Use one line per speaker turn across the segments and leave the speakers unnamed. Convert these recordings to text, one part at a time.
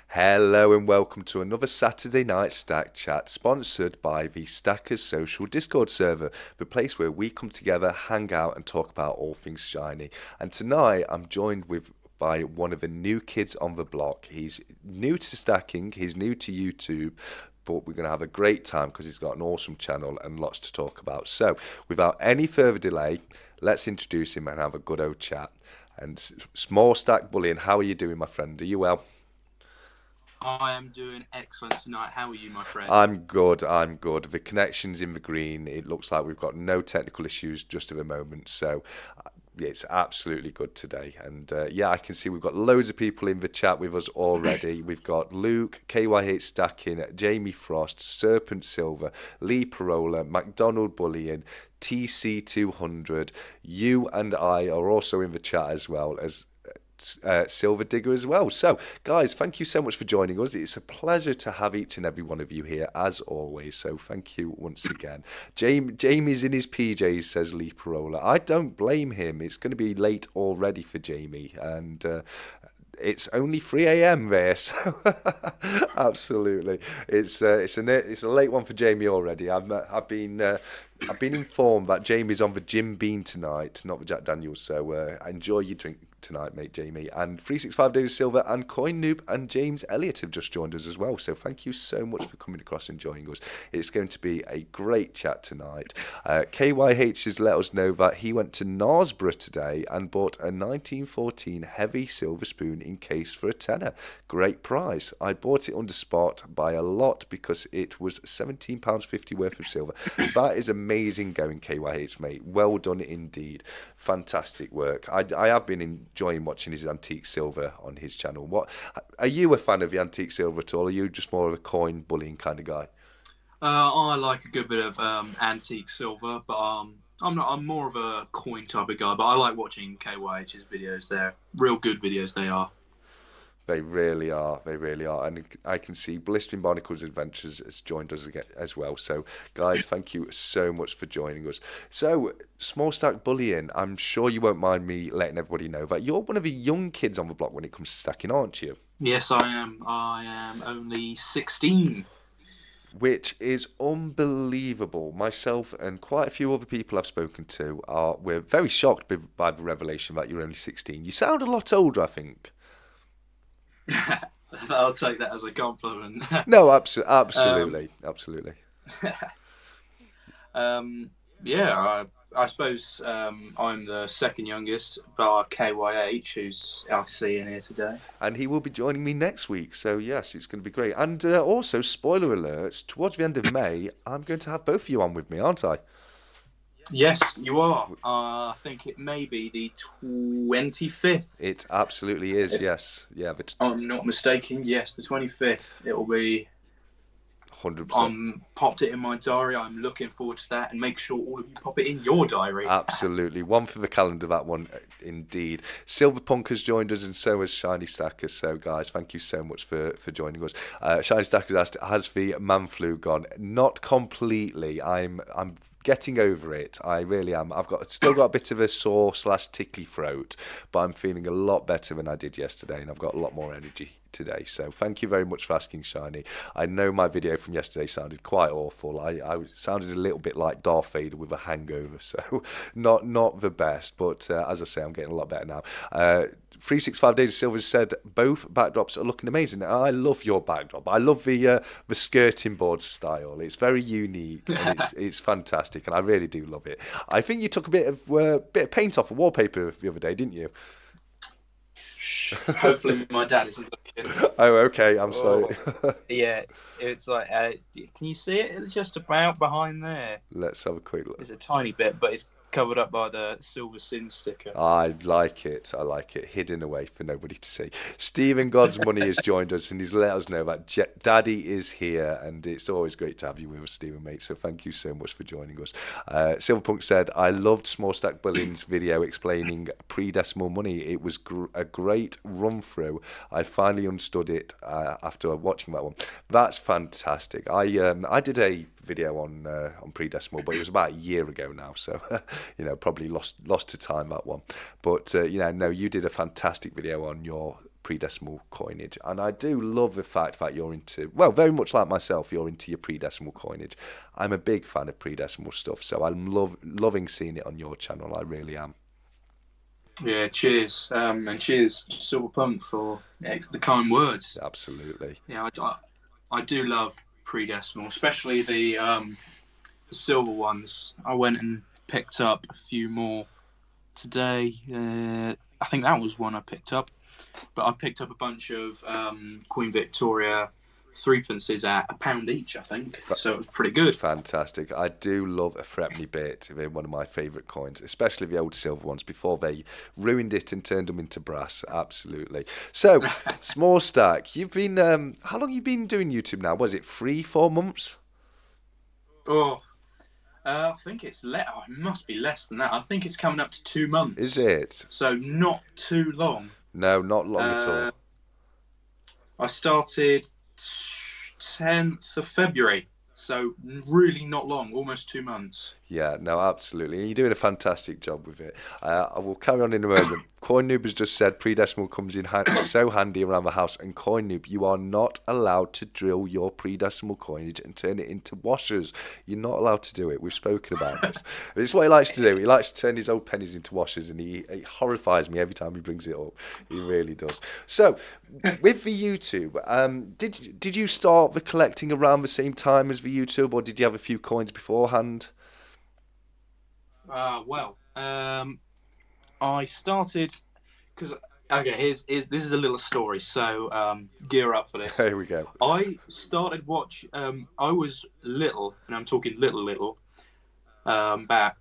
Hello and welcome to another Saturday Night Stack Chat, sponsored by the Stackers Social Discord server, the place where we come together, hang out and talk about all things shiny. And tonight I'm joined by one of the new kids on the block. He's new to stacking, he's new to YouTube, but we're going to have a great time because he's got an awesome channel and lots to talk about. So without any further delay, let's introduce him and have a good old chat. And Small Stack Bullion, how are you doing, my friend? Are you well?
I am doing excellent tonight. How are you, my friend?
I'm good. I'm good. The connection's in the green. It looks like we've got no technical issues just at the moment. So yeah, it's absolutely good today. And yeah, I can see we've got loads of people in the chat with us already. We've got Luke, KYH Stacking, Jamie Frost, Serpent Silver, Lee Parola, McDonald Bullion, TC200. You and I are also in the chat as well as Silver Digger as well. So, guys, thank you so much for joining us. It's a pleasure to have each and every one of you here, as always. So, thank you once again. Jamie's in his PJs, says Lee Parola. I don't blame him. It's going to be late already for Jamie, and it's only 3 a.m. there, so absolutely, it's a late one for Jamie already. I've been informed that Jamie's on the Jim Beam tonight, not the Jack Daniels. So enjoy your drink tonight, mate, Jamie. And 365 Days Silver and Coin Noob and James Elliott have just joined us as well. So thank you so much for coming across and joining us. It's going to be a great chat tonight. KYH has let us know that he went to Knaresborough today and bought a 1914 heavy silver spoon in case for a tenner. Great price. I bought it under spot by a lot because it was £17.50 worth of silver. That is amazing going, KYH, mate. Well done indeed. Fantastic work. I have been enjoying watching his antique silver on his channel. What are you a fan of the antique silver at all? Are you just more of a coin bullying kind of guy?
I like a good bit of antique silver, but I'm not. I'm more of a coin type of guy. But I like watching KYH's videos. They're real good videos. They are.
They really are. They really are. And I can see Blistering Barnacles Adventures has joined us again as well. So, guys, thank you so much for joining us. So, Small Stack Bullion, I'm sure you won't mind me letting everybody know that you're one of the young kids on the block when it comes to stacking, aren't you?
Yes, I am. I am only 16.
Which is unbelievable. Myself and quite a few other people I've spoken to we're very shocked by the revelation that you're only 16. You sound a lot older, I think.
I'll take that as a compliment.
No, absolutely, absolutely.
Yeah, I suppose I'm the second youngest, bar KYH, who's I see in here today.
And he will be joining me next week. So, yes, it's going to be great. And also, spoiler alerts, towards the end of May, I'm going to have both of you on with me, aren't I?
Yes, you are. I think it may be the 25th.
It absolutely is, yes. Yeah,
I'm not mistaken. Yes, the 25th. It will be
100%.
Popped it in my diary. I'm looking forward to that, and make sure all of you pop it in your diary.
Absolutely. One for the calendar, that one, indeed. Silverpunk has joined us, and so has Shiny Stackers. So, guys, thank you so much for joining us. Shiny Stackers asked, has the man flu gone? Not completely. I'm getting over it. I really am. Still got a bit of a sore/tickly throat, but I'm feeling a lot better than I did yesterday, and I've got a lot more energy today. So thank you very much for asking, Shiny. I know my video from yesterday sounded quite awful. I sounded a little bit like Darth Vader with a hangover, so not the best. But as I say, I'm getting a lot better now. 365 Days of Silver said both backdrops are looking amazing. I love your backdrop. I love the skirting board style. It's very unique and it's fantastic, and I really do love it. I think you took a bit of paint off a wallpaper the other day, didn't you?
Hopefully my dad isn't looking.
Oh, okay. I'm sorry.
Yeah, it's like, can you see it? It's just about behind there.
Let's have a quick look.
It's a tiny bit, but it's covered up by the Silver Sin sticker.
I like it. Hidden away for nobody to see. Stephen God's Money has joined us and he's let us know that Daddy is here, and it's always great to have you with us, Stephen, mate. So thank you so much for joining us. Silverpunk said, I loved Small Stack Bullion's video explaining pre-decimal money. It was a great run through. I finally understood it after watching that one. That's fantastic. I did a video on pre-decimal, but it was about a year ago now, so probably lost to time, that one. But no, you did a fantastic video on your pre-decimal coinage, and I do love the fact that you're into, well, very much like myself, you're into your pre-decimal coinage. I'm a big fan of pre-decimal stuff, so I'm loving seeing it on your channel. I really am.
Yeah, cheers. And cheers, Silverpunk, for the kind words.
Absolutely.
Yeah, I do love pre-decimal, especially the silver ones. I went and picked up a few more today. I think that was one I picked up. But I picked up a bunch of Queen Victoria threepences at £1 each, I think. So it was pretty good.
Fantastic. I do love a threepenny bit. They're one of my favourite coins, especially the old silver ones before they ruined it and turned them into brass. Absolutely. So, Small Stack, you've been, how long have you been doing YouTube now? Was it 3-4 months?
Oh, I think it must be less than that. I think it's coming up to 2 months.
Is it?
So not too long.
No, not long at all.
I started 10th of February, so really not long, almost 2 months.
Yeah, no, absolutely. And you're doing a fantastic job with it. I will carry on in a moment. Coin Noob has just said pre-decimal comes in so handy around the house. And Coin Noob, you are not allowed to drill your pre-decimal coinage and turn it into washers. You're not allowed to do it. We've spoken about this. It's what he likes to do. He likes to turn his old pennies into washers, and it horrifies me every time he brings it up. He really does. So, with the YouTube, did you start the collecting around the same time as the YouTube, or did you have a few coins beforehand?
I started because this is a little story, so gear up for this.
Here we go.
I started I was little, and I'm talking little, about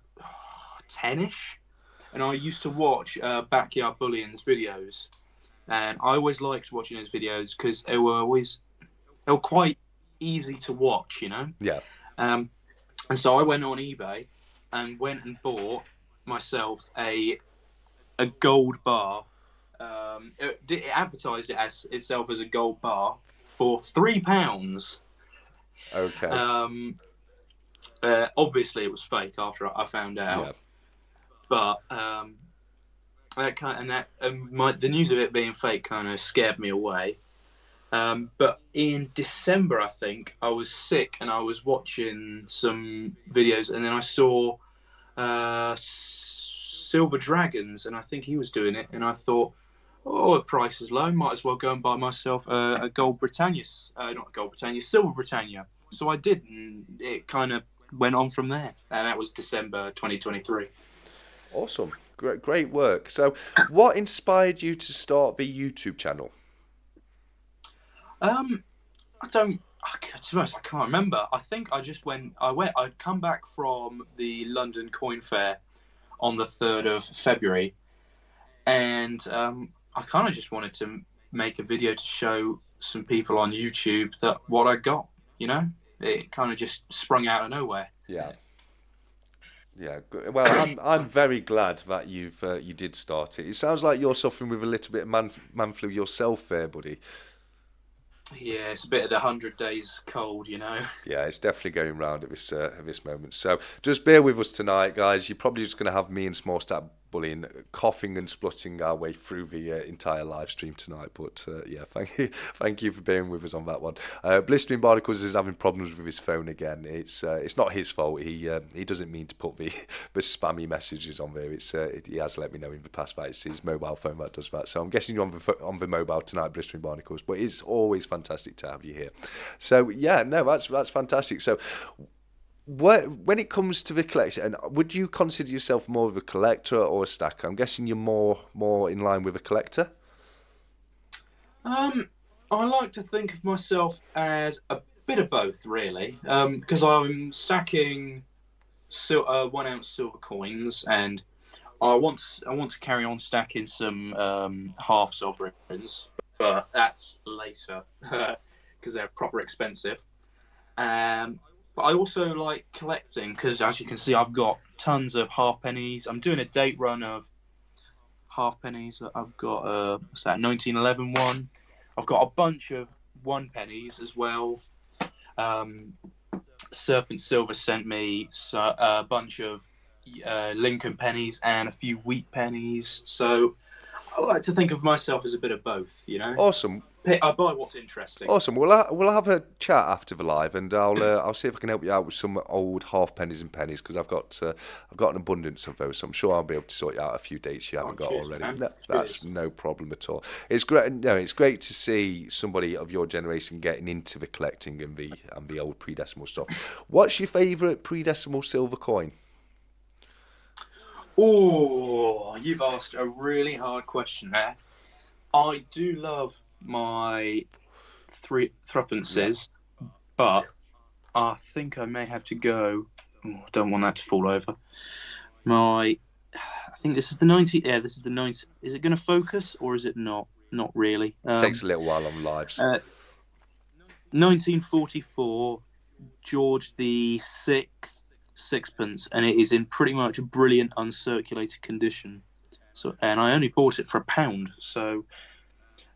10ish, and I used to watch Backyard Bullion's videos, and I always liked watching his videos because they were quite easy to watch, you know.
Yeah.
And so I went on eBay and went and bought myself a gold bar. It advertised it as itself as a gold bar for £3.
Okay.
Obviously, it was fake after I found out.
Yeah.
But the news of it being fake kind of scared me away. But in December, I think, I was sick and I was watching some videos, and then I saw Silver Dragons, and I think he was doing it, and I thought, oh, the price is low, might as well go and buy myself a Gold Britannia, not Gold Britannia, Silver Britannia. So I did, and it kind of went on from there, and that was December 2023.
Awesome. Great work. So, what inspired you to start the YouTube channel?
To be honest, I can't remember. I think I'd come back from the London Coin Fair on the 3rd of February, and I kind of just wanted to make a video to show some people on YouTube that what I got, you know? It kind of just sprung out of nowhere.
Yeah. Yeah, well, I'm very glad that you did start it. It sounds like you're suffering with a little bit of man flu yourself there, buddy.
Yeah, it's a bit of the 100 days cold, you know.
Yeah, it's definitely going round at this moment. So just bear with us tonight, guys. You're probably just going to have me and Small Stack Bullion coughing and splutting our way through the entire live stream tonight. But yeah, thank you for bearing with us on that one. Blistering Barnacles is having problems with his phone again. It's not his fault. He doesn't mean to put the spammy messages on there. He has let me know in the past that it's his mobile phone that does that. So I'm guessing you're on the mobile tonight, Blistering Barnacles. But it's always fantastic to have you here. So yeah, no, that's fantastic. So when it comes to the collection, would you consider yourself more of a collector or a stacker? I'm guessing you're more in line with a collector.
I like to think of myself as a bit of both, really, because I'm stacking 1 ounce silver coins, and I want to carry on stacking some half sovereigns, but that's later because they're proper expensive. But I also like collecting because, as you can see, I've got tons of half pennies. I'm doing a date run of half pennies. I've got 1911 one. I've got a bunch of 1 pennies as well. Serpent Silver sent me a bunch of Lincoln pennies and a few wheat pennies. So I like to think of myself as a bit of both.
Awesome.
I buy what's interesting.
Awesome. We'll have a chat after the live, and I'll see if I can help you out with some old half pennies and pennies because I've got an abundance of those. So I'm sure I'll be able to sort you out a few dates you haven't got
Cheers,
already.
man.
No, that's
Cheers.
no problem at all. It's great. No, it's great to see somebody of your generation getting into the collecting and the old pre-decimal stuff. What's your favourite pre-decimal silver coin?
Oh, you've asked a really hard question there. I do love my threepences, but I think I may have to go. Oh, I don't want that to fall over. I think this is the 90. Yeah, this is the 90. Is it going to focus or is it not? Not really.
Takes a little while on lives.
1944, George the Sixth sixpence, and it is in pretty much brilliant uncirculated condition. So, and I only bought it for £1, so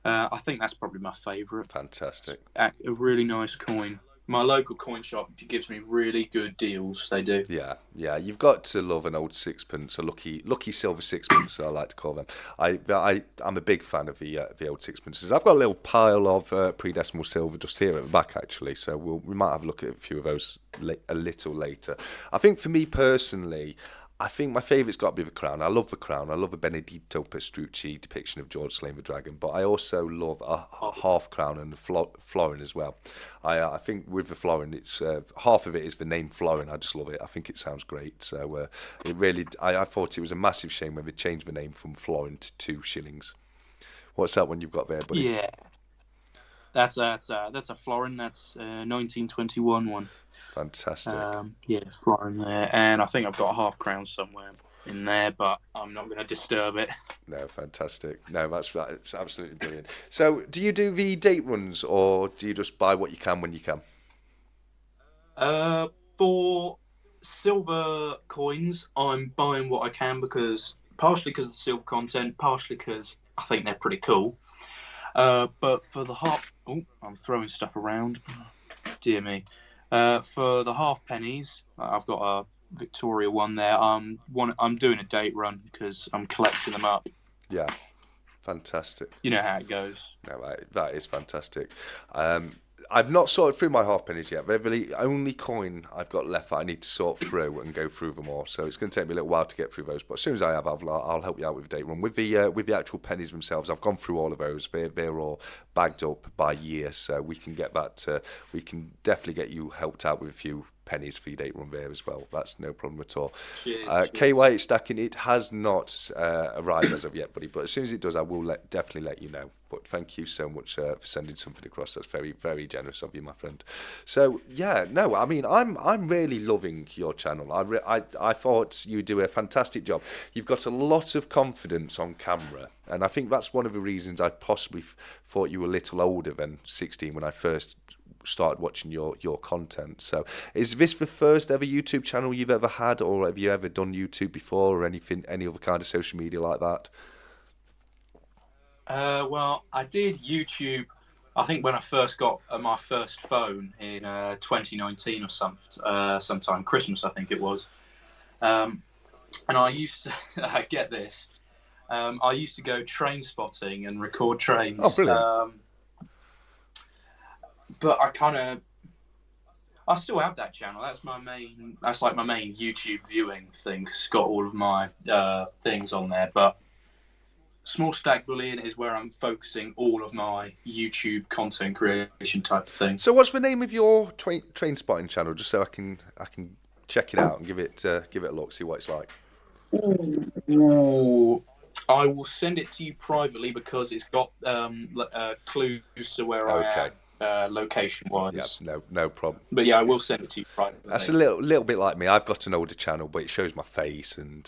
I think that's probably my favourite.
Fantastic.
A really nice coin. My local coin shop gives me really good deals. They do.
Yeah. You've got to love an old sixpence, a lucky silver sixpence, I like to call them. I'm a big fan of the old sixpences. I've got a little pile of pre-decimal silver just here at the back, actually. So we might have a look at a few of those a little later. I think for me personally, I think my favourite's got to be the crown. I love the crown. I love a Benedetto Petrucci depiction of George slaying the dragon, but I also love a half crown and the florin as well. I think with the florin, it's half of it is the name florin. I just love it. I think it sounds great. So it really, I thought it was a massive shame when they changed the name from florin to 2 shillings. What's that one you've got there, buddy?
Yeah, that's a florin. That's 1921 one.
Fantastic.
Yeah, florin there, and I think I've got a half crown somewhere in there, but I'm not going to disturb it.
No, fantastic. No, it's absolutely brilliant. So, do you do the date runs, or do you just buy what you can when you can?
For silver coins, I'm buying what I can partially because of the silver content, partially because I think they're pretty cool. But for the I'm throwing stuff around. Dear me. For the half pennies, I've got a Victoria one there. I'm doing a date run because I'm collecting them up.
Yeah, fantastic.
You know how it goes.
No, that is fantastic. I've not sorted through my half pennies yet. They're the only coin I've got left that I need to sort through and go through them all. So it's going to take me a little while to get through those. But as soon as I have, I'll help you out with the date run. With the actual pennies themselves, I've gone through all of those. They're all bagged up by year, so we can get that. We can definitely get you helped out with a few pennies for your date run there as well. That's no problem at all.
Cheers.
KY stacking, it has not arrived as of yet, buddy, but as soon as it does, I will definitely let you know. But thank you so much for sending something across. That's very, very generous of you, my friend. So yeah, no, I mean, I'm really loving your channel. I thought you do a fantastic job. You've got a lot of confidence on camera, and I think that's one of the reasons I possibly thought you were a little older than 16 when I first started watching your content. So is this the first ever YouTube channel you've ever had, or have you ever done YouTube before, or any other kind of social media like that?
Well, I did YouTube, I think when I first got my first phone in 2019 or sometime Christmas, I think it was. And I used to get this. I used to go train spotting and record trains.
Oh, brilliant.
But I still have that channel. That's like my main YouTube viewing thing. It's got all of my things on there. But Small Stack Bullion is where I'm focusing all of my YouTube content creation type of thing.
So what's the name of your train spotting channel, just so I can check it out and give it a look, see what it's like?
Ooh. I will send it to you privately because it's got clues to where I am. Location-wise.
Yeah, no problem.
But yeah, I will send it to you privately.
That's a little bit like me. I've got an older channel, but it shows my face, and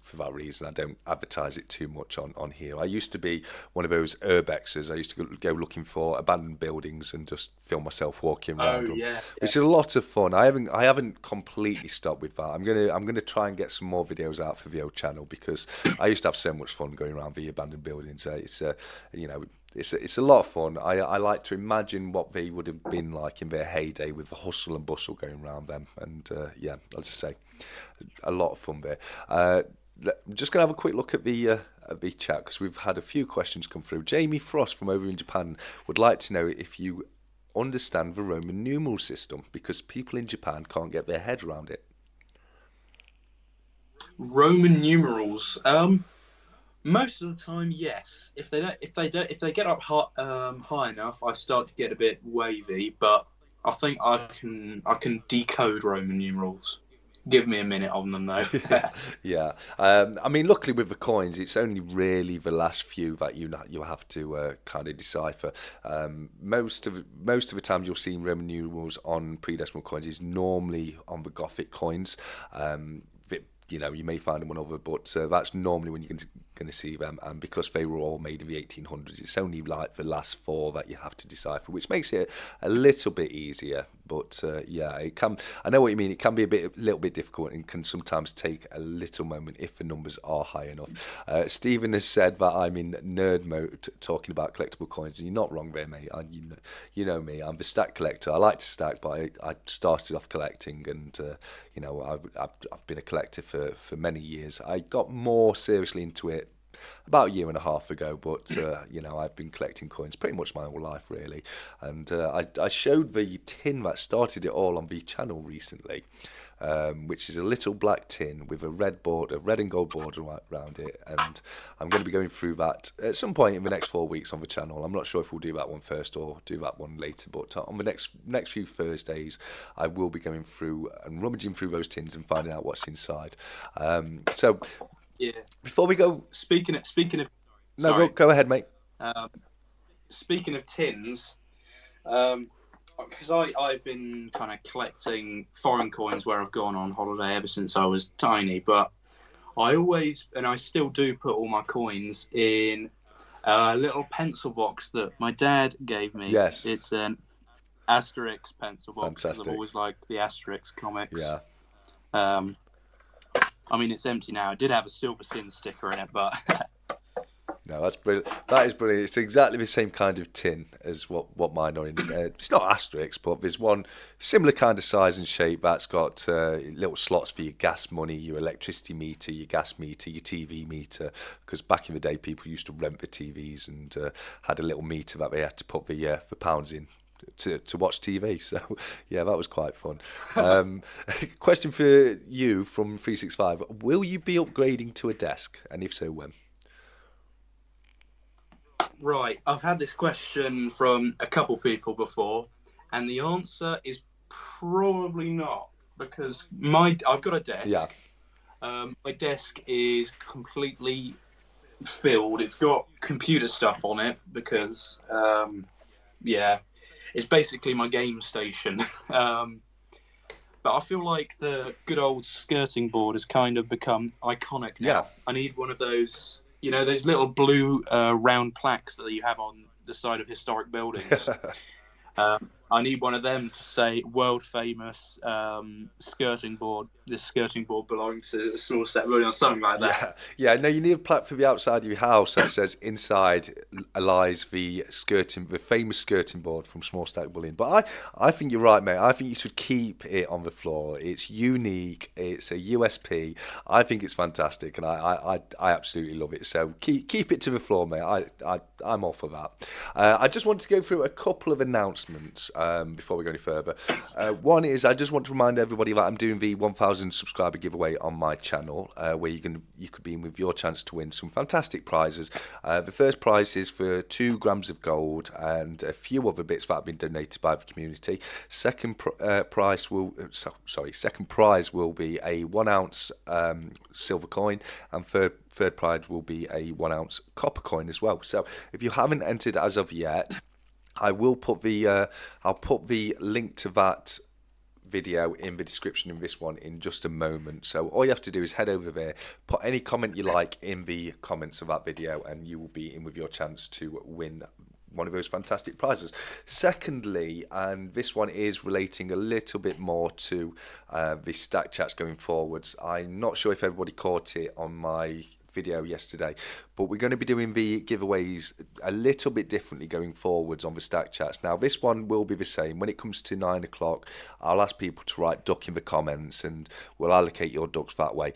for that reason, I don't advertise it too much on here. I used to be one of those urbexers. I used to go looking for abandoned buildings and just film myself walking around them, which is a lot of fun. I haven't completely stopped with that. I'm gonna try and get some more videos out for the old channel because I used to have so much fun going around the abandoned buildings. It's a lot of fun. I like to imagine what they would have been like in their heyday with the hustle and bustle going around them. And as I say, a lot of fun there. I'm just going to have a quick look at the chat because we've had a few questions come through. Jamie Frost from over in Japan would like to know if you understand the Roman numeral system because people in Japan can't get their head around it.
Roman numerals. Most of the time, yes. If they get up high enough, I start to get a bit wavy. But I think I can decode Roman numerals. Give me a minute on them though.
Yeah. I mean, luckily with the coins, it's only really the last few that you have to kind of decipher. Most of the times you'll see Roman numerals on pre-decimal coins is normally on the Gothic coins. You may find them on other, but that's normally when you're going to see them. And because they were all made in the 1800s, it's only like the last four that you have to decipher, which makes it a little bit easier. But yeah, it can. I know what you mean. It can be a little bit difficult, and can sometimes take a little moment if the numbers are high enough. Stephen has said that I'm in nerd mode talking about collectible coins, and you're not wrong there, mate. You know me. I'm the stack collector. I like to stack, but I started off collecting, and I've been a collector for many years. I got more seriously into it about a year and a half ago, but I've been collecting coins pretty much my whole life, really. And I showed the tin that started it all on the channel recently, which is a little black tin with a red and gold border around it. And I'm going to be going through that at some point in the next 4 weeks on the channel. I'm not sure if we'll do that one first or do that one later, but on the next few Thursdays, I will be going through and rummaging through those tins and finding out what's inside. So.
Yeah.
Before we go,
Speaking of,
no,
sorry.
go ahead, mate.
Speaking of tins, because I've been kind of collecting foreign coins where I've gone on holiday ever since I was tiny, but I always, and I still do, put all my coins in a little pencil box that my dad gave me.
Yes.
It's an Asterix pencil box.
Fantastic.
I've always liked the Asterix comics.
Yeah.
I mean, it's empty now. It did have a Silver Sin sticker in it, but...
No, that's brilliant. That is brilliant. It's exactly the same kind of tin as what mine are in. It's not Asterix, but there's one similar kind of size and shape that's got little slots for your gas money, your electricity meter, your gas meter, your TV meter. Because back in the day, people used to rent the TVs and had a little meter that they had to put the pounds in to watch TV. So yeah, that was quite fun. Question for you from 365: will you be upgrading to a desk, and if so, when?
Right, I've had this question from a couple people before, and the answer is probably not, because I've got a desk.
Yeah.
My desk is completely filled. It's got computer stuff on it because it's basically my game station. But I feel like the good old skirting board has kind of become iconic now.
Yeah.
I need one of those, those little blue round plaques that you have on the side of historic buildings. I need one of them to say world famous skirting board. This skirting board belongs to a Small Stack Bullion or something like that.
Yeah. No, you need a plaque for the outside of your house that says inside lies the famous skirting board from Small Stack Bullion. But I think you're right, mate. I think you should keep it on the floor. It's unique. It's a USP. I think it's fantastic, and I absolutely love it. So keep it to the floor, mate. I'm all for that. I just want to go through a couple of announcements before we go any further. One is I just want to remind everybody that I'm doing the 1,000 subscriber giveaway on my channel, where you could be in with your chance to win some fantastic prizes. The first prize is for 2 grams of gold and a few other bits that have been donated by the community. Second prize will be a 1 ounce silver coin, and third prize will be a 1 ounce copper coin as well. So if you haven't entered as of yet, I will put I'll put the link to that video in the description in this one in just a moment. So all you have to do is head over there, put any comment you like in the comments of that video, and you will be in with your chance to win one of those fantastic prizes. Secondly, and this one is relating a little bit more to the stack chats going forwards. I'm not sure if everybody caught it on my video yesterday, but we're going to be doing the giveaways a little bit differently going forwards on the stack chats. Now this one will be the same. When it comes to 9 o'clock, I'll ask people to write duck in the comments and we'll allocate your ducks that way.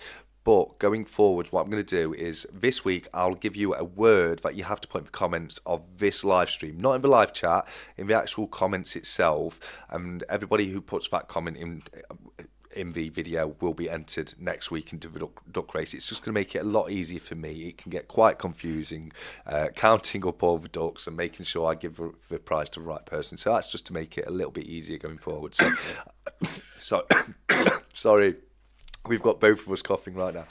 But going forward, what I'm going to do is this week I'll give you a word that you have to put in the comments of this live stream, not in the live chat, in the actual comments itself. And everybody who puts that comment in the video will be entered next week into the duck race. It's just going to make it a lot easier for me. It can get quite confusing counting up all the ducks and making sure I give the prize to the right person. So that's just to make it a little bit easier going forward. So sorry. We've got both of us coughing right now.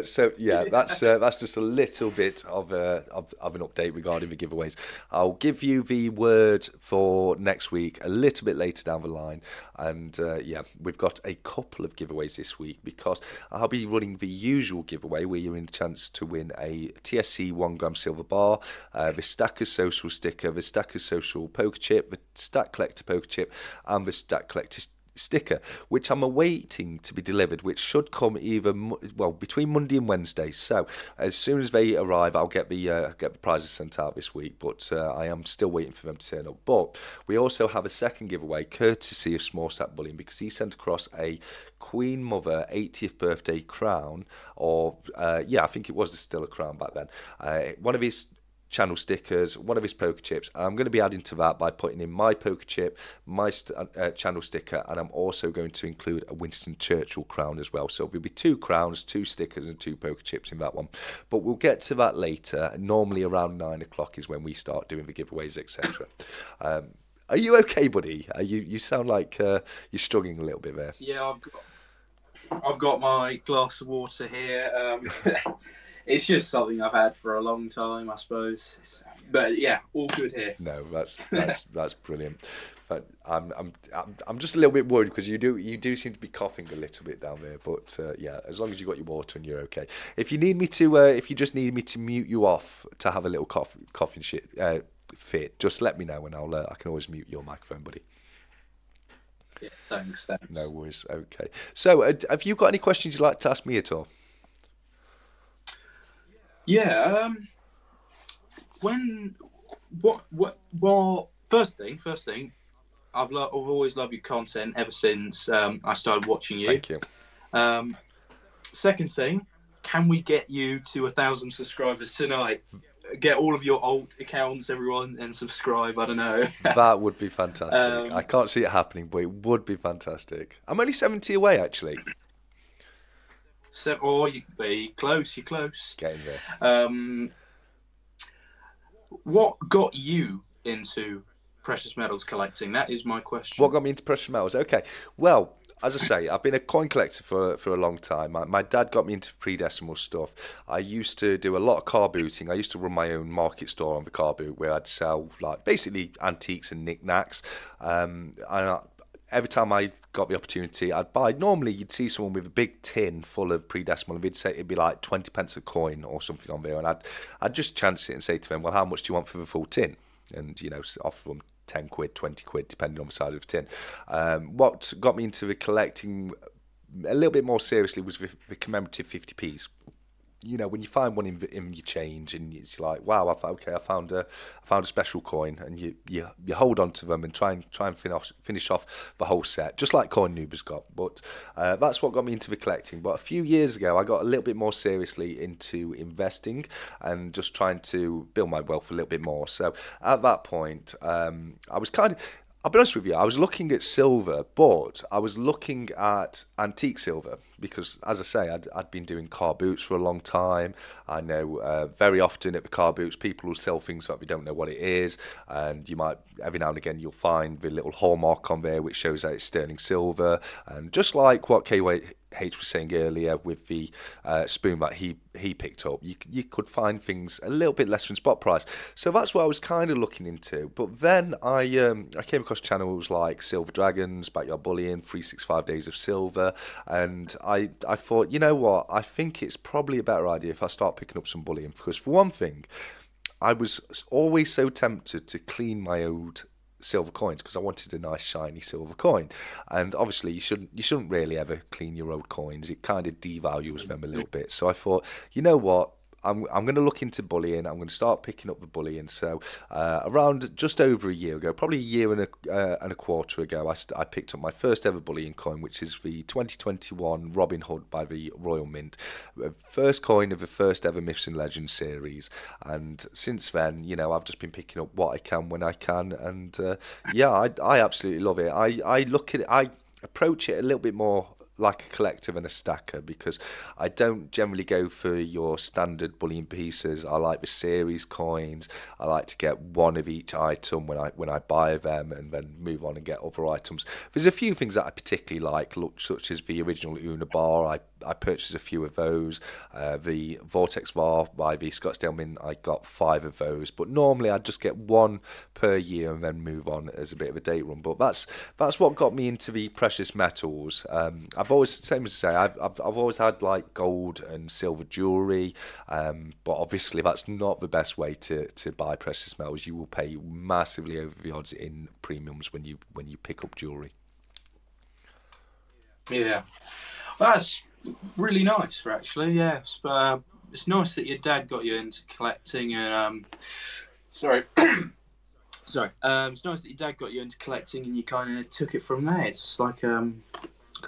So yeah, that's just a little bit of an update regarding the giveaways. I'll give you the word for next week a little bit later down the line. And yeah, we've got a couple of giveaways this week because I'll be running the usual giveaway where you're in a chance to win a TSC 1 gram silver bar, the Stackers Social sticker, the Stackers Social poker chip, the Stack Collector poker chip, and the Stack Collector sticker, which I'm awaiting to be delivered, which should come either between Monday and Wednesday. So as soon as they arrive, I'll get the prizes sent out this week. But I am still waiting for them to turn up. But we also have a second giveaway, courtesy of Small Stack Bullion, because he sent across a Queen Mother 80th birthday crown, or I think it was still a crown back then. One of his channel stickers, one of his poker chips. I'm going to be adding to that by putting in my poker chip, my channel sticker, and I'm also going to include a Winston Churchill crown as well. So there'll be 2 crowns, 2 stickers, and 2 poker chips in that one. But we'll get to that later. Normally around 9 o'clock is when we start doing the giveaways, etc. Are you okay, buddy? You sound like you're struggling a little bit there.
Yeah, I've got my glass of water here. It's just something I've had for a long time, I suppose. But yeah, all good here.
No, that's brilliant. But I'm just a little bit worried because you do seem to be coughing a little bit down there. But yeah, as long as you got your water and you're okay. If you need me to, if you just need me to mute you off to have a little coughing fit, just let me know and I can always mute your microphone, buddy.
Yeah, thanks.
No worries. Okay. So, have you got any questions you'd like to ask me at all?
Yeah. First thing, I've always loved your content ever since I started watching you.
Thank you.
Second thing, can we get you to 1,000 subscribers tonight? Get all of your alt accounts, everyone, and subscribe. I don't know.
That would be fantastic. I can't see it happening, but it would be fantastic. I'm only 70 away, actually.
So, you're close.
Getting there.
What got you into precious metals collecting? That is my question.
What got me into precious metals? Okay. Well, as I say, I've been a coin collector for a long time. My dad got me into pre-decimal stuff. I used to do a lot of car booting. I used to run my own market store on the car boot where I'd sell basically antiques and knickknacks. Every time I got the opportunity, I'd buy. Normally, you'd see someone with a big tin full of pre-decimal, and they'd say it'd be like 20 pence a coin or something on there, and I'd just chance it and say to them, "Well, how much do you want for the full tin?" And offer them 10 quid, 20 quid, depending on the size of the tin. What got me into the collecting a little bit more seriously was the commemorative 50p's. When you find one in your change and it's like, wow, I found a special coin, and you hold on to them and try and finish off the whole set, just like Coin Noob got. But that's what got me into the collecting. But a few years ago, I got a little bit more seriously into investing and just trying to build my wealth a little bit more. So at that point, I was I'll be honest with you, I was looking at silver, but I was looking at antique silver because, as I say, I'd been doing car boots for a long time. I know very often at the car boots, people will sell things that we don't know what it is, and you might, every now and again, you'll find the little hallmark on there which shows that it's sterling silver, and just like what H was saying earlier with the spoon that he picked up, you could find things a little bit less than spot price. So that's what I was kind of looking into. But then I came across channels like Silver Dragons, Backyard Bullion, 365 Days of Silver, and I thought, you know what, I think it's probably a better idea if I start picking up some bullion, because for one thing, I was always so tempted to clean my old silver coins because I wanted a nice shiny silver coin, and obviously you shouldn't really ever clean your old coins. It kind of devalues them a little bit. So I thought, you know what, I'm going to look into bullion. I'm going to start picking up the bullion. So around just over a year ago, probably a year and a quarter ago, I picked up my first ever bullion coin, which is the 2021 Robin Hood by the Royal Mint, first coin of the first ever Myths and Legends series. And since then, I've just been picking up what I can when I can, and yeah, I absolutely love it. I look at it, I approach it a little bit more like a collector than a stacker, because I don't generally go for your standard bullion pieces. I like the series coins. I like to get one of each item when I buy them, and then move on and get other items. There's a few things that I particularly like, such as the original Una bar. I purchased a few of those. The Vortex VAR by the Scottsdale Mint, I got 5 of those. But normally I just get one per year and then move on as a bit of a date run. But that's what got me into the precious metals. I've always, same as I say, I've always had like gold and silver jewelry. But obviously that's not the best way to buy precious metals. You will pay massively over the odds in premiums when you pick up jewelry.
Yeah, that's really nice, actually. Yes, but it's nice that your dad got you into collecting, and sorry. It's nice that your dad got you into collecting, and you kind of took it from there. It's like a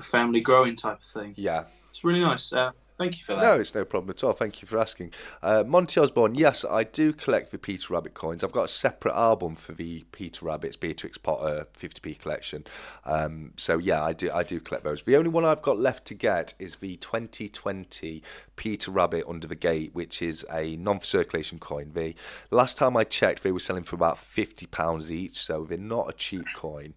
family growing type of thing.
Yeah.
It's really nice. Thank you for that.
No, it's no problem at all. Thank you for asking. Monty Osborne, yes, I do collect the Peter Rabbit coins. I've got a separate album for the Peter Rabbit's Beatrix Potter 50p collection. So yeah, I do collect those. The only one I've got left to get is the 2020 Peter Rabbit Under the Gate, which is a non-circulation coin. The last time I checked, they were selling for about £50 each, so they're not a cheap coin.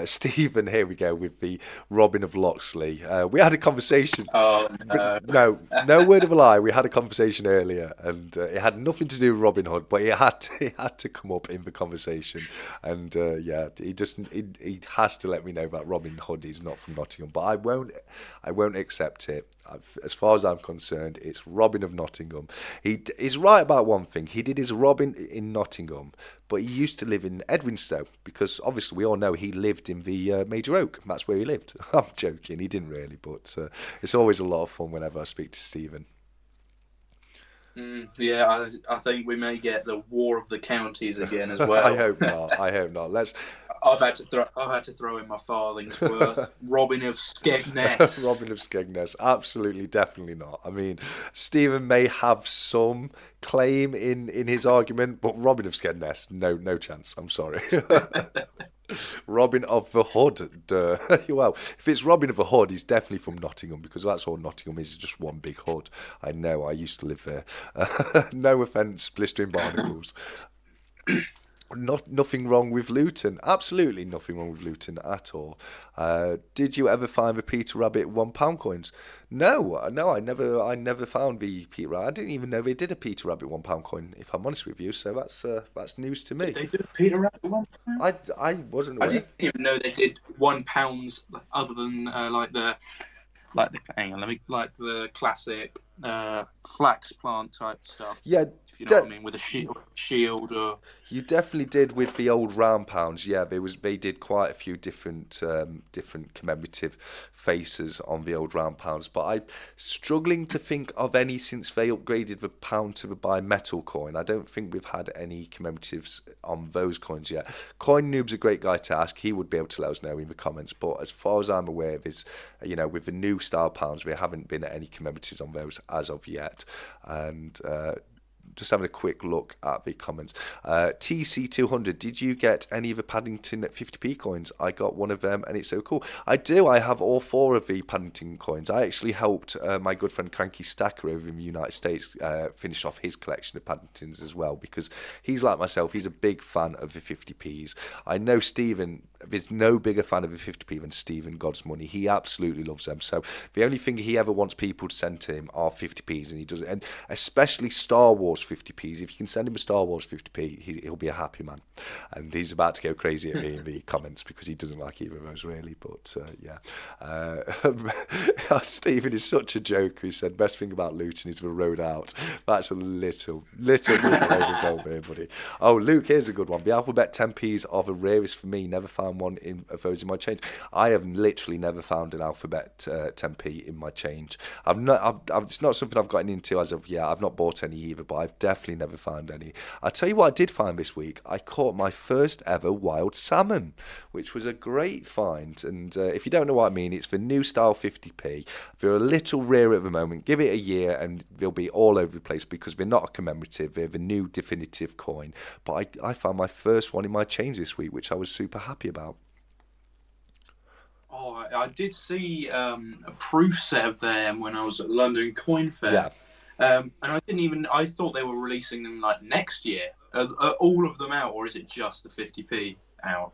Stephen, here we go with the Robin of Locksley. We had a conversation.
Oh no.
No word of a lie. We had a conversation earlier, and it had nothing to do with Robin Hood, but it had to come up in the conversation. And yeah, he has to let me know that Robin Hood is not from Nottingham, but I won't accept it. As far as I'm concerned, it's Robin of Nottingham. He's right about one thing. He did his Robin in Nottingham, but he used to live in Edwinstowe, because obviously we all know he lived in the Major Oak. That's where he lived. I'm joking. He didn't really, but it's always a lot of fun whenever I speak to Stephen.
Yeah, I think we may get the War of the Counties again as well.
I hope not.
I've had to throw in my farthing's worth. Robin of Skegness.
Robin of Skegness, absolutely, definitely not. I mean, Stephen may have some claim in his argument, but Robin of Skegness, no chance. I'm sorry. Robin of the Hood. Well, if it's Robin of the Hood, he's definitely from Nottingham, because that's all Nottingham is, just one big hood. I know, I used to live there. No offence, blistering barnacles. Nothing wrong with Luton. Absolutely nothing wrong with Luton at all. Did you ever find the Peter Rabbit £1 coins? No, I never found the Peter Rabbit. I didn't even know they did a Peter Rabbit £1 coin, if I'm honest with you. So that's news to me.
Did they do a Peter Rabbit £1?
I wasn't aware.
I didn't even know they did £1 other than the classic flax plant type stuff.
Yeah.
If you know what I mean, with a shield or...
You definitely did with the old round pounds. Yeah, they did quite a few different commemorative faces on the old round pounds, but I'm struggling to think of any since they upgraded the pound to the bimetal coin. I don't think we've had any commemoratives on those coins yet. Coin Noob's a great guy to ask. He would be able to let us know in the comments, but as far as I'm aware, there's, with the new style pounds, there haven't been any commemoratives on those as of yet. And just having a quick look at the comments. TC200, did you get any of the Paddington 50p coins? I got one of them, and it's so cool. I do. I have all 4 of the Paddington coins. I actually helped my good friend Cranky Stacker over in the United States finish off his collection of Paddingtons as well, because he's like myself. He's a big fan of the 50p's. I know Stephen is no bigger fan of the 50p than Stephen God's Money. He absolutely loves them. So the only thing he ever wants people to send to him are 50p's, and he does it. And especially Star Wars 50p's. If you can send him a Star Wars 50p, he'll be a happy man. And he's about to go crazy at me in the comments because he doesn't like either of those really. But yeah, Stephen is such a joke. Who said best thing about Luton is the road out. That's a little bit overboard there, buddy. Oh, Luke, here's a good one. The alphabet 10p's are the rarest for me. Never found one of those in my change. I have literally never found an alphabet 10p in my change. It's not something I've gotten into as of yet. I've not bought any either, but I've definitely never found any. I'll tell you what I did find this week. I caught my first ever wild salmon, which was a great find. And if you don't know what I mean, it's the new style 50p. They're a little rare at the moment. Give it a year and they'll be all over the place because they're not a commemorative. They're the new definitive coin. But I found my first one in my change this week, which I was super happy about.
Oh, I did see a proof set of them when I was at London Coin Fair.
Yeah.
And I thought they were releasing them like next year. Are all of them out, or is it just the 50p out?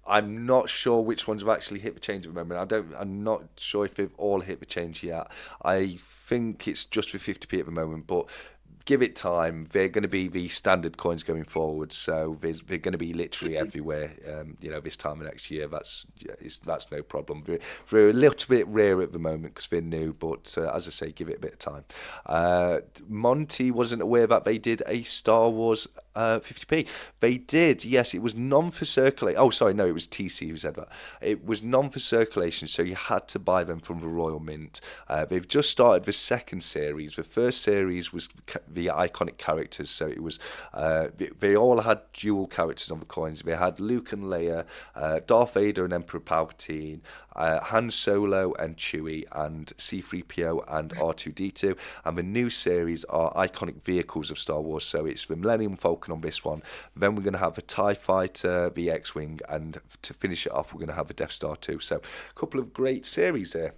I'm not sure which ones have actually hit the change at the moment. I'm not sure if they've all hit the change yet. I think it's just for 50p at the moment, but give it time. They're going to be the standard coins going forward, so they're going to be literally everywhere. This time of next year, that's no problem. They're a little bit rare at the moment because they're new, but as I say, give it a bit of time. Monty wasn't aware that they did a Star Wars 50p. They did, yes. It was none for circulation. Oh, sorry, no, it was TC who said that. It was none for circulation, so you had to buy them from the Royal Mint. They've just started the second series. The first series was the iconic characters, so it was they all had dual characters on the coins. They had Luke and Leia, Darth Vader and Emperor Palpatine, Han Solo and Chewie, and C-3PO and R2-D2. And the new series are iconic vehicles of Star Wars, so it's the Millennium Falcon on this one. Then we're going to have the TIE Fighter, the X-Wing, and to finish it off we're going to have the Death Star 2. So a couple of great series there.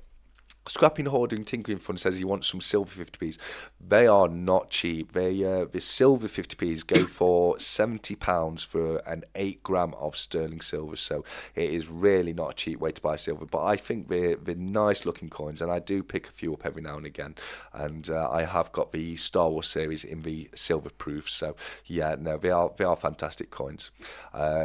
Scrapping Hoarding Tinkering Fun says he wants some silver 50p's. They are not cheap. The silver 50p's go for £70 for an 8 gram of sterling silver. So it is really not a cheap way to buy silver. But I think they're nice looking coins, and I do pick a few up every now and again. And I have got the Star Wars series in the silver proof. So yeah, no, they are fantastic coins.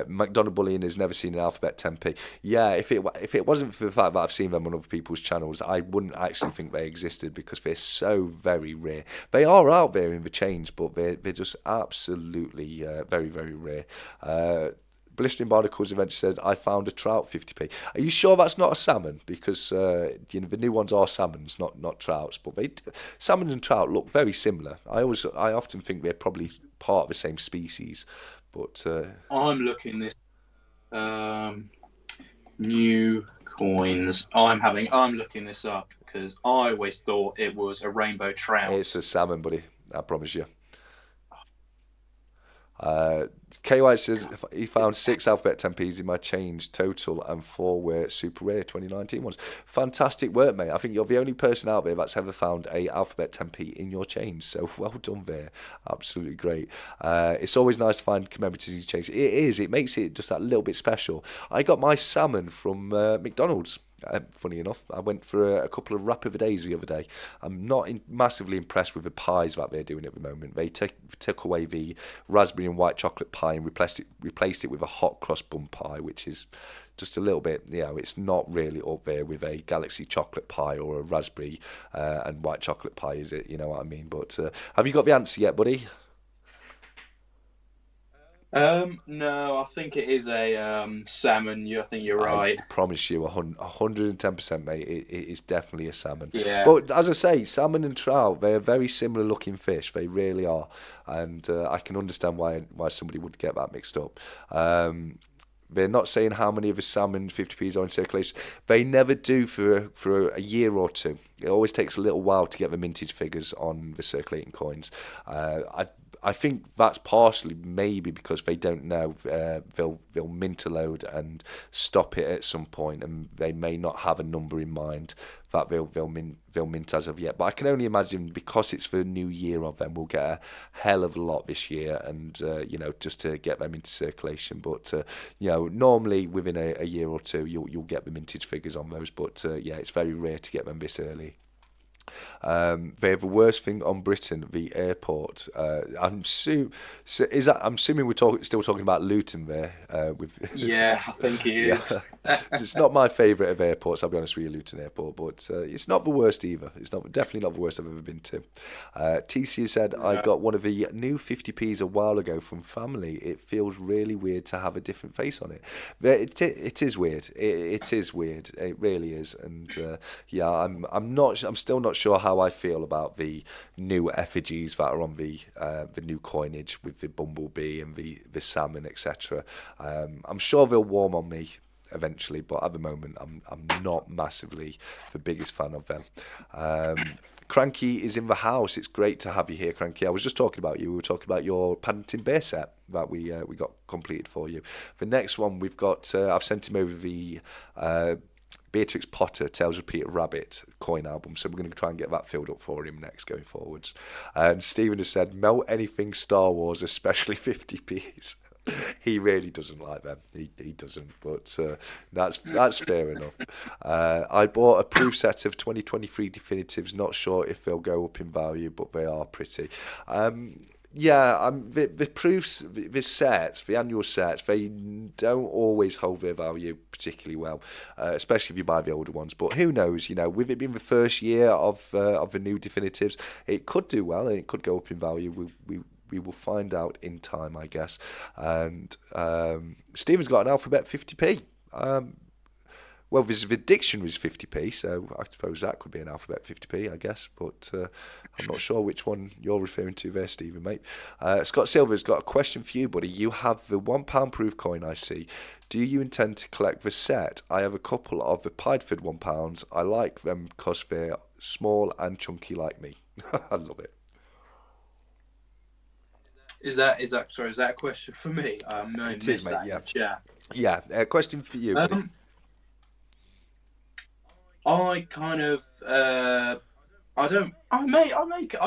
McDonald Bullion has never seen an alphabet 10p. Yeah, if it wasn't for the fact that I've seen them on other people's channels, I wouldn't actually think they existed because they're so very rare. They are out there in the change, but they're just absolutely very, very rare. Blistering Barnacles eventually says, I found a trout 50p. Are you sure that's not a salmon? Because the new ones are salmons, not trouts. But salmon and trout look very similar. I often think they're probably part of the same species. But
I'm looking this new coins. I'm looking this up because I always thought it was a rainbow trout.
It's a salmon, buddy. I promise you. KY says he found 6 alphabet 10p's in my change total, and 4 were super rare 2019 ones. Fantastic work, mate. I think you're the only person out there that's ever found a alphabet 10p in your change, so well done there. Absolutely great. It's always nice to find commemoratives change. It is. It makes it just that little bit special. I got my salmon from McDonald's. Funny enough, I went for a couple of wrap of the days the other day. I'm not massively impressed with the pies that they're doing at the moment. They took away the raspberry and white chocolate pie and replaced it with a hot cross bun pie, which is just a little bit, it's not really up there with a galaxy chocolate pie or a raspberry and white chocolate pie, is it? You know what I mean? But have you got the answer yet, buddy?
No, I think it is a salmon. I think you're right.
I promise you, 110%, mate. It is definitely a salmon.
Yeah.
But as I say, salmon and trout, they are very similar looking fish. They really are, and I can understand why somebody would get that mixed up. They're not saying how many of the salmon 50p's are in circulation. They never do for a year or two. It always takes a little while to get the mintage figures on the circulating coins. I think that's partially maybe because they don't know they'll mint a load and stop it at some point, and they may not have a number in mind that they'll mint as of yet. But I can only imagine because it's the new year of them, we'll get a hell of a lot this year, and just to get them into circulation. But normally within a year or two, you'll get the mintage figures on those. But it's very rare to get them this early. They have the worst thing on Britain, the airport. I'm assuming we're still talking about Luton there. With
Yeah, I think it
yeah,
is.
it's not my favourite of airports. I'll be honest with you, Luton Airport, but it's not the worst either. It's definitely not the worst I've ever been to. TC said I
Yeah.
got one of the new 50p's a while ago from family. It feels really weird to have a different face on it. It is weird. It is weird. It really is. And yeah, I'm still not sure how I feel about the new effigies that are on the new coinage with the bumblebee and the salmon, etc. I'm sure they'll warm on me eventually, but at the moment, I'm not massively the biggest fan of them. Cranky is in the house. It's great to have you here, Cranky. I was just talking about you. We were talking about your Paddington Bear set that we got completed for you. The next one we've got, I've sent him over the Beatrix Potter Tales of Peter Rabbit coin album, so we're going to try and get that filled up for him next going forwards. And Stephen has said, melt anything Star Wars, especially 50p's. He really doesn't like them. He doesn't, but that's fair enough. I bought a proof set of 2023 definitives. Not sure if they'll go up in value, but they are pretty. Yeah, the proofs, the sets, the annual sets, they don't always hold their value particularly well, especially if you buy the older ones. But who knows? You know, with it being the first year of the new definitives, it could do well and it could go up in value. We will find out in time, I guess. And Stephen's got an alphabet 50p. Well, the dictionary's 50p, so I suppose that could be an alphabet 50p, I guess. But I'm not sure which one you're referring to there, Stephen, mate. Scott Silver's got a question for you, buddy. You have the £1 proof coin, I see. Do you intend to collect the set? I have a couple of the Pideford £1. I like them because they're small and chunky like me. I love it.
Is that sorry? Is that a question for me? I
It is,
missed
mate,
that in
yeah.
the chat.
Yeah, question for you, buddy.
I kind of I don't. I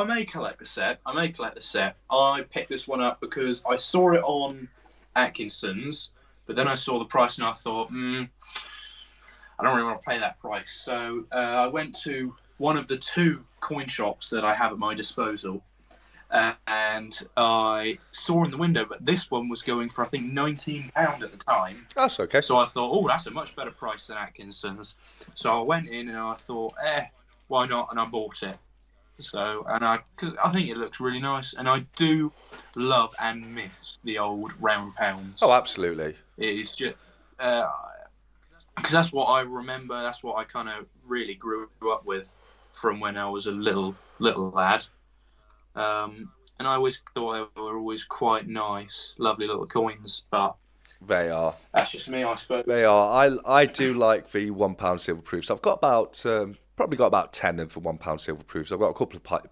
may collect the set. I may collect the set. I picked this one up because I saw it on Atkinson's, but then I saw the price and I thought, I don't really want to pay that price. So I went to one of the two coin shops that I have at my disposal, and I saw in the window that this one was going for I think £19 at the time.
That's okay.
So I thought, oh, that's a much better price than Atkinson's. So I went in and I thought, why not? And I bought it. So, cause I think it looks really nice, and I do love and miss the old round pounds.
Oh, absolutely.
It is just because that's what I remember. That's what I kind of really grew up with from when I was a little lad. And I always thought they were always quite nice, lovely little coins. But
they are.
That's just me, I suppose.
They are. I do like the £1 silver proofs. I've got about probably got about 10 of the £1 silver proofs. I've got a couple of PA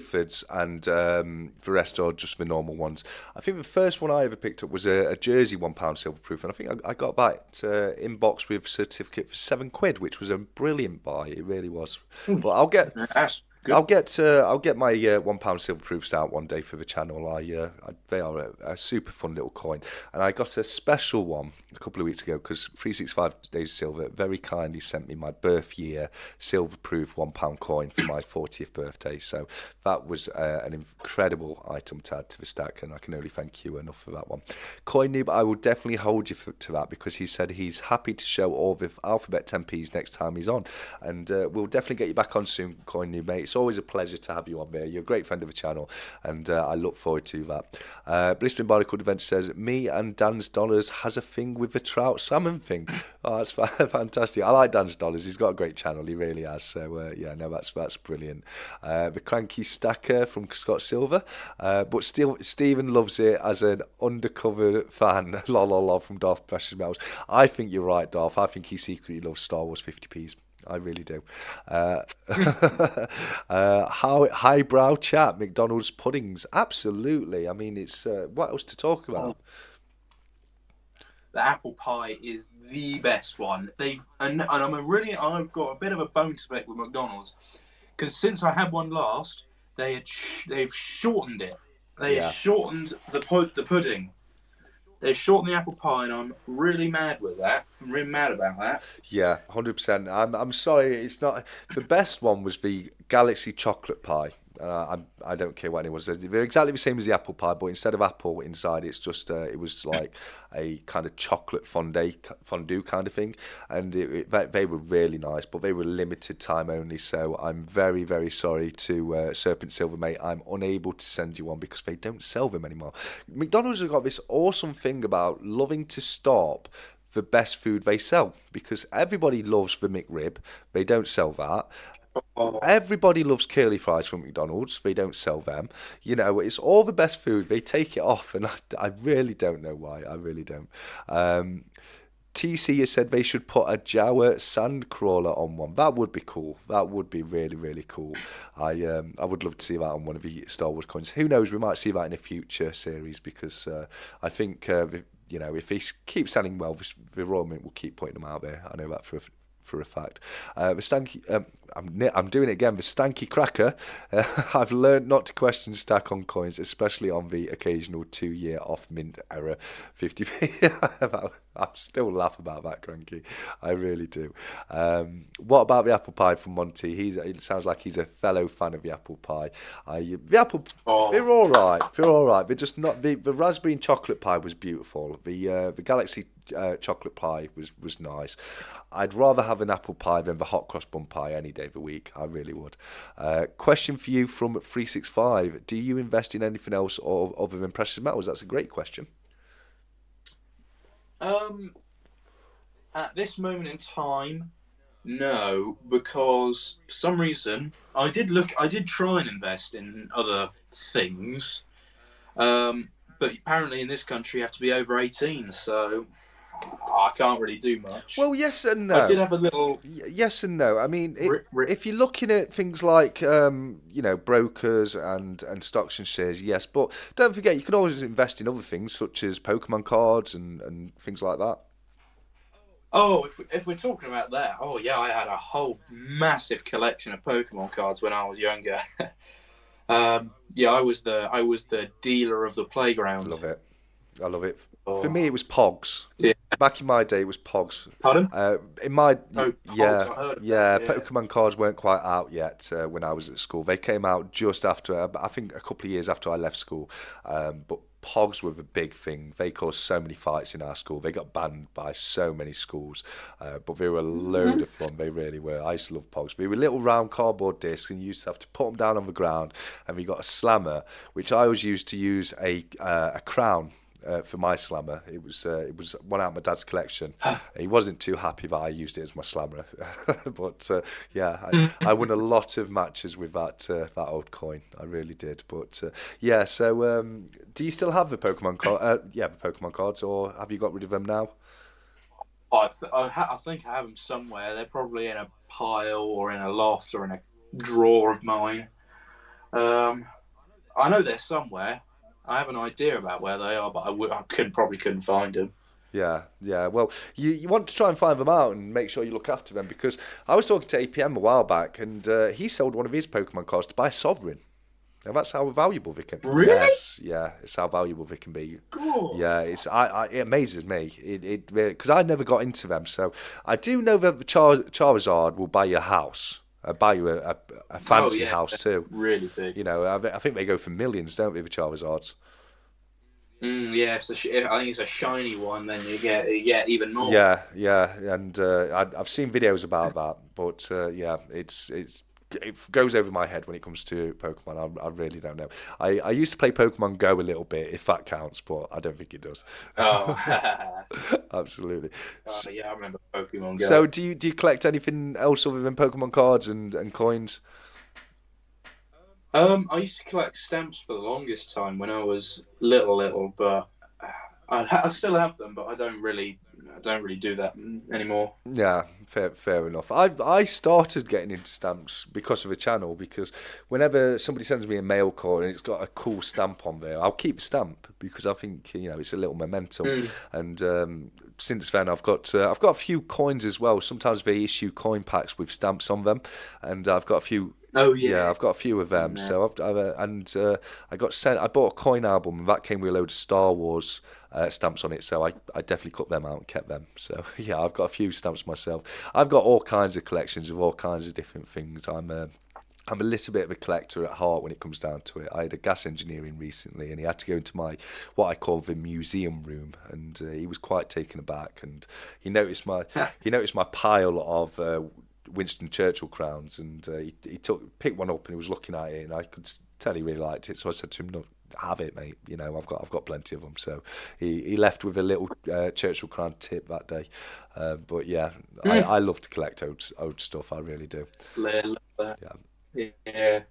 Fords, and the rest are just the normal ones. I think the first one I ever picked up was a Jersey £1 silver proof, and I think I got that in box with certificate for £7, which was a brilliant buy. It really was. But I'll get.
Yes. Good.
I'll get my £1 silver proofs out one day for the channel. They are a super fun little coin, and I got a special one a couple of weeks ago because 365 Days Silver very kindly sent me my birth year silver proof £1 coin for my 40th birthday. So that was an incredible item to add to the stack, and I can only thank you enough for that one. Coin Noob, I will definitely hold you to that because he said he's happy to show all the alphabet 10p's next time he's on, and we'll definitely get you back on soon, Coin Noob, mate. It's always a pleasure to have you on there. You're a great friend of the channel, and I look forward to that. Blistering Barnacle Adventure says, me and Dan's Dollars has a thing with the trout salmon thing. Oh, that's fantastic. I like Dan's Dollars. He's got a great channel. He really has. So, yeah, no, that's brilliant. The Cranky Stacker from Scott Silver. But still, Stephen loves it as an undercover fan. Lol from Darth Precious Metals. I think you're right, Darth. I think he secretly loves Star Wars 50p's. I really do. Highbrow chat, McDonald's puddings. Absolutely. I mean, it's what else to talk about?
The apple pie is the best one. I've got a bit of a bone to pick with McDonald's because since I had one last, they've shortened it. They have shortened the pudding. They're short on the apple pie, and I'm really mad with that. I'm really mad about that.
Yeah, 100%. I'm sorry, it's not the best one was the Galaxy chocolate pie. I don't care what anyone says. They're exactly the same as the apple pie, but instead of apple inside, it's just it was like a kind of chocolate fondue kind of thing, and they were really nice, but they were limited time only. So I'm very very sorry to Serpent Silver, mate. I'm unable to send you one because they don't sell them anymore. McDonald's have got this awesome thing about loving to stop the best food they sell because everybody loves the McRib. They don't sell that.
Oh,
Everybody loves curly fries from McDonald's. They don't sell them. You know, it's all the best food. They take it off, and I really don't know why. I really don't. Um, TC has said they should put a Jawa sand crawler on one. That would be cool. That would be really, really cool. I would love to see that on one of the Star Wars coins. Who knows? We might see that in a future series because I think you know if he keeps selling well, the Royal Mint will keep putting them out there. I know that for a fact. The stanky, I'm doing it again. The stanky cracker. I've learned not to question stack on coins, especially on the occasional 2 year off mint error. 50p. I still laugh about that, Cranky. I really do. What about the apple pie from Monty? It sounds like he's a fellow fan of the apple pie. The apple, they're
oh,
all right. They're all right. They're just not the raspberry and chocolate pie was beautiful. The Galaxy chocolate pie was nice. I'd rather have an apple pie than the hot cross bun pie any day of the week. I really would. Question for you from 365. Do you invest in anything else other than precious metals? That's a great question.
um, at this moment in time, no, because for some reason I did try and invest in other things, but apparently in this country you have to be over 18, so I can't really do much.
Well, yes and
I did
no.
have a little
Yes and no. I mean,
ri ri
if you're looking at things like you know brokers and stocks and shares, yes, but don't forget you can always invest in other things such as Pokemon cards and things like that.
Oh, if we're talking about that, oh yeah, I had a whole massive collection of Pokemon cards when I was younger. Yeah, I was the dealer of the playground.
Love it. I love it. For
Oh,
me, it was Pogs.
yeah.
Back in my day, it was Pogs.
Pardon?
In my
Oh, Pogs,
yeah,
I heard of them.
yeah,
Yeah.
Pokemon cards weren't quite out yet when I was at school. They came out just after, I think, a couple of years after I left school. But Pogs were the big thing. They caused so many fights in our school. They got banned by so many schools. But they were a load
Mhm.
of fun. They really were. I used to love Pogs. They were little round cardboard discs, and you used to have to put them down on the ground. And we got a slammer, which I always used to use a crown for my slammer. It was one out of my dad's collection. He wasn't too happy that I used it as my slammer, but yeah, I won a lot of matches with that old coin. I really did. But yeah, so do you still have the Pokemon card? Yeah, the Pokemon cards, or have you got rid of them now?
I think I have them somewhere. They're probably in a pile or in a loft or in a drawer of mine. Um, I know they're somewhere. I have an idea about where they are, but I couldn't find them.
Yeah, yeah. Well, you want to try and find them out and make sure you look after them because I was talking to APM a while back and he sold one of his Pokemon cards to buy a Sovereign. And that's how valuable they can.
Really?
Yes, yeah, it's how valuable they can be.
Cool.
Yeah, it amazes me. It really because I never got into them. So I do know that the Charizard will buy you a house, buy you a
Oh
fancy
yeah,
house
they're
too.
really big.
You know, I think they go for millions, don't they, the Charizards?
Yeah, if I think it's a shiny one, then you get even more.
Yeah, yeah, and I've seen videos about that, but yeah, it goes over my head when it comes to Pokemon. I really don't know. I used to play Pokemon Go a little bit, if that counts, but I don't think it does.
Oh,
Absolutely.
yeah, I remember Pokemon
So,
Go.
do you collect anything else other than Pokemon cards and coins?
I used to collect stamps for the longest time when I was little, but I still have them, but I don't really do that anymore.
Yeah, fair enough. I started getting into stamps because of a channel because whenever somebody sends me a mail call and it's got a cool stamp on there, I'll keep the stamp because I think it's a little memento.
Mm.
And since then, I've got a few coins as well. Sometimes they issue coin packs with stamps on them, and I've got a few.
Oh
Yeah,
yeah,
I've got a few of
seen
them.
that.
So I got sent. I bought a coin album, and that came with a load of Star Wars stamps on it, so I definitely cut them out and kept them. So yeah, I've got a few stamps myself. I've got all kinds of collections of all kinds of different things. I'm a little bit of a collector at heart when it comes down to it. I had a gas engineer in recently, and he had to go into my what I call the museum room, and he was quite taken aback. And he noticed my pile of Winston Churchill crowns, and he picked one up and he was looking at it, and I could tell he really liked it. So I said to him, "No, have it, mate. You know, I've got plenty of them." So he left with a little Churchill crown tip that day. But yeah, I love to collect old stuff. I really do. Yeah.
Yeah.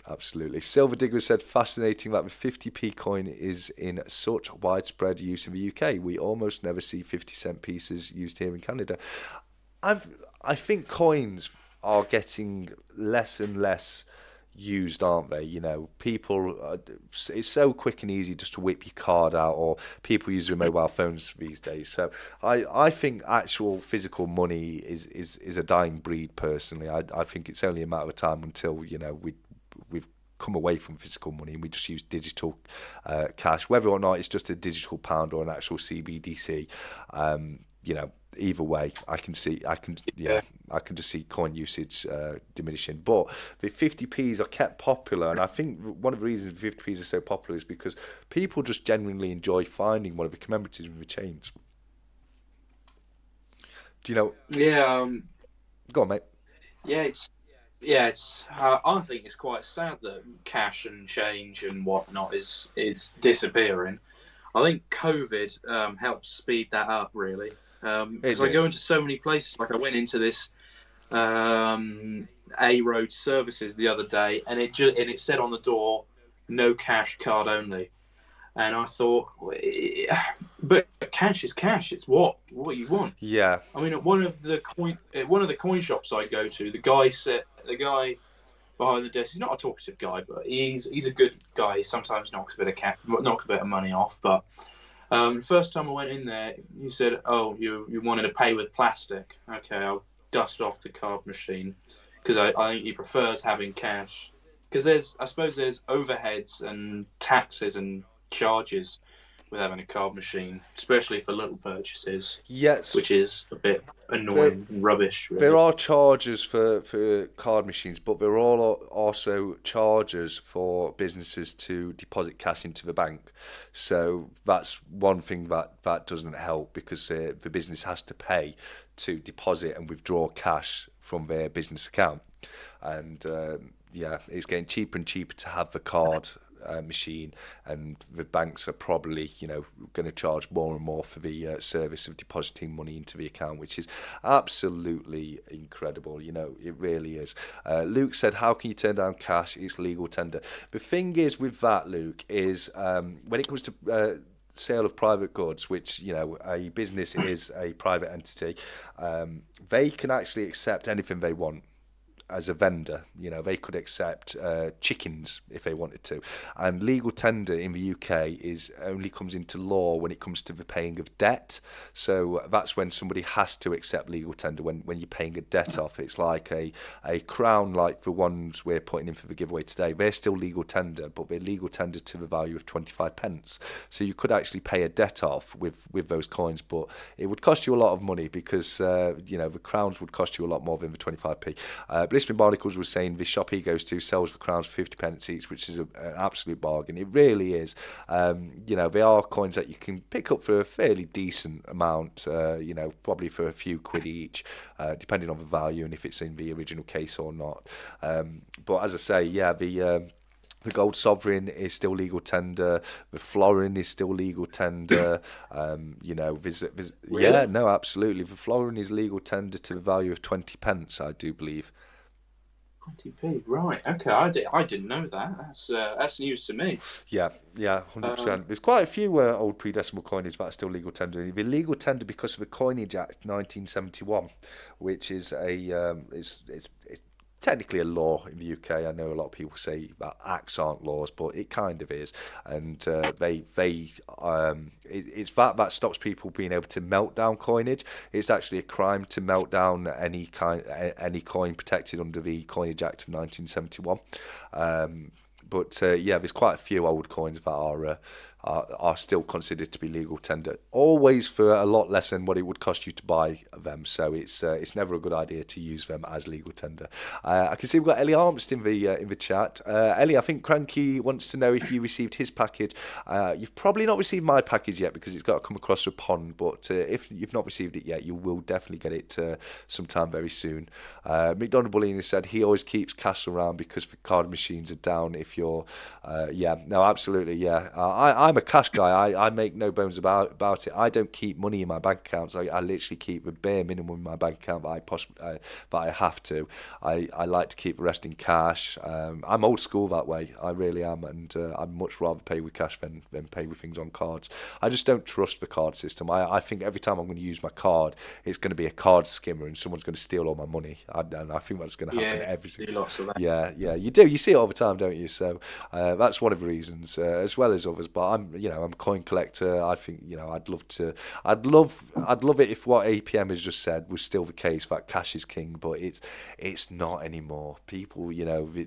Absolutely. Silver Digger said, fascinating that the 50p coin is in such widespread use in the UK. We almost never see 50-cent pieces used here in Canada. I think coins are getting less and less used, aren't they? You know, it's so quick and easy just to whip your card out, or people use their mobile phones these days. So I think actual physical money is a dying breed, personally. I think it's only a matter of time until, you know, we've come away from physical money and we just use digital cash, whether or not it's just a digital pound or an actual CBDC. You know, either way, I can just see coin usage diminishing. But the 50p's are kept popular, and I think one of the reasons 50p's are so popular is because people just genuinely enjoy finding one of the commemoratives with the chains. Do you know?
Yeah.
Go on, mate.
Yeah. It's. I think it's quite sad that cash and change and whatnot is disappearing. I think COVID helped speed that up, really. Because I go into so many places. Like I went into this A Road Services the other day, and it said on the door, "No cash, card only." And I thought, but cash is cash. It's what you want.
Yeah.
I mean, at one of the coin shops I go to, the guy behind the desk, he's not a talkative guy, but he's a good guy. He sometimes knocks a bit of money off. But first time I went in there, he said, "Oh, you wanted to pay with plastic? Okay, I'll dust off the card machine," because I think he prefers having cash. Because I suppose there's overheads and taxes and charges with having a card machine, especially for little purchases.
Yes.
Which is a bit annoying and rubbish, really.
There are charges for card machines, but there are also charges for businesses to deposit cash into the bank. So that's one thing that doesn't help, because the business has to pay to deposit and withdraw cash from their business account. And it's getting cheaper and cheaper to have the card machine, and the banks are probably, you know, going to charge more and more for the service of depositing money into the account, which is absolutely incredible. You know, it really is. Luke said, "How can you turn down cash? It's legal tender." The thing is with that, Luke, is when it comes to sale of private goods, which, you know, a business is a private entity, they can actually accept anything they want. As a vendor, you know, they could accept chickens if they wanted to. And legal tender in the UK only comes into law when it comes to the paying of debt. So that's when somebody has to accept legal tender, when you're paying a debt off. It's like a crown, like the ones we're putting in for the giveaway today. They're still legal tender, but they're legal tender to the value of 25 pence. So you could actually pay a debt off with those coins, but it would cost you a lot of money, because you know, the crowns would cost you a lot more than the 25p. Blistering Barnacles was saying the shop he goes to sells the crowns for 50 pence each, which is an absolute bargain. It really is. You know, they are coins that you can pick up for a fairly decent amount, you know, probably for a few quid each, depending on the value and if it's in the original case or not. But as I say, yeah, the gold sovereign is still legal tender. The florin is still legal tender. You know,
Really?
Yeah, no, absolutely. The florin is legal tender to the value of 20 pence, I do believe.
20p, right? Okay, I didn't know that. That's news to me.
Yeah, 100%. There's quite a few old pre-decimal coinage that are still legal tender. They're legal tender because of the Coinage Act 1971, which is it's technically a law in the UK. I know a lot of people say that acts aren't laws, but it kind of is. And it's that stops people being able to melt down coinage. It's actually a crime to melt down any coin protected under the Coinage Act of 1971. But yeah, there's quite a few old coins that are still considered to be legal tender, always for a lot less than what it would cost you to buy them. So it's never a good idea to use them as legal tender. I can see we've got Ellie Armst in the chat. Ellie, I think Cranky wants to know if you received his package. You've probably not received my package yet because it's got to come across a pond. But if you've not received it yet, you will definitely get it sometime very soon. McDonald Bullion has said he always keeps cash around because the card machines are down. If you're, yeah, no, absolutely, yeah. I'm a cash guy. I make no bones about it. I don't keep money in my bank accounts. I literally keep the bare minimum in my bank account that I have to. I like to keep the rest in cash. I'm old school that way. I really am, and I'd much rather pay with cash than pay with things on cards. I just don't trust the card system. I think every time I'm going to use my card, it's going to be a card skimmer, and someone's going to steal all my money. And I think that's going to happen every single.
Lots of that.
Yeah, you do. You see it all the time, don't you? So that's one of the reasons, as well as others. But I'm a coin collector. I think I'd love it if what APM has just said was still the case, that cash is king. But it's not anymore. People,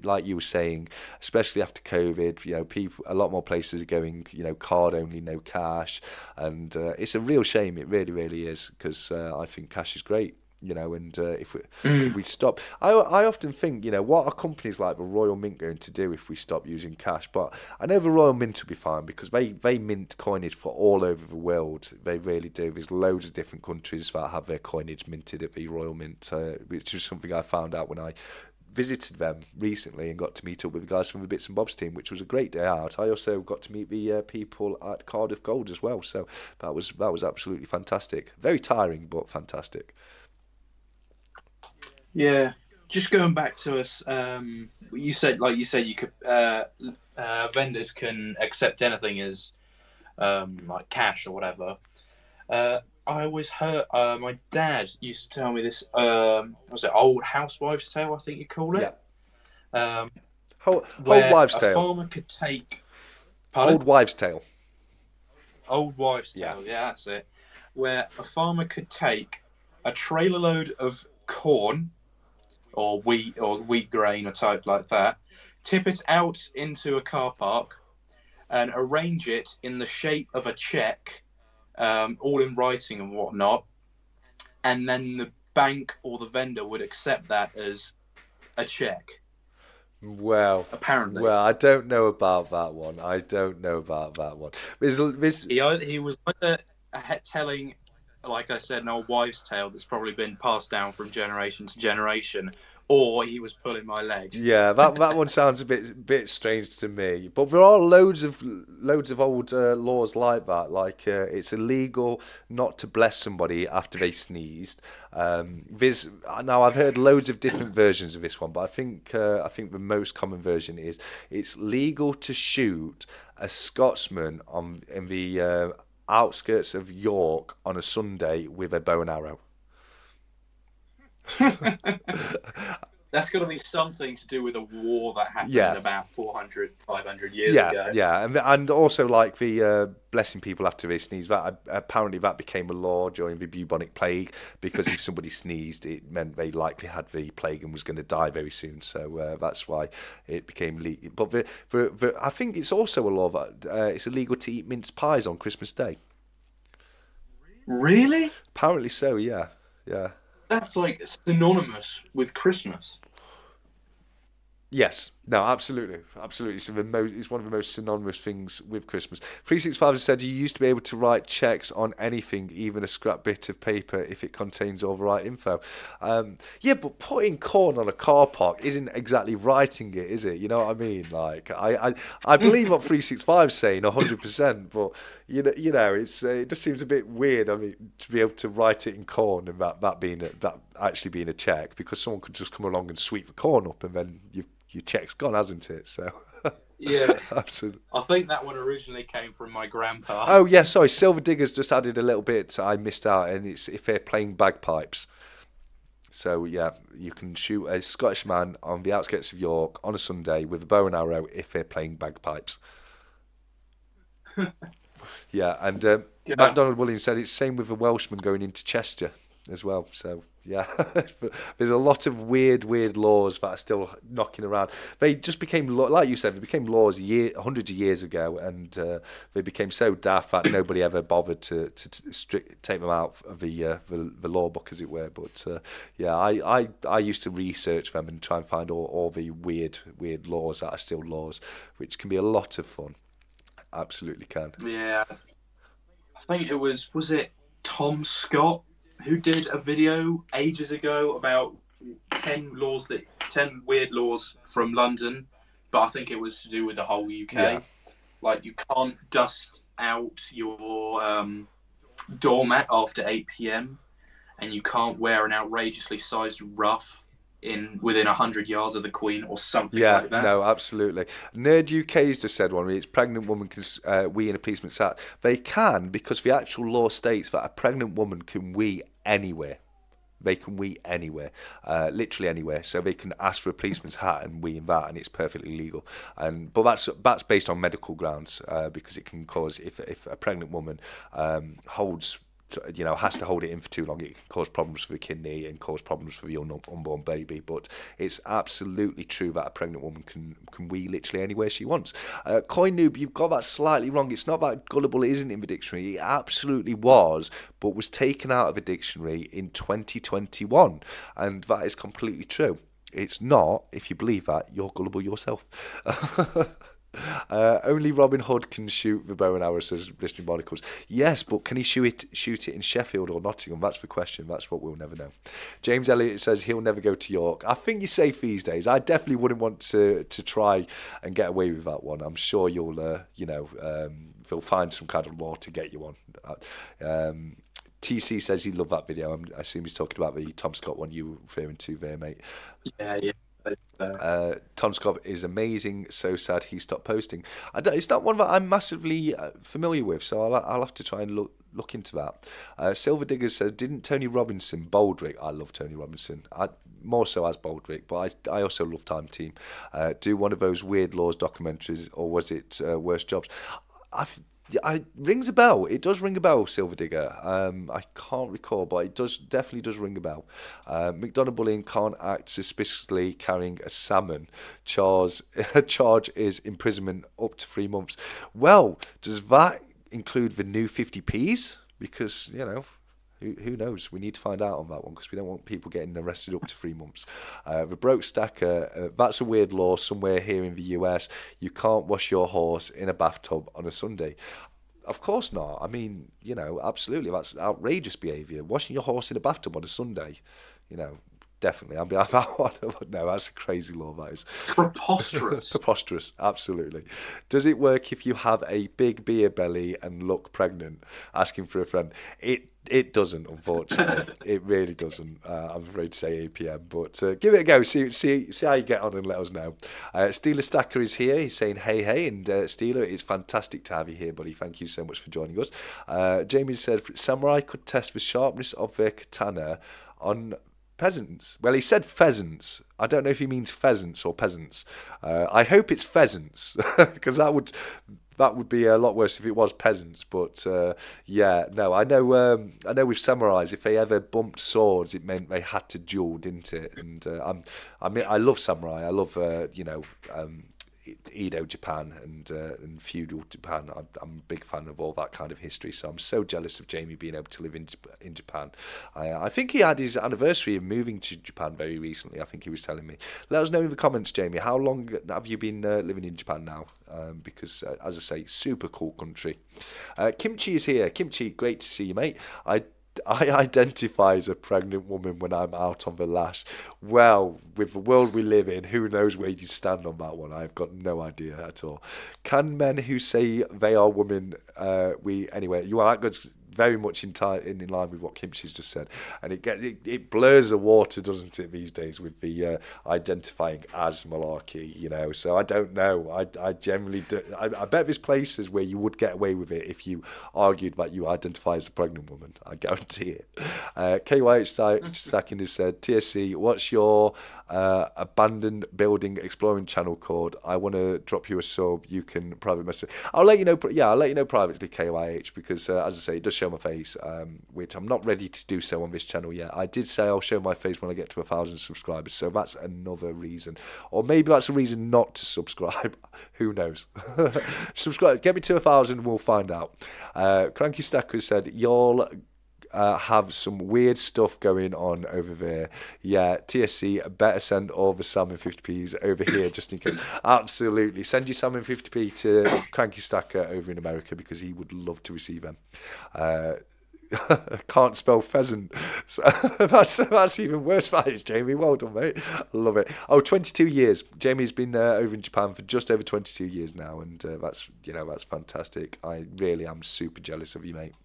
like you were saying, especially after COVID, people, a lot more places are going, card only, no cash, and it's a real shame. It really, really is, because I think cash is great. And if we stop, I often think, what are companies like the Royal Mint going to do if we stop using cash? But I know the Royal Mint will be fine because they mint coinage for all over the world. They really do. There's loads of different countries that have their coinage minted at the Royal Mint, which is something I found out when I visited them recently and got to meet up with the guys from the Bits and Bobs team, which was a great day out. I also got to meet the people at Cardiff Gold as well, so that was absolutely fantastic. Very tiring, but fantastic.
Yeah, just going back to us, you said you could vendors can accept anything as like cash or whatever. I always heard my dad used to tell me this. Was it Old Housewives' Tale? I think you call it.
Yeah. Old
Where
Wives'
a
Tale.
farmer could take. Pardon?
Old Wives' Tale.
Old Wives' Tale. Yeah, that's it. Where a farmer could take a trailer load of corn or wheat grain or type like that, tip it out into a car park and arrange it in the shape of a check, all in writing and whatnot, and then the bank or the vendor would accept that as a check.
Well,
apparently.
Well, I don't know about that one.
He was either telling, like I said, an old wives' tale that's probably been passed down from generation to generation, or he was pulling my leg.
Yeah, that one sounds a bit strange to me. But there are loads of old laws like that. Like it's illegal not to bless somebody after they sneezed. Now I've heard loads of different versions of this one, but I think the most common version is it's legal to shoot a Scotsman in the outskirts of York on a Sunday with a bow and arrow.
That's got to be something to do with a war that happened about 400, 500 years ago.
Yeah, and also like the blessing people after they sneeze. That apparently that became a law during the bubonic plague, because if somebody sneezed, it meant they likely had the plague and was going to die very soon. So that's why it became legal. But I think it's also a law that it's illegal to eat mince pies on Christmas Day.
Really?
Apparently so. Yeah.
That's like synonymous with Christmas.
Yes, no, absolutely. So it's one of the most synonymous things with Christmas. 365 said you used to be able to write checks on anything, even a scrap bit of paper, if it contains all the right info. Yeah, but putting corn on a car park isn't exactly writing it, is it? You know what I mean? Like, I believe what 365 is saying 100%, but you know, it just seems a bit weird. I mean, to be able to write it in corn and that actually being a check, because someone could just come along and sweep the corn up and then your check's gone, hasn't it? So
yeah,
absolutely.
I think that one originally came from my grandpa.
Oh yeah, sorry. Silver Diggers just added a little bit I missed out, and it's if they're playing bagpipes. So yeah, you can shoot a Scottish man on the outskirts of York on a Sunday with a bow and arrow if they're playing bagpipes. Yeah, and MacDonald Williams said it's same with a Welshman going into Chester as well. So Yeah, there's a lot of weird laws that are still knocking around. They just became, like you said, they became laws hundreds of years ago, and they became so daft that nobody ever bothered to take them out of the law book, as it were. But yeah, I used to research them and try and find all the weird laws that are still laws, which can be a lot of fun. Absolutely can.
Yeah, I think was it Tom Scott who did a video ages ago about 10 weird laws from London, but I think it was to do with the whole
Yeah.
UK. Like you can't dust out your doormat after 8 p.m. and you can't wear an outrageously sized ruff in within 100 yards of the Queen or something
Yeah,
like that.
no, absolutely. Nerd UK's just said one. It's pregnant woman can wee in a policeman's hat. They can because the actual law states that a pregnant woman can wee anywhere. They can wee anywhere, literally anywhere. So they can ask for a policeman's hat and wee in that, and it's perfectly legal. But that's based on medical grounds because it can cause if a pregnant woman holds. Has to hold it in for too long, it can cause problems for the kidney and cause problems for the unborn baby. But it's absolutely true that a pregnant woman can wee literally anywhere she wants. Coin Noob, you've got that slightly wrong. It's not that gullible isn't in the dictionary. It absolutely was, but was taken out of the dictionary in 2021, and that is completely true. It's not. If you believe that, you're gullible yourself. Only Robin Hood can shoot the bow and arrow, says Blistering Barnacles. Yes, but can he shoot it in Sheffield or Nottingham? That's the question. That's what we'll never know. James Elliott says he'll never go to York. I think you're safe these days. I definitely wouldn't want to try and get away with that one. I'm sure you'll, they'll find some kind of law to get you on. TC says he loved that video. I assume he's talking about the Tom Scott one you were referring to there, mate.
Yeah, yeah.
Tom Scott is amazing. So sad he stopped posting. It's not one that I'm massively familiar with, so I'll have to try and look into that. Silver Digger says, didn't Tony Robinson, Baldrick, I love Tony Robinson, more so as Baldrick, but I also love Time Team, do one of those weird laws documentaries, or was it Worst Jobs? Rings a bell. It does ring a bell, Silver Digger. I can't recall, but it definitely does ring a bell. McDonald Bullion can't act suspiciously carrying a salmon. Charge is imprisonment up to 3 months. Well, does that include the new 50p's? Because, who knows? We need to find out on that one because we don't want people getting arrested up to 3 months. The broke stacker, that's a weird law somewhere here in the US. You can't wash your horse in a bathtub on a Sunday. Of course not. I mean, absolutely. That's outrageous behaviour. Washing your horse in a bathtub on a Sunday, definitely. I'll be like that one. No, that's a crazy law, that is.
Preposterous.
Preposterous, absolutely. Does it work if you have a big beer belly and look pregnant? Asking for a friend. It doesn't, unfortunately. It really doesn't. I'm afraid to say APM, but give it a go. See how you get on and let us know. Steeler Stacker is here. He's saying hey, and Steeler, it's fantastic to have you here, buddy. Thank you so much for joining us. Jamie said samurai could test the sharpness of their katana on peasants. Well, he said pheasants. I don't know if he means pheasants or peasants. I hope it's pheasants because that would be a lot worse if it was peasants. But yeah, no, I know with samurais, if they ever bumped swords, it meant they had to duel, didn't it? And I love samurai. I love Edo Japan and feudal Japan. I'm a big fan of all that kind of history, so I'm so jealous of Jamie being able to live in Japan. I think he had his anniversary of moving to Japan very recently. I think he was telling me. Let us know in the comments, Jamie. How long have you been living in Japan now? Because as I say, super cool country. Kimchi is here. Kimchi, great to see you, mate. I identify as a pregnant woman when I'm out on the lash. Well, with the world we live in, who knows where you stand on that one? I've got no idea at all. Can men who say they are women, anyway, you are that good. Very much in line with what Kimchi's just said, and it blurs the water, doesn't it, these days with the identifying as malarkey, So I don't know. I generally do. I bet there's places where you would get away with it if you argued that you identify as a pregnant woman. I guarantee it. KYH Stacking has said, TSC, what's your abandoned building exploring channel called? I want to drop you a sub. You can private message. I'll let you know. Yeah, I'll let you know privately, KYH, because as I say, it does show show my face, which I'm not ready to do so on this channel yet. I did say I'll show my face when I get to 1,000 subscribers, so that's another reason. Or maybe that's a reason not to subscribe. Who knows? Subscribe, get me to 1,000, we'll find out. Cranky Stacker said, y'all have some weird stuff going on over there. Yeah, TSC, better send all the salmon 50p's over here just in case. Absolutely. Send your salmon 50p to Cranky Stacker over in America because he would love to receive them. Can't spell pheasant. So that's even worse, that is, Jamie. Well done, mate. I love it. Oh, 22 years. Jamie's been over in Japan for just over 22 years now, and that's fantastic. I really am super jealous of you, mate.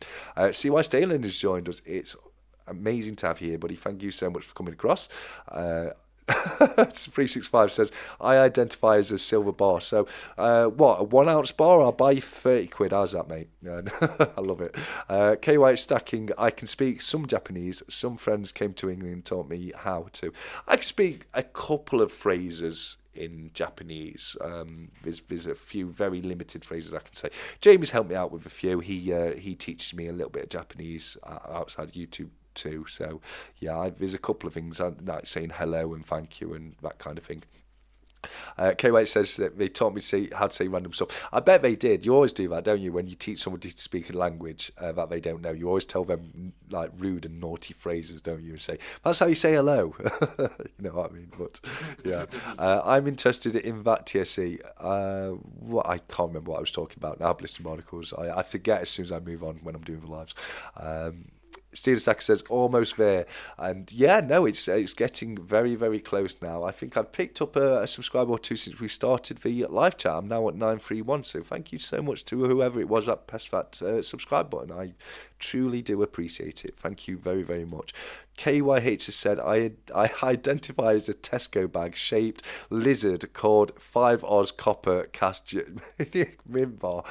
CY Stalin has joined us. It's amazing to have you here, buddy. Thank you so much for coming across. 365 says, I identify as a silver bar. So, what, a 1 ounce bar? I'll buy you 30 quid. How's that, mate? I love it. KY Stacking, I can speak some Japanese. Some friends came to England and taught me how to. I can speak a couple of phrases in Japanese. There's a few very limited phrases I can say. Jamie's helped me out with a few. He teaches me a little bit of Japanese outside YouTube too. So yeah, there's a couple of things like saying hello and thank you and that kind of thing. KY says that they taught me to say how to say random stuff. I bet they did. You always do that, don't you? When you teach somebody to speak a language that they don't know, you always tell them like rude and naughty phrases, don't you? And say, that's how you say hello. You know what I mean? But yeah, I'm interested in that TSC. I can't remember what I was talking about now. Blister articles. I forget as soon as I move on when I'm doing the lives. Steelers Stacker says almost there, and yeah, no, it's getting very, very close now. I think I've picked up a subscriber or two since we started the live chat. I'm now at 931, so thank you so much to whoever it was that pressed that subscribe button. I truly do appreciate it. Thank you very, very much. KYH has said, I identify as a Tesco bag shaped lizard called 5 Oz copper cast mint bar.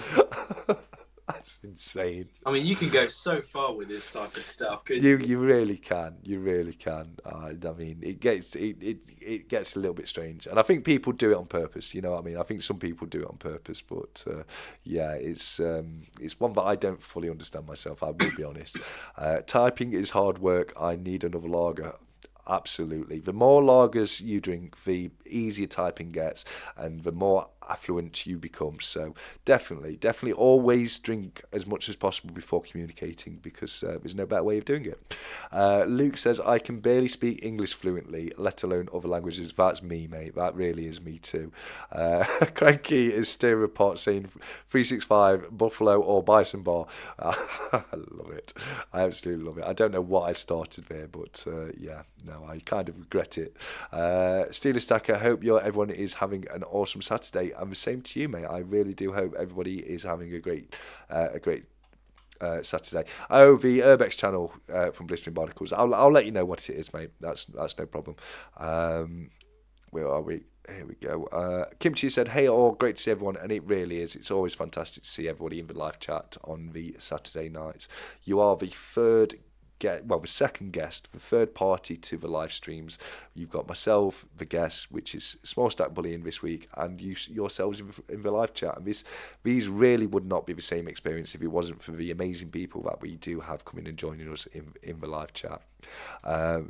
That's insane.
I mean, you can go so far with this type of stuff.
You really can. You really can. I mean, it gets a little bit strange, and I think people do it on purpose. You know what I mean? I think some people do it on purpose, but yeah, it's one that I don't fully understand myself. I will be honest. Typing is hard work. I need another lager. Absolutely. The more lagers you drink, the easier typing gets, and the more affluent you become. So definitely always drink as much as possible before communicating, because there's no better way of doing it. Luke says, I can barely speak English fluently, let alone other languages. That's me, mate. That really is me too. Cranky is stirring a pot saying 365 Buffalo or Bison Bar. I love it. I absolutely love it. I don't know what I started there, but yeah, no, I kind of regret it. Steelers Stacker, I hope everyone is having an awesome Saturday. And the same to you, mate. I really do hope everybody is having a great Saturday. Oh, the Urbex channel from Blistering Barnacles. I'll let you know what it is, mate. That's no problem. Where are we? Here we go. Kimchi said, hey all, great to see everyone, and it really is. It's always fantastic to see everybody in the live chat on the Saturday nights. You are the the second guest, the third party to the live streams. You've got myself, the guest, which is Small Stack Bullion this week, and yourselves in the live chat. And these really would not be the same experience if it wasn't for the amazing people that we do have coming and joining us in the live chat.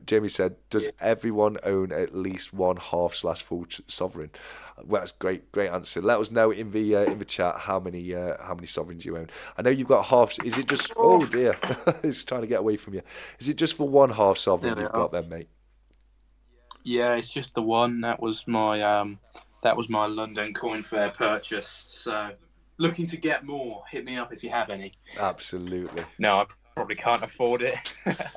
Jamie said, does everyone own at least one half/full sovereign? Well, that's great answer. Let us know in the chat how many sovereigns you own. I know you've got half. Is it just? Oh dear, it's trying to get away from you. Is it just for one half sovereign you've got then, mate?
Yeah, it's just the one. That was my London coin fair purchase. So, looking to get more. Hit me up if you have any.
Absolutely.
No, I probably can't afford it.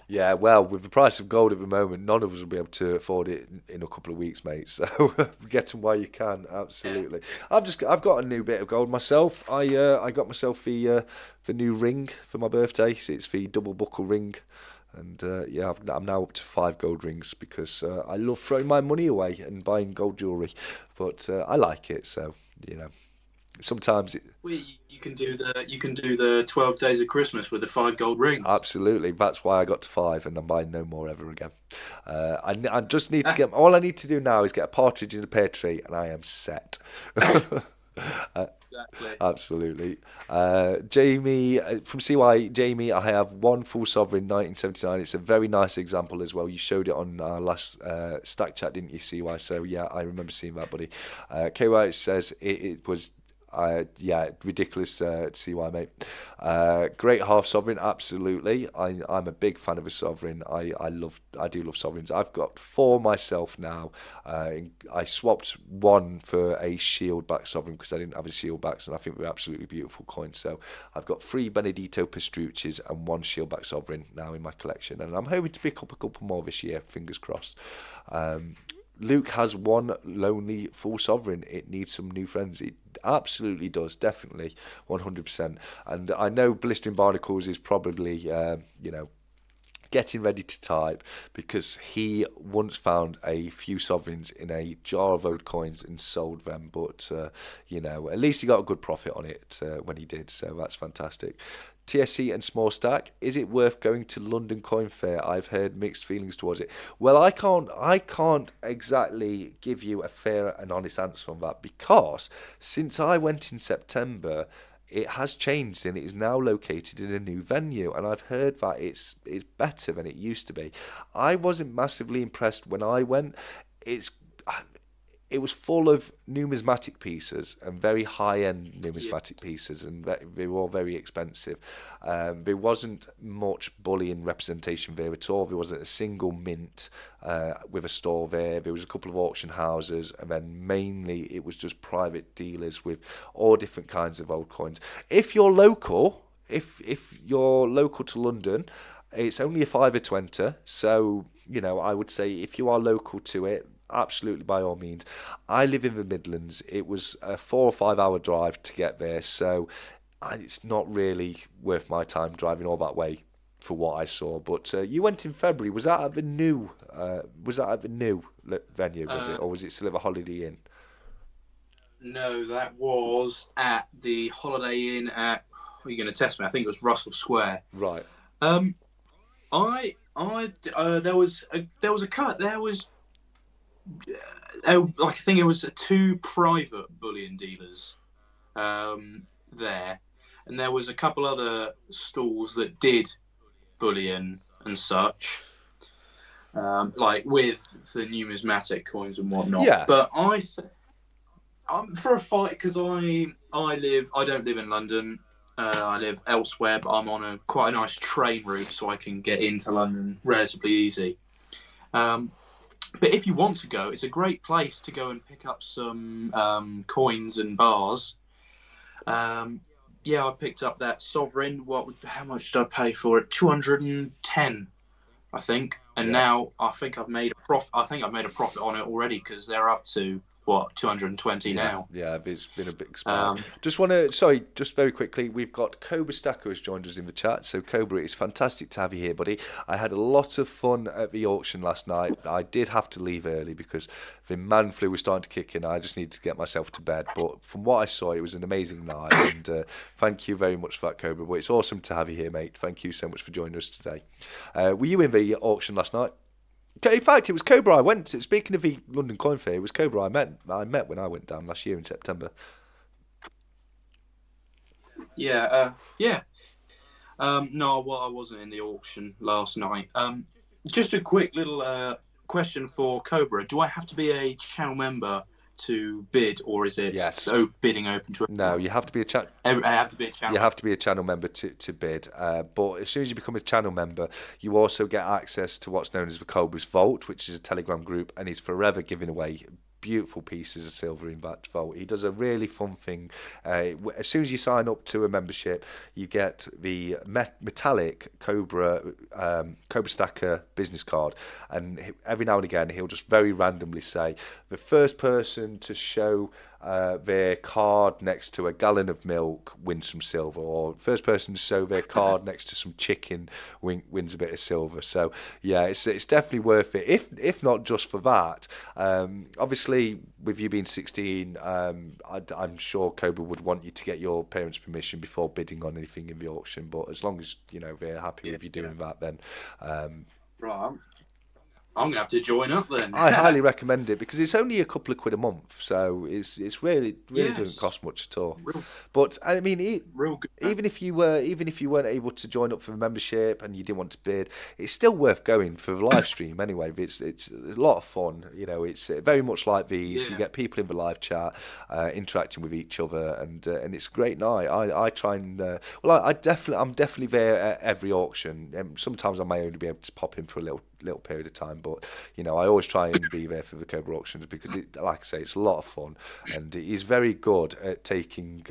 Yeah, well, with the price of gold at the moment, none of us will be able to afford it in a couple of weeks, mate. So get them while you can. Absolutely. Yeah. I've got a new bit of gold myself. I got myself the new ring for my birthday. It's the double buckle ring. And yeah, I'm now up to 5 gold rings because I love throwing my money away and buying gold jewellery. But I like it, so you know. Sometimes
you can do the 12 days of Christmas with the 5 gold rings.
Absolutely, that's why I got to 5, and I'm buying no more ever again. I just need to get. All I need to do now is get a partridge in a pear tree, and I am set.
exactly.
Absolutely. Jamie from CY, Jamie, I have one full sovereign 1979. It's a very nice example as well. You showed it on our last stack chat, didn't you, CY? So yeah, I remember seeing that, buddy. KY says it was yeah, ridiculous CY, mate. Great half sovereign, absolutely. I'm a big fan of a sovereign. I do love sovereigns. I've got four myself now. I swapped one for a shield back sovereign because I didn't have a shield backs, and I think they're absolutely beautiful coins. So I've got three Benedito Pastrucci's and one shield back sovereign now in my collection, and I'm hoping to pick up a couple more this year. Fingers crossed. Luke has one lonely full sovereign. It needs some new friends. It absolutely does, definitely, 100%. And I know Blistering Barnacles is probably, getting ready to type because he once found a few sovereigns in a jar of old coins and sold them. But, at least he got a good profit on it when he did. So that's fantastic. TSC and Small Stack, is it worth going to London Coin Fair? I've heard mixed feelings towards it. Well, I can't exactly give you a fair and honest answer on that because since I went in September, it has changed and it is now located in a new venue, and I've heard that it's better than it used to be. I wasn't massively impressed when I went. It's it was full of numismatic pieces and very high-end numismatic pieces, and they were all very expensive. There wasn't much bullion representation there at all. There wasn't a single mint with a store there. There was a couple of auction houses, and then mainly it was just private dealers with all different kinds of old coins. If you're local, if you're local to London, it's only a fiver to enter. So, I would say if you are local to it, absolutely, by all means. I live in the Midlands. It was a 4 or 5 hour drive to get there, so it's not really worth my time driving all that way for what I saw. But you went in February. Was that at the new? Was that at the new venue? Was it, or was it still at the Holiday Inn?
No, that was at the Holiday Inn at. Are you going to test me? I think it was Russell Square.
Right.
There was a cut. There was I think it was two private bullion dealers there, and there was a couple other stalls that did bullion and such, like with the numismatic coins and whatnot.
Yeah.
But for a fight, because I don't live in London. I live elsewhere, but I'm on quite a nice train route, so I can get into London relatively easy. But if you want to go, it's a great place to go and pick up some coins and bars. I picked up that sovereign. How much did I pay for it? 210, I think. And now I think I've made a profit. I think I've made a profit on it already because they're up to 220 now.
Yeah, it's been a big spike. Just very quickly, we've got Cobra Stacker has joined us in the chat. So Cobra, it's fantastic to have you here, buddy. I had a lot of fun at the auction last night. I did have to leave early because the man flu was starting to kick in. I just needed to get myself to bed. But from what I saw, it was an amazing night. And thank you very much for that, Cobra. But it's awesome to have you here, mate. Thank you so much for joining us today. Were you in the auction last night? In fact, it was Cobra I went to. Speaking of the London Coin Fair, it was Cobra I met when I went down last year in September.
Yeah. No, I wasn't in the auction last night. Just a quick little question for Cobra. Do I have to be a channel member to bid, or is it bidding open to everyone?
No, you have to be a channel.
I have to be a channel.
You have to be a channel member to bid. But as soon as you become a channel member, you also get access to what's known as the Cobra's Vault, which is a Telegram group, and he's forever giving away beautiful pieces of silver in that vault. He does a really fun thing. As soon as you sign up to a membership, you get the metallic Cobra Stacker business card, and every now and again he'll just very randomly say the first person to show their card next to a gallon of milk wins some silver, or first person to show their card next to some chicken wins a bit of silver. So yeah, it's definitely worth it, if not just for that. Obviously, with you being 16, I'm sure Cobra would want you to get your parents' permission before bidding on anything in the auction, but as long as they're happy with you doing that, then
right. I'm gonna have to join up then.
I highly recommend it because it's only a couple of quid a month, so it's really doesn't
Yes,
cost much at all.
real
But I mean,
real good.
even if you weren't able to join up for the membership and you didn't want to bid, it's still worth going for the live stream anyway. It's a lot of fun. You know, it's very much like these. You
Yeah.
get people in the live chat, interacting with each other, and it's a great night. I try and well, I'm definitely there at every auction. Sometimes I may only be able to pop in for a little period of time, but you know, I always try and be there for the Cobra auctions because like I say, it's a lot of fun, and he's very good at taking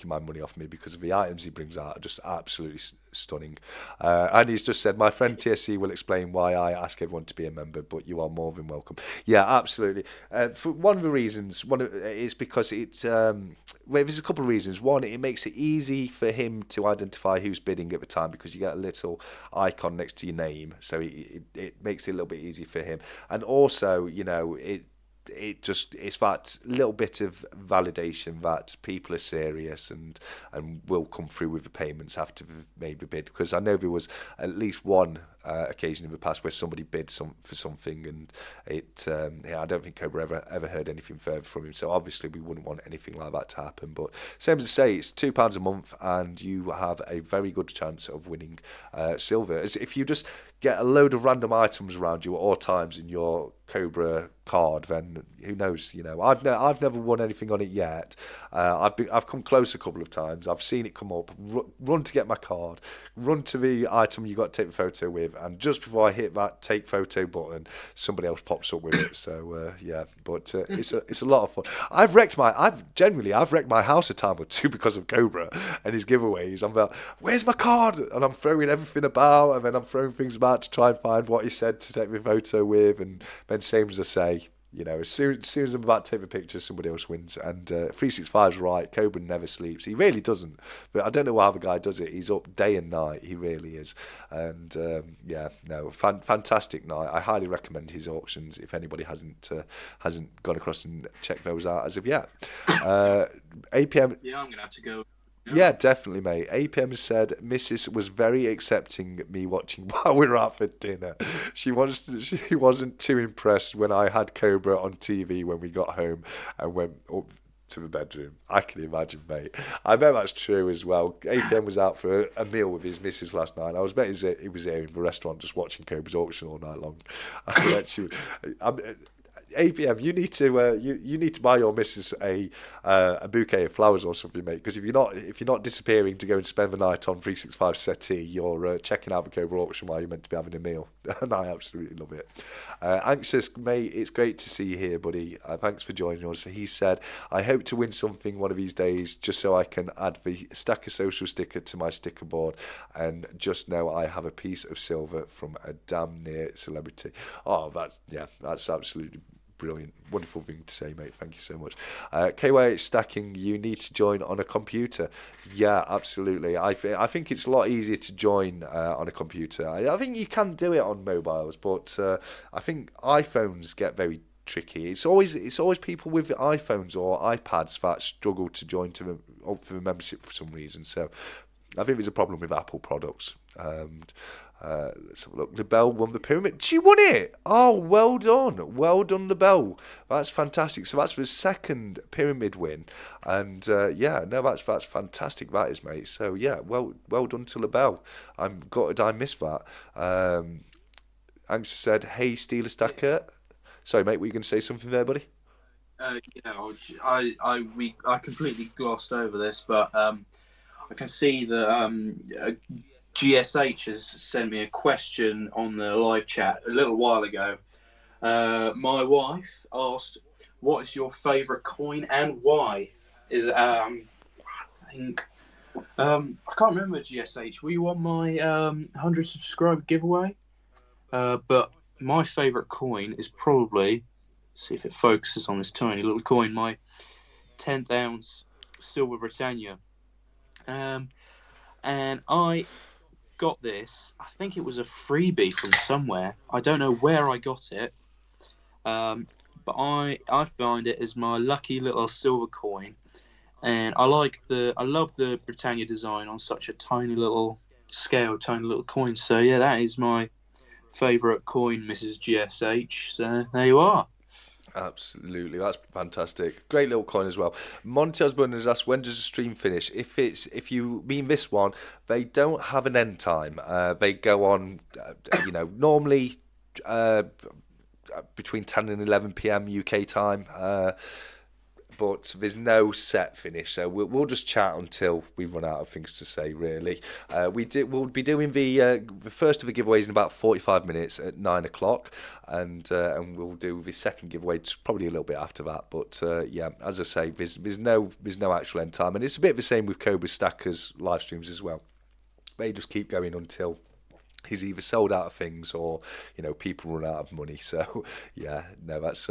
my money off me because of the items he brings out are just absolutely stunning. And he's just said, my friend TSC will explain why I ask everyone to be a member, but you are more than welcome. Yeah, absolutely. For one of the reasons, is because it's well, there's a couple of reasons. One, it makes it easy for him to identify who's bidding at the time because you get a little icon next to your name, so it makes it a little bit easier for him. And also, you know, it's that little bit of validation that people are serious and will come through with the payments after they've made the bid. Because I know there was at least one occasion in the past where somebody bid for something, and I don't think Cobra ever heard anything further from him. So obviously we wouldn't want anything like that to happen. But same as I say, it's £2 a month, and you have a very good chance of winning silver. As if you just get a load of random items around you at all times in your Cobra card, then who knows? You know, I've never won anything on it yet. I've come close a couple of times. I've seen it come up. Run to get my card. Run to the item you got to take the photo with, and just before I hit that take photo button, somebody else pops up with it. So yeah, but it's a lot of fun. I've wrecked my house a time or two because of Cobra and his giveaways. I'm like, where's my card? And I'm throwing everything about, and then I'm throwing things about to try and find what he said to take my photo with, and then same as I say, you know, as soon as I'm about to take the picture, somebody else wins. And 365's right. Coburn never sleeps. He really doesn't. But I don't know how the guy does it. He's up day and night. He really is. And yeah, no, fantastic night. I highly recommend his auctions if anybody hasn't gone across and checked those out as of yet. 8 p.m.
Yeah, I'm gonna have to go.
Yeah, definitely, mate. APM said Mrs. was very accepting me watching while we were out for dinner. She wasn't too impressed when I had Cobra on TV when we got home and went up to the bedroom. I can imagine, mate. I bet that's true as well. APM was out for a meal with his missus last night. I was betting he was here in the restaurant just watching Cobra's auction all night long. I bet she. APM, you need to you need to buy your missus a bouquet of flowers or something, mate. Because if you're not disappearing to go and spend the night on 365 settee, you're checking out the Cobra auction while you're meant to be having a meal, and I absolutely love it. Anxious, mate, it's great to see you here, buddy. Thanks for joining us. He said, I hope to win something one of these days, just so I can add the Stack of Social sticker to my sticker board, and just know I have a piece of silver from a damn near celebrity. Oh, that's absolutely brilliant, wonderful thing to say, mate. Thank you so much. KY stacking, you need to join on a computer. Yeah, absolutely. I think it's a lot easier to join on a computer. I think you can do it on mobiles, but I think iPhones get very tricky. It's always people with iPhones or iPads that struggle to join for the membership for some reason. So I think there's a problem with Apple products. Let's have a look. LaBelle won the pyramid. She won it! Oh, well done. Well done, LaBelle. That's fantastic. So that's the second pyramid win. And yeah, no, that's fantastic, that is, mate. So yeah, well done to LaBelle. I'm gutted I missed that. Angus said, hey, Steeler Stacker. Sorry, mate, were you going to say something there, buddy?
Yeah, I completely glossed over this, but I can see that GSH has sent me a question on the live chat a little while ago. My wife asked, "What is your favourite coin and why?" I think I can't remember, GSH. Were you on my 100 subscriber giveaway? But my favourite coin is probably, see if it focuses on this tiny little coin, my 10th ounce silver Britannia. And I got this. I think it was a freebie from somewhere. I don't know where I got it, but I find it as my lucky little silver coin, and I love the Britannia design on such a tiny little scale, tiny little coin. So yeah, that is my favourite coin, Mrs. GSH. So there you are.
Absolutely, that's fantastic. Great little coin as well. Monty Osborne has asked, when does the stream finish? If you mean this one, they don't have an end time. They go on, normally between 10 and 11 p.m. UK time. But there's no set finish, so we'll just chat until we run out of things to say. Really, we'll be doing the first of the giveaways in about 45 minutes at 9 o'clock, and we'll do the second giveaway probably a little bit after that. But yeah, as I say, there's no actual end time, and it's a bit the same with Cobra Stackers live streams as well. They just keep going until he's either sold out of things or people run out of money. So yeah, no, that's.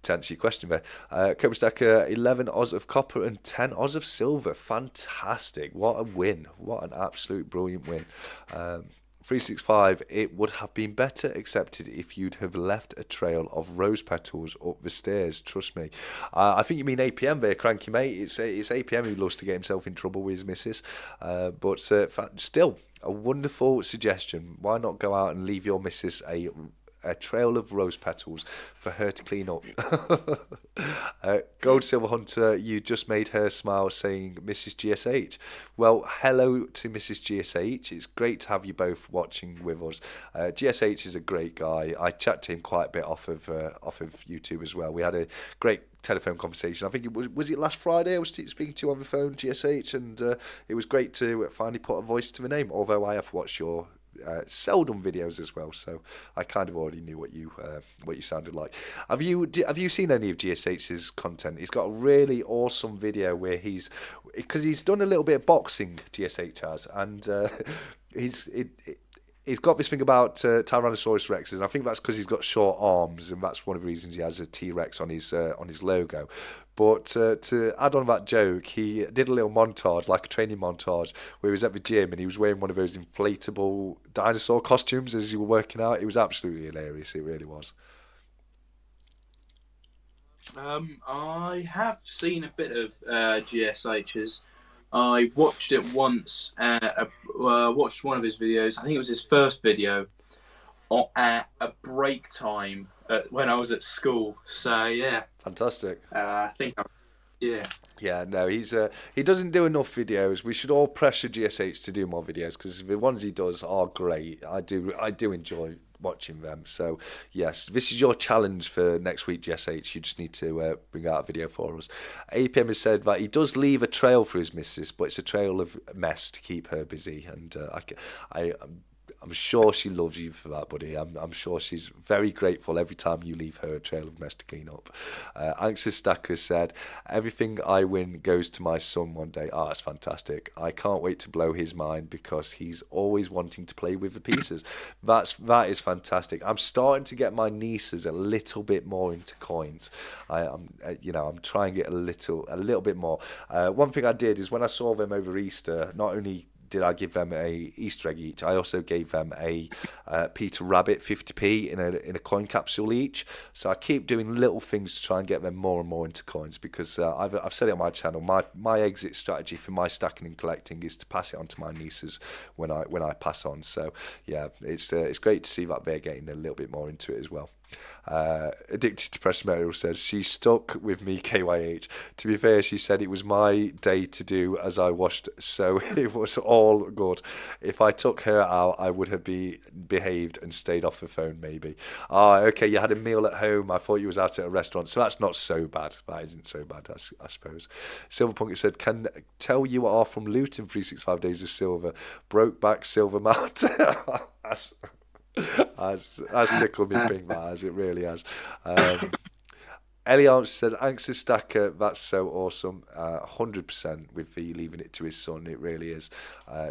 To answer your question there, Cobra Stacker 11 Oz of copper and 10 Oz of silver. Fantastic! What a win! What an absolute brilliant win. 365. It would have been better accepted if you'd have left a trail of rose petals up the stairs. Trust me. I think you mean APM there, cranky mate. It's APM who loves to get himself in trouble with his missus. But still, a wonderful suggestion. Why not go out and leave your missus a trail of rose petals for her to clean up. Gold Silver Hunter, you just made her smile saying Mrs. GSH. Well, hello to Mrs. GSH. It's great to have you both watching with us. GSH is a great guy. I chat to him quite a bit off of YouTube as well. We had a great telephone conversation. I think it was it last Friday I was speaking to you on the phone, GSH, and it was great to finally put a voice to the name, although I have watched your seldom videos as well, so I kind of already knew what you sounded like. Have you seen any of GSH's content? He's got a really awesome video where he's done a little bit of boxing. GSH has, and he's got this thing about Tyrannosaurus Rexes, and I think that's because he's got short arms, and that's one of the reasons he has a T-Rex on his logo. But to add on that joke, he did a little montage, like a training montage, where he was at the gym and he was wearing one of those inflatable dinosaur costumes as he was working out. It was absolutely hilarious. It really was.
I have seen a bit of GSH's. I watched it once. Watched one of his videos. I think it was his first video at a break time when I was at school. So yeah,
Fantastic.
I think yeah.
Yeah, no, he doesn't do enough videos. We should all pressure GSH to do more videos because the ones he does are great. I do enjoy watching them. So yes, this is your challenge for next week, GSH. You just need to bring out a video for us. APM has said that he does leave a trail for his missus, but it's a trail of mess to keep her busy, and I'm sure she loves you for that, buddy. I'm sure she's very grateful every time you leave her a trail of mess to clean up. Anxious Stacker said, everything I win goes to my son one day. Ah, that's fantastic. I can't wait to blow his mind because he's always wanting to play with the pieces. That is fantastic. I'm starting to get my nieces a little bit more into coins. I'm trying to get a little bit more. One thing I did is when I saw them over Easter, not only did I give them a Easter egg each, I also gave them a Peter Rabbit 50p in a coin capsule each. So I keep doing little things to try and get them more and more into coins because I've said it on my channel. My exit strategy for my stacking and collecting is to pass it on to my nieces when I pass on. So yeah, it's great to see that they're getting a little bit more into it as well. Addicted to Precious Metal says she's stuck with me, KYH. To be fair, she said it was my day to do as I washed, so it was all good. If I took her out, I would have behaved and stayed off the phone maybe. Okay, you had a meal at home. I thought you was out at a restaurant, so that's not so bad. That isn't so bad, I suppose. Silverpunk said, can tell you are from Luton 365 Days of Silver. Broke back Silver Mount. That's tickled me pink, that has. It really has. Eliance said, Anxious Stacker, that's so awesome. 100% with V leaving it to his son. It really is.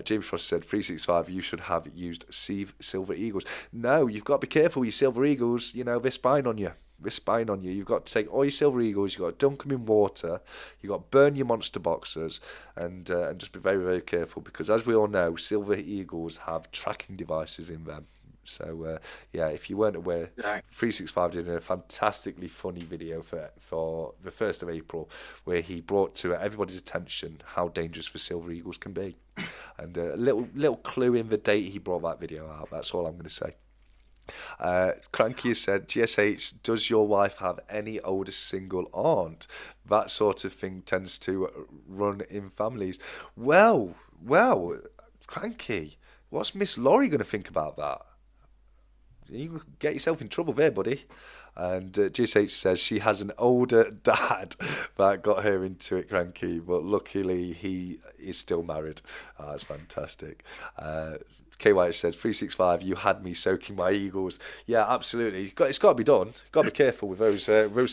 James Frost said, 365, you should have used Silver Eagles. No, you've got to be careful with your Silver Eagles. They're spying on you. They're spying on you. You've got to take all your Silver Eagles, you've got to dunk them in water, you've got to burn your monster boxers, and just be very, very careful because, as we all know, Silver Eagles have tracking devices in them. So yeah, if you weren't aware,
Exactly.
365 did a fantastically funny video for the 1st of April, where he brought to everybody's attention how dangerous the silver eagles can be, and a little clue in the date he brought that video out. That's all I'm going to say. Cranky has said, GSH, does your wife have any older single aunt? That sort of thing tends to run in families. Well, Cranky, what's Miss Laurie going to think about that? You get yourself in trouble there, buddy. And GSH says she has an older dad that got her into it, Cranky, but luckily he is still married. That's fantastic. KY says 365. You had me soaking my eagles. Yeah, absolutely. It's got to be done. Got to be careful with those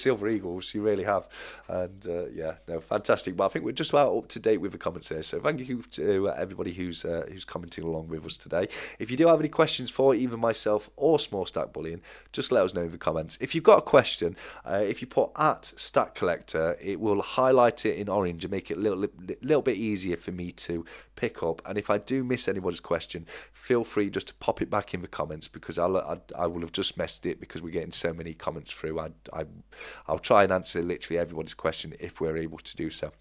silver eagles. You really have. And yeah, no, fantastic. But I think we're just about up to date with the comments here. So thank you to everybody who's commenting along with us today. If you do have any questions for either myself or Small Stack Bullion, just let us know in the comments. If you've got a question, if you put at Stack Collector, it will highlight it in orange and make it a little bit easier for me to pick up. And if I do miss anybody's question, feel free just to pop it back in the comments, because I will have just messed it because we're getting so many comments through. I'll try and answer literally everybody's question if we're able to do so.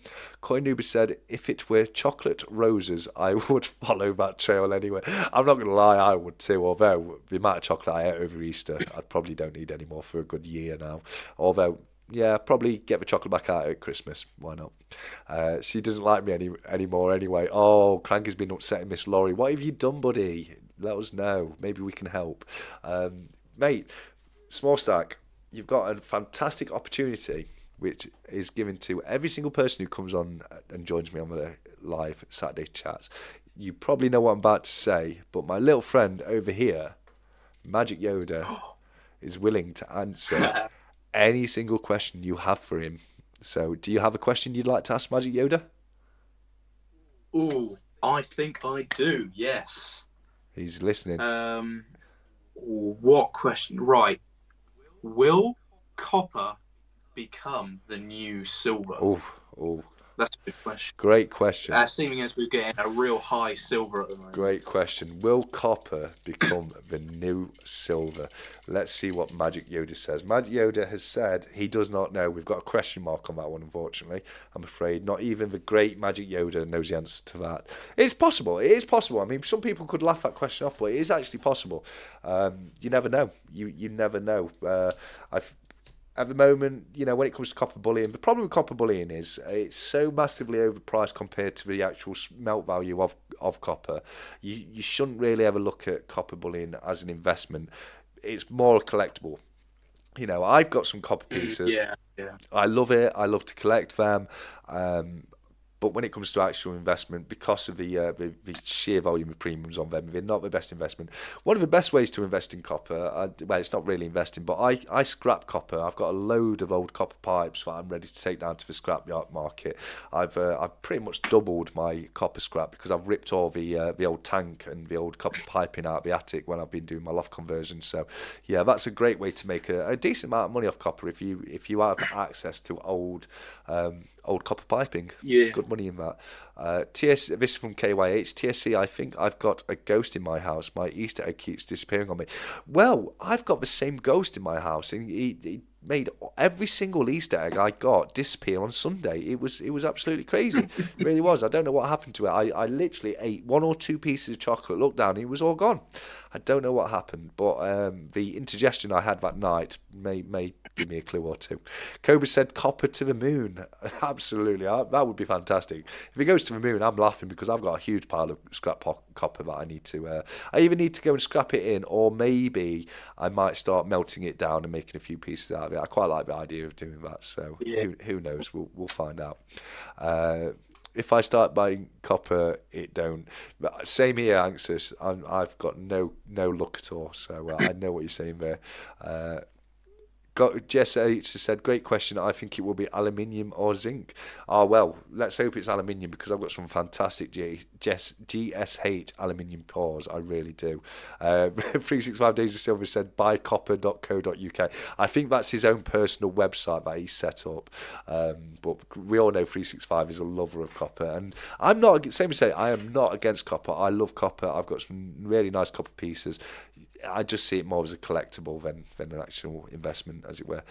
Coinuba said, if it were chocolate roses, I would follow that trail anyway. I'm not going to lie, I would too, although the amount of chocolate I ate over Easter, I probably don't need any more for a good year now. Although, yeah, probably get the chocolate back out at Christmas. Why not? She doesn't like me anymore anyway. Oh, Crank has been upsetting Miss Laurie. What have you done, buddy? Let us know. Maybe we can help. Mate, Small Stack, you've got a fantastic opportunity, which is given to every single person who comes on and joins me on the live Saturday chats. You probably know what I'm about to say, but my little friend over here, Magic Yoda, is willing to answer any single question you have for him. So, do you have a question you'd like to ask Magic Yoda?
Ooh, I think I do. Yes.
He's listening.
What question? Right. Will copper become the new silver?
Oh,
That's a good question.
Great question.
Seeming as we're getting a real high silver at the moment.
Great question. Will copper become the new silver? Let's see what Magic Yoda says. Magic Yoda has said he does not know. We've got a question mark on that one, unfortunately. I'm afraid not even the great Magic Yoda knows the answer to that. It's possible. It is possible. I mean, some people could laugh that question off, but it is actually possible. You never know. You never know. At the moment, when it comes to copper bullion, the problem with copper bullion is it's so massively overpriced compared to the actual smelt value of copper. You shouldn't really ever look at copper bullion as an investment. It's more a collectible. I've got some copper pieces.
Yeah.
I love it. I love to collect them. But when it comes to actual investment, because of the sheer volume of premiums on them, they're not the best investment. One of the best ways to invest in copper, well, it's not really investing, but I scrap copper. I've got a load of old copper pipes that I'm ready to take down to the scrap yard market. I've pretty much doubled my copper scrap because I've ripped all the old tank and the old copper piping out of the attic when I've been doing my loft conversion. So, yeah, that's a great way to make a decent amount of money off copper if you have access to old copper piping.
Yeah.
Good money in that. This is from KY8. TSC, I think I've got a ghost in my house. My Easter egg keeps disappearing on me. Well, I've got the same ghost in my house, and he made every single Easter egg I got disappear on Sunday. It was absolutely crazy. It really was. I don't know what happened to it. I literally ate one or two pieces of chocolate, looked down, and it was all gone. I don't know what happened, but the indigestion I had that night may give me a clue or two. Cobra said copper to the moon. Absolutely, that would be fantastic. If it goes to the moon, I'm laughing because I've got a huge pile of scrap copper that I need to. I either need to go and scrap it in, or maybe I might start melting it down and making a few pieces out of it. I quite like the idea of doing that. So
Yeah.
who knows? We'll find out. If I start buying copper, it don't. But same here, Anxious. I've got no luck at all. So I know what you're saying there. Jess H has said, great question. I think it will be aluminium or zinc. Oh, well, let's hope it's aluminium because I've got some fantastic GSH aluminium pours. I really do. 365 Days of Silver said, buycopper.co.uk. I think that's his own personal website that he set up. But we all know 365 is a lover of copper. And I'm not, same as say, I am not against copper. I love copper. I've got some really nice copper pieces. I just see it more as a collectible than an actual investment, as it were.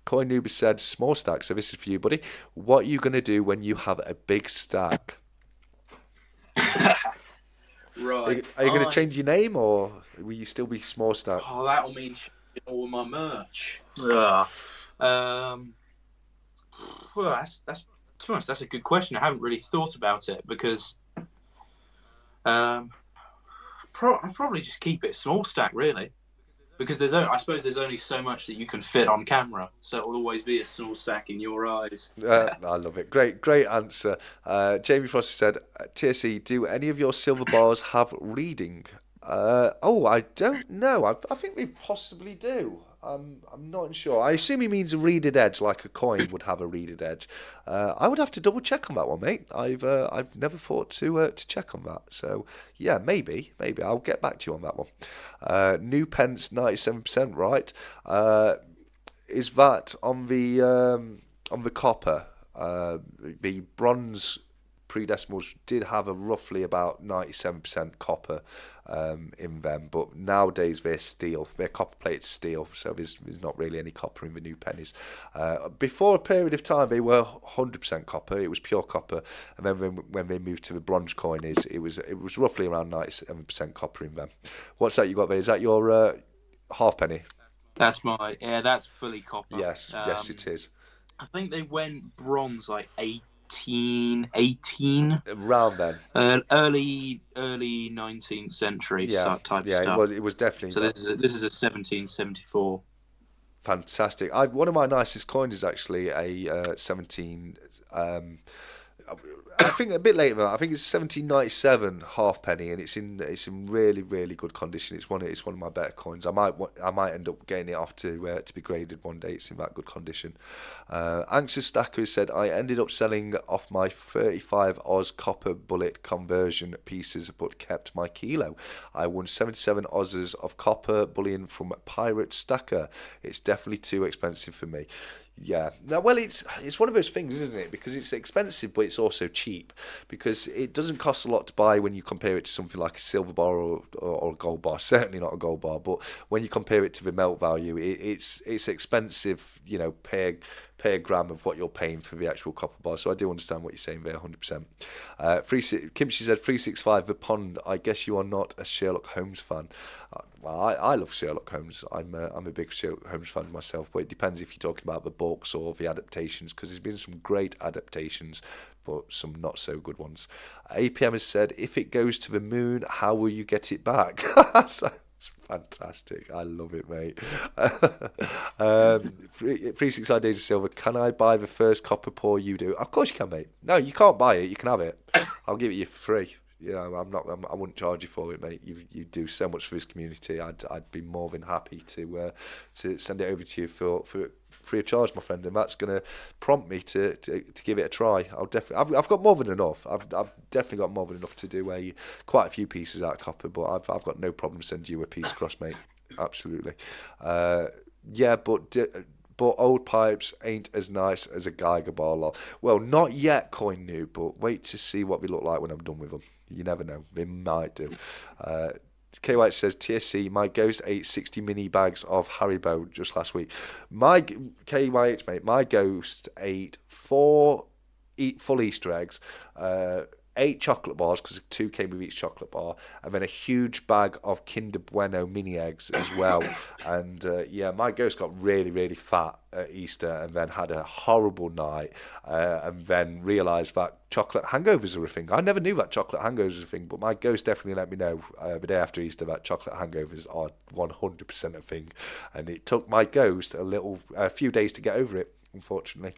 Coin Noob said, small stack. So this is for you, buddy. What are you going to do when you have a big stack?
Right.
Are you going to change your name, or will you still be small stack?
Oh, that'll mean all my merch. Yeah. Well, that's to be honest, that's a good question. I haven't really thought about it because I'll probably just keep it small stack, really, because I suppose there's only so much that you can fit on camera, so it will always be a small stack in your eyes.
I love it. Great answer. Jamie Frost said, TSE, do any of your silver bars have reading? I don't know. I think we possibly do. I'm not sure. I assume he means a reeded edge, like a coin would have a reeded edge. I would have to double check on that one, mate. I've never thought to check on that. So yeah, maybe I'll get back to you on that one. New pence 97%, right? Is that on the copper? The bronze pre-decimals did have a roughly about 97% copper in them, but nowadays they're steel. They're copper plated steel, so there's not really any copper in the new pennies. Before a period of time, they were 100% copper. It was pure copper, and then when they moved to the bronze coinage, it was roughly around 97% copper in them. What's that you got there? Is that your halfpenny?
That's that's fully copper.
Yes, it is.
I think they went bronze like 1818.
Around then.
Early 19th century type stuff.
It was definitely.
So this is a 1774.
Fantastic. One of my nicest coins is actually a 17. I think a bit later than that. I think it's 1797 halfpenny, and it's in really good condition. It's one of my better coins. I might end up getting it off to be graded one day. It's in that good condition. Anxious Stacker said, I ended up selling off my 35 Oz copper bullet conversion pieces, but kept my kilo. I won 77 Oz's of copper bullion from Pirate Stacker. It's definitely too expensive for me. Yeah. Now, well, it's one of those things, isn't it? Because it's expensive, but it's also cheap. Because it doesn't cost a lot to buy when you compare it to something like a silver bar or a gold bar. Certainly not a gold bar. But when you compare it to the melt value, it's expensive, per gram of what you're paying for the actual copper bar. So I do understand what you're saying there, 100%. Kimchi said 365 the pond. I guess you are not a Sherlock Holmes fan. Well, I love Sherlock Holmes. I'm a big Sherlock Holmes fan myself, but it depends if you're talking about the books or the adaptations, because there's been some great adaptations, but some not so good ones. APM has said, if it goes to the moon, how will you get it back? It's fantastic. I love it, mate. 365 Days of Silver. Can I buy the first copper pour you do? Of course you can, mate. No, you can't buy it. You can have it. I'll give it you for free. I wouldn't charge you for it, mate. You do so much for this community. I'd be more than happy to send it over to you for free of charge, my friend. And that's going to prompt me to give it a try. I've got more than enough. I've definitely got more than enough to do quite a few pieces out of copper, but I've got no problem sending you a piece across, mate. Absolutely. But old pipes ain't as nice as a Geiger bar, lol. Well, not yet, Coin Noob, but wait to see what they look like when I'm done with them. You never know. They might do. KYH says, TSC, my ghost ate 60 mini bags of Haribo just last week. KYH, mate, my ghost ate 4 full Easter eggs, 8 chocolate bars, because 2 came with each chocolate bar, and then a huge bag of Kinder Bueno mini eggs as well. And my ghost got really fat at Easter, and then had a horrible night, and then realised that chocolate hangovers are a thing. I never knew that chocolate hangovers are a thing, but my ghost definitely let me know the day after Easter that chocolate hangovers are 100% a thing. And it took my ghost a few days to get over it, unfortunately.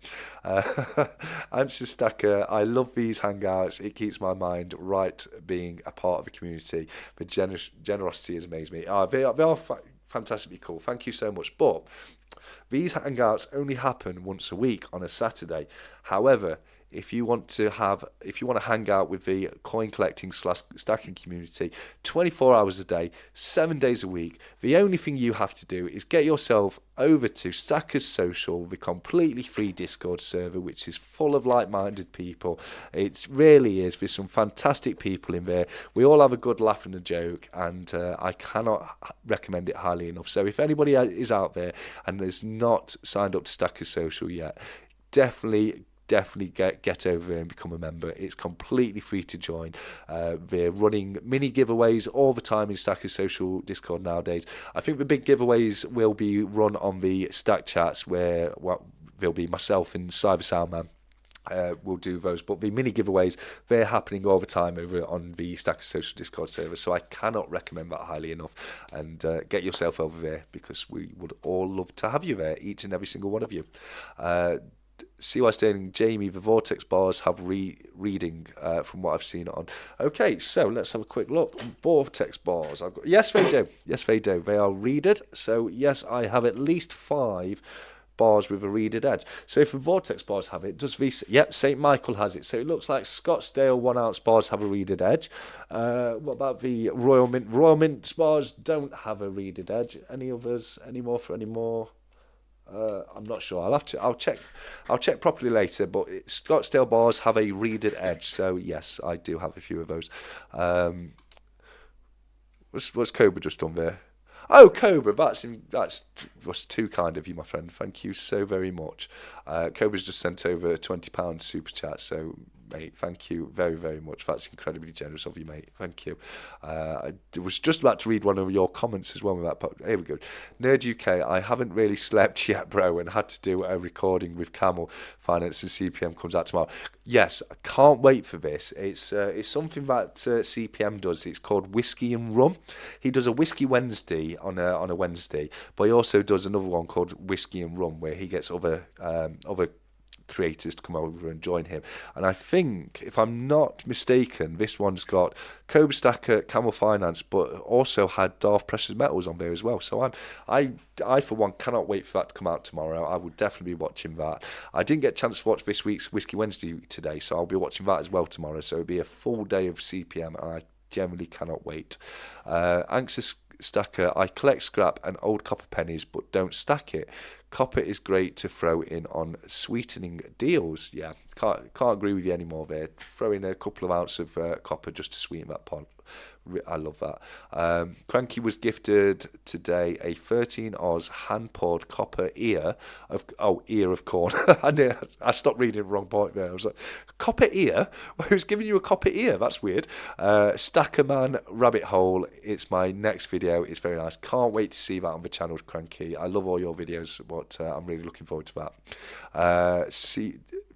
Answer Stacker, I love these hangouts. It keeps my mind right being a part of the community. The generosity has amazed me. They are fantastically cool. Thank you so much. But these hangouts only happen once a week on a Saturday. However, if you want to hang out with the coin collecting slash stacking community 24 hours a day, 7 days a week, the only thing you have to do is get yourself over to Stackers Social, the completely free Discord server, which is full of like-minded people. It really is. There's some fantastic people in there. We all have a good laugh and a joke, and I cannot recommend it highly enough. So if anybody is out there and has not signed up to Stackers Social yet, definitely get over there and become a member. It's completely free to join. They're running mini giveaways all the time in Stackers Social Discord nowadays. I think the big giveaways will be run on the Stack Chats, where there'll be myself and Cyber Soundman. We'll do those, but the mini giveaways, they're happening all the time over on the Stackers Social Discord server, so I cannot recommend that highly enough. And get yourself over there, because we would all love to have you there, each and every single one of you. CY Sterling, Jamie, the Vortex bars have reading from what I've seen on. Okay, so let's have a quick look. Vortex bars. Yes, they do. Yes, they do. They are reeded. So, yes, I have at least 5 bars with a reeded edge. So if the Vortex bars have it, does yep, St. Michael has it. So it looks like Scottsdale 1 ounce bars have a reeded edge. What about the Royal Mint? Royal Mint bars don't have a reeded edge. Any others? Any more? I'm not sure. I'll check properly later. But Scottsdale bars have a reeded edge, so yes, I do have a few of those. What's Cobra just done there? Oh, Cobra, that's was too kind of you, my friend. Thank you so very much. Cobra's just sent over a £20 super chat, so mate, thank you very, very much. That's incredibly generous of you, mate. Thank you. I was just about to read one of your comments as well with that, but here we go. Nerd UK, I haven't really slept yet, bro, and had to do a recording with Camel Finance, and CPM comes out tomorrow. Yes, I can't wait for this. It's something that CPM does. It's called Whiskey and Rum. He does a Whiskey Wednesday on a Wednesday, but he also does another one called Whiskey and Rum, where he gets other creators to come over and join him. And I think, if I'm not mistaken, this one's got Cobra Stacker, Camel Finance, but also had Darth Precious Metals on there as well. So I for one cannot wait for that to come out tomorrow. I will definitely be watching that. I didn't get a chance to watch this week's Whiskey Wednesday today, so I'll be watching that as well tomorrow. So it'll be a full day of CPM, and I generally cannot wait. Anxious Stacker, I collect scrap and old copper pennies, but don't stack it. Copper is great to throw in on sweetening deals. Yeah, can't agree with you anymore there. Throw in a couple of ounces of copper just to sweeten that pot. I love that. Cranky was gifted today a 13 Oz hand-poured copper ear of corn. I stopped reading the wrong point there. I was like, copper ear? Who's giving you a copper ear? That's weird. Stackerman Rabbit Hole. It's my next video. It's very nice. Can't wait to see that on the channel, Cranky. I love all your videos, but I'm really looking forward to that.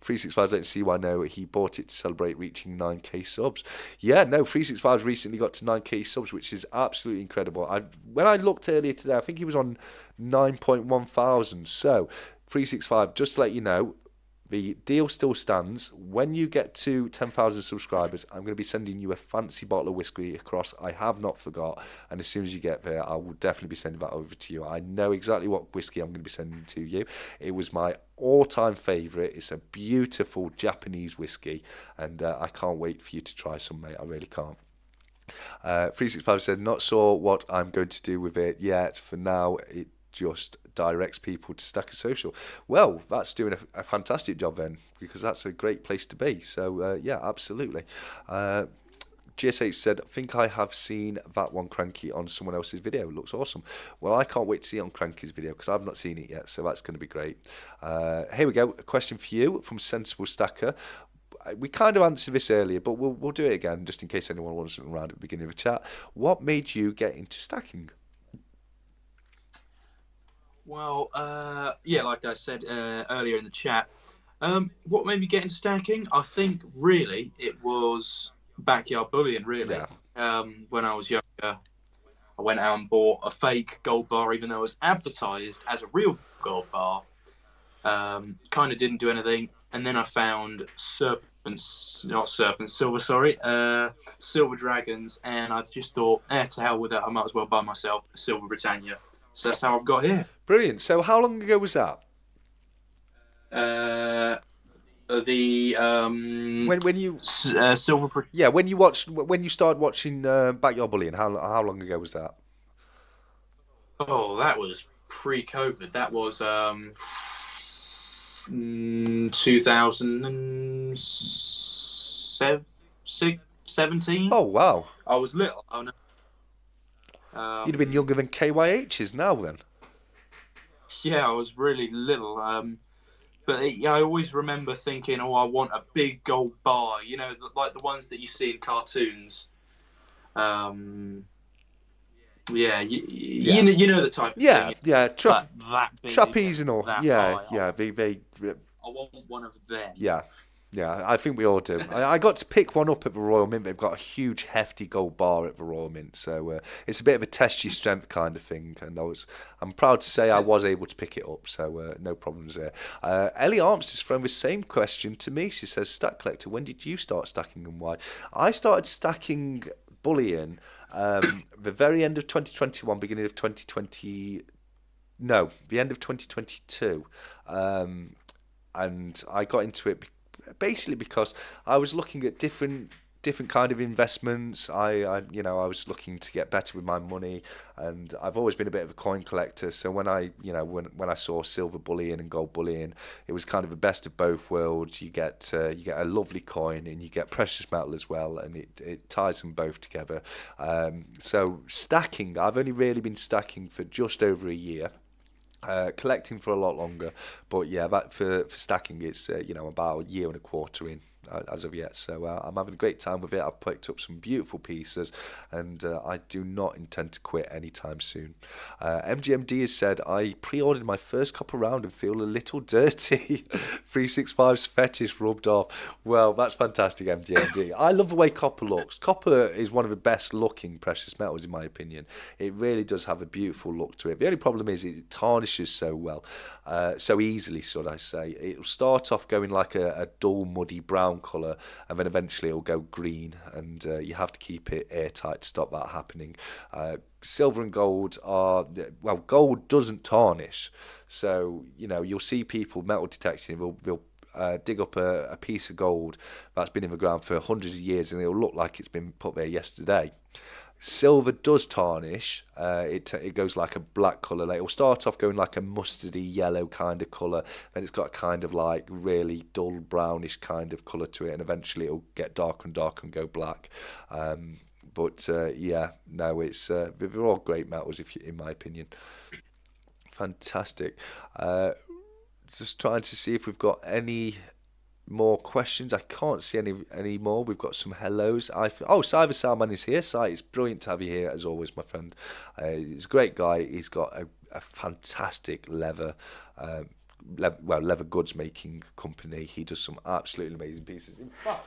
365 don't see why no, he bought it to celebrate reaching 9k subs. Yeah, no, 365 recently got to 9k subs, which is absolutely incredible. When I looked earlier today, I think he was on 9.1 thousand. So 365, just to let you know, the deal still stands. When you get to 10,000 subscribers, I'm going to be sending you a fancy bottle of whiskey across. I have not forgot. And as soon as you get there, I will definitely be sending that over to you. I know exactly what whiskey I'm going to be sending to you. It was my all-time favourite. It's a beautiful Japanese whiskey. And I can't wait for you to try some, mate. I really can't. 365 said, not sure what I'm going to do with it yet. For now, it just directs people to Stackers Social. Well, that's doing a fantastic job then, because that's a great place to be. So yeah, absolutely. GSH said, I think I have seen that one, Cranky, on someone else's video. It looks awesome. Well, I can't wait to see it on Cranky's video, because I've not seen it yet, so that's going to be great. Here we go. A question for you from Sensible Stacker. We kind of answered this earlier, but we'll do it again, just in case anyone wasn't around at the beginning of the chat. What made you get into stacking?
Well, yeah, like I said earlier in the chat, what made me get into stacking? I think really it was backyard bullion, really. Yeah. When I was younger, I went out and bought a fake gold bar, even though it was advertised as a real gold bar. Kind of didn't do anything. And then I found silver dragons, and I just thought, to hell with that, I might as well buy myself a Silver Britannia. So that's how I've got here.
Brilliant. So how long ago was that?
Uh, the
When you
silver.
Yeah, when you started watching Backyard Bullying, how long ago was that?
Oh, that was pre-COVID. That was 2017.
Oh wow,
I was little. Oh no.
you'd have been younger than KYH is now then.
Yeah, I was really little. But yeah, I always remember thinking, "Oh, I want a big gold bar." You know, like the ones that you see in cartoons. Um, yeah,
Yeah,
you know the type of
yeah,
thing.
yeah.
But that big
Trapeze and
and
all.
that
Yeah,
high.
yeah.
I want one of them.
Yeah, yeah. I think we all do. I got to pick one up at the Royal Mint. They've got a huge, hefty gold bar at the Royal Mint, so it's a bit of a test your strength kind of thing. And I'm proud to say I was able to pick it up, so no problems there. Ellie Arms is from the same question to me. She says, "Stack collector, when did you start stacking and why?" I started stacking bullion the very end of 2021, beginning of 2020. No, the end of 2022. Um, and I got into it basically because I was looking at different kind of investments. I was looking to get better with my money, and I've always been a bit of a coin collector. So when I saw silver bullion and gold bullion, it was kind of the best of both worlds. You get a lovely coin and you get precious metal as well, and it ties them both together. So stacking, I've only really been stacking for just over a year. Collecting for a lot longer, but yeah, that for stacking, it's about a year and a quarter in as of yet. So I'm having a great time with it. I've picked up some beautiful pieces, and I do not intend to quit anytime soon. MGMD has said, I pre-ordered my first copper round and feel a little dirty. 365's fetish rubbed off. Well, that's fantastic, MGMD. I love the way copper looks. Copper is one of the best looking precious metals in my opinion. It really does have a beautiful look to it. The only problem is it tarnishes so well, so easily, should I say. It'll start off going like a dull, muddy brown colour, and then eventually it'll go green, and you have to keep it airtight to stop that happening. Silver and gold gold doesn't tarnish, so you'll see people metal detecting. They'll dig up a piece of gold that's been in the ground for hundreds of years, and it'll look like it's been put there yesterday. Silver does tarnish. It goes like a black colour. Like, it'll start off going like a mustardy yellow kind of colour. Then it's got a kind of like really dull brownish kind of colour to it, and eventually it'll get darker and darker and go black. Yeah, no, they're all great metals in my opinion. Fantastic. Just trying to see if we've got any more questions. I can't see any more. We've got some hellos. Cyber Salman is here. Si, it's brilliant to have you here as always, my friend. He's a great guy. He's got a fantastic leather goods making company. He does some absolutely amazing pieces. In fact,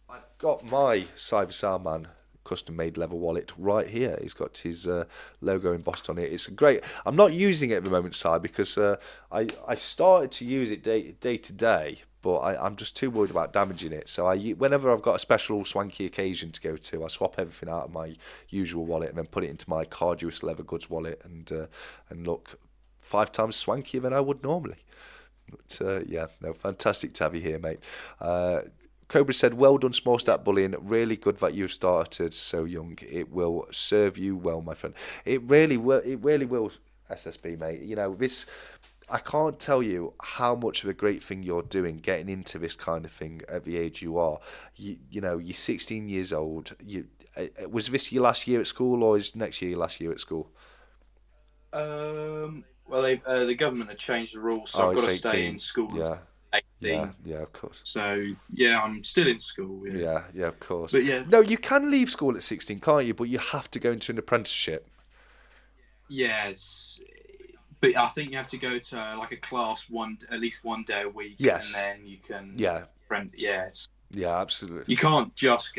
I've got my Cyber Salman custom made leather wallet right here. He's got his logo embossed on it. It's great. I'm not using it at the moment, Si, because I started to use it day to day, but I'm just too worried about damaging it. So whenever I've got a special swanky occasion to go to, I swap everything out of my usual wallet and then put it into my Carduous leather goods wallet, and look 5 times swankier than I would normally. But yeah, no, fantastic to have you here, mate. Cobra said, well done, Small Stack Bullion. Really good that you've started so young. It will serve you well, my friend. It really will. It really will, SSB, mate. This. I can't tell you how much of a great thing you're doing getting into this kind of thing at the age you are. You're 16 years old. Was this your last year at school, or is next year your last year at school?
Well, the government had changed the rules, so I've got to stay in school.
Yeah.
18.
Yeah, of course.
So yeah, I'm still in school.
Yeah, of course.
But yeah,
no, you can leave school at 16, can't you? But you have to go into an apprenticeship.
Yes, but I think you have to go to like a class at least one day a week.
Yes.
And then you can.
Yeah.
Yes.
Yeah, absolutely.
You can't just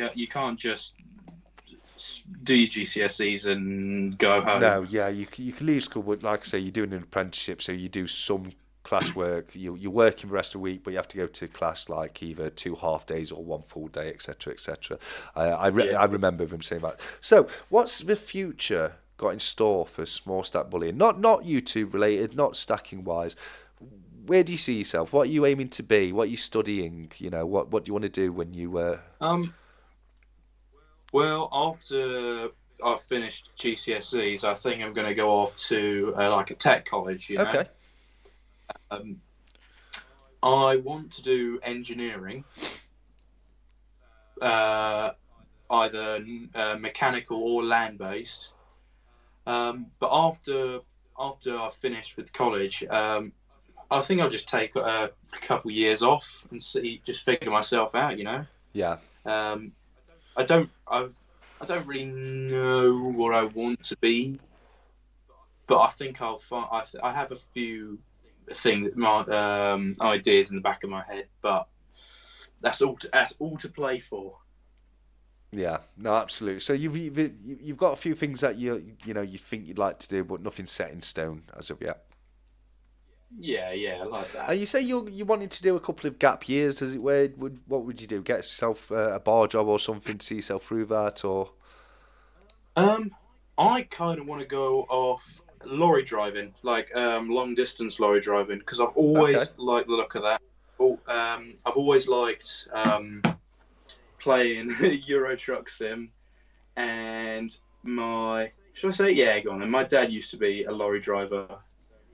do your GCSEs and go home.
No, yeah, you can leave school, but like I say, you're doing an apprenticeship, so you do some class work. You're working the rest of the week, but you have to go to class like either 2 half days or 1 full day, etc., etc. I remember them saying that. So, what's the future got in store for Small Stack Bullion? Not YouTube related, not stacking wise. Where do you see yourself? What are you aiming to be? What are you studying? What do you want to do when you
Um, well, after I've finished GCSEs, I think I'm going to go off to like a tech college.
Okay.
Um, I want to do engineering, uh, either mechanical or land based. But after I finished with college, I think I'll just take a couple years off and just figure myself out.
Yeah.
Um, I don't really know what I want to be, but I think I'll find. I have a few ideas in the back of my head, but that's all to play for.
Yeah, no, absolutely. So you've got a few things that you think you'd like to do, but nothing set in stone as of yet.
Yeah, I like that.
And you say you wanted to do a couple of gap years, as it were. What would you do? Get yourself a bar job or something to see yourself through that, or?
Um, I kind of want to go off lorry driving, like long distance lorry driving, because I've
Okay.
always liked the look of that. I've always liked playing Euro Truck Sim, and should I say, yeah, go on. And my dad used to be a lorry driver,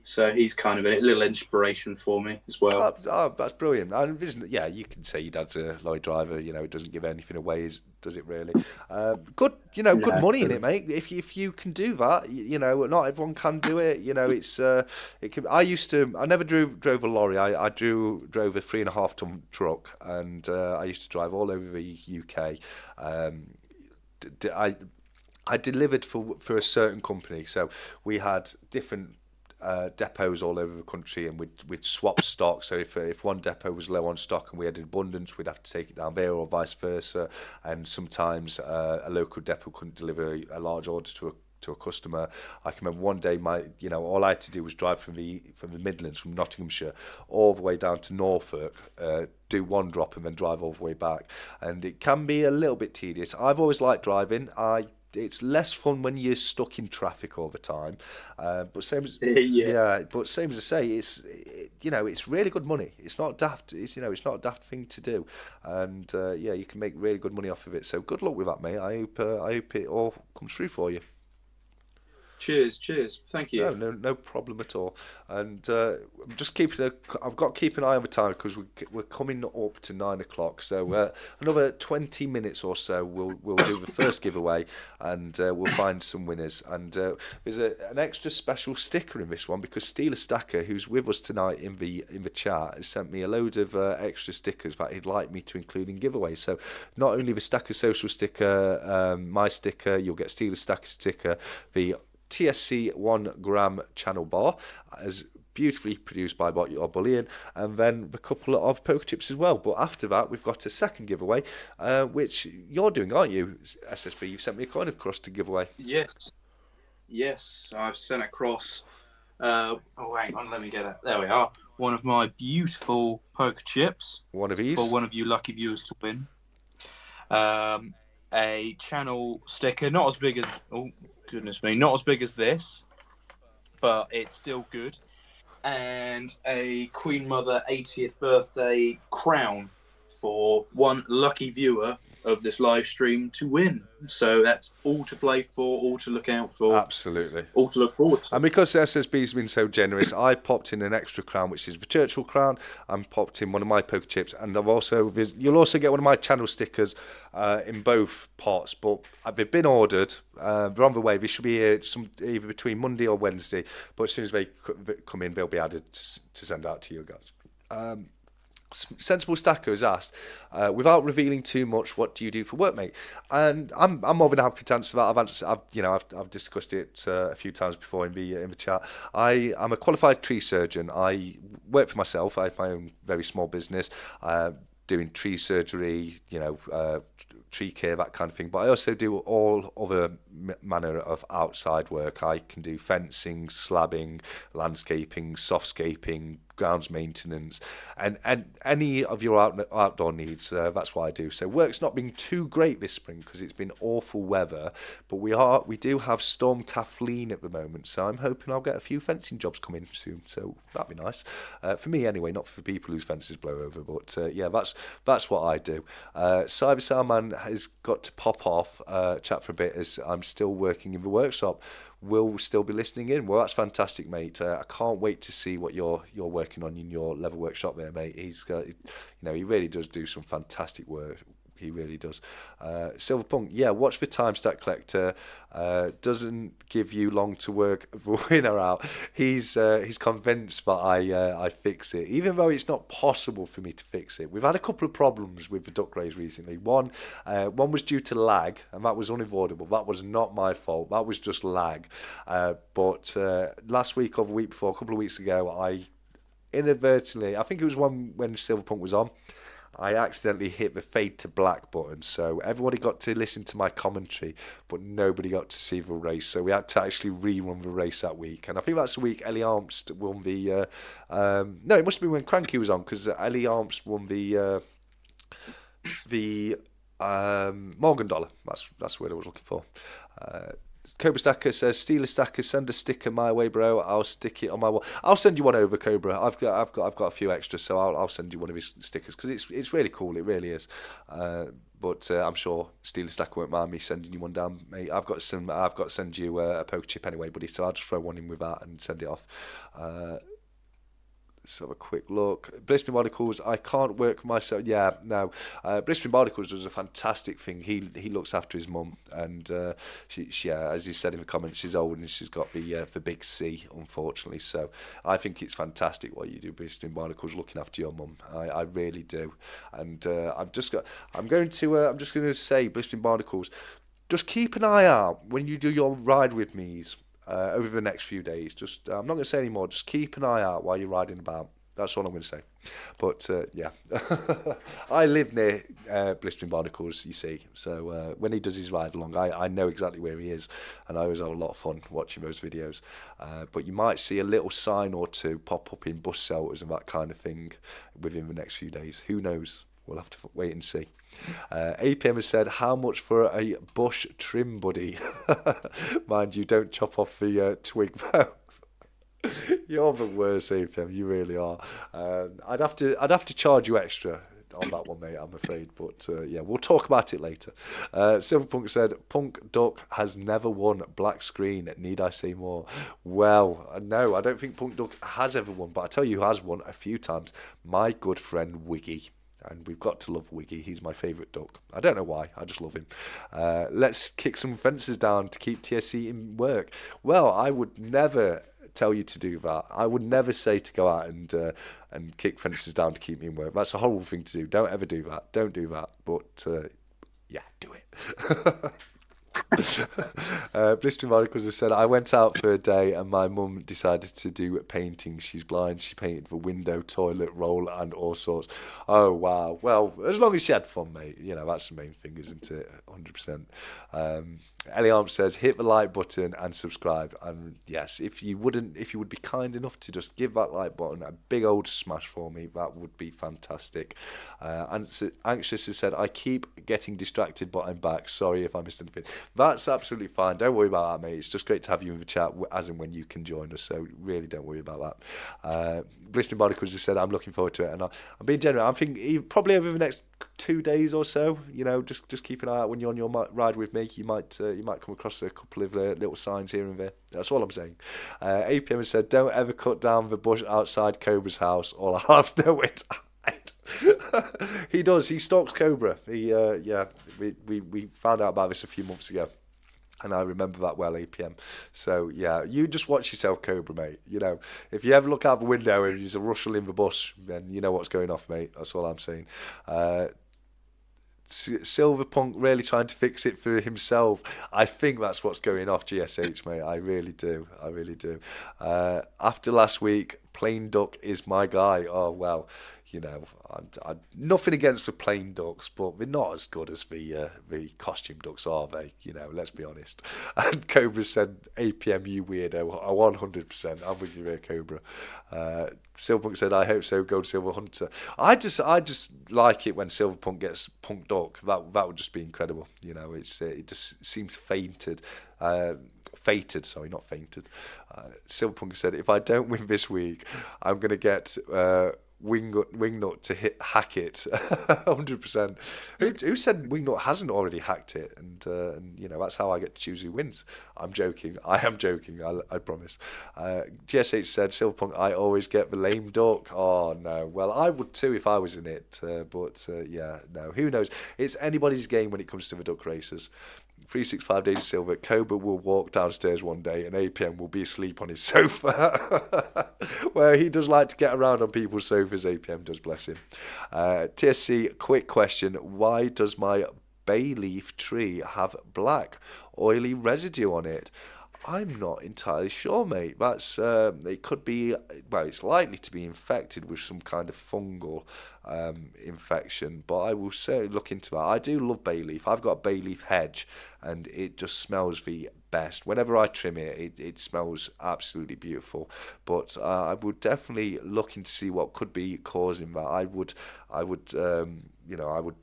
so he's kind of a little inspiration for me as well.
That's brilliant. And yeah, you can say your dad's a lorry driver. It doesn't give anything away, does it really? Good, good
Yeah,
money in it,
true.
mate. If you can do that, not everyone can do it. It's it can. I never drove a lorry. I drove a 3.5 ton truck, and I used to drive all over the UK. Um, I delivered for a certain company, so we had different depots all over the country, and we'd swap stock. So if one depot was low on stock and we had an abundance, we'd have to take it down there, or vice versa. And sometimes a local depot couldn't deliver a large order to a customer. I can remember one day all I had to do was drive from the Midlands, from Nottinghamshire, all the way down to Norfolk, do one drop and then drive all the way back. And it can be a little bit tedious. I've always liked driving. It's less fun when you're stuck in traffic all the time, but same as
Yeah.
yeah, but same as I say, it's really good money. It's not daft. It's not a daft thing to do, and yeah, you can make really good money off of it. So good luck with that, mate. I hope it all comes through for you.
Cheers. Thank you.
No problem at all. And I'm just I've got to keep an eye on the time because we're coming up to 9 o'clock. So another 20 minutes or so, we'll do the first giveaway, and we'll find some winners. And there's an extra special sticker in this one because Steeler Stacker, who's with us tonight in the chat, has sent me a load of extra stickers that he'd like me to include in giveaways. So not only the Stacker Social sticker, my sticker, you'll get Steeler Stacker sticker, the TSC 1 gram channel bar, as beautifully produced by Bot Your Bullion, and then the couple of poker chips as well. But after that, we've got a second giveaway, which you're doing, aren't you, SSB? You've sent me a coin across to give away.
Yes. I've sent across. Hang on, let me get it. There we are. One of my beautiful poker chips
One of these.
for one of you lucky viewers to win. A channel sticker, not as big as goodness me, not as big as this, but it's still good. And a Queen Mother 80th birthday crown for one lucky viewer of this live stream to win. So that's all to play for, all to look out for,
Absolutely.
all to look forward to.
And because SSB's been so generous, I've popped in an extra crown, which is the Churchill crown, and popped in one of my poker chips, and you'll also get one of my channel stickers in both pots, but they've been ordered. They're on the way. They should be here either between Monday or Wednesday, but as soon as they come in, they'll be added to send out to you guys. Sensible Stacker has asked, without revealing too much, what do you do for work, mate? And I'm more than happy to answer that. I've discussed it a few times before in the chat. I'm a qualified tree surgeon. I work for myself. I have my own very small business, doing tree surgery, tree care, that kind of thing. But I also do all other manner of outside work. I can do fencing, slabbing, landscaping, softscaping, grounds maintenance, and any of your outdoor needs. That's what I do. So work's not been too great this spring because it's been awful weather, but we do have Storm Kathleen at the moment, so I'm hoping I'll get a few fencing jobs coming soon. So that'd be nice for me anyway, not for people whose fences blow over. But yeah, that's what I do. Cyber Salman has got to pop off, chat for a bit as I'm still working in the workshop. Will still be listening in. Well, that's fantastic, mate. I can't wait to see what you're working on in your level workshop there, mate. He's got, he really does do some fantastic work. He really does. Silverpunk, yeah, watch the Time Stack Collector. Doesn't give you long to work the winner out. He's convinced that I fix it, even though it's not possible for me to fix it. We've had a couple of problems with the duck rays recently. One was due to lag, and that was unavoidable. That was not my fault. That was just lag. But last week or the week before, a couple of weeks ago, I inadvertently, I think it was one when Silverpunk was on, I accidentally hit the fade to black button, so everybody got to listen to my commentary, but nobody got to see the race. So we had to actually rerun the race that week, and I think that's the week Ellie Armst won the. No, it must have been when Cranky was on, because Ellie Armst won the Morgan Dollar. That's the word I was looking for. Cobra Stacker says, Steeler Stacker, send a sticker my way, bro. I'll stick it on my wall. I'll send you one over, Cobra. I've got a few extras, so I'll send you one of his stickers because it's really cool. It really is. But I'm sure Steeler Stacker won't mind me sending you one down, mate. I've got to send you a poker chip anyway, buddy. So I'll just throw one in with that and send it off. Let's have a quick look. Blistering Barnacles, I can't work myself. Yeah, no. Blistering Barnacles does a fantastic thing. He looks after his mum, and she as he said in the comments, she's old and she's got the big C, unfortunately. So I think it's fantastic what you do, Blistering Barnacles, looking after your mum. I really do, and I'm just going to say, Blistering Barnacles, just keep an eye out when you do your ride with me's. Over the next few days, I'm not going to say any more. Just keep an eye out while you're riding about. That's all I'm going to say. But yeah, I live near Blistering Barnacles, you see. So when he does his ride along, I know exactly where he is, and I always have a lot of fun watching those videos. But you might see a little sign or two pop up in bus shelters and that kind of thing within the next few days. Who knows? We'll have to wait and see. APM has said, how much for a bush trim, buddy? Mind you, don't chop off the twig though. You're the worst, APM. You really are. I'd have to charge you extra on that one, mate, I'm afraid. But yeah, we'll talk about it later. Silverpunk said, Punk Duck has never won black screen. Need I say more? Well, no, I don't think Punk Duck has ever won, but I tell you who has won a few times. My good friend Wiggy. And we've got to love Wiggy. He's my favourite duck. I don't know why. I just love him. Let's kick some fences down to keep TSC in work. Well, I would never tell you to do that. I would never say to go out and kick fences down to keep me in work. That's a horrible thing to do. Don't ever do that. Don't do that. But yeah, do it. Blistering Articles has said, I went out for a day and my mum decided to do painting. She's blind. She painted the window, toilet roll and all sorts. Oh, wow. Well, as long as she had fun, mate. You know, that's the main thing, isn't it? 100%. Ellie Arm says, hit the like button and subscribe. And yes, if you would be kind enough to just give that like button a big old smash for me, that would be fantastic. Anxious has said, I keep getting distracted, but I'm back. Sorry if I missed anything. That's absolutely fine. Don't worry about that, mate. It's just great to have you in the chat as and when you can join us. So really don't worry about that. Blistering Barnacles has said, I'm looking forward to it. And I'm being genuine. I'm thinking probably over the next 2 days or so, you know, just keep an eye out when you're on your ride with me. You might come across a couple of little signs here and there. That's all I'm saying. APM has said, don't ever cut down the bush outside Cobra's house. All I have to know it. He does. He stalks Cobra. We found out about this a few months ago, and I remember that well, APM. So yeah, you just watch yourself, Cobra, mate. You know, if you ever look out the window and there's a rustle in the bush, then you know what's going off, mate. That's all I'm saying. Silverpunk really trying to fix it for himself. I think that's what's going off, GSH, mate. I really do. After last week, Plain Duck is my guy. Oh, well. You know, I'm nothing against the plain ducks, but they're not as good as the costume ducks, are they? You know, let's be honest. And Cobra said, "APM, you weirdo." 100%. I'm with you there, Cobra. Silverpunk said, "I hope so. Gold Silver Hunter." I just like it when Silverpunk gets Punk Duck. That would just be incredible. You know, it just seems fated, sorry, not fainted. Silverpunk said, "If I don't win this week, I'm going to get Wingnut to hack it." 100%. Who said Wingnut hasn't already hacked it? And you know, that's how I get to choose who wins. I'm joking. I am joking. I promise. GSH said, "Silverpunk, I always get the lame duck." Oh no. Well, I would too if I was in it. But yeah, no. Who knows? It's anybody's game when it comes to the duck races. 365 Days of Silver, Cobra will walk downstairs one day and APM will be asleep on his sofa. Well, he does like to get around on people's sofas, APM does, bless him. TSC, quick question. Why does my bay leaf tree have black, oily residue on it? I'm not entirely sure, mate. That's it could be, well, it's likely to be infected with some kind of fungal infection, but I will certainly look into that. I do love bay leaf. I've got a bay leaf hedge, and it just smells the best. Whenever I trim it, it smells absolutely beautiful. But I would definitely look into see what could be causing that. I would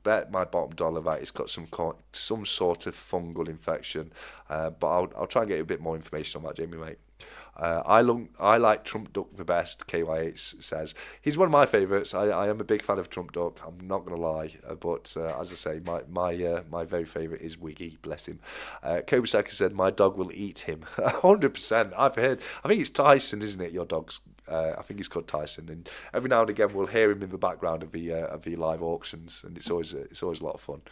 bet my bottom dollar that it's got some sort of fungal infection. But I'll try and get you a bit more information on that, Jamie, mate. I like Trump Duck the best, KY8 says. He's one of my favourites. I am a big fan of Trump Duck, I'm not going to lie. But as I say, my very favourite is Wiggy, bless him. Kobasaka said, "My dog will eat him." 100%. I've heard, I think it's Tyson, isn't it, your dog's? I think he's called Tyson, and every now and again we'll hear him in the background of the live auctions, and it's always a lot of fun.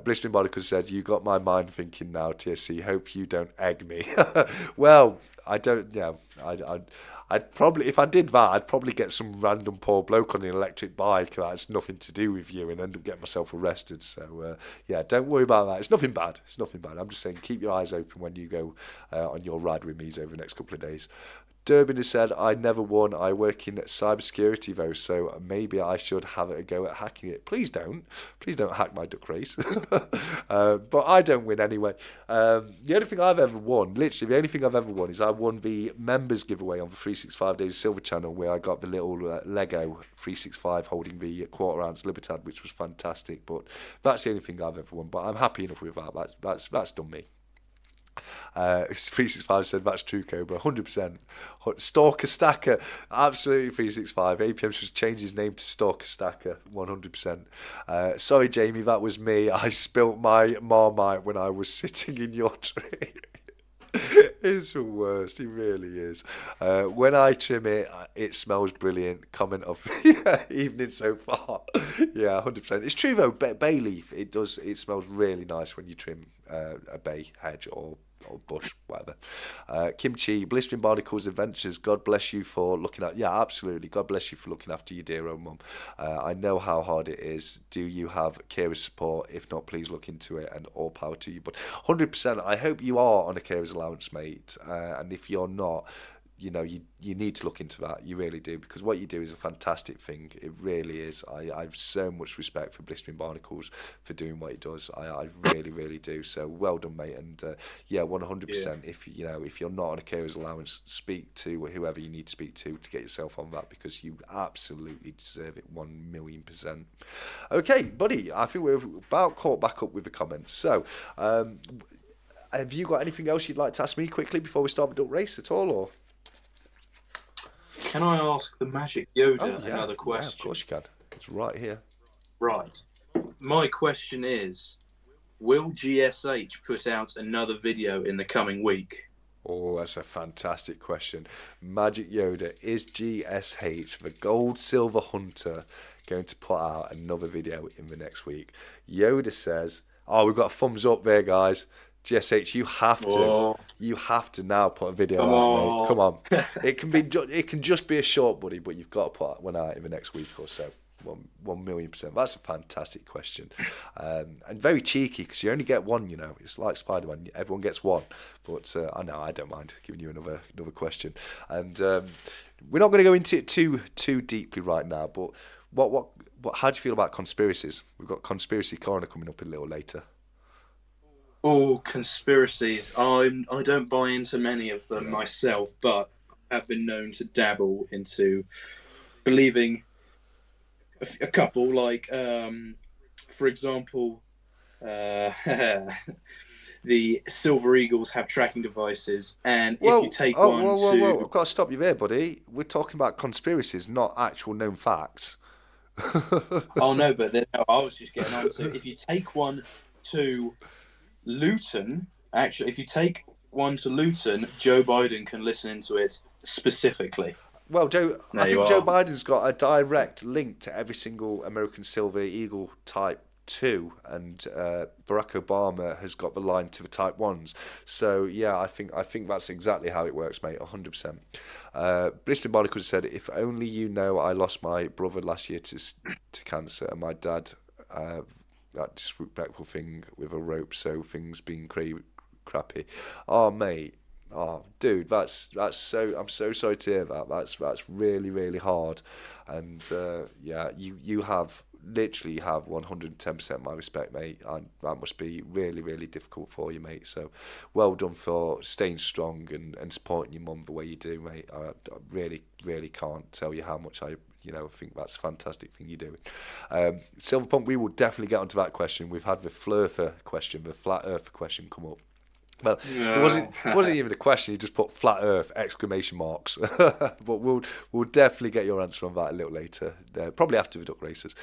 Blistering Bodicus said, "You got my mind thinking now, TSC. Hope you don't egg me." Well, I don't. Yeah, I'd probably, if I did that, I'd probably get some random poor bloke on an electric bike that has nothing to do with you and end up getting myself arrested. So yeah, don't worry about that. It's nothing bad. It's nothing bad. I'm just saying, keep your eyes open when you go on your ride with me over the next couple of days. Durbin has said, "I never won. I work in cybersecurity though, so maybe I should have a go at hacking it." Please don't. Please don't hack my duck race. But I don't win anyway. The only thing I've ever won, literally the only thing I've ever won, is I won the members giveaway on the 365 Days Silver channel, where I got the little Lego 365 holding the quarter ounce Libertad, which was fantastic. But that's the only thing I've ever won. But I'm happy enough with that. That's done me. 365 said, "That's true, Cobra, 100%. Stalker Stacker, absolutely. 365 APM should change his name to Stalker Stacker, 100%. Sorry, Jamie, that was me. I spilt my Marmite when I was sitting in your tree." It's the worst, it really is. When I trim it, it smells brilliant. Comment of evening so far. Yeah, 100%. It's true though, bay leaf, it smells really nice when you trim a bay hedge or bush, whatever. Kimchi, Blistering Barnacles Adventures, God bless you for looking at, yeah, absolutely, God bless you for looking after your dear old mum. I know how hard it is. Do you have carer's support? If not, please look into it, and all power to you. But 100%, I hope you are on a carer's allowance, mate, and if you're not, you know, you need to look into that. You really do, because what you do is a fantastic thing. It really is. I have so much respect for Blistering Barnacles for doing what he does. I really, really do. So well done, mate. And yeah, 100%. If you're not on a carer's allowance, speak to whoever you need to speak to get yourself on that, because you absolutely deserve it, 1,000,000%. Okay, buddy. I think we're about caught back up with the comments. So. Have you got anything else you'd like to ask me quickly before we start the duck race at all, or?
Can I ask the Magic Yoda another question?
Yeah, of course you can. It's right here.
Right. My question is, will GSH put out another video in the coming week?
Oh, that's a fantastic question. Magic Yoda, is GSH, the Gold Silver Hunter, going to put out another video in the next week? Yoda says, "Oh, we've got a thumbs up there, guys. GSH, you have to now put a video out, mate. Come on." It can just be a short, buddy, but you've got to put one out in the next week or so. 1,000,000%. That's a fantastic question, and very cheeky, because you only get one. You know, it's like Spider-Man. Everyone gets one, but I know I don't mind giving you another question, and we're not going to go into it too deeply right now, but How do you feel about conspiracies? We've got conspiracy corner coming up a little later.
All conspiracies. I don't buy into many of them
Yeah.
myself, but have been known to dabble into believing a couple. Like, for example, uh, the Silver Eagles have tracking devices, and if you
Well,
take
oh,
one
whoa, whoa,
to
whoa! I've got to stop you there, buddy. We're talking about conspiracies, not actual known facts.
oh no, but then no, I was just getting on to if you take one to Luton, actually, if you take one to Luton, Joe Biden can listen into it specifically.
Well, Joe, I
There you
think Joe
are.
Biden's got a direct link to every single American Silver Eagle Type 2, and Barack Obama has got the line to the Type 1s. So, yeah, I think that's exactly how it works, mate, 100%. Brisbane Barnacle said, if only you know I lost my brother last year to cancer, and my dad, that disrespectful thing with a rope, so things being crappy. Oh, mate. Oh, dude, that's so. I'm so sorry to hear that. That's really really hard, and yeah, you have literally have 110% my respect, mate. And that must be really really difficult for you, mate. So, well done for staying strong and supporting your mum the way you do, mate. I really really can't tell you how much I. Think that's a fantastic thing you're doing. Silverpump, we will definitely get onto that question. We've had the Flurfer question, the Flat Earth question come up. Well,
No.
it wasn't even a question. You just put flat Earth exclamation marks. But we'll definitely get your answer on that a little later, probably after the duck races.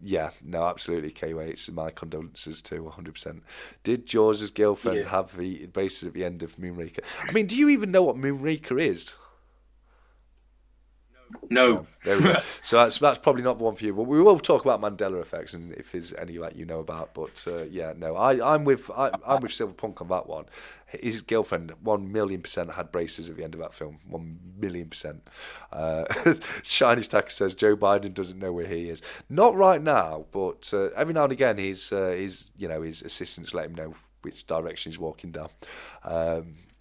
Yeah, no, absolutely, K-Way. It's my condolences too, 100%. Did George's girlfriend
Yeah.
have the braces at the end of Moonraker? I mean, do you even know what Moonraker is?
No.
No, there we go. So that's probably not the one for you. But we will talk about Mandela effects and if there's any that you know about. But yeah, no, I'm with Silver Punk on that one. His girlfriend, 1,000,000% had braces at the end of that film. 1,000,000%. Shiny Stacker says Joe Biden doesn't know where he is. Not right now, but every now and again, his assistants let him know which direction he's walking down.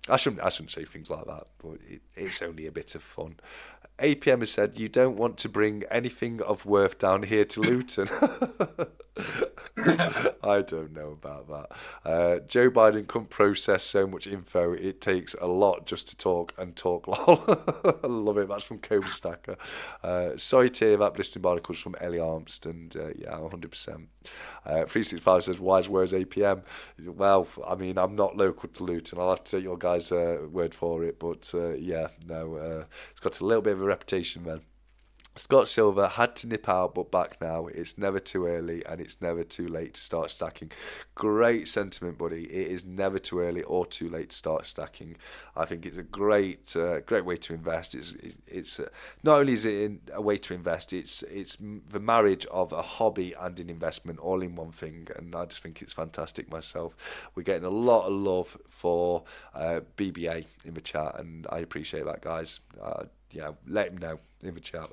I shouldn't say things like that, but it's only a bit of fun. APM has said, you don't want to bring anything of worth down here to Luton. I don't know about that. Joe Biden couldn't process so much info. It takes a lot just to talk and talk. Lol. I love it. That's from Cobra Stacker. Sorry to hear that blistering barnacles from Ellie Armst. And yeah, 100%. 365 says, wise words APM. Well, I mean, I'm not local to Luton. I'll have to take your guys' word for it. But yeah, no, it's got a little bit of a reputation, man. Scott Silver had to nip out, but back now. It's never too early and it's never too late to start stacking. Great sentiment, buddy. It is never too early or too late to start stacking. I think it's a great way to invest. It's not only is it a way to invest, it's the marriage of a hobby and an investment all in one thing, and I just think it's fantastic myself. We're getting a lot of love for BBA in the chat, and I appreciate that, guys. Yeah, let him know in the chat.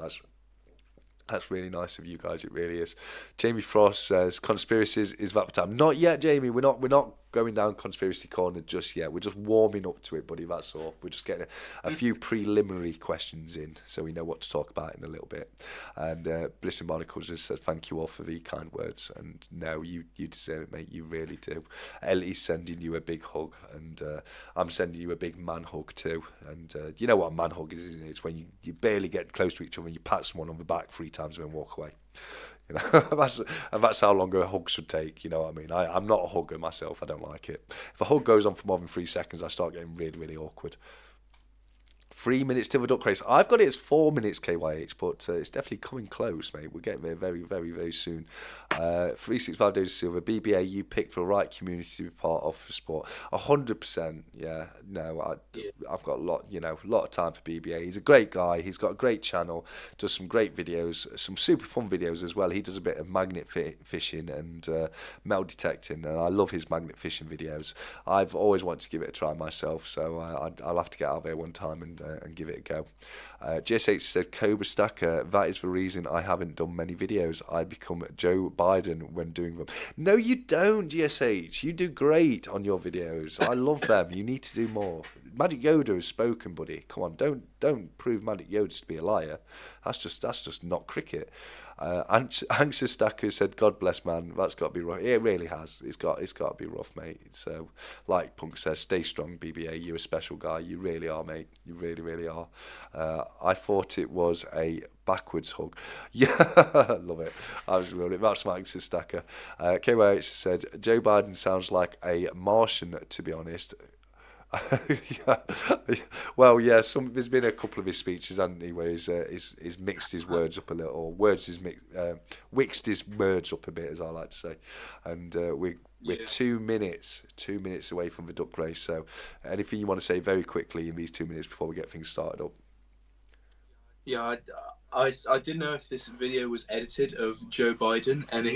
That's really nice of you guys. It really is. Jamie Frost says conspiracies is that the time. Not yet, Jamie. We're not going down conspiracy corner just yet. We're just warming up to it, buddy. That's all. We're just getting a few preliminary questions in, so we know what to talk about in a little bit. And Blistering Barnacles has said thank you all for the kind words. And no, you deserve it, mate. You really do. Ellie's sending you a big hug, and I'm sending you a big man hug too. And you know what a man hug is, isn't it? It's when you barely get close to each other and you pat someone on the back 3 times and then walk away. You know, that's how long a hug should take. You know what I mean? I'm not a hugger myself. I don't like it. If a hug goes on for more than 3 seconds, I start getting really, really awkward. 3 minutes till the duck race. I've got it as 4 minutes, KYH, but it's definitely coming close, mate. We're getting there very, very, very soon. 365 Days of Silver. BBA, you picked the right community to be part of for sport. 100%. Yeah. No, I've got a lot of time for BBA. He's a great guy. He's got a great channel. Does some great videos, some super fun videos as well. He does a bit of magnet fishing and metal detecting, and I love his magnet fishing videos. I've always wanted to give it a try myself, so I'll have to get out there one time and give it a go. GSH said, Cobra Stacker, that is the reason I haven't done many videos. I become Joe Biden when doing them. No, you don't, GSH. You do great on your videos. I love them. You need to do more. Magic Yoda has spoken, buddy. Come on, don't prove Magic Yoda to be a liar. That's just not cricket. Anxious Stacker said, "God bless, man. That's got to be rough." It really has. It's got to be rough, mate. So, like Punk says, stay strong, BBA. You're a special guy. You really are, mate. You really, really are. I thought it was a backwards hug. Yeah, I love it. I was loving it. That's my Anxious Stacker. KYH said, "Joe Biden sounds like a Martian, to be honest." Yeah. Well, yeah. There's been a couple of his speeches, hasn't he, where he's mixed his words up a little, or wixed his words up a bit, as I like to say. And we're 2 minutes away from the duck race. So, anything you want to say very quickly in these 2 minutes before we get things started up?
Yeah, I didn't know if this video was edited of Joe Biden, and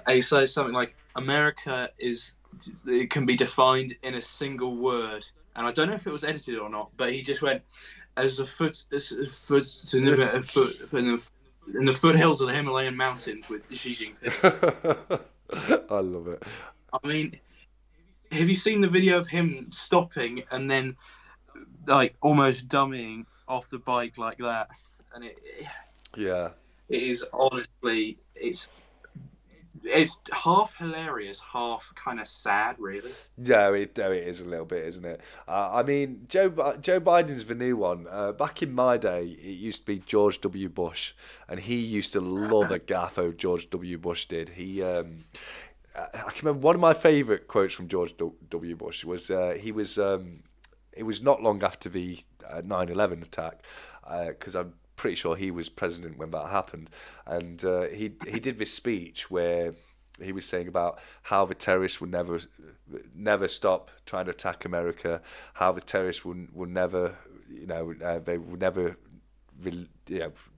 he said something like, "America it can be defined in a single word," and I don't know if it was edited or not, but he just went, "As a foot in the foothills of the Himalayan mountains with Xi Jinping."
I love it.
I mean, have you seen the video of him stopping and then like almost dummying off the bike like that? And
Yeah.
it is honestly, it's half hilarious, half kind of sad, really.
No, it is a little bit, isn't it? I mean, Joe Biden's the new one. Back in my day, it used to be George W. Bush, and he used to love a gaffo George W. Bush did. I can remember one of my favourite quotes from George W. Bush was it was not long after the 9/11 attack, because I'm pretty sure he was president when that happened, and he did this speech where he was saying about how the terrorists would never stop trying to attack America, how the terrorists will never, they will never,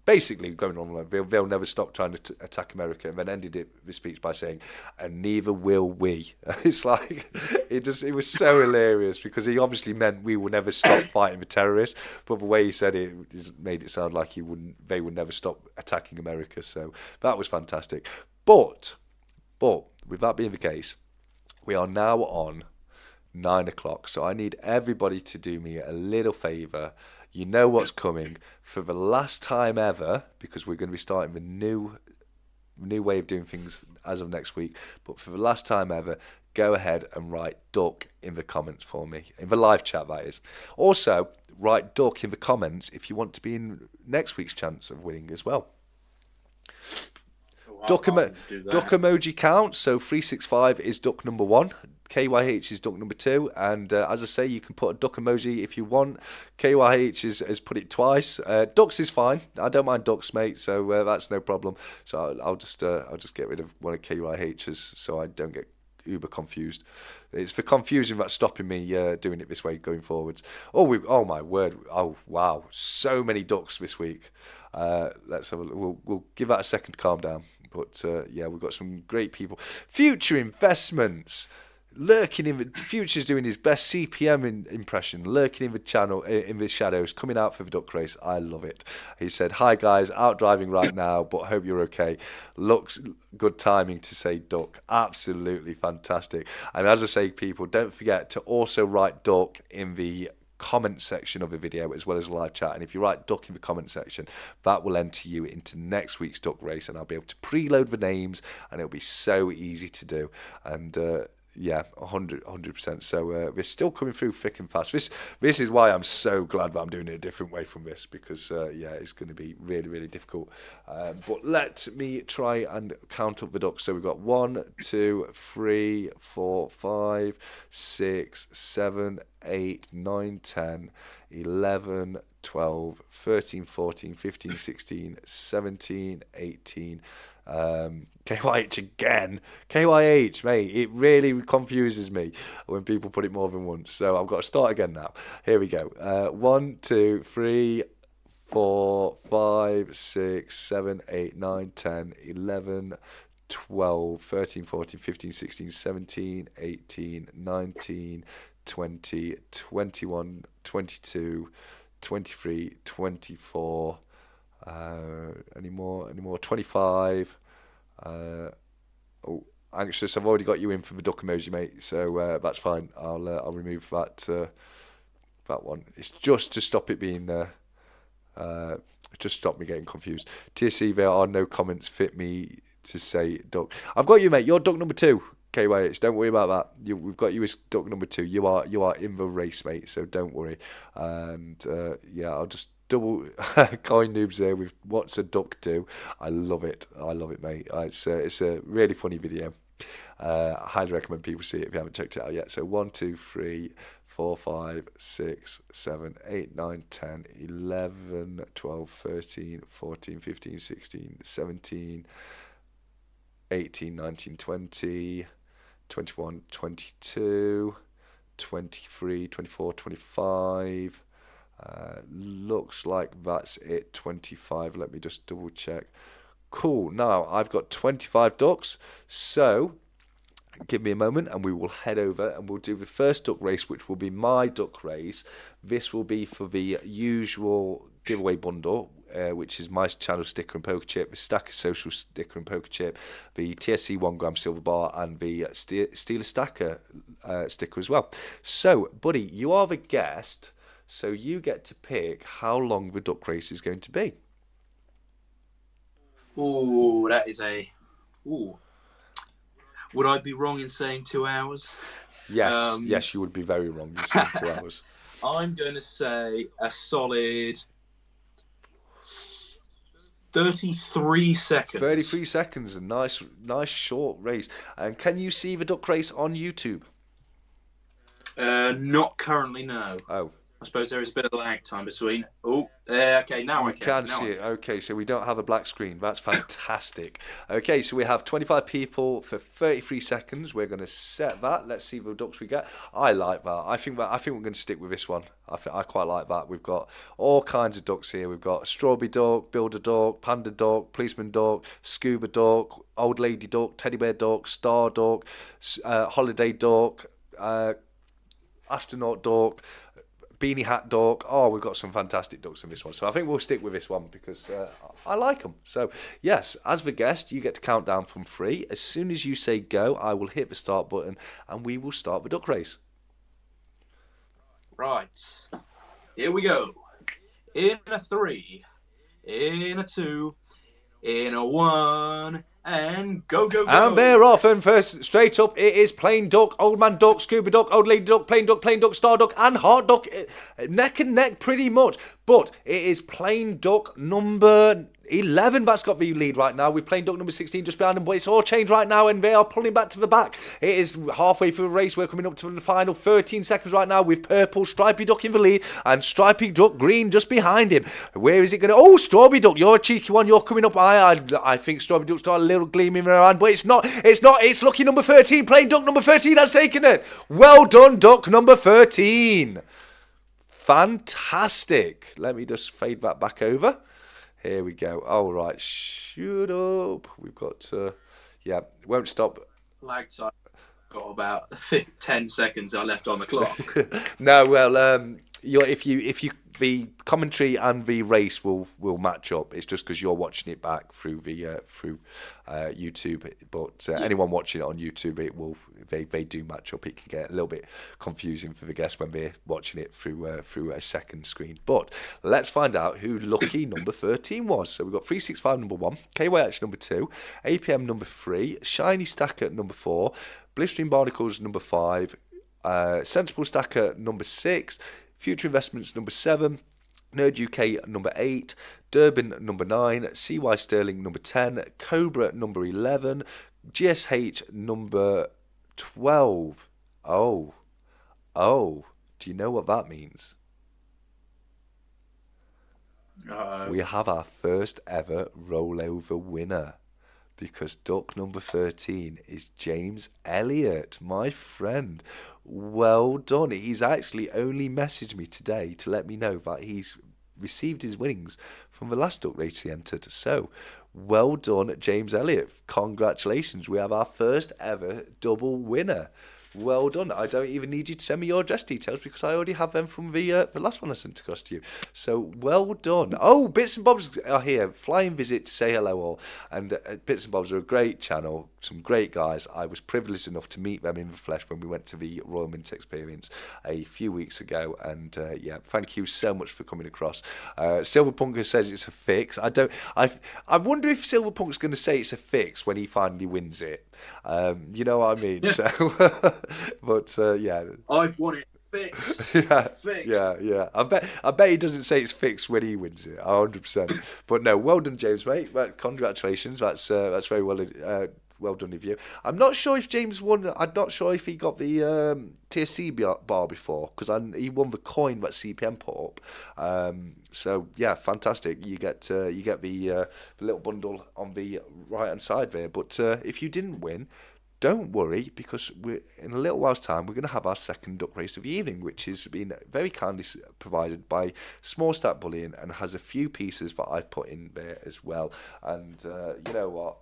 basically going on like they'll never stop trying to attack America, and then ended the speech by saying, "And neither will we." It's like it was so hilarious, because he obviously meant we will never stop fighting the terrorists, but the way he said it made it sound like they would never stop attacking America. So that was fantastic. But with that being the case, we are now on 9 o'clock, so I need everybody to do me a little favour. You know what's coming. For the last time ever, because we're going to be starting the new way of doing things as of next week, but for the last time ever, go ahead and write duck in the comments for me, in the live chat, that is. Also, write duck in the comments if you want to be in next week's chance of winning as well. Duck emoji count, so 365 is duck number 1, KYH is duck number 2, and as I say, you can put a duck emoji if you want. KYH has put it twice. Ducks is fine. I don't mind ducks, mate, so that's no problem. So I'll just get rid of one of KYH's so I don't get uber confused. It's the confusion that's stopping me doing it this way going forwards. Oh my word! Oh wow! So many ducks this week. Let's have a look. We'll give that a second to calm down. But yeah, we've got some great people. Future Investments. Lurking in the Future's doing his best CPM impression, lurking in the channel in the shadows, coming out for the duck race. I love it. He said, "Hi guys, out driving right now, but hope you're okay. Looks good timing to say duck." Absolutely fantastic. And as I say, people, don't forget to also write duck in the comment section of the video as well as live chat, and if you write duck in the comment section, that will enter you into next week's duck race, and I'll be able to preload the names, and it'll be so easy to do. And yeah, 100%. So we're still coming through thick and fast. This is why I'm so glad that I'm doing it a different way from this, because yeah, it's going to be really, really difficult. But let me try and count up the ducks. So we've got 1, 2, 3, 4, 5, 6, 7, 8, 9, 10, 11, 12, 13, 14, 15, 16, 17, 18. KYH again. KYH, mate, it really confuses me when people put it more than once. So I've got to start again now. Here we go. 1, 2, 3, 4, 5, 6, 7, 8, 9, 10, 11, 12, 13, 14, 15, 16, 17, 18, 19, 20, 21, 22, 23, 24. Any more? 25. Anxious, I've already got you in for the duck emoji, mate. So that's fine. I'll remove that one. It's just to stop it being just stop me getting confused. TSC, there are no comments fit me to say duck. I've got you, mate. You're duck number 2. KYH, don't worry about that. We've got you as duck number 2. You are in the race, mate. So don't worry. And yeah, I'll just double coin noobs there with what's a duck do. I love it. I love it, mate. It's a really funny video. I highly recommend people see it if you haven't checked it out yet. So 1, 2, 3, 4, 5, 6, 7, 8, 9, 10, 11, 12, 13, 14, 15, 16, 17, 18, 19, 20, 21, 22, 23, 24, 25. Looks like that's it. 25. Let me just double check. Cool. Now I've got 25 ducks. So give me a moment and we will head over and we'll do the first duck race, which will be my duck race. This will be for the usual giveaway bundle, which is my channel sticker and poker chip, the Stacker Social sticker and poker chip, the TSC 1 gram silver bar, and the Steeler Stacker sticker as well. So, buddy, you are the guest, so you get to pick how long the duck race is going to be.
Oh, that is a. Ooh. Would I be wrong in saying 2 hours?
Yes, yes, you would be very wrong in saying 2 hours.
I'm going to say a solid 33 seconds.
33 seconds, a nice short race. And can you see the duck race on YouTube?
Not currently, no.
Oh.
I suppose there is a bit of lag time between. Oh, okay, now I can.
You can see it. Okay, so we don't have a black screen. That's fantastic. Okay, so we have 25 people for 33 seconds. We're going to set that. Let's see the ducks we get. I like that. I think we're going to stick with this one. I quite like that. We've got all kinds of ducks here. We've got strawberry duck, builder duck, panda duck, policeman duck, scuba duck, old lady duck, teddy bear duck, star duck, holiday duck, astronaut duck, beanie hat duck. Oh, we've got some fantastic ducks in this one. So I think we'll stick with this one because I like them. So yes, as the guest, you get to count down from 3. As soon as you say go, I will hit the start button and we will start the duck race.
Right. Here we go. In a 3, in a 2, in a 1, and go, go, go.
And they're off, and first, straight up, it is plain duck, old man duck, scuba duck, old lady duck, plain duck, star duck, and heart duck. Neck and neck pretty much. But it is plain duck number 11 that's got the lead right now. We've plain duck number 16 just behind them, but it's all changed right now, and they are pulling back to the back. It is halfway through the race. We're coming up to the final 13 seconds right now with purple stripy duck in the lead and stripy duck green just behind him. Where is it going to... Oh, strawberry duck, you're a cheeky one. You're coming up. I think strawberry duck's got a little gleam in her hand, but it's not. It's lucky number 13. Plain duck number 13 has taken it. Well done, duck number 13. Fantastic. Let me just fade that back over. Here we go. All right, shut up. We've got, yeah, won't stop.
Lag time. Got about 10 seconds I left on the clock.
No, well, if you the commentary and the race will match up. It's just because you're watching it back through the YouTube. But anyone watching it on YouTube, they do match up. It can get a little bit confusing for the guests when they're watching it through a second screen. But let's find out who lucky number 13 was. So we've got 365 number 1, KYH number 2, APM number 3, Shiny Stacker number 4, Blistering Barnacles number 5, Sensible Stacker number 6, Future Investments number 7, Nerd UK number 8, Durban number 9, CY Sterling number 10, Cobra number 11, GSH number 12. Oh, do you know what that means? We have our first ever rollover winner. Because duck number 13 is James Elliott, my friend. Well done. He's actually only messaged me today to let me know that he's received his winnings from the last duck race he entered. So, well done, James Elliott. Congratulations. We have our first ever double winner. Well done. I don't even need you to send me your address details because I already have them from the last one I sent across to you. So well done. Oh, Bits and Bobs are here. Flying visit to say hello all. And Bits and Bobs are a great channel. Some great guys. I was privileged enough to meet them in the flesh when we went to the Royal Mint Experience a few weeks ago. And yeah, thank you so much for coming across. Silverpunker says it's a fix. I wonder if Silverpunk's going to say it's a fix when he finally wins it. You know what I mean? So, but yeah,
I've won it. Fixed.
yeah,
Fixed.
yeah. I bet he doesn't say it's fixed when he wins it. 100%. But no, well done, James, mate. Well, congratulations. That's very well done of you. I'm not sure if James won. I'm not sure if he got the TSC bar before because he won the coin that CPM put up. So yeah, fantastic. You get the little bundle on the right hand side there. But if you didn't win, don't worry because in a little while's time we're going to have our second duck race of the evening, which has been very kindly provided by Small Stack Bullion and has a few pieces that I've put in there as well. And you know what?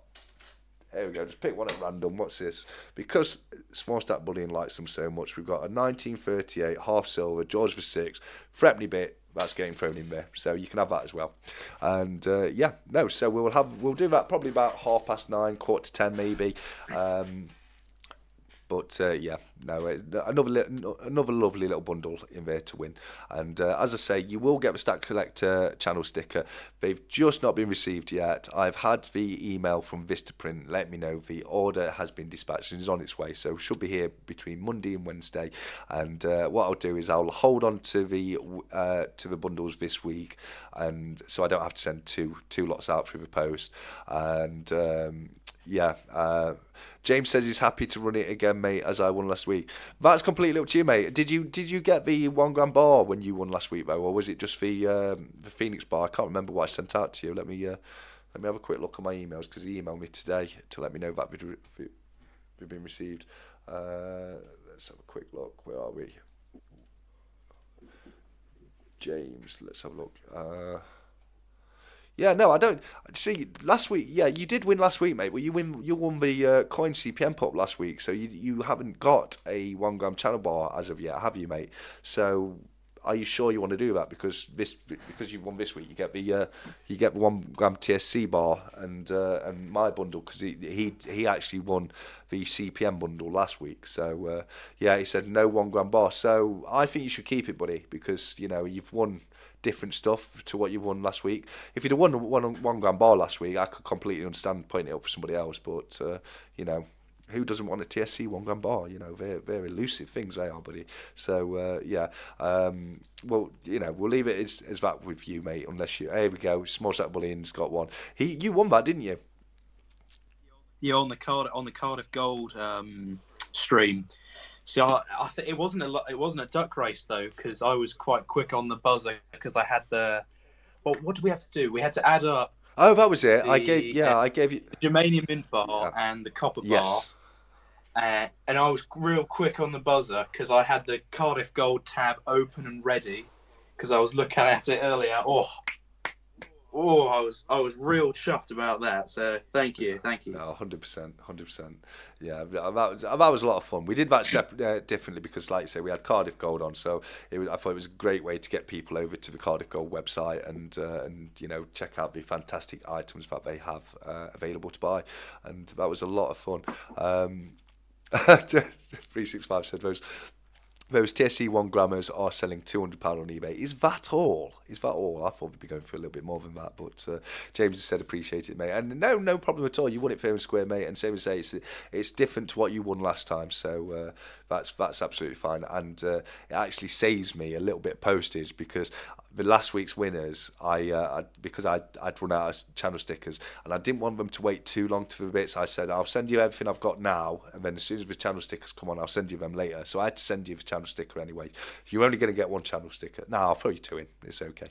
There we go, just pick one at random. What's this? Because Small Stack Bullion likes them so much, we've got a 1938 half silver George VI Threepenny bit that's getting thrown in there, so you can have that as well. And yeah, no, so we'll do that probably about 9:30, 9:45 maybe. But yeah, no, another lovely little bundle in there to win. And as I say, you will get the Stack Collector channel sticker. They've just not been received yet. I've had the email from Vistaprint let me know the order has been dispatched and is on its way. So should be here between Monday and Wednesday. And what I'll do is I'll hold on to the bundles this week, and so I don't have to send two lots out through the post. And yeah. James says he's happy to run it again, mate, as I won last week. That's completely up to you, mate. Did you get the 1 gram bar when you won last week, though, or was it just the Phoenix bar? I can't remember what I sent out to you. Let me have a quick look at my emails because he emailed me today to let me know that we've been received. Let's have a quick look. Where are we? James, let's have a look. Yeah, no, I don't see. Last week, yeah, you did win last week, mate. Well, you won the coin CPM pop last week, so you haven't got a 1 gram channel bar as of yet, have you, mate? So, are you sure you want to do that? Because you won this week, you get the 1 gram TSC bar and my bundle because he actually won the CPM bundle last week. So yeah, he said no 1 gram bar. So I think you should keep it, buddy, because you've won different stuff to what you won last week. If you'd have won 1 gram bar last week, I could completely understand putting it up for somebody else. But who doesn't want a TSC 1 gram bar? They're elusive things, they are, buddy. So yeah, well, we'll leave it as that with you, mate. Unless you, here we go. Small Stack Bullion's got one. You won that, didn't you?
Yeah, on the Cardiff Gold stream. See, I think it wasn't a duck race though, because I was quite quick on the buzzer because I had the. Well, what did we have to do? We had to add up.
Oh, that was it. I gave you
the Germanium mint bar and the copper bar. And I was real quick on the buzzer because I had the Cardiff Gold tab open and ready because I was looking at it earlier. I was real chuffed about that. So thank you.
No, 100%. Yeah, that was a lot of fun. We did that differently because, like you say, we had Cardiff Gold on. So I thought it was a great way to get people over to the Cardiff Gold website and check out the fantastic items that they have available to buy. And that was a lot of fun. 365 said those TSC 1 grammers are selling £200 on eBay. Is that all? I thought we'd be going for a little bit more than that, but James has said appreciate it, mate. And no problem at all. You won it fair and square, mate. And same as say, it's different to what you won last time, so that's absolutely fine. And it actually saves me a little bit of postage because the last week's winners, because I'd run out of channel stickers and I didn't want them to wait too long for the bits. I said I'll send you everything I've got now, and then as soon as the channel stickers come on, I'll send you them later. So I had to send you the channel sticker anyway. You're only going to get 1 channel sticker. No, I'll throw you 2 in. It's okay.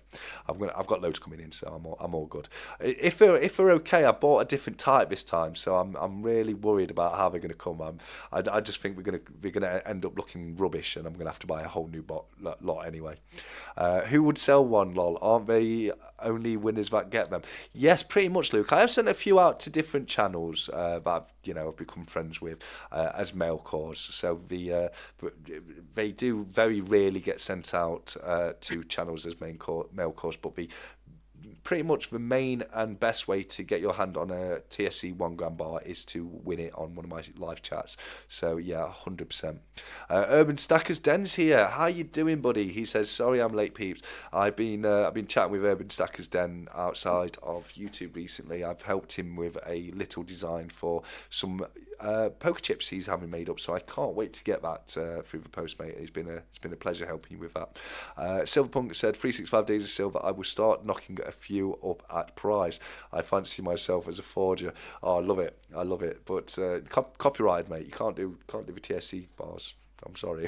I've got loads coming in, so I'm all good. If they're okay, I bought a different type this time, so I'm really worried about how they're going to come. I just think we're gonna end up looking rubbish, and I'm going to have to buy a whole new lot anyway. Who would sell sell one, lol. Aren't they only winners that get them? Yes, pretty much, Luke. I have sent a few out to different channels that I've become friends with as mail calls. So they do very rarely get sent out to channels as mail calls, but the pretty much the main and best way to get your hand on a TSC 1 gram bar is to win it on one of my live chats. So yeah, 100%. Urban Stackers Den's here. How you doing, buddy? He says, sorry I'm late, peeps. I've been chatting with Urban Stackers Den outside of YouTube recently. I've helped him with a little design for some poker chips he's having made up, so I can't wait to get that through the post, mate. It's been a pleasure helping you with that. Silverpunk said 365 days of silver. I will start knocking a few up at prize. I fancy myself as a forger. Oh, I love it. But copyright, mate. You can't do the TSC bars. I'm sorry.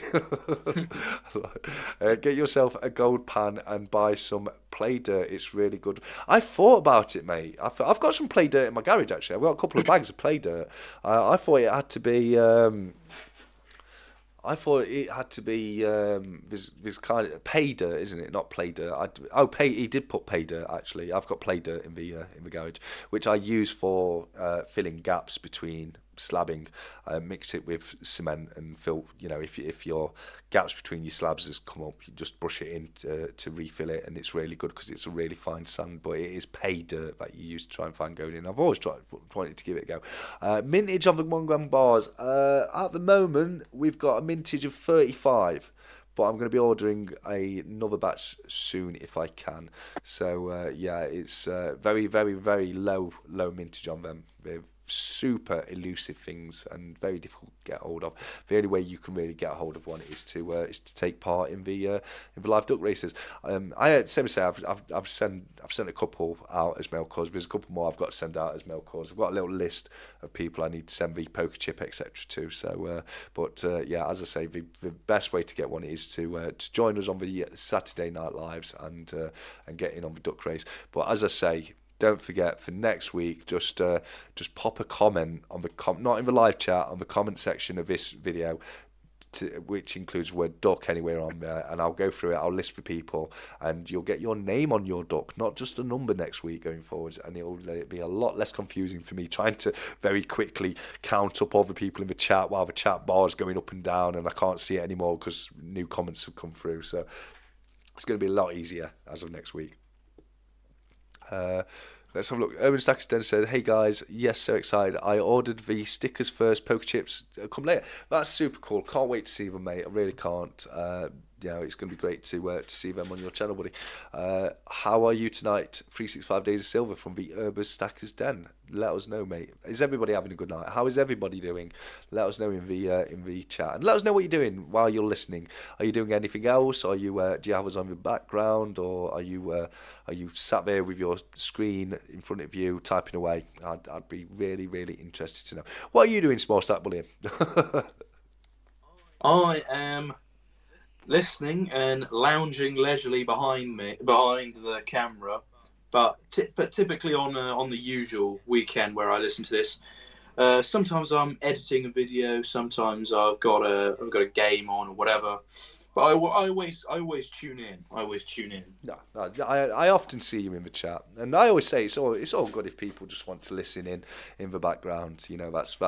Get yourself a gold pan and buy some play dirt. It's really good. I thought about it, mate. I've got some play dirt in my garage, actually. I've got a couple of bags of play dirt. I thought it had to be... this kind of pay dirt, isn't it? Not play dirt. He did put pay dirt, actually. I've got play dirt in the garage, which I use for filling gaps between slabbing. Mix it with cement and fill. If your gaps between your slabs has come up, you just brush it in to refill it, and it's really good because it's a really fine sand. But it is pay dirt that you use to try and find gold in. I've always wanted to give it a go. Mintage on the 1 gram bars. At the moment, we've got a mintage of 35. But I'm going to be ordering another batch soon if I can. So it's very, very, very low mintage on them. They're super elusive things and very difficult to get hold of. The only way you can really get a hold of one is to take part in the live duck races. I've sent a couple out as mail calls. There's a couple more I've got to send out as mail calls. I've got a little list of people I need to send the poker chip etc. to. So, as I say, the best way to get one is to join us on the Saturday night lives and get in on the duck race. But as I say, don't forget for next week, just pop a comment on not in the live chat, on the comment section of this video, which includes the word duck anywhere on there, and I'll go through it. I'll list for people, and you'll get your name on your duck, not just a number next week going forwards, and it'll be a lot less confusing for me trying to very quickly count up all the people in the chat while the chat bar is going up and down, and I can't see it anymore because new comments have come through. So it's going to be a lot easier as of next week. Let's have a look. Urban Stackers Den said, hey guys, yes, so excited. I ordered the stickers first, poker chips come later. That's super cool. Can't wait to see them, mate. I really can't. It's going to be great to see them on your channel, buddy. How are you tonight? 365 Days of Silver from the Urban Stackers Den. Let us know, mate. Is everybody having a good night? How is everybody doing? Let us know in the chat, and let us know what you're doing while you're listening. Are you doing anything else? Are you do you have us on your background, or are you sat there with your screen in front of you typing away? I'd be really, really interested to know. What are you doing, Small Stack Bullion?
I am listening and lounging leisurely behind the camera, but typically on the usual weekend where I listen to this. Sometimes I'm editing a video, sometimes I've got a game on or whatever. But I always tune in.
No, I often see you in the chat, and I always say it's all good if people just want to listen in the background. That's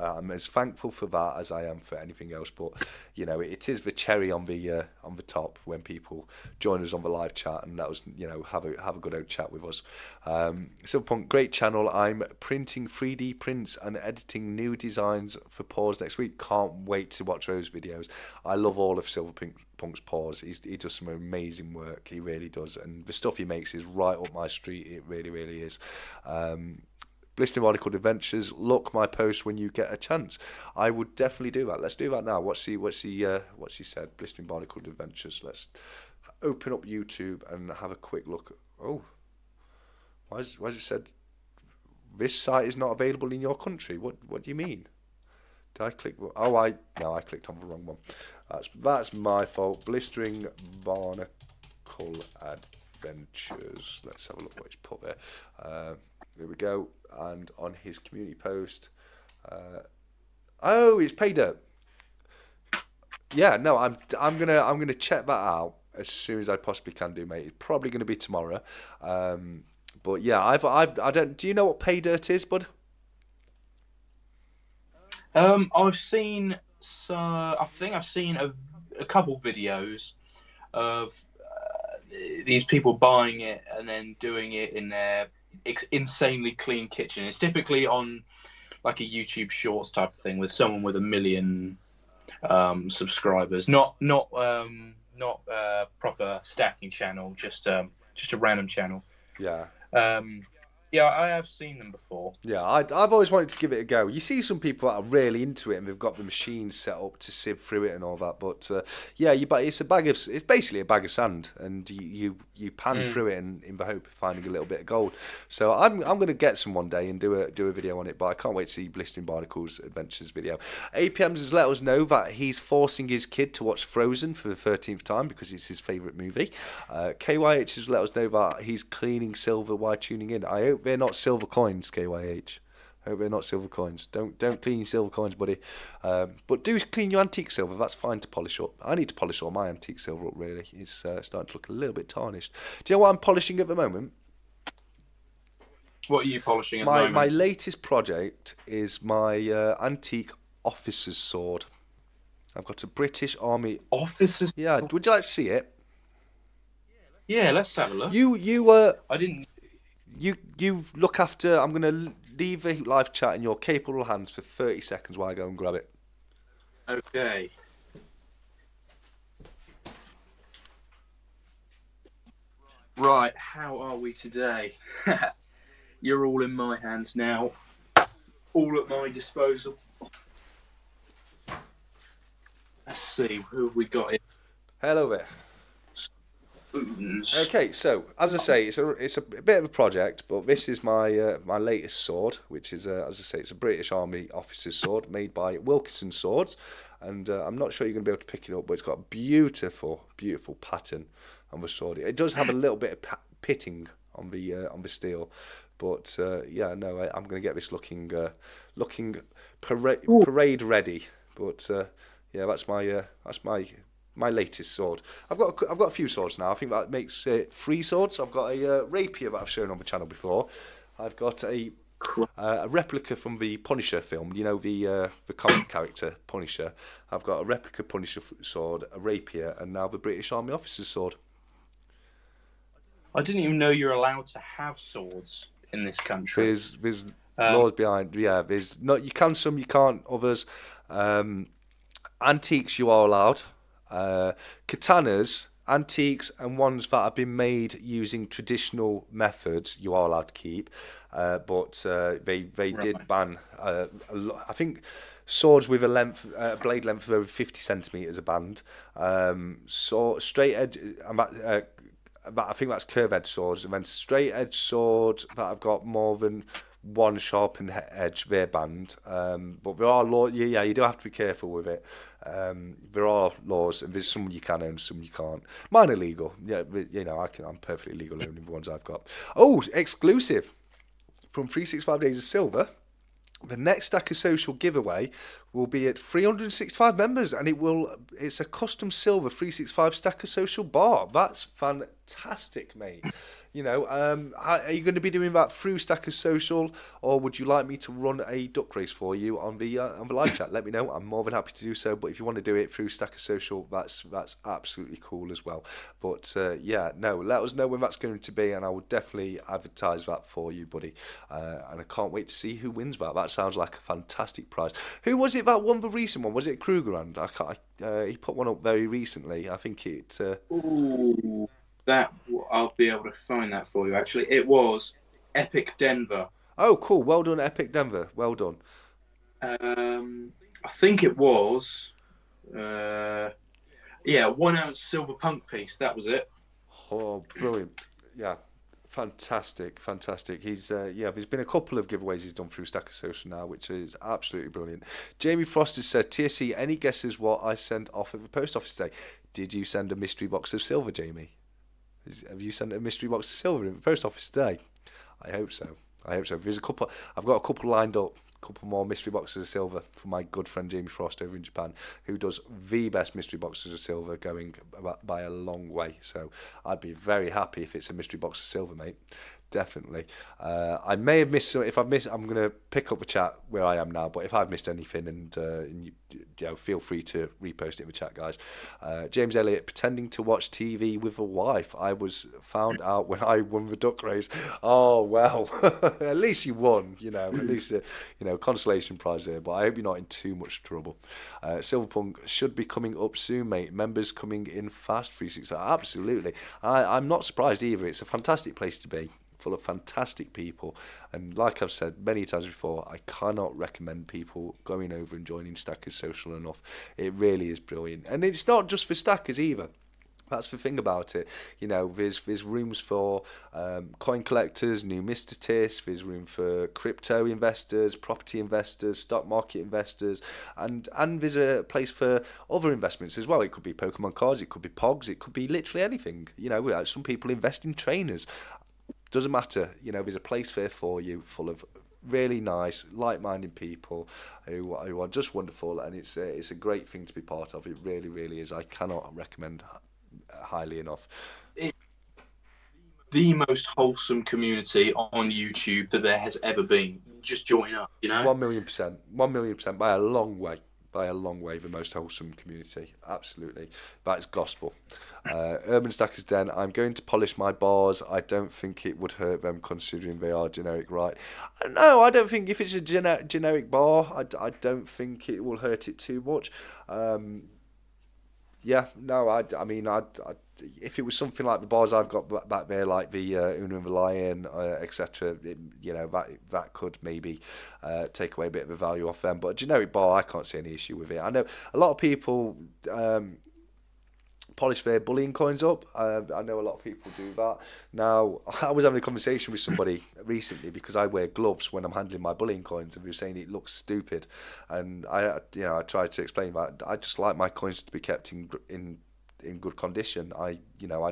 I'm as thankful for that as I am for anything else. But it is the cherry on the top when people join us on the live chat and let us have a good old chat with us. Silverpunk, great channel. I'm printing 3D prints and editing new designs for paws next week. Can't wait to watch those videos. I love all of Silverpunk's paws. He does some amazing work. He really does, and the stuff he makes is right up my street. It really, really is. Blistering Barnacled Adventures, look my post when you get a chance. I would definitely do that. Let's do that now. What's he said? Blistering Barnacled Adventures. Let's open up YouTube and have a quick look. Oh, why is it said this site is not available in your country? What do you mean? Did I click? Oh, I clicked on the wrong one. That's my fault. Blistering Barnacle Adventures. Let's have a look what he's put there. There we go. And on his community post, it's pay dirt. Yeah, no, I'm gonna check that out as soon as I possibly can do, mate. It's probably going to be tomorrow. But yeah, I don't. Do you know what pay dirt is, bud?
I've seen I think I've seen a couple videos of these people buying it and then doing it in their insanely clean kitchen. It's typically on like a YouTube Shorts type of thing with someone with 1 million subscribers, not proper stacking channel, just a random channel.
Yeah.
Um, yeah, I have seen them before.
Yeah, I've always wanted to give it a go. You see some people that are really into it and they've got the machines set up to sieve through it and all that. But yeah, it's it's basically a bag of sand, and you pan through it in the hope of finding a little bit of gold. So I'm going to get some one day and do a video on it. But I can't wait to see Blistering Barnacle's Adventures video. APMs has let us know that he's forcing his kid to watch Frozen for the 13th time because it's his favourite movie. KYH has let us know that he's cleaning silver while tuning in. I hope they're not silver coins, KYH. I hope they're not silver coins. Don't clean your silver coins, buddy. But do clean your antique silver. That's fine to polish up. I need to polish all my antique silver up, really. It's starting to look a little bit tarnished. Do you know what I'm polishing at the moment?
What are you polishing at the moment?
My latest project is my antique officer's sword. I've got a British Army...
Officer's...
Yeah, would you like to see it?
Yeah, let's have a look.
I
didn't...
You look after... I'm going to leave the live chat in your capable hands for 30 seconds while I go and grab it.
Okay. Right, how are we today? You're all in my hands now. All at my disposal. Let's see, who have we got here?
Hello there.
Spoons.
Okay, so as I say, it's a bit of a project, but this is my my latest sword, which is as I say, it's a British Army officer's sword made by Wilkinson Swords, and I'm not sure you're going to be able to pick it up, but it's got a beautiful pattern on the sword. It does have a little bit of pitting on the steel, but yeah, no, I'm going to get this looking parade ready. But yeah, that's my latest sword. I've got a few swords now. I think that makes 3 swords. I've got a rapier that I've shown on the channel before. I've got a replica from the Punisher film. You know, the comic character Punisher. I've got a replica Punisher sword, a rapier, and now the British Army officer's sword.
I didn't even know you're allowed to have swords in this country.
There's laws behind. Yeah, there's not. You can some, you can't others. Antiques you are allowed. Katanas, antiques, and ones that have been made using traditional methods you are allowed to keep, but they did ban I think swords with a blade length of over 50 centimeters are banned. So straight edge, I think that's curved edge swords, and then straight edge swords that have got more than one sharpened edge, they're banned. But there are laws. Yeah, you do have to be careful with it. There are laws, and there's some you can own, some you can't. Mine are legal. Yeah, you know, I'm perfectly legal owning the ones I've got. Oh, exclusive from 365 Days of Silver. The next Stacker Social giveaway will be at 365 members, and it's a custom silver 365 Stacker Social bar. That's fantastic, mate. You know, are you going to be doing that through Stacker Social, or would you like me to run a duck race for you on the live chat? Let me know. I'm more than happy to do so. But if you want to do it through Stacker Social, that's absolutely cool as well. But yeah, no, let us know when that's going to be, and I will definitely advertise that for you, buddy. And I can't wait to see who wins that. That sounds like a fantastic prize. Who was it that won the recent one? Was it Krugerrand? He put one up very recently. I think it.
Ooh. That I'll be able to find that for you. Actually, it was Epic Denver.
Oh, cool! Well done, Epic Denver. Well done.
I think it was, yeah, 1 ounce silver punk piece. That was it.
Oh, brilliant! Yeah, fantastic. He's there's been a couple of giveaways he's done through Stacker Social now, which is absolutely brilliant. Jamie Frost has said, TSC, any guesses what I sent off at the post office today? Did you send a mystery box of silver, Jamie? Have you sent a mystery box of silver in the post office today? I hope so. There's a couple. I've got a couple lined up. couple more mystery boxes of silver from my good friend Jamie Frost over in Japan, who does the best mystery boxes of silver going by a long way. So I'd be very happy if it's a mystery box of silver, mate. Definitely. I may have missed some. If I've missed, I'm going to pick up the chat where I am now. But if I've missed anything, and feel free to repost it in the chat, guys. James Elliott, pretending to watch TV with a wife. I was found out when I won the duck race. Oh well, at least you won. At least consolation prize there. But I hope you're not in too much trouble. Silverpunk should be coming up soon, mate. Members coming in fast. 360. Absolutely. I'm not surprised either. It's a fantastic place to be, full of fantastic people, and like I've said many times before, I cannot recommend people going over and joining Stackers Social enough. It really is brilliant, and it's not just for Stackers either. That's the thing about it. There's rooms for coin collectors, numisticists, there's room for crypto investors, property investors, stock market investors, and there's a place for other investments as well. It could be Pokemon cards, it could be Pogs, it could be literally anything. Some people invest in trainers. Doesn't matter, there's a place there for you, full of really nice, like-minded people who are just wonderful, and it's a great thing to be part of. It really, really is. I cannot recommend highly enough.
It's the most wholesome community on YouTube that there has ever been. Just join up,
1,000,000%, 1,000,000% by a long way. By a long way, the most wholesome community. Absolutely. That's gospel. Urban Stackers Den, I'm going to polish my bars. I don't think it would hurt them considering they are generic, right? No, I don't think if it's a generic bar, I don't think it will hurt it too much. Yeah, no, I mean, if it was something like the bars I've got back there, like the Uno and the Lion, etc., that could maybe take away a bit of the value off them. But a generic bar, I can't see any issue with it. I know a lot of people polish their bullion coins up. I know a lot of people do that. Now, I was having a conversation with somebody recently because I wear gloves when I'm handling my bullion coins, and we were saying it looks stupid. And I tried to explain that I just like my coins to be kept in good condition. I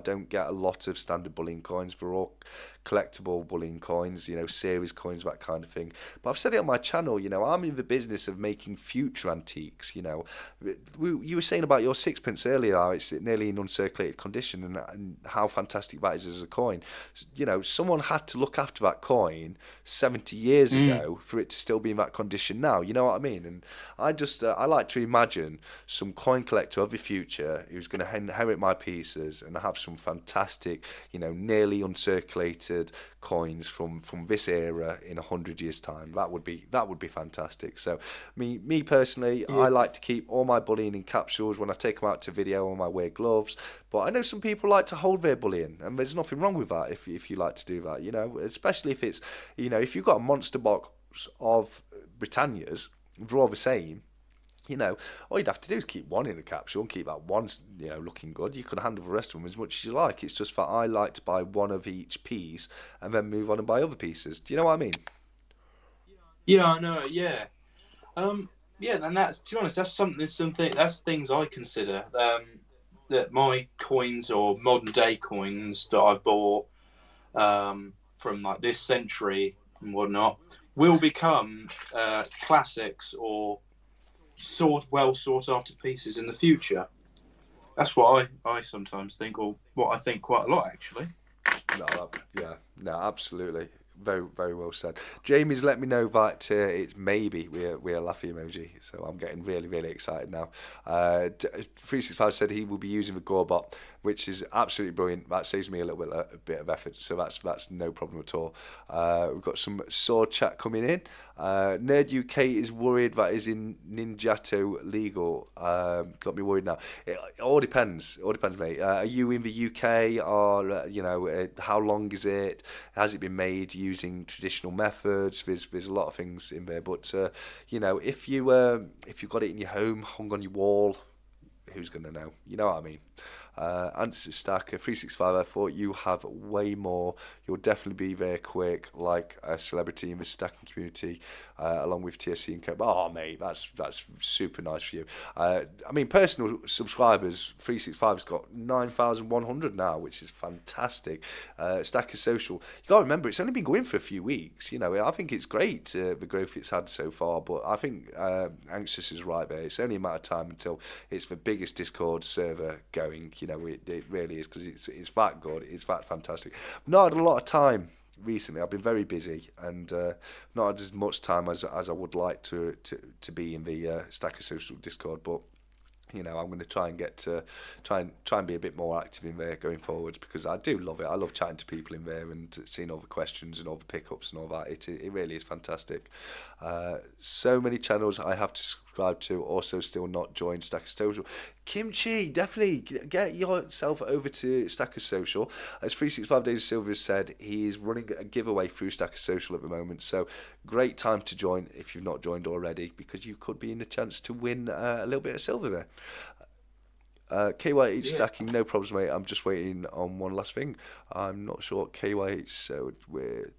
don't get a lot of standard bullion coins. For all collectible bullion coins, series coins, that kind of thing. But I've said it on my channel, I'm in the business of making future antiques. You were saying about your sixpence earlier, how it's nearly in uncirculated condition, and how fantastic that is as a coin. Someone had to look after that coin 70 years ago for it to still be in that condition now. You know what I mean? And I like to imagine some coin collector of the future who's going to inherit my pieces and have some fantastic, nearly uncirculated coins from this era in 100 years' time. That would be fantastic. So me personally, yeah. I like to keep all my bullion in capsules when I take them out to video and I wear gloves. But I know some people like to hold their bullion, and there's nothing wrong with that if you like to do that. Especially if it's if you've got a monster box of Britannias, they're all the same. All you'd have to do is keep one in a capsule and keep that one, looking good. You can handle the rest of them as much as you like. It's just that I like to buy one of each piece and then move on and buy other pieces. Do you know what I mean?
Yeah, I know. Yeah, and that's, to be honest, that's things I consider. That my coins, or modern day coins that I bought from like this century and whatnot, will become classics or well sought after pieces in the future. That's what I sometimes think, or what I think quite a lot, actually.
No, absolutely. Very, very well said. Jamie's let me know that it's maybe we're a laughy emoji, so I'm getting really, really excited now. 365 said he will be using the Gorebot, which is absolutely brilliant. That saves me a bit of effort, so that's no problem at all. We've got some sword chat coming in. Nerd UK is worried that is in Ninjato legal. Got me worried now. It all depends. Mate. Are you in the UK, or how long is it? Has it been made using traditional methods? There's a lot of things in there, but if you've got it in your home, hung on your wall, who's going to know? You know what I mean? Answer Stacker 365. I thought you have way more. You'll definitely be there quick, like a celebrity in the stacking community, along with TSC and Co. Oh, mate, that's super nice for you. I mean, personal subscribers, 365's got 9,100 now, which is fantastic. Stacker Social, you got to remember, it's only been going for a few weeks. You know, I think it's great, the growth it's had so far, but I think Anxious is right there. It's only a matter of time until it's the biggest Discord server going. You know, it really is, because it's that good, it's that fantastic. Not had a lot of time recently. I've been very busy and not had as much time as I would like to be in the Stacker Social Discord, but you know, I'm going to try and get to try and be a bit more active in there going forwards, because I do love it. I love chatting to people in there and seeing all the questions and all the pickups and all that. It really is fantastic. So many channels I have to subscribe to, also still not joined Stacker Social. Kimchi, definitely get yourself over to Stacker Social. As 365 Days of Silver has said, he is running a giveaway through Stacker Social at the moment. So great time to join if you've not joined already, because you could be in a chance to win a little bit of silver there. KYH stacking, no problems, mate. I'm just waiting on one last thing. I'm not sure what KYH, so we're.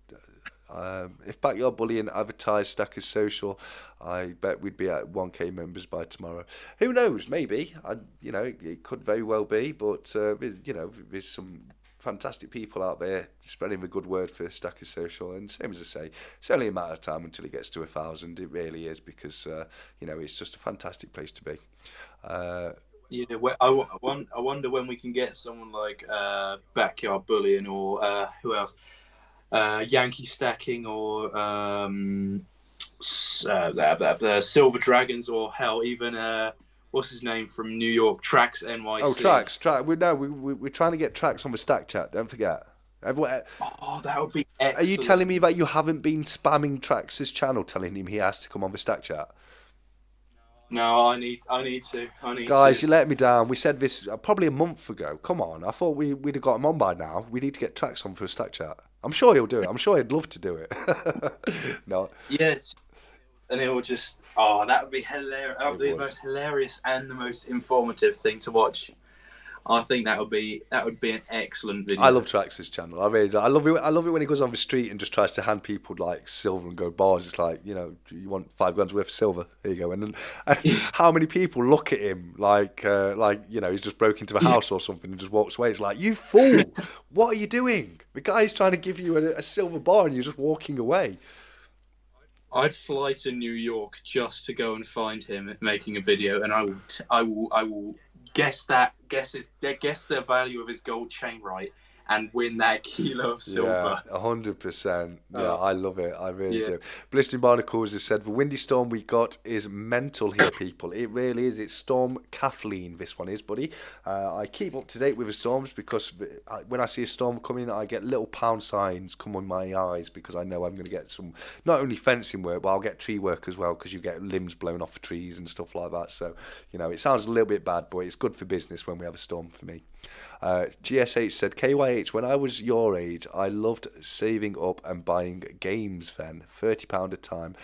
If Backyard Bullion advertised Stackers Social, I bet we'd be at 1k members by tomorrow. Who knows? Maybe. You know, it could very well be. But you know, there's some fantastic people out there spreading the good word for Stackers Social. And same as I say, it's only a matter of time until it gets to 1,000. It really is, because you know, it's just a fantastic place to be.
Yeah, well, I wonder when we can get someone like Backyard Bullion or who else? Yankee Stacking or the Silver Dragons, or hell, even what's his name from New York, Trax NYC.
Oh, Trax. We're trying to get Trax on the Stack Chat. Don't forget. Everyone,
Oh, that would be excellent.
are you telling me that you haven't been spamming Trax's channel, telling him he has to come on the Stack Chat?
No, I need to.
Guys, you let me down. We said this probably a month ago. Come on, I thought we'd have got him on by now. We need to get Trax on for a Stack Chat. I'm sure he'll do it. I'm sure he'd love to do it. No.
Yes, and it will just. Oh, that would be hilarious. That would be the most hilarious and the most informative thing to watch. I think that would be an excellent video.
I love Trax's channel. I really do. I love it when he goes on the street and just tries to hand people like silver and gold bars. It's like, you know, you want 5 grams worth of silver. Here you go. And how many people look at him like you know, he's just broke into the house or something and just walks away. It's like, you fool! What are you doing? The guy's trying to give you a silver bar and you're just walking away.
I'd fly to New York just to go and find him making a video, and I will guess the value of his gold chain right, and win that kilo of silver.
Yeah, 100%. Yeah, I love it. I really do. Blistering Barnacles has said, the windy storm we got is mental here, people. It really is. It's Storm Kathleen, this one is, buddy. I keep up to date with the storms, because when I see a storm coming, I get little pound signs come on my eyes, because I know I'm going to get some, not only fencing work, but I'll get tree work as well, because you get limbs blown off trees and stuff like that. So, you know, it sounds a little bit bad, but it's good for business when we have a storm for me. GSH said, KYH, when I was your age, I loved saving up and buying games then, £30 a time,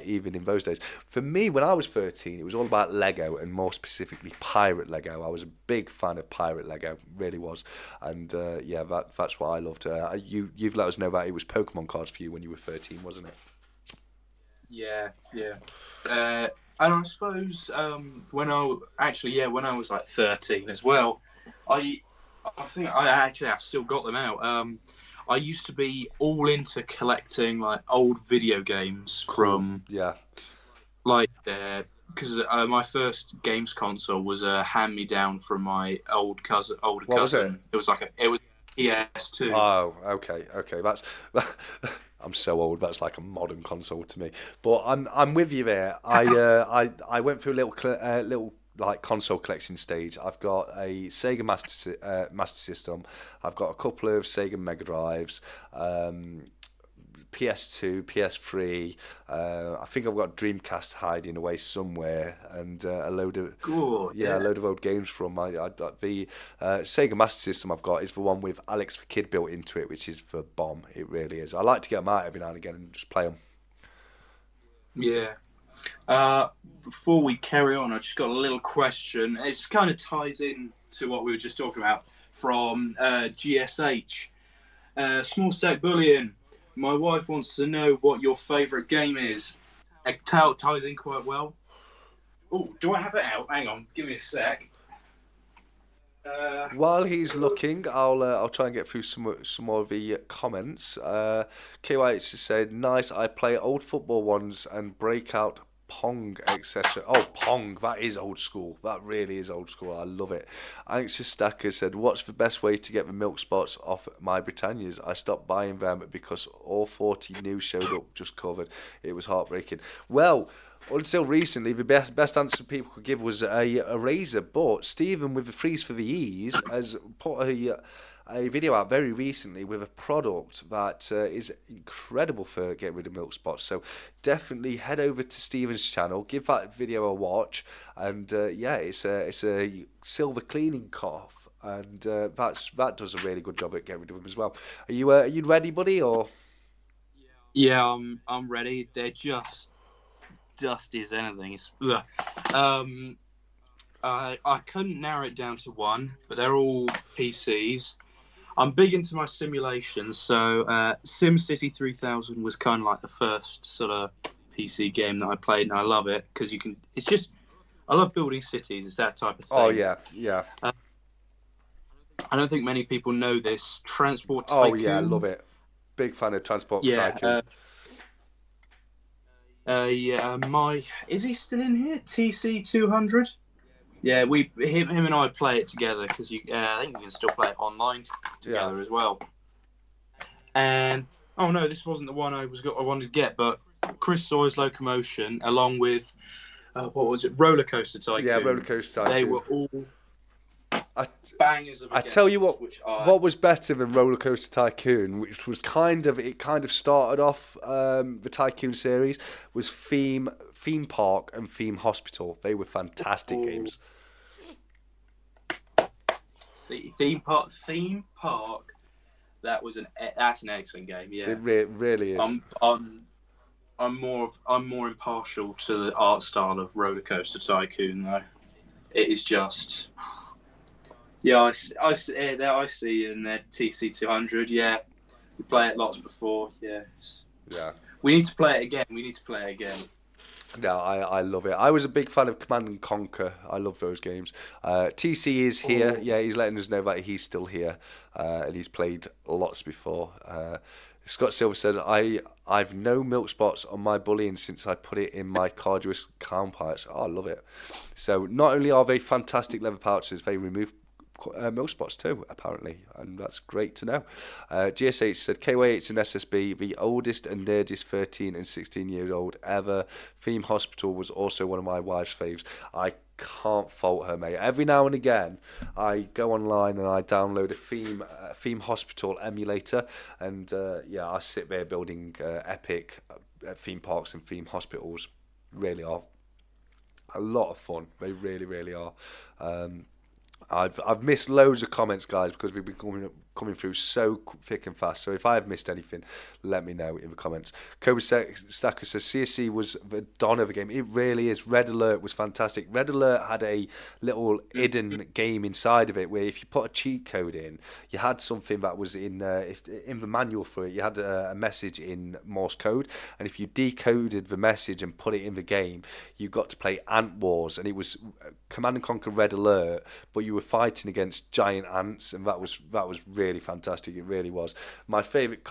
even in those days. For me, when I was 13, it was all about Lego, and more specifically Pirate Lego. I was a big fan of Pirate Lego, really was. And yeah, that's what I loved. You've let us know that it was Pokemon cards for you when you were 13, wasn't it?
Yeah. And I suppose when I was like 13 as well, I think I actually have still got them out. I used to be all into collecting like old video games from like because my first games console was a hand me down from my older cousin.
What was it?
It was PS2.
Oh, okay. That's I'm so old. That's like a modern console to me. But I'm with you there. I went through a little like console collection stage. I've got a Sega Master System. I've got a couple of Sega Mega Drives, PS2, PS3. I think I've got Dreamcast hiding away somewhere, and a load of a load of old games from the Sega Master System. I've got is the one with Alex the Kid built into it, which is the bomb. It really is. I like to get them out every now and again and just play them.
Yeah. Before we carry on, I just got a little question. It kind of ties in to what we were just talking about from GSH. Small Stack Bullion. My wife wants to know what your favourite game is. It ties in quite well. Oh, do I have it out? Hang on, give me a sec.
While he's looking, I'll try and get through some more of the comments. KYH has said, "Nice. I play old football ones and breakout Pong, etc." Oh, Pong, that is old school. That really is old school. I love it. Anxious Stacker said, "What's the best way to get the milk spots off my Britannias? I stopped buying them because all 40 new showed up just covered. It was heartbreaking." Well, until recently, the best answer people could give was a razor. But Stephen, with the Freeze for the Ease, has put a video out very recently with a product that is incredible for getting rid of milk spots. So definitely head over to Stephen's channel, give that video a watch, and it's a silver cleaning cloth, and that does a really good job at getting rid of them as well. Are you ready, buddy? Or
Yeah, I'm ready. They're just dusty as anything. I couldn't narrow it down to one, but they're all PCs. I'm big into my simulations, so SimCity 3000 was kind of like the first sort of PC game that I played, and I love it because I love building cities. It's that type of thing.
oh yeah.
I don't think many people know this. Transport Tycoon.
Oh yeah, I love it. Big fan of Transport Tycoon.
Is he still in here? TC200. Yeah, him and I play it together because I think we can still play it online together as well. And oh no, this wasn't the one I wanted to get, but Chris Sawyer's Locomotion, along with what was it, Roller Coaster Tycoon.
Yeah, Roller Coaster Tycoon.
They were all bangers of
I tell you what was better than Roller Coaster Tycoon, which was kind of started off the Tycoon series, was Theme Park and Theme Hospital. They were fantastic games.
Theme Park. That's an excellent game. Yeah,
it really is.
I'm more impartial to the art style of Roller Coaster Tycoon though. It is just. Yeah, I see in their TC200. Yeah, we play it lots before. Yeah, we need to play it again.
No, I love it. I was a big fan of Command and Conquer. I love those games. TC is here. Yeah, he's letting us know that he's still here, and he's played lots before. Scott Silver said, I've no milk spots on my bullion since I put it in my Carduous calm pouch. Oh, I love it. So not only are they fantastic leather pouches, they remove milk spots too, apparently, and that's great to know. GSH said, KY8 and SSB, the oldest and nerdiest 13 and 16 years old ever. Theme Hospital was also one of my wife's faves. I can't fault her, mate. Every now and again, I go online and I download a Theme Hospital emulator, and I sit there building epic theme parks and theme hospitals. Really are a lot of fun. They really, really are. I've missed loads of comments, guys, because we've been coming through so thick and fast. So if I have missed anything, let me know in the comments. Cobra Stacker says CSC was the dawn of the game. It really is. Red Alert was fantastic. Red Alert had a little hidden game inside of it where if you put a cheat code in, you had something that was in the manual for it. You had a message in Morse code, and if you decoded the message and put it in the game, you got to play Ant Wars, and it was Command and Conquer Red Alert, but you were fighting against giant ants, and that was really fantastic. It really was. My favorite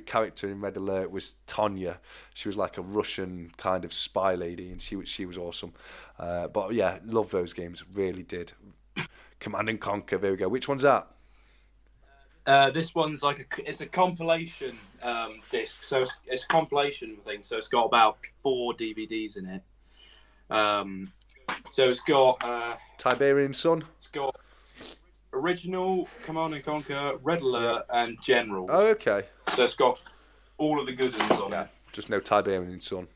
character in Red Alert was Tonya. She was like a Russian kind of spy lady, and she was awesome. But yeah, love those games. Really did. Command and Conquer. There we go. Which one's that?
This one's it's a compilation disc. So it's a compilation thing. So it's got about 4 DVDs in it. So it's got
Tiberian Sun.
It's got Original, Command and Conquer, Red Alert, and General.
Oh, okay.
So it's got all of the good ones on it.
Just no Tiberian Sun.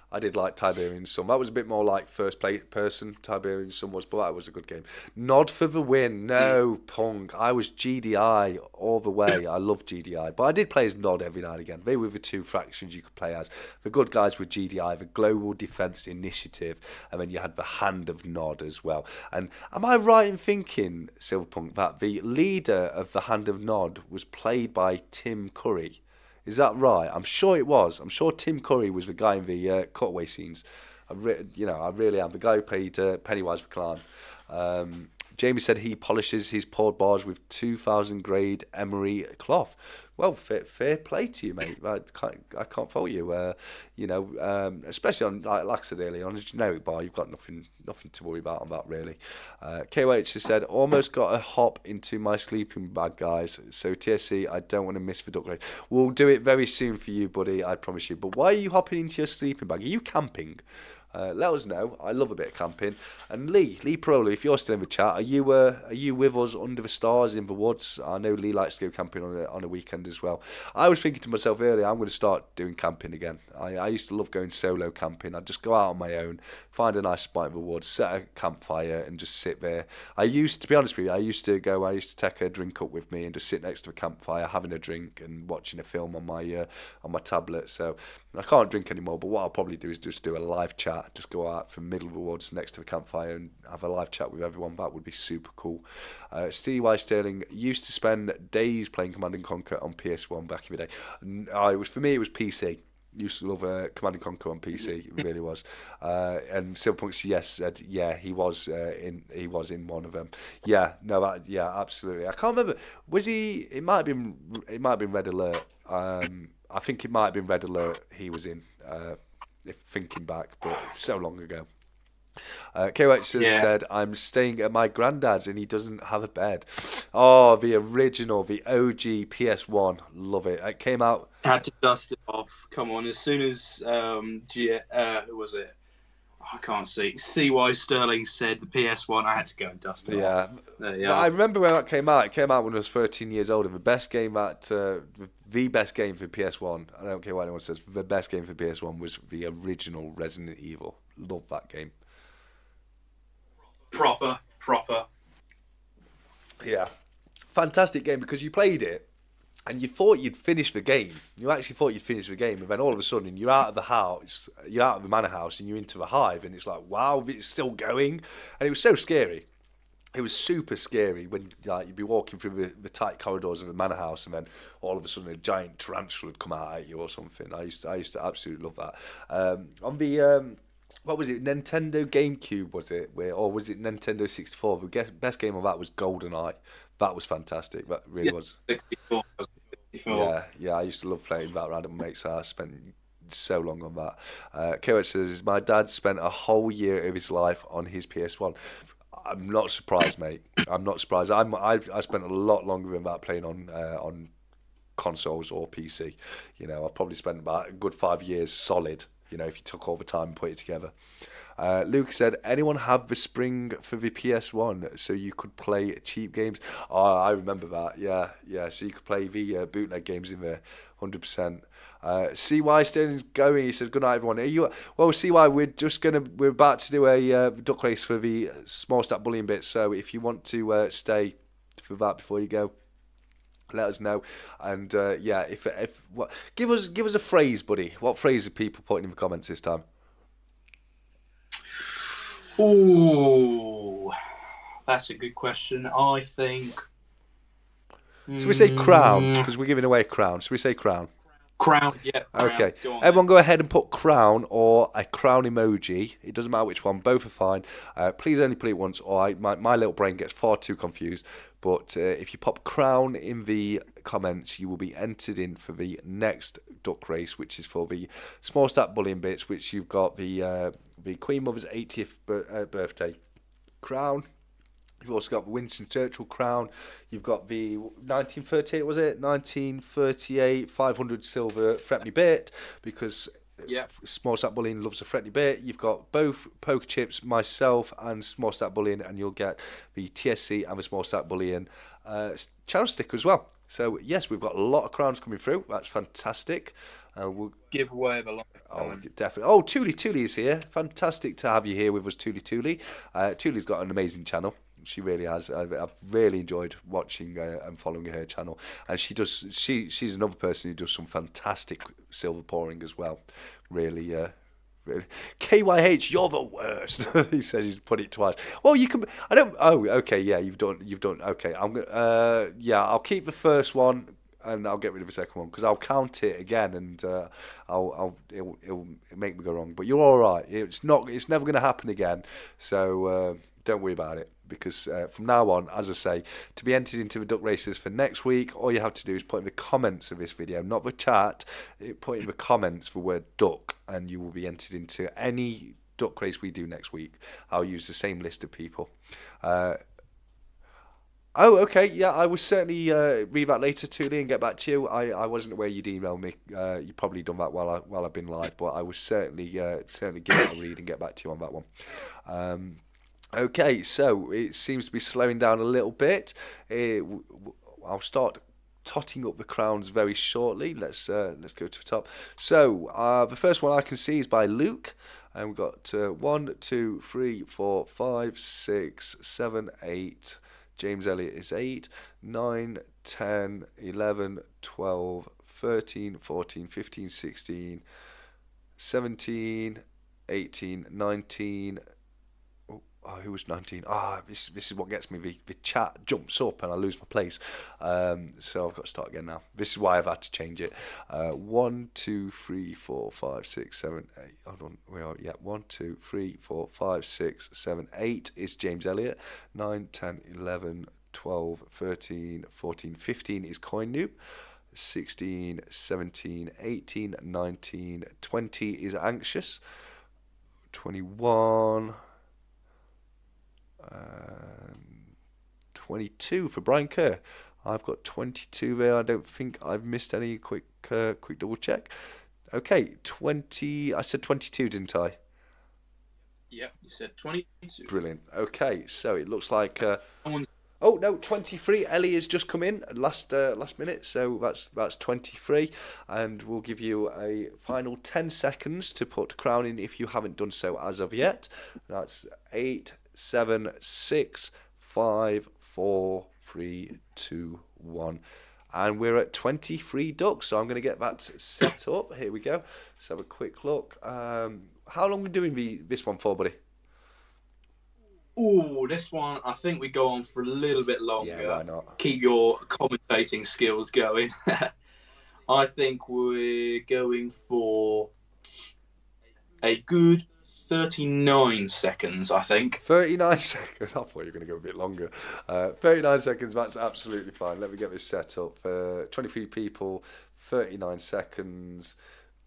I did like Tiberian Sun. That was a bit more like first person Tiberian Sun was, but that was a good game. Nod for the win. No, Punk. I was GDI all the way. I love GDI, but I did play as Nod every now and again. They were the two factions you could play as. The good guys were GDI, the Global Defense Initiative, and then you had the Hand of Nod as well. And am I right in thinking, Silverpunk, that the leader of the Hand of Nod was played by Tim Curry? Is that right? I'm sure it was. I'm sure Tim Curry was the guy in the cutaway scenes. I really am. The guy who played Pennywise the Clown. Jamie said he polishes his poured bars with 2000 grade emery cloth. Well, fair play to you, mate. I can't fault you. Especially on, like I said earlier, on a generic bar, you've got nothing to worry about on that, really. KYH has said, almost got a hop into my sleeping bag, guys. So TSC, I don't want to miss the duck race. We'll do it very soon for you, buddy, I promise you. But why are you hopping into your sleeping bag? Are you camping? Let us know. I love a bit of camping. And Lee Prolo, if you're still in the chat, are you with us under the stars in the woods? I know Lee likes to go camping on a weekend as well. I was thinking to myself earlier, I'm going to start doing camping again. I used to love going solo camping. I'd just go out on my own, find a nice spot in the woods, set a campfire, and just sit there. To be honest with you, I used to take a drink up with me and just sit next to a campfire, having a drink and watching a film on my tablet. So I can't drink anymore, but what I'll probably do is just do a live chat. Just go out from middle of the woods next to a campfire and have a live chat with everyone. That would be super cool. CY Sterling used to spend days playing Command and Conquer on PS1 back in the day. For me, it was PC. Used to love Command and Conquer on PC. It really was. And Silverpunks, yes, said he was in one of them. Absolutely. I can't remember. Was he? It might have been Red Alert. I think it might have been Red Alert he was in. If thinking back, but so long ago. KOH said, I'm staying at my granddad's and he doesn't have a bed. Oh, the original, the OG PS1. Love it. It came out.
Had to dust it off. Come on. As soon as, who was it? I can't see. CY Sterling said the PS1, I had to go and dust it off. Yeah.
I remember when that came out. It came out when I was 13 years old. And the best game the best game for PS1, I don't care what anyone says, the best game for PS1 was the original Resident Evil. Love that game.
Proper.
Yeah. Fantastic game because you played it and you thought you'd finish the game. You actually thought you'd finish the game, and then all of a sudden you're out of the house, you're out of the manor house, and you're into the hive, and it's like, wow, it's still going. And it was so scary. It was super scary when you'd be walking through the tight corridors of a manor house, and then all of a sudden a giant tarantula would come out at you or something. I used to absolutely love that. On the what was it? Nintendo GameCube was it? Or was it Nintendo 64? The best game of that was GoldenEye. That was fantastic. That really was.
64.
Yeah. I used to love playing that around at my mate's house. Spent so long on that. KOH says my dad spent a whole year of his life on his PS1. I'm not surprised, mate. I'm not surprised. I spent a lot longer than that playing on consoles or PC. I've probably spent about a good 5 years solid. If you took all the time and put it together. Luke said, anyone have the spring for the PS1 so you could play cheap games? Oh, I remember that. Yeah. So you could play the bootleg games in there, 100%. CY Sterling's going. He said, good night, everyone. Well, CY, we're about to do a duck race for the Small Stack Bullion bit. So if you want to stay for that before you go, let us know. And give us a phrase, buddy. What phrase are people putting in the comments this time?
Oh, that's a good question. I think.
So we say crown because we're giving away a crown. So we say crown.
Crown, yeah. Crown.
Okay. Everyone go ahead and put crown or a crown emoji. It doesn't matter which one. Both are fine. Please only put it once or my little brain gets far too confused. But if you pop crown in the comments, you will be entered in for the next duck race, which is for the Small Stack Bullion bits, which you've got the Queen Mother's 80th birthday crown. You've also got the Winston Churchill crown. You've got the 1938, was it? 1938 500 silver Fretme bit, because Small Stack Bullion loves a Fretme bit. You've got both poker chips, myself and Small Stack Bullion, and you'll get the TSC and the Small Stack Bullion channel sticker as well. So yes, we've got a lot of crowns coming through. That's fantastic. We'll
giveaway of a
Oh,
lifetime.
definitely. Oh, Tuli is here. Fantastic to have you here with us, Tuli. Tuli's got an amazing channel. She really has. I've really enjoyed watching and following her channel. And she's another person who does some fantastic silver pouring as well. Really, really. KYH, you're the worst. He says he's put it twice. Well, you can. I don't. Oh, okay. Yeah, you've done. Okay, I'm gonna. Yeah, I'll keep the first one and I'll get rid of the second one because I'll count it again and it'll make me go wrong. But you're all right. It's never going to happen again. So don't worry about it because from now on, as I say, to be entered into the duck races for next week, all you have to do is put in the comments of this video, not the chat. Put in the comments the word duck, and you will be entered into any duck race we do next week. I'll use the same list of people. Oh, okay. Yeah, I will certainly read that later, Tuli, and get back to you. I wasn't aware you'd emailed me. You probably done that while I've been live, but I will certainly give it a read and get back to you on that one. Okay, so it seems to be slowing down a little bit. I'll start totting up the crowns very shortly. Let's go to the top. So the first one I can see is by Luke. And we've got 1, 2, 3, 4, 5, 6, 7, 8. James Elliott is 8, 9, 10, 11, 12, 13, 14, 15, 16, 17, 18, 19. Oh, who was 19? This is what gets me. The chat jumps up and I lose my place. So I've got to start again now. This is why I've had to change it. 1, 2, 3, 4, 5, 6, 7, 8. Hold on. We are, yeah. 1, 2, 3, 4, 5, 6, 7, 8 is James Elliott. 9, 10, 11, 12, 13, 14, 15 is Coin Noob. 16, 17, 18, 19, 20 is Anxious. 21... 22 for Brian Kerr. I've got 22 there. I don't think I've missed any. Quick double check. Okay, 20. I said 22, didn't I?
Yep, you said 22.
Brilliant. Okay, so it looks like. Oh no, 23. Ellie has just come in last minute, so that's 23, and we'll give you a final 10 seconds to put crown in if you haven't done so as of yet. That's 8, 7, 6, 5, 4, 3, 2, 1. And we're at 23 ducks, so I'm going to get that set up. Here we go. Let's have a quick look. How long are we doing this one for, buddy?
Oh, this one, I think we go on for a little bit longer.
Yeah, why not?
Keep your commentating skills going. I think we're going for a good 39 seconds, I think.
39 seconds. I thought you were going to go a bit longer. 39 seconds, that's absolutely fine. Let me get this set up. 23 people, 39 seconds.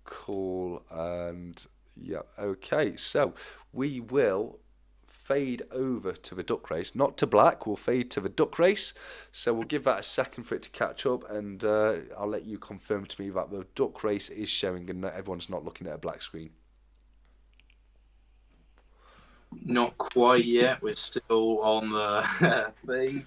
Cool. And yeah, okay. So we will fade over to the duck race, not to black. We'll fade to the duck race. So we'll give that a second for it to catch up, and I'll let you confirm to me that the duck race is showing and that everyone's not looking at a black screen.
Not quite yet. We're still on the thing.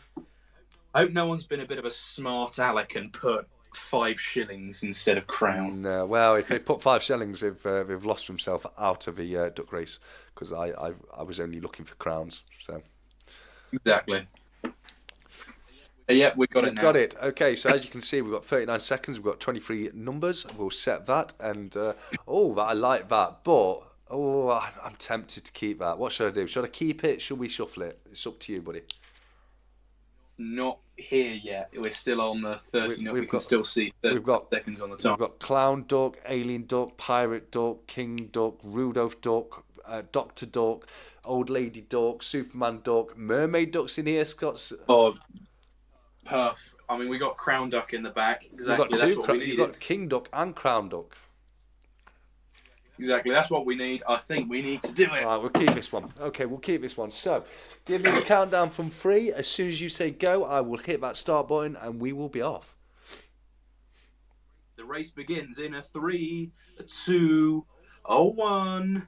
I hope no one's been a bit of a smart aleck and put 5 shillings instead of crown.
No, well, if they put 5 shillings, they've lost themselves out of the duck race, because I was only looking for crowns. So
exactly. Yeah, we got it now.
Got it. Okay, so as you can see, we've got 39 seconds. We've got 23 numbers. We'll set that, and I like that, but I'm tempted to keep that. What should I do? Should I keep it? Should we shuffle it? It's up to you, buddy.
Not here yet. We're still on the 30. We can still see 30 seconds on the top.
We've got Clown Duck, Alien Duck, Pirate Duck, King Duck, Rudolph Duck, Doctor Duck, Old Lady Duck, Superman Duck, Mermaid Duck's in here, Scott.
Oh, perf. I mean, we got Crown Duck in the back. Exactly.
We've got you've got King Duck and Crown Duck.
Exactly, that's what we need. I think we need to do it.
All right, we'll keep this one. Okay, we'll keep this one. So, give me the countdown from 3. As soon as you say go, I will hit that start button and we will be off.
The race begins in a 3, a 2, a 1.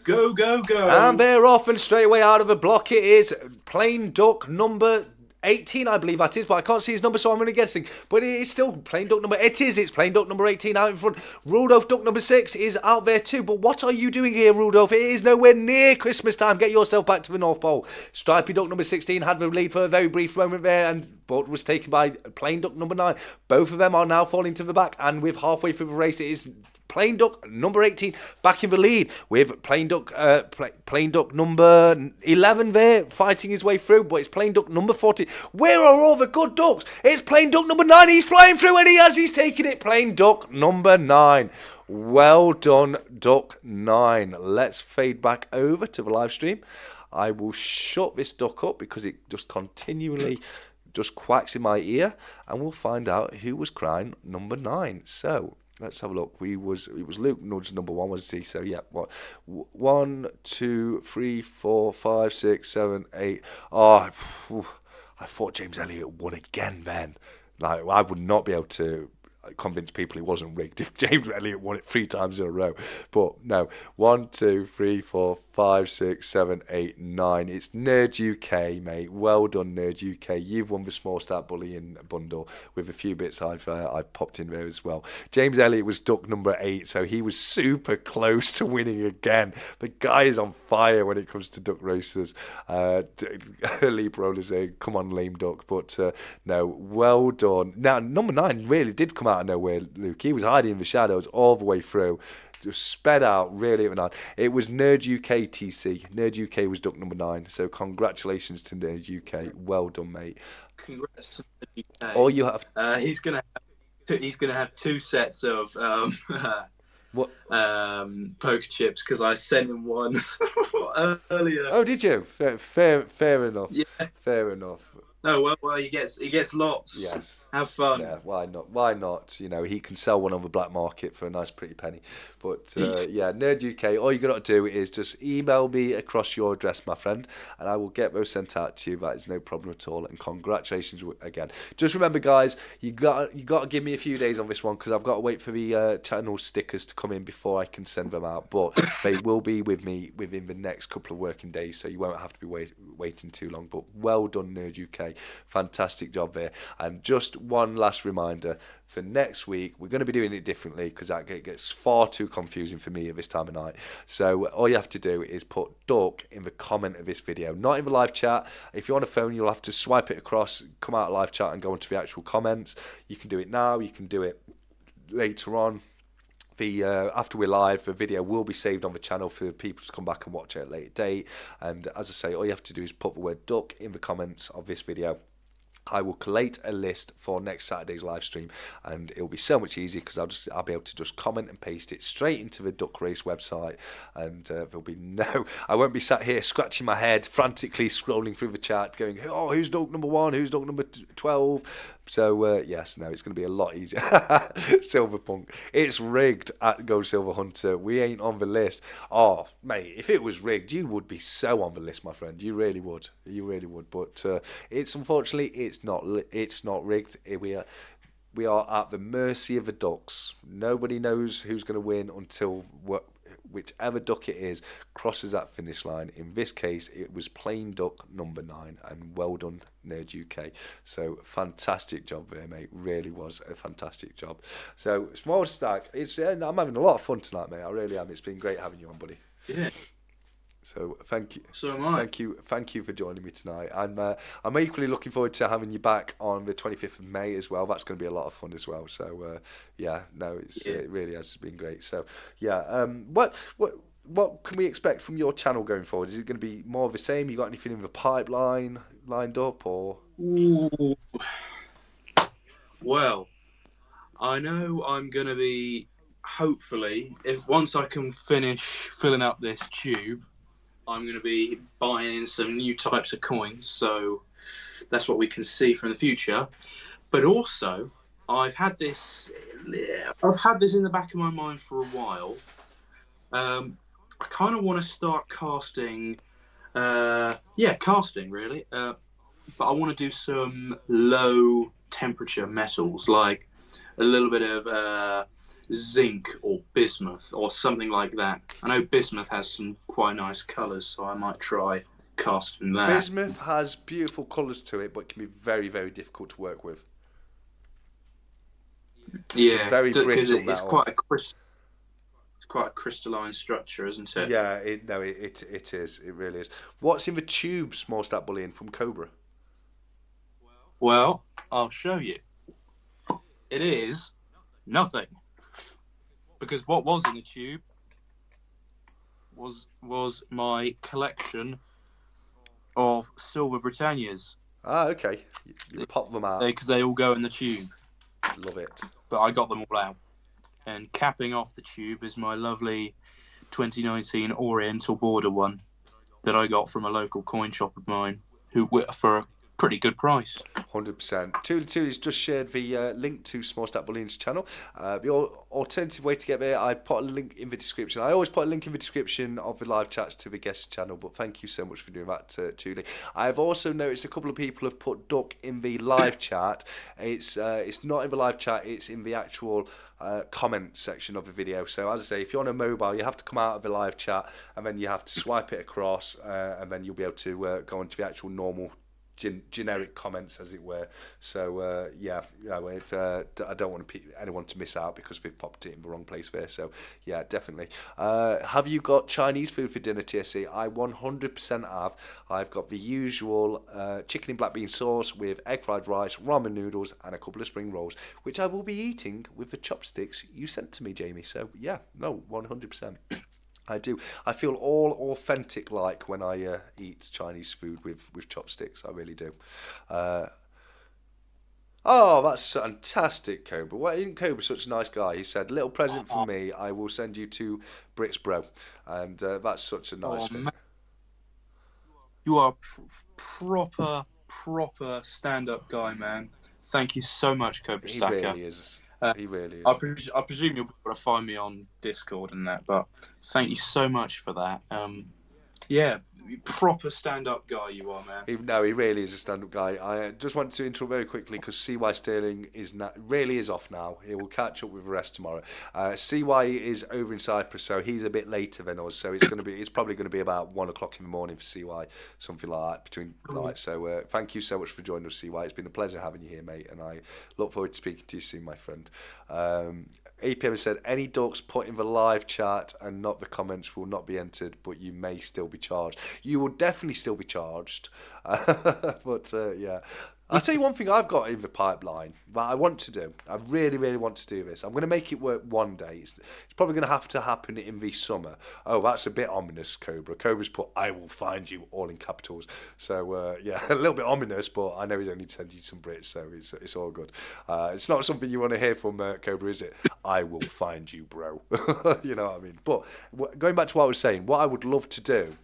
Go, go, go.
And they're off, and straight away out of the block it is plain duck number 18, I believe that is, but I can't see his number, so I'm only guessing. But it is still plain duck number. It's plain duck number 18 out in front. Rudolph duck number 6 is out there too. But what are you doing here, Rudolph? It is nowhere near Christmas time. Get yourself back to the North Pole. Stripey duck number 16 had the lead for a very brief moment there, but was taken by plain duck number 9. Both of them are now falling to the back, and with halfway through the race, it is plain duck number 18 back in the lead with plain duck number 11 there fighting his way through, but it's plain duck number 40. Where are all the good ducks? It's plain duck number 9. He's flying through, and he's taken it. Plain duck number 9. Well done, duck 9. Let's fade back over to the live stream. I will shut this duck up because it just continually just quacks in my ear, and we'll find out who was crying number 9. So let's have a look. It was Luke Nudge number 1, wasn't he? So yeah, what? 1, 2, 3, 4, 5, 6, 7, 8. Oh, I thought James Elliott won again then. Like, I would not be able to convince people he wasn't rigged if James Elliott won it 3 times in a row. But no, 1, 2, 3, 4, 5, 6, 7, 8, 9. It's Nerd UK, mate. Well done, Nerd UK. You've won the Small Stack Bullion bundle with a few bits I've popped in there as well. James Elliott was duck number 8, so he was super close to winning again. The guy is on fire when it comes to duck races. Leap rollers, come on, lame duck. But no, well done. Now, number 9 really did come out of nowhere, Luke. He was hiding in the shadows all the way through. Just sped out really at the 9. It was Nerd UK TC. Nerd UK was duck number 9. So congratulations to Nerd UK. Well done, mate.
Congrats to Nerd UK.
All you have.
He's gonna have 2 sets of
What?
Poker chips because I sent him one earlier.
Oh, did you? Fair enough.
Yeah.
Fair enough.
No, well, he gets lots.
Yes.
Have fun.
Yeah, why not? Why not? You know, he can sell one on the black market for a nice pretty penny. But yeah, Nerd UK, all you got to do is just email me across your address, my friend, and I will get those sent out to you. That is no problem at all. And congratulations again. Just remember, guys, you got to give me a few days on this one because I've got to wait for the channel stickers to come in before I can send them out. But they will be with me within the next couple of working days, so you won't have to be waiting too long. But well done, Nerd UK. Fantastic job there. And just one last reminder, for next week we're going to be doing it differently because that gets far too confusing for me at this time of night. So all you have to do is put duck in the comment of this video, not in the live chat. If you're on a phone, you'll have to swipe it across, come out of live chat and go into the actual comments. You can do it now, you can do it later on. After we're live, the video will be saved on the channel for people to come back and watch it at a later date. And as I say, all you have to do is put the word duck in the comments of this video. I will collate a list for next Saturday's live stream, and it'll be so much easier because I'll be able to just comment and paste it straight into the Duck Race website, and I won't be sat here scratching my head, frantically scrolling through the chat, going, oh, who's duck number 1, who's duck number 12. So yes, no, it's going to be a lot easier. Silverpunk, it's rigged at Go Silver Hunter. We ain't on the list. Oh, mate, if it was rigged, you would be so on the list, my friend. You really would. You really would. But it's unfortunately it's not rigged. We are at the mercy of the ducks. Nobody knows who's going to win until whichever duck it is crosses that finish line. In this case, it was plain duck number 9, and well done, Nerd UK. So fantastic job there, mate. Really was a fantastic job. So Small Stack, I'm having a lot of fun tonight, mate. I really am. It's been great having you on, buddy.
Yeah.
So thank you.
So am I.
Thank you for joining me tonight. I'm equally looking forward to having you back on the 25th of May as well. That's going to be a lot of fun as well. So it really has been great. So yeah, what can we expect from your channel going forward? Is it going to be more of the same? You got anything in the pipeline lined up or?
Ooh. Well, I know I'm going to be hopefully once I can finish filling up this tube. I'm going to be buying some new types of coins, so that's what we can see from the future. But also, I've had this in the back of my mind for a while. I kind of want to start casting, casting really. But I want to do some low temperature metals, like a little bit of zinc or bismuth or something like that. I know bismuth has some quite nice colours, so I might try cost than that.
Bismuth has beautiful colours to it, but can be very, very difficult to work with. It's a
Yeah,
very
because
brittle
it's
metal.
quite a crystalline structure, isn't it?
Yeah, it is. It really is. What's in the tube, Small Stack Bullion from Cobra?
Well, I'll show you. It is nothing, because what was in the tube was my collection of Silver Britannias.
Ah, okay. You pop them out.
Because they all go in the tube.
Love it.
But I got them all out. And capping off the tube is my lovely 2019 Oriental Border one that I got from a local coin shop of mine, for a pretty good price.
100%. Tuli's just shared the link to Small Stack Bullion's channel. The alternative way to get there, I put a link in the description. I always put a link in the description of the live chats to the guest channel, but thank you so much for doing that, Tuli. I've also noticed a couple of people have put duck in the live chat. It's not in the live chat, it's in the actual comment section of the video. So as I say, if you're on a mobile, you have to come out of the live chat and then you have to swipe it across, and then you'll be able to go into the actual normal generic comments, as it were. So if, I don't want anyone to miss out because we've popped it in the wrong place there. So yeah, definitely. Have you got Chinese food for dinner, TSC? I 100% have. I've got the usual chicken in black bean sauce with egg fried rice, ramen noodles, and a couple of spring rolls, which I will be eating with the chopsticks you sent to me, Jamie. So yeah, no, 100%. I do. I feel all authentic like when I eat Chinese food with chopsticks. I really do. Oh, that's fantastic, Cobra. Why isn't Cobra such a nice guy? He said, "Little present from me. I will send you to Brits, bro." And that's such a nice thing.
Man, you are proper stand-up guy, man. Thank you so much, Cobra
He
Stacker.
really is. He really is.
I presume you'll be able to find me on Discord and that, but thank you so much for that. Yeah, proper stand-up guy you are, man.
He really is a stand-up guy. I just want to interrupt very quickly because CY Sterling really is off now. He will catch up with the rest tomorrow. CY is over in Cyprus, so he's a bit later than us. So it's probably going to be about 1 o'clock in the morning for CY, something like that between nights. So thank you so much for joining us, CY. It's been a pleasure having you here, mate, and I look forward to speaking to you soon, my friend. APM said any ducks put in the live chat and not the comments will not be entered, but you may still be charged. You will definitely still be charged. But yeah, I'll tell you one thing I've got in the pipeline that I want to do. I really, really want to do this. I'm going to make it work one day. It's probably going to have to happen in the summer. Oh, that's a bit ominous, Cobra. Cobra's put, "I will find you," all in capitals. So, yeah, a little bit ominous, but I know he's only sent you some Brits, so it's all good. It's not something you want to hear from Cobra, is it? "I will find you, bro." You know what I mean? But going back to what I was saying, what I would love to do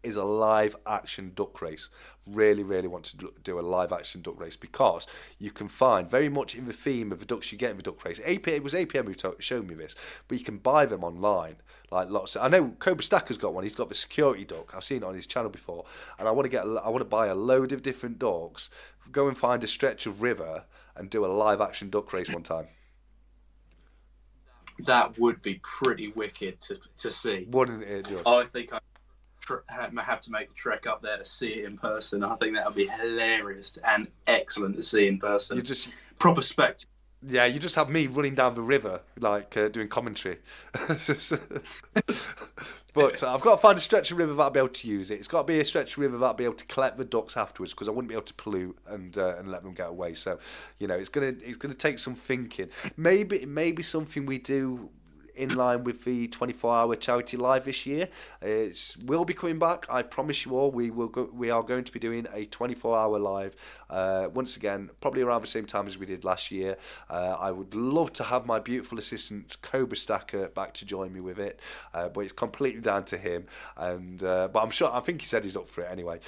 is a live action duck race. Really, really want to do a live action duck race because you can find very much in the theme of the ducks you get in the duck race. It was APM who showed me this, but you can buy them online. Like lots. I know Cobra Stacker's got one. He's got the security duck. I've seen it on his channel before, and I want to buy a load of different ducks. Go and find a stretch of river and do a live action duck race one time.
That would be pretty wicked to see.
Wouldn't it just?
I think I have to make the trek up there to see it in person. I think that would be hilarious and excellent to see in person.
You just
proper spectacle.
Yeah, you just have me running down the river, like doing commentary. But I've got to find a stretch of river that I'll be able to use it. It's got to be a stretch of river that I'll be able to collect the ducks afterwards because I wouldn't be able to pollute and let them get away. So, you know, it's gonna take some thinking. Maybe something we do in line with the 24-hour charity live this year. We'll be coming back. I promise you all. We are going to be doing a 24-hour live once again, probably around the same time as we did last year. I would love to have my beautiful assistant Cobra Stacker back to join me with it, but it's completely down to him. And but I think he said he's up for it anyway.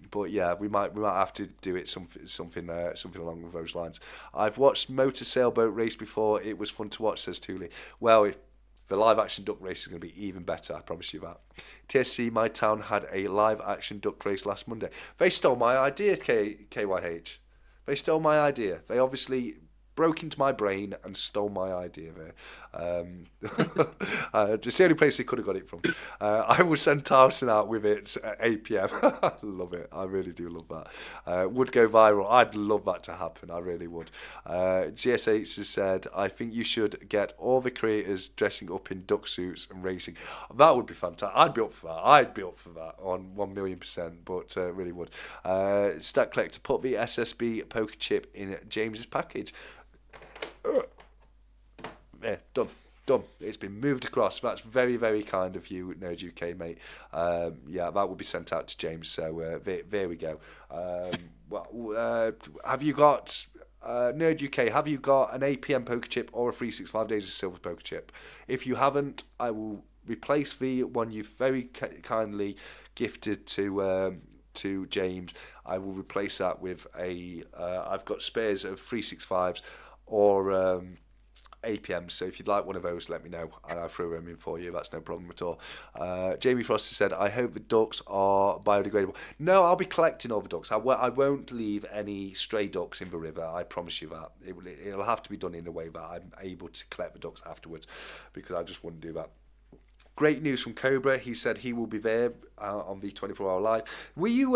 But yeah, we might have to do it something along those lines. I've watched motor sailboat race before. It was fun to watch, says Thule. Well, the live action duck race is going to be even better. I promise you that. TSC, my town had a live action duck race last Monday. They stole my idea, KYH. They stole my idea. They obviously broke into my brain and stole my idea there. It's the only place they could have got it from. I will send Tarson out with it at 8 p.m. I love it. I really do love that. Would go viral. I'd love that to happen. I really would. GSH has said, I think you should get all the creators dressing up in duck suits and racing. That would be fantastic. I'd be up for that. I'd be up for that on 1,000,000%, but really would. Stack Collector, put the SSB poker chip in James's package. Yeah, done. It's been moved across. That's very, very kind of you, Nerd UK, mate. Yeah, that will be sent out to James. So there we go. Have you got Nerd UK? Have you got an APM poker chip or a 365 Days of Silver poker chip? If you haven't, I will replace the one you've very kindly gifted to James. I will replace that with a. I've got spares of 365s or APMs, so if you'd like one of those, let me know and I'll throw them in for you. That's no problem at all. Jamie Frost has said, I hope the ducks are biodegradable. No, I'll be collecting all the ducks. I won't leave any stray ducks in the river, I promise you that. It'll have to be done in a way that I'm able to collect the ducks afterwards, because I just wouldn't do that. Great news from Cobra. He said he will be there on the 24-hour live. Were you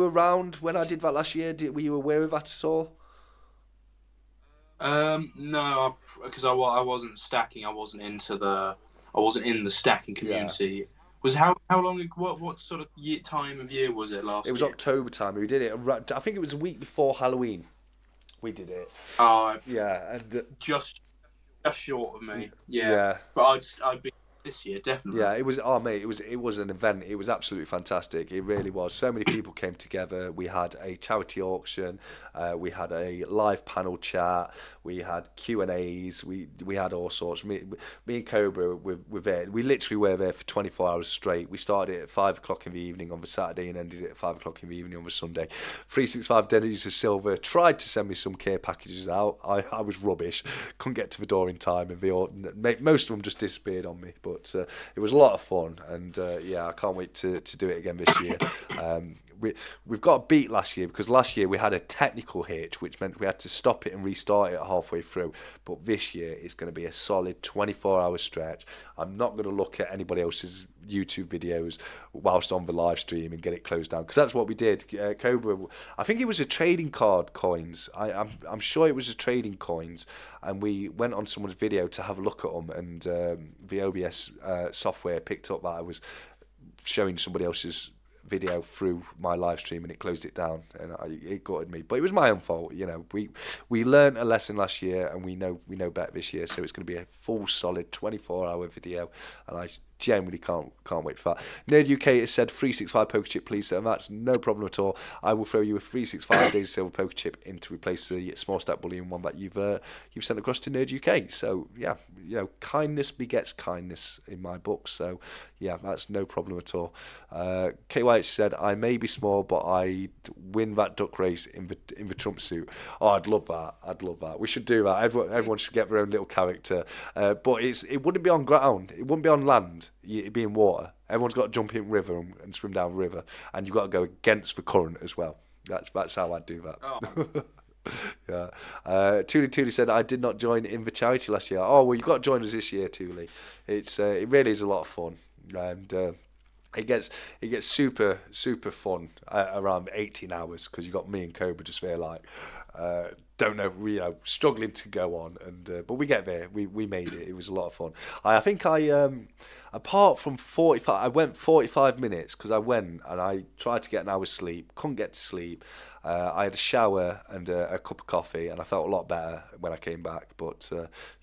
around when I did that last year? Were you aware of that at all?
No, because I wasn't stacking. I wasn't in the stacking community.
Yeah.
Was how long? What sort of time of year was it last year?
It was October time. We did it. I think it was a week before Halloween. We did it. Yeah, and
just short of me. Yeah. But I'd be this year definitely.
Yeah, it was. Oh mate, it was an event. It was absolutely fantastic. It really was. So many people came together. We had a charity auction. We had a live panel chat. We had Q&As. We had all sorts. Me and Cobra were there. We literally were there for 24 hours straight. We started it at 5 o'clock in the evening on the Saturday and ended it at 5 o'clock in the evening on the Sunday. 365 Days of Silver tried to send me some care packages out. I was rubbish. Couldn't get to the door in time, and most of them just disappeared on me. But it was a lot of fun, and yeah, I can't wait to do it again this year. We've got a beat last year, because last year we had a technical hitch, which meant we had to stop it and restart it halfway through. But this year it's going to be a solid 24-hour stretch. I'm not going to look at anybody else's YouTube videos whilst on the live stream and get it closed down, because that's what we did. Cobra, I think it was a trading card coins. I'm sure it was a trading coins, and we went on someone's video to have a look at them, and the OBS software picked up that I was showing somebody else's video through my live stream, and it closed it down, and it gutted me. But it was my own fault. We learned a lesson last year, and we know better this year. So it's going to be a full solid 24-hour video, and I genuinely can't wait for that. Nerd UK has said 365 poker chip, please, and that's no problem at all. I will throw you a 365 Days of Silver poker chip in to replace the Small Stack Bullion one that you've sent across to Nerd UK. So yeah, kindness begets kindness in my book. So yeah, that's no problem at all. KYH said, I may be small, but I'd win that duck race in the Trump suit. Oh, I'd love that. We should do that. Everyone should get their own little character. But it wouldn't be on ground. It wouldn't be on land. It'd be in water. Everyone's got to jump in river and swim down the river, and you've got to go against the current as well. That's how I'd do that. Oh. Yeah. Tuli said, I did not join in the charity last year. Oh well, you've got to join us this year, Tuli. It really is a lot of fun, and it gets super fun around 18 hours, because you got me and Cobra just there like don't know, struggling to go on, and but we get there. We made it. It was a lot of fun. I think apart from 45, I went 45 minutes because I went and I tried to get an hour's sleep, couldn't get to sleep. I had a shower and a cup of coffee, and I felt a lot better when I came back. But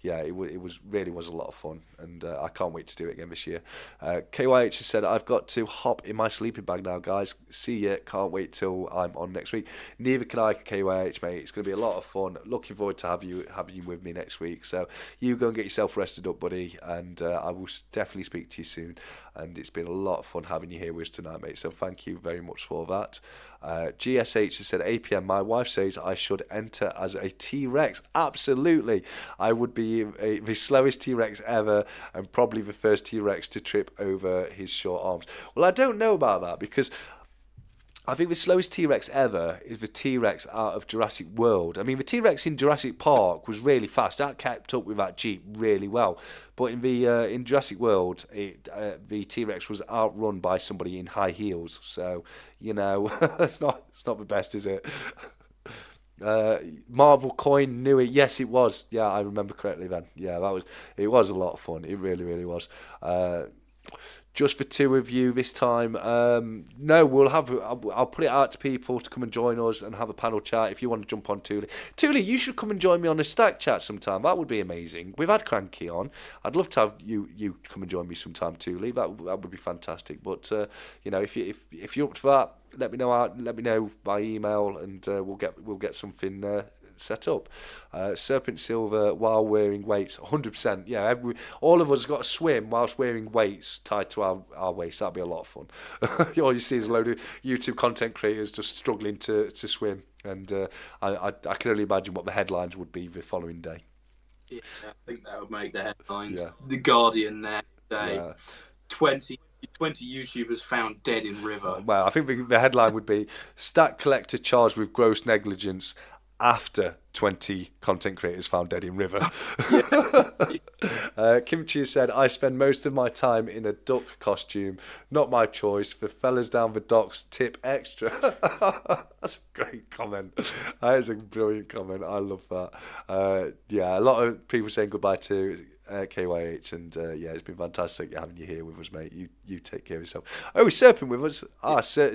yeah, it really was a lot of fun, and I can't wait to do it again this year. KYH has said, I've got to hop in my sleeping bag now, guys. See ya. Can't wait till I'm on next week. Neither can I, KYH, mate. It's going to be a lot of fun. Looking forward to having you with me next week. So you go and get yourself rested up, buddy, and I will definitely speak to you soon. And it's been a lot of fun having you here with us tonight, mate. So thank you very much for that. GSH has said, APM, my wife says I should enter as a T-Rex. Absolutely. I would be the slowest T-Rex ever, and probably the first T-Rex to trip over his short arms. Well, I don't know about that, because I think the slowest T-Rex ever is the T-Rex out of Jurassic World. I mean, the T-Rex in Jurassic Park was really fast. That kept up with that Jeep really well. But in Jurassic World, the T-Rex was outrun by somebody in high heels. So it's not the best, is it? Marvel coin knew it. Yes, it was. Yeah, I remember correctly then. Yeah, it was a lot of fun. It really, really was. Just for two of you this time. No, I'll put it out to people to come and join us and have a panel chat if you want to jump on Thule. Thule, you should come and join me on a stack chat sometime. That would be amazing. We've had Cranky on. I'd love to have you come and join me sometime, Thule. That would be fantastic. But if you're up for that, let me know. Let me know by email, and we'll get something set up. Serpent Silver while wearing weights, 100%. Yeah, all of us got to swim whilst wearing weights tied to our waist. That'd be a lot of fun. All you see is a load of YouTube content creators just struggling to swim, and I can only imagine what the headlines would be the following day.
Yeah, I think that would make the headlines.
Yeah.
The Guardian next day.
Yeah.
20 YouTubers found dead in river.
Well, I think the headline would be Stack Collector charged with gross negligence after 20 content creators found dead in river. Kimchi said, I spend most of my time in a duck costume. Not my choice. For fellas down the docks, tip extra. That's a great comment. That is a brilliant comment. I love that. Yeah, a lot of people saying goodbye to KYH, and yeah, it's been fantastic having you here with us, mate. You take care of yourself. Oh, is Serpent with us?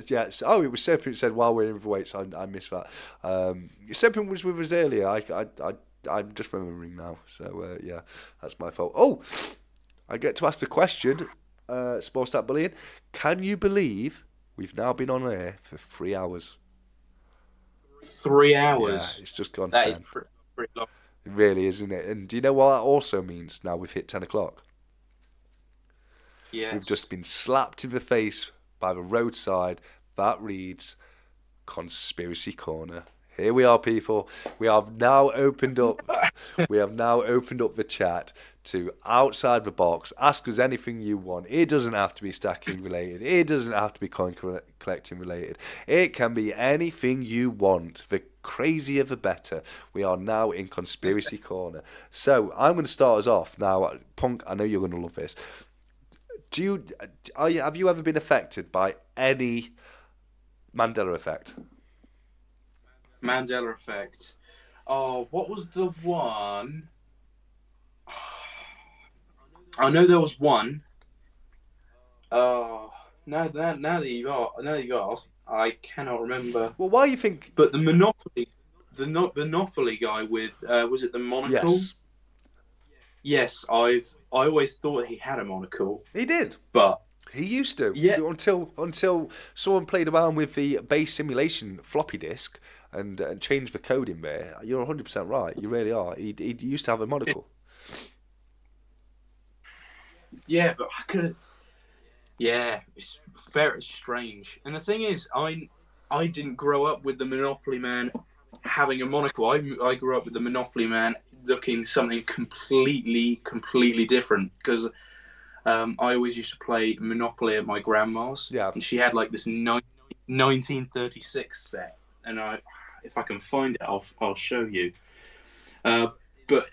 Yeah. Oh, it was Serpent who said while we're in weights. I missed that. Serpent was with us earlier. I'm just remembering now. So yeah, that's my fault. Oh, I get to ask the question. Small Stack Bullion. Can you believe we've now been on air for 3 hours?
3 hours.
Yeah, it's just gone.
That
10.
is pretty long.
It really is, isn't it? And do you know what that also means now we've hit 10 o'clock?
Yeah.
We've just been slapped in the face by the roadside. That reads Conspiracy Corner. Here we are, people. We have now opened up. We have now opened up the chat to outside the box. Ask us anything you want. It doesn't have to be stacking related. It doesn't have to be coin collecting related. It can be anything you want. The crazier the better. We are now in Conspiracy Corner. So I'm going to start us off now. Punk, I know you're going to love this. Have you ever been affected by any Mandela effect?
Mandela effect. Oh, what was the one? I know there was one. Oh, now that you asked, I cannot remember.
Well, why do you think?
But the Monopoly, the Monopoly guy with was it the monocle?
Yes.
Yes, I always thought he had a monocle.
He did.
But
he used to.
Yeah.
Until someone played around with the base simulation floppy disk and changed the code in there. You're 100% right. You really are. He used to have a monocle.
Yeah, but I couldn't. Yeah, it's very strange. And the thing is, I didn't grow up with the Monopoly man having a monocle. I grew up with the Monopoly man looking something completely different, because I always used to play Monopoly at my grandma's.
Yeah.
And she had like this 1936 set, and if I can find it, I'll show you. But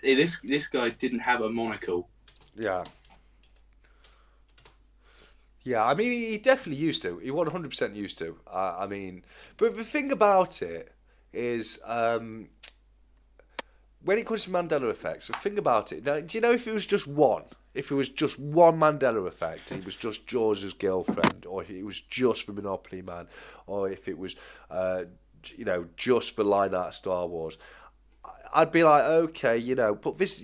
this guy didn't have a monocle.
Yeah. Yeah, I mean, he definitely used to. He 100% used to. I mean, but the thing about it is, when it comes to Mandela effects, the thing about it, now, do you know if it was just one? If it was just one Mandela effect, it was just George's girlfriend, or it was just the Monopoly man, or if it was, just the line out of Star Wars, I'd be like, okay, but this,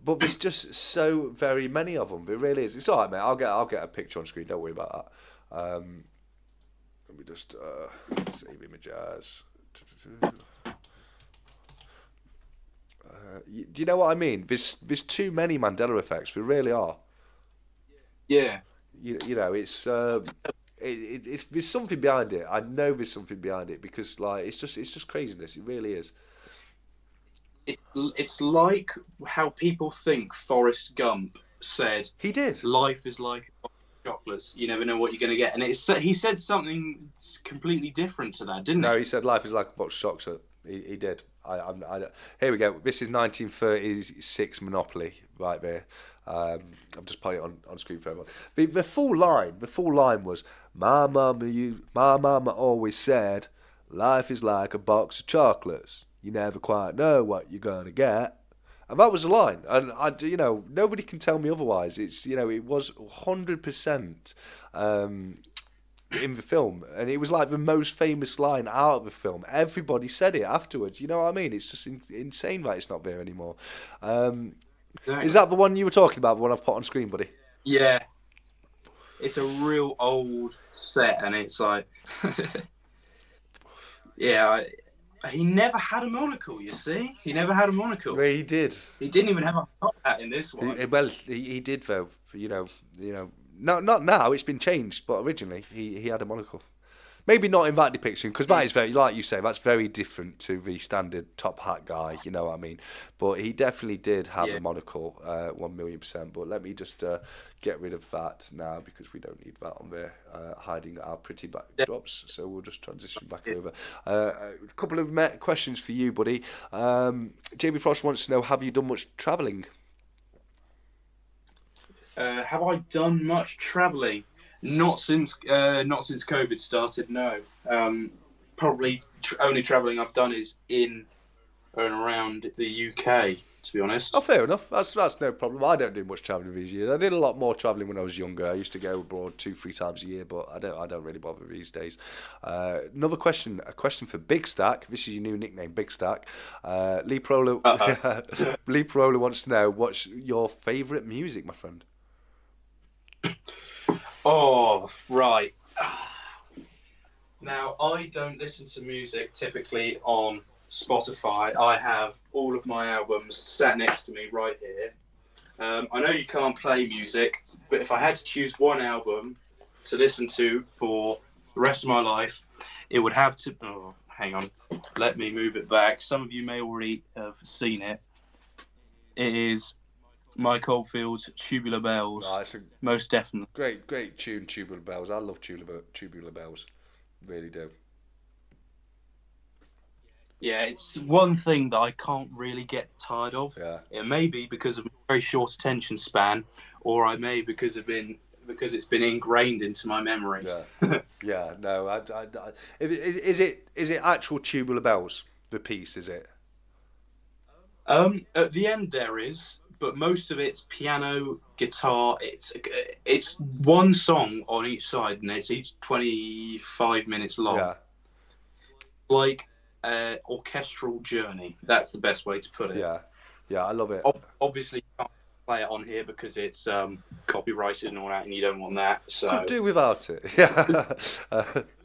but there's just so very many of them. It really is. It's all right, mate. I'll get a picture on screen. Don't worry about that. Let me just save image as. Do you know what I mean? There's too many Mandela effects. There really are.
Yeah.
It's there's something behind it. I know there's something behind it, because like it's just craziness. It really is.
It's like how people think Forrest Gump said
he did.
life is like chocolates. You never know what you're going to get. And he said something completely different to that, didn't
No,
he?
he said life is like a box of chocolates. He did. Here we go. This is 1936 Monopoly right there. I've just put it on screen for everyone. The full line was, my mama always said, life is like a box of chocolates. You never quite know what you're gonna get. And that was the line. And nobody can tell me otherwise. It was 100% in the film, and it was like the most famous line out of the film. Everybody said it afterwards. You know what I mean? It's just insane that it's not there anymore. Is
Exactly.
that the one you were talking about? The one I've put on screen, buddy?
Yeah, it's a real old set, and it's like, yeah, he never had a monocle. You see, he never had a monocle.
Well, he did.
He didn't even have a top hat in this one.
He did though. Not now. It's been changed, but originally he had a monocle. Maybe not in that depiction, because that is very, like you say, that's very different to the standard top hat guy. You know what I mean? But he definitely did have
Yeah,
a monocle, 1,000,000%. But let me just get rid of that now because we don't need that on there, hiding our pretty backdrops. So we'll just transition back over. A couple of questions for you, buddy. Jamie Frost wants to know: have you done much travelling?
have I done much travelling? Not since COVID started. No. Probably only travelling I've done is in and around the UK. To be honest.
Oh, fair enough. That's no problem. I don't do much travelling these years. I did a lot more travelling when I was younger. I used to go abroad 2, 3 times a year, but I don't really bother these days. Another question, a question for Big Stack. This is your new nickname, Big Stack. Lee Proler, Lee Proler wants to know what's your favourite music, my friend.
Oh, right. Now, I don't listen to music typically on Spotify. I have all of my albums sat next to me right here. I know you can't play music, but if I had to choose one album to listen to for the rest of my life, it would have to. Oh, hang on. Let me move it back. Some of you may already have seen it. It is Mike Oldfield's Tubular Bells.
Oh, it's a
Most definitely.
great tune, Tubular Bells. I love Tubular Bells. Really do.
Yeah, it's one thing that I can't really get tired of.
Yeah.
It may be because of a very short attention span, or I may because it's been ingrained into my memory.
Yeah. Yeah. No. Is it actual Tubular Bells? The piece, is it?
At the end there is, but most of it's piano, guitar. It's one song on each side, and it's each 25 minutes long.
Yeah.
Like orchestral journey. That's the best way to put it.
Yeah. Yeah. I love it.
Obviously, you can't play it on here because it's copyrighted and all that, and you don't want that. So
Could do without it. Yeah.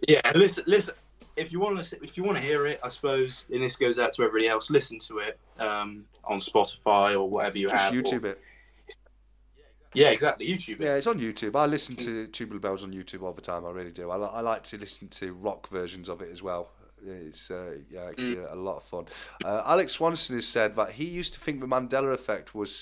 yeah, listen. If you want to hear it, I suppose, and this goes out to everybody else, listen to it on Spotify or whatever you
Just
have.
YouTube it.
Yeah, exactly. YouTube it.
Yeah, it's on YouTube. I listen to Tubular Bells on YouTube all the time. I really do. I like to listen to rock versions of it as well. It's it can be a lot of fun. Alex Swanson has said that he used to think the Mandela effect was a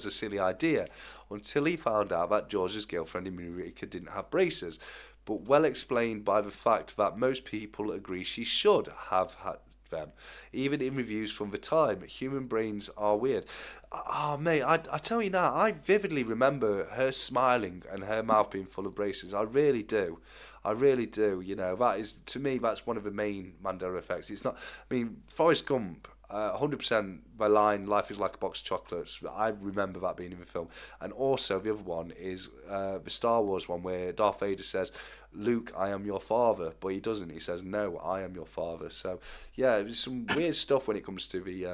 silly idea until he found out that George's girlfriend in America didn't have braces, but well explained by the fact that most people agree she should have had them. Even in reviews from the time, human brains are weird. Oh, mate, I tell you now, I vividly remember her smiling and her mouth being full of braces. I really do. I really do. That is, to me, that's one of the main Mandela effects. It's not, I mean, Forrest Gump, 100% the line, life is like a box of chocolates. I remember that being in the film. And also, the other one is the Star Wars one where Darth Vader says, Luke, I am your father. But he doesn't. He says, no, I am your father. So, yeah, there's some weird stuff when it comes to the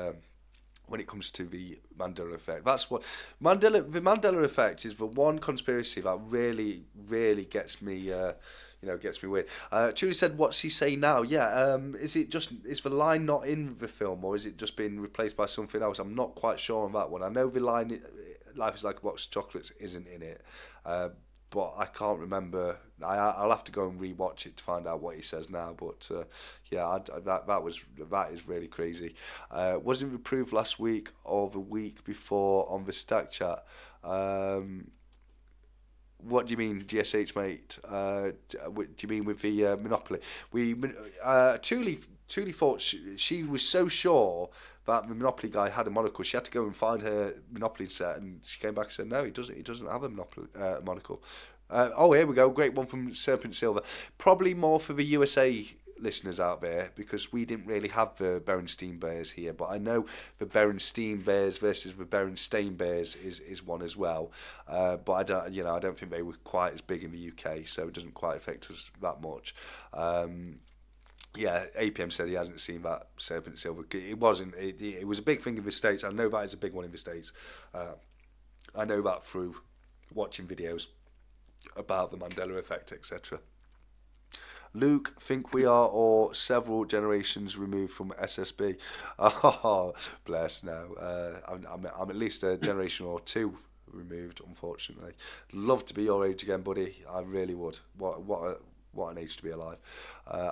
Mandela effect. That's what the Mandela effect is. The one conspiracy that really, really gets me, gets me weird. Julie said, "What's he say now?" Yeah, is the line not in the film, or is it just been replaced by something else? I'm not quite sure on that one. I know the line, "Life is like a box of chocolates," isn't in it, but I can't remember. I'll have to go and rewatch it to find out what he says now. But yeah, that is really crazy. Wasn't reproved last week or the week before on the Stack Chat. What do you mean, GSH, mate? Do you mean with the Monopoly? We Thule thought she was so sure that the Monopoly guy had a monocle. She had to go and find her Monopoly set, and she came back and said, "No, he doesn't. He doesn't have a Monopoly monocle." Oh, here we go. Great one from Serpent Silver. Probably more for the USA listeners out there, because we didn't really have the Berenstain Bears here, but I know the Berenstain Bears versus the Berenstain Bears is one as well. But I don't think they were quite as big in the UK, so it doesn't quite affect us that much. Yeah, APM said he hasn't seen that Serpent Silver. It wasn't. It was a big thing in the States. I know that is a big one in the States. I know that through watching videos about the Mandela effect, etc. Luke, think we are or several generations removed from SSB. Oh, bless, no. I'm at least a generation or two removed, unfortunately. Love to be your age again, buddy. I really would. What an age to be alive.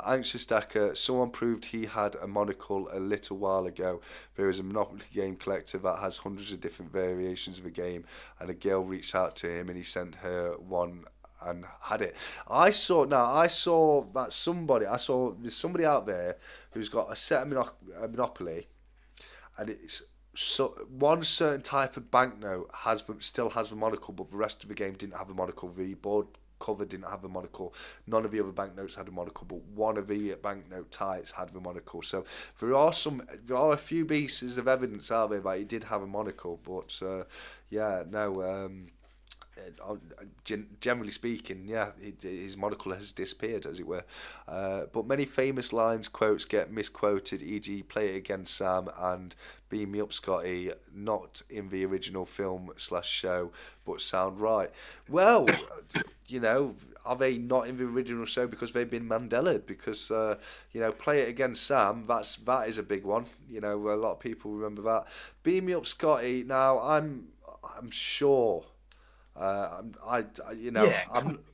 Anxious Stacker, someone proved he had a monocle a little while ago. There is a Monopoly game collector that has hundreds of different variations of a game, and a girl reached out to him and he sent her one and had it. I saw that there's somebody out there who's got a set of Monopoly, and it's one certain type of banknote still has the monocle, but the rest of the game didn't have a monocle. The board cover didn't have a monocle. None of the other banknotes had a monocle, but one of the banknote types had the monocle. So there are a few pieces of evidence out there that he did have a monocle, but generally speaking, yeah, his monocle has disappeared, as it were. But many famous lines, quotes get misquoted, e.g. "Play it again, Sam," and "Beam me up, Scotty," not in the original film/show, but sound right. Well, are they not in the original show because they've been Mandelaed? Because "Play it again, Sam," that is a big one. A lot of people remember that. "Beam me up, Scotty." Now, I'm sure.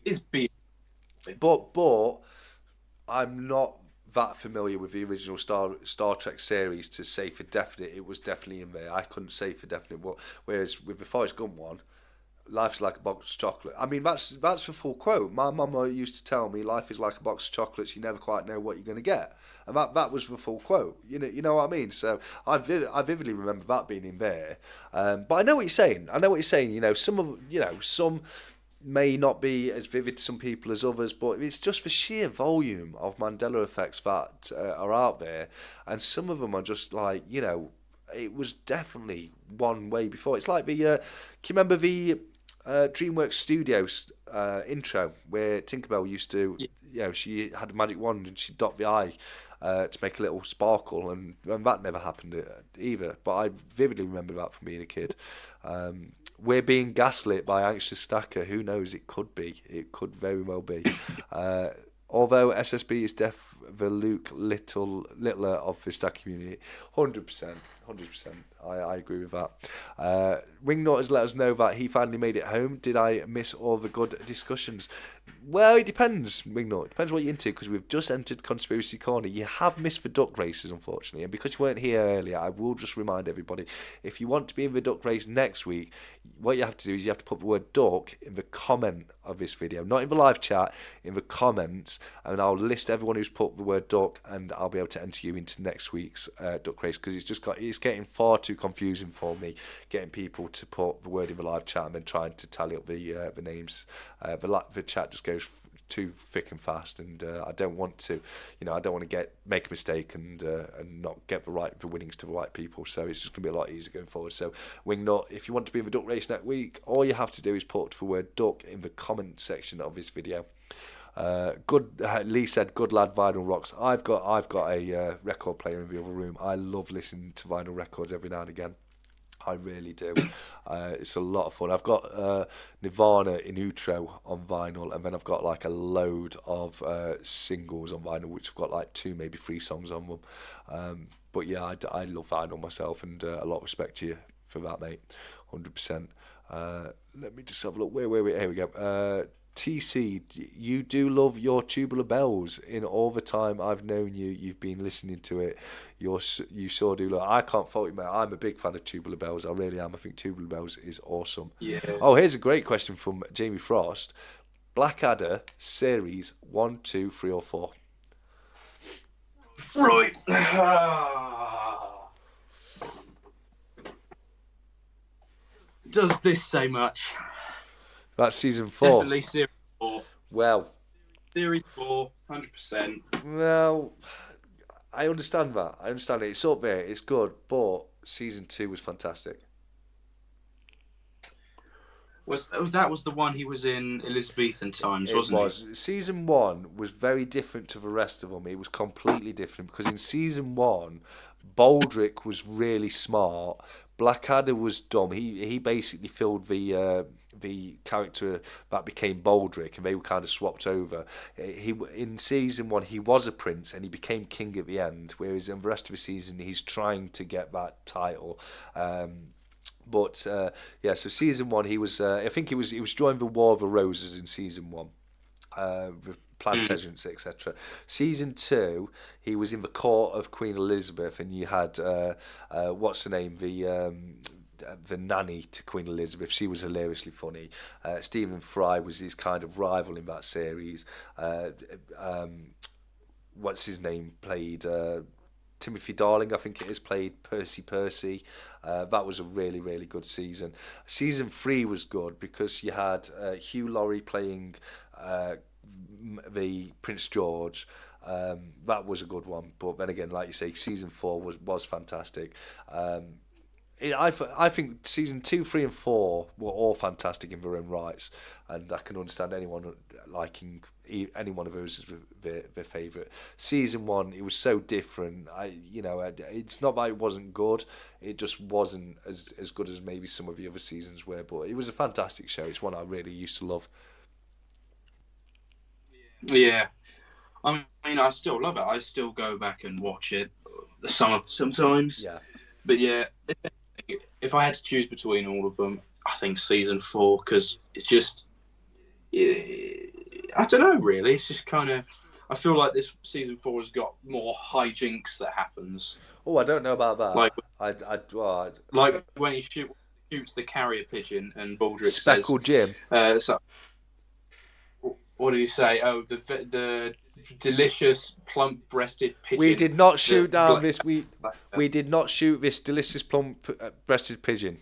It's big.
But I'm not that familiar with the original Star Trek series to say for definite it was definitely in there. I couldn't say for definite what. Whereas with the Forrest Gump one, "Life's like a box of chocolate." I mean, that's the full quote. My mama used to tell me, "Life is like a box of chocolates. You never quite know what you're going to get," and that was the full quote. You know what I mean. So I vividly remember that being in there. But I know what you're saying. Some may not be as vivid to some people as others, but it's just the sheer volume of Mandela effects that are out there, and some of them are just like, it was definitely one way before. It's like can you remember the DreamWorks Studios intro where Tinkerbell used to, she had a magic wand and she'd dot the eye to make a little sparkle, and that never happened either. But I vividly remember that from being a kid. We're being gaslit by Anxious Stacker. Who knows? It could be. It could very well be. Although SSB is the Luke littler of the Stack community. 100%. 100%. I agree with that. Wingnut has let us know that he finally made it home. Did I miss all the good discussions? Well, it depends, Wingnut. It depends what you're into, because we've just entered Conspiracy Corner. You have missed the duck races, unfortunately, and because you weren't here earlier, I will just remind everybody, if you want to be in the duck race next week, what you have to do is you have to put the word duck in the comment of this video, not in the live chat, in the comments, and I'll list everyone who's put the word duck, and I'll be able to enter you into next week's duck race, because it's getting far too confusing for me, getting people to put the word in the live chat and then trying to tally up the names. The chat just goes too thick and fast, and I don't want to, I don't want to make a mistake and not get the winnings to the right people. So it's just going to be a lot easier going forward. So Wingnut, if you want to be in the duck race next week, all you have to do is put the word duck in the comment section of this video. Lee said, "Good lad, vinyl rocks." I've got a record player in the other room. I love listening to vinyl records every now and again. I really do. It's a lot of fun. I've got Nirvana in Outro on vinyl, and then I've got like a load of singles on vinyl, which have got like 2, maybe 3 songs on them. But yeah, I love vinyl myself, and a lot of respect to you for that, mate. 100%. Let me just have a look. Where? Here we go. TC, you do love your Tubular Bells. In all the time I've known you, you've been listening to it. You sure do. Look, I can't fault you, mate. I'm a big fan of Tubular Bells. I really am. I think Tubular Bells is awesome.
Yeah.
Oh, here's a great question from Jamie Frost. Blackadder series 1, 2, 3, or 4?
Right. Does this say much?
That's season 4.
Definitely Series 4.
Well,
Series 4, 100%.
well, I understand that. I understand it. It's up there. It's good, but season 2 was fantastic.
That was the one he was in Elizabethan times, wasn't
It was. Season 1 was very different to the rest of them. It was completely different because in season 1, Baldric was really smart. Blackadder was dumb. He basically filled the character that became Baldric, and they were kind of swapped over. He in season 1 he was a prince and he became king at the end, whereas in the rest of the season he's trying to get that title. But yeah, so season 1 he was. I think he was joining the War of the Roses in season 1. With Plantagenets, etc. Season 2, he was in the court of Queen Elizabeth, and you had what's her name, the nanny to Queen Elizabeth. She was hilariously funny. Stephen Fry was his kind of rival in that series. What's his name played? Timothy Darling, I think it is, played Percy. That was a really, really good season. Season 3 was good because you had Hugh Laurie playing the Prince George. That was a good one. But then again, like you say, season 4 was fantastic. I think season 2, 3, and 4 were all fantastic in their own rights, and I can understand anyone liking any one of those as their favourite. Season 1, it was so different. It's not that it wasn't good; it just wasn't as good as maybe some of the other seasons were. But it was a fantastic show. It's one I really used to love.
Yeah. I mean, I still love it. I still go back and watch it sometimes.
Yeah.
But yeah, if I had to choose between all of them, I think season 4, because it's just, I don't know, really. It's just kind of, I feel like this season 4 has got more hijinks that happens.
Oh, I don't know about that.
Like when he shoots the carrier pigeon and Baldric
Speckled
says,
Jim.
What did he say? Oh, the delicious plump-breasted pigeon.
We did not shoot down this. We did not shoot this delicious plump-breasted pigeon.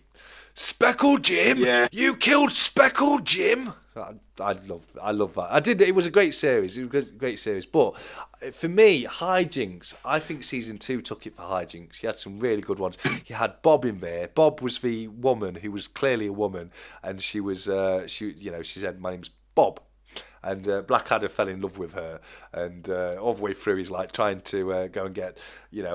Speckled Jim.
Yeah.
You killed Speckled Jim. I love that. It was a great series. It was a great series. But for me, hijinks. I think season 2 took it for hijinks. You had some really good ones. You had Bob in there. Bob was the woman who was clearly a woman, and she said, "My name's Bob." And Blackadder fell in love with her, and all the way through he's like trying to go and get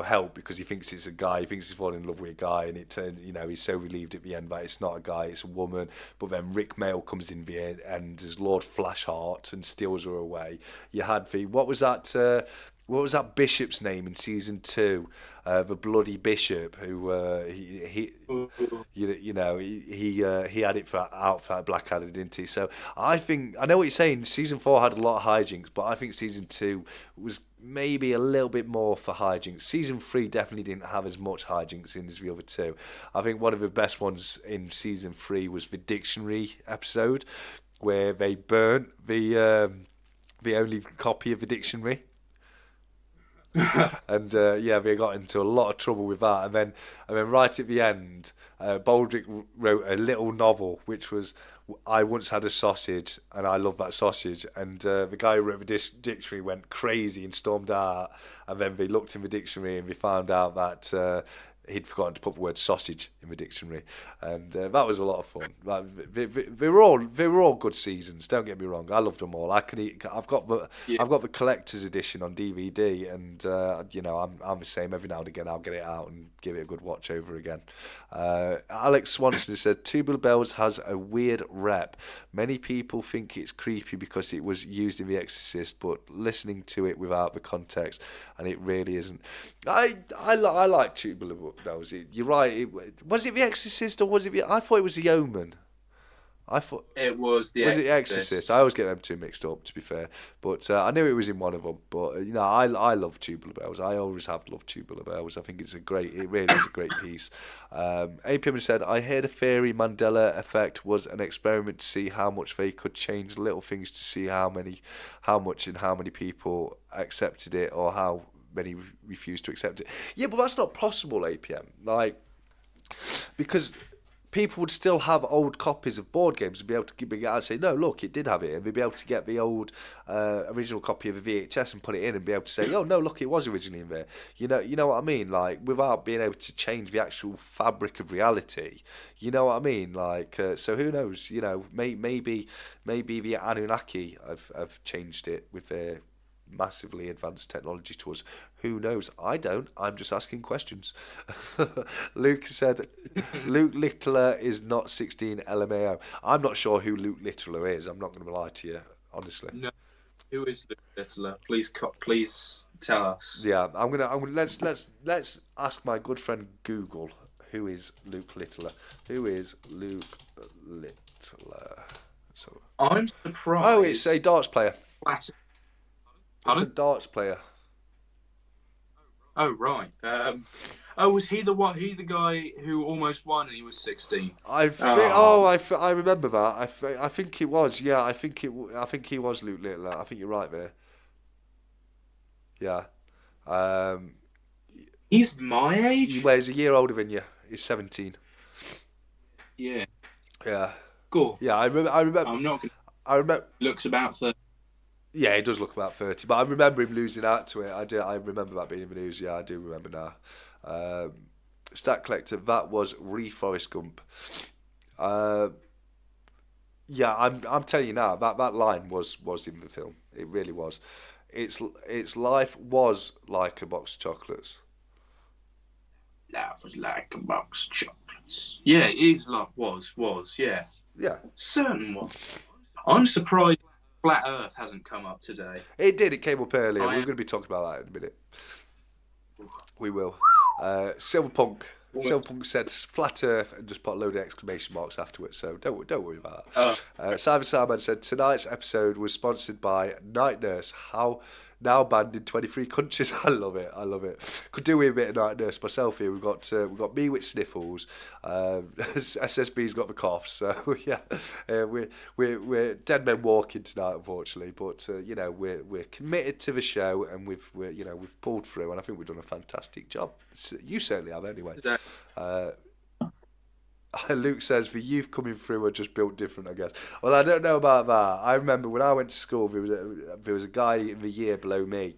help because he thinks it's a guy. He thinks he's falling in love with a guy, and it turned he's so relieved at the end that it's not a guy, it's a woman. But then Rick Mail comes in the end and is Lord Flashheart and steals her away. You had what was that bishop's name in season 2? The bloody bishop who he had it out for Blackadder, didn't he? So I know what you're saying. Season 4 had a lot of hijinks, but I think season 2 was maybe a little bit more for hijinks. Season 3 definitely didn't have as much hijinks in as the other two. I think one of the best ones in season 3 was the dictionary episode where they burnt the only copy of the dictionary. And they got into a lot of trouble with that. And then right at the end, Baldric wrote a little novel which was "I once had a sausage and I love that sausage." And the guy who wrote the dictionary went crazy and stormed out. And then they looked in the dictionary and they found out that he'd forgotten to put the word sausage in the dictionary, and that was a lot of fun. They were all good seasons. Don't get me wrong, I loved them all. I've got the collector's edition on DVD, and I'm the same. Every now and again, I'll get it out and give it a good watch over again. Alex Swanson said Tubular Bells has a weird rep. Many people think it's creepy because it was used in The Exorcist, but listening to it without the context, and it really isn't. I like Tubular Bells. You're right. Was it The Exorcist or was it I thought it was The Omen. I thought.
It was The
Was it
Exorcist.
Exorcist? I always get them two mixed up, to be fair. But I knew it was in one of them. But I love Tubular Bells. I always have loved Tubular Bells. I think it really is a great piece. APM said, I heard a theory Mandela effect was an experiment to see how much they could change little things to see how much and how many people accepted it or how many refused to accept it. Yeah, but that's not possible, APM. Like, because people would still have old copies of board games and be able to bring it out and say, no, look, it did have it. And they'd be able to get the old original copy of the VHS and put it in and be able to say, oh, no, look, it was originally in there. You know what I mean? Like, without being able to change the actual fabric of reality. You know what I mean? Like, so who knows? Maybe the Anunnaki have changed it with their massively advanced technology to us. Who knows? I don't. I'm just asking questions. Luke said, Luke Littler is not 16 LMAO. I'm not sure who Luke Littler is. I'm not going to lie to you, honestly.
No, who is Luke Littler? Please tell us.
Yeah, I'm gonna. Let's ask my good friend Google who is Luke Littler. Who is Luke Littler? So,
I'm surprised.
oh, it's a darts player.
Flat-
It's a
Pardon?
darts player.
Oh right. Oh, was he the one? He the guy who almost won and he was 16.
I think.
Oh,
I remember that. I think it was. Yeah, I think he was Luke Littler. I think you're right there. Yeah. Um,
he's my age.
well, he's a year older than you. He's 17.
Yeah.
Yeah.
Cool.
Yeah. I remember. I remember.
I'm not gonna.
I remember.
Looks about 30.
Yeah, he does look about 30, but I remember him losing out to it. I do. I remember that being in the news. Yeah, I do remember now. Stat Collector, that was Forrest Gump. Uh, yeah, I'm telling you now, that line was in the film. It really was. Its life was like a box of chocolates.
That was like a box of chocolates. Yeah, his life was. Yeah,
Yeah,
certain one. I'm surprised Flat Earth hasn't come up today.
it did. It came up earlier.
I
We're
am.
going to be talking about that in a minute. We will. Silverpunk. Silverpunk said flat Earth and just put a load of exclamation marks afterwards. So don't worry about that. Simon Salman said tonight's episode was sponsored by Night Nurse. How now banned in 23 countries. I love it. I love it. Could do with a bit of Night Nurse myself here. We've got me with sniffles. SSB's got the cough. So yeah, we're dead men walking tonight, unfortunately. But we're committed to the show and we've pulled through, and I think we've done a fantastic job. You certainly have, anyway. Luke says the youth coming through are just built different, I guess. Well, I don't know about that. I remember when I went to school, there was a guy in the year below me.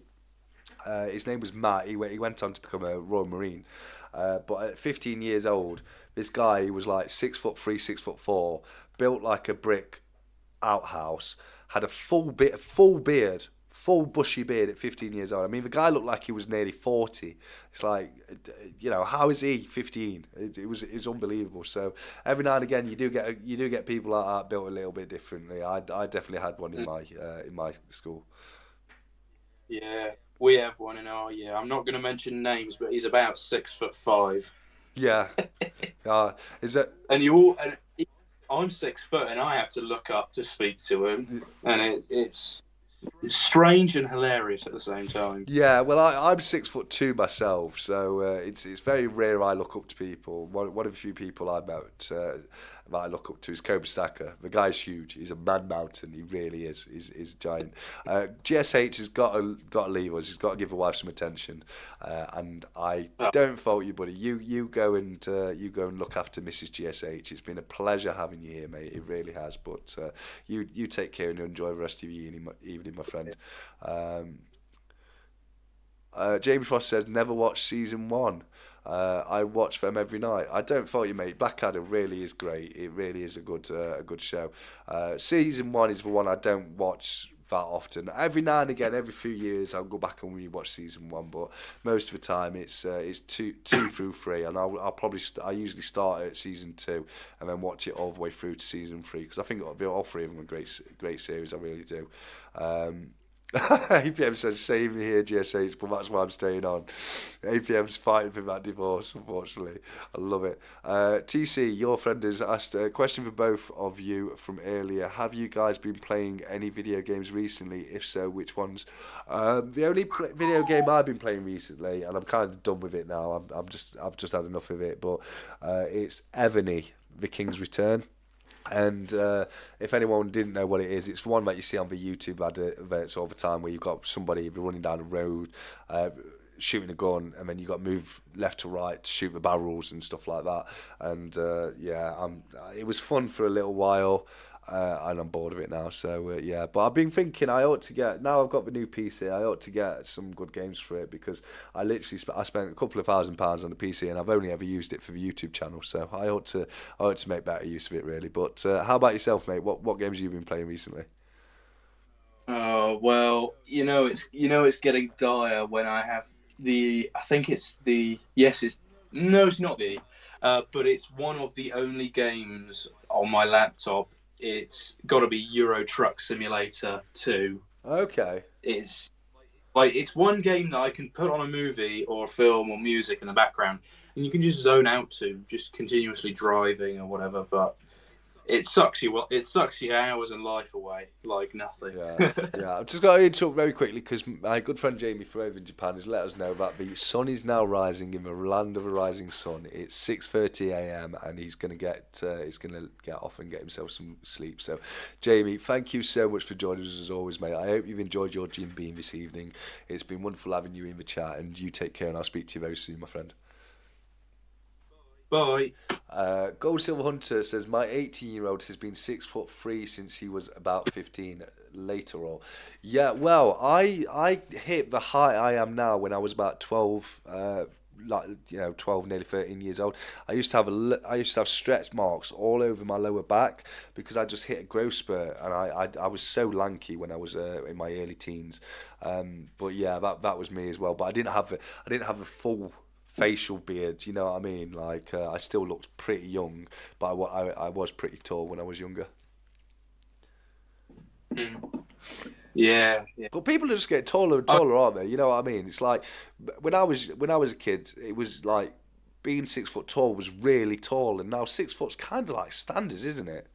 His name was Matt. He went on to become a Royal Marine. But at 15 years old, this guy, he was like 6'3", 6'4", built like a brick outhouse, had a full beard, full bushy beard at 15 years old. I mean, the guy looked like he was nearly 40. It's like, how is he 15? It's unbelievable. So every now and again, you do get people like that built a little bit differently. I definitely had one in my school.
Yeah, we have one in our year. I'm not going to mention names, but he's about 6'5".
Yeah. Is that?
And you all, and I'm 6 foot, and I have to look up to speak to him, and it's strange and hilarious at the same time.
Yeah, well, I'm 6'2" myself, so it's very rare I look up to people. One of the few people I met that I look up to is Cobra Stacker. The guy's huge. He's a man mountain. He really is. He's giant. GSH has got to leave us. He's got to give the wife some attention. And I don't fault you, buddy. You go and look after Mrs. GSH. It's been a pleasure having you here, mate. It really has. But you take care and enjoy the rest of your evening, my friend. Jamie Frost says never watched season 1. I watch them every night. I don't fault you, mate. Blackadder really is great. It really is a good show. Season 1 is the one I don't watch that often. Every now and again, every few years, I'll go back and rewatch season 1. But most of the time, it's 2 through 3, and I'll probably I usually start at season 2 and then watch it all the way through to season 3 because I think all 3 of them are great series. I really do. APM says, same here, GSH, but that's why I'm staying on. APM's fighting for that divorce, unfortunately. I love it. TC, your friend has asked a question for both of you from earlier. Have you guys been playing any video games recently? If so, which ones? The only video game I've been playing recently, and I'm kind of done with it now. I've just had enough of it, but it's Evany, The King's Return. And if anyone didn't know what it is, it's one that you see on the YouTube adverts all the time, where you've got somebody running down the road, shooting a gun, and then you got to move left to right to shoot the barrels and stuff like that. And it was fun for a little while. And I'm bored of it now, so yeah. But I've been thinking I ought to get, now I've got the new PC, I ought to get some good games for it, because I literally I spent a couple of £1,000 on the PC, and I've only ever used it for the YouTube channel, so I ought to make better use of it, really. But how about yourself, mate? What games have you been playing recently?
Oh well, it's getting dire when I have I think it's the yes, it's no, it's not but it's one of the only games on my laptop. It's got to be Euro Truck Simulator 2.
Okay.
It's like it's one game that I can put on a movie or a film or music in the background, and you can just zone out to, just continuously driving or whatever. But it sucks you hours and life away like nothing.
Yeah, yeah. I've just got to interrupt very quickly, because my good friend Jamie from over in Japan has let us know that the sun is now rising in the land of the rising sun. It's 6:30 a.m. and he's going to get off and get himself some sleep. So, Jamie, thank you so much for joining us as always, mate. I hope you've enjoyed your Jim Beam this evening. It's been wonderful having you in the chat, and you take care, and I'll speak to you very soon, my friend.
Bye.
Gold Silver Hunter says, my 18-year-old has been 6'3" since he was about 15. Later on, yeah. Well, I hit the height I am now when I was about 12. 12, nearly 13 years old. I used to have stretch marks all over my lower back, because I just hit a growth spurt, and I was so lanky when I was in my early teens. But yeah, that was me as well. But I didn't have a full facial beard, you know what I mean? Like I still looked pretty young, but I was pretty tall when I was younger.
Mm. Yeah, yeah.
But people are just getting taller and taller, aren't they? You know what I mean? It's like when I was a kid, it was like being 6 foot tall was really tall, and now 6 foot's kind of like standard, isn't it?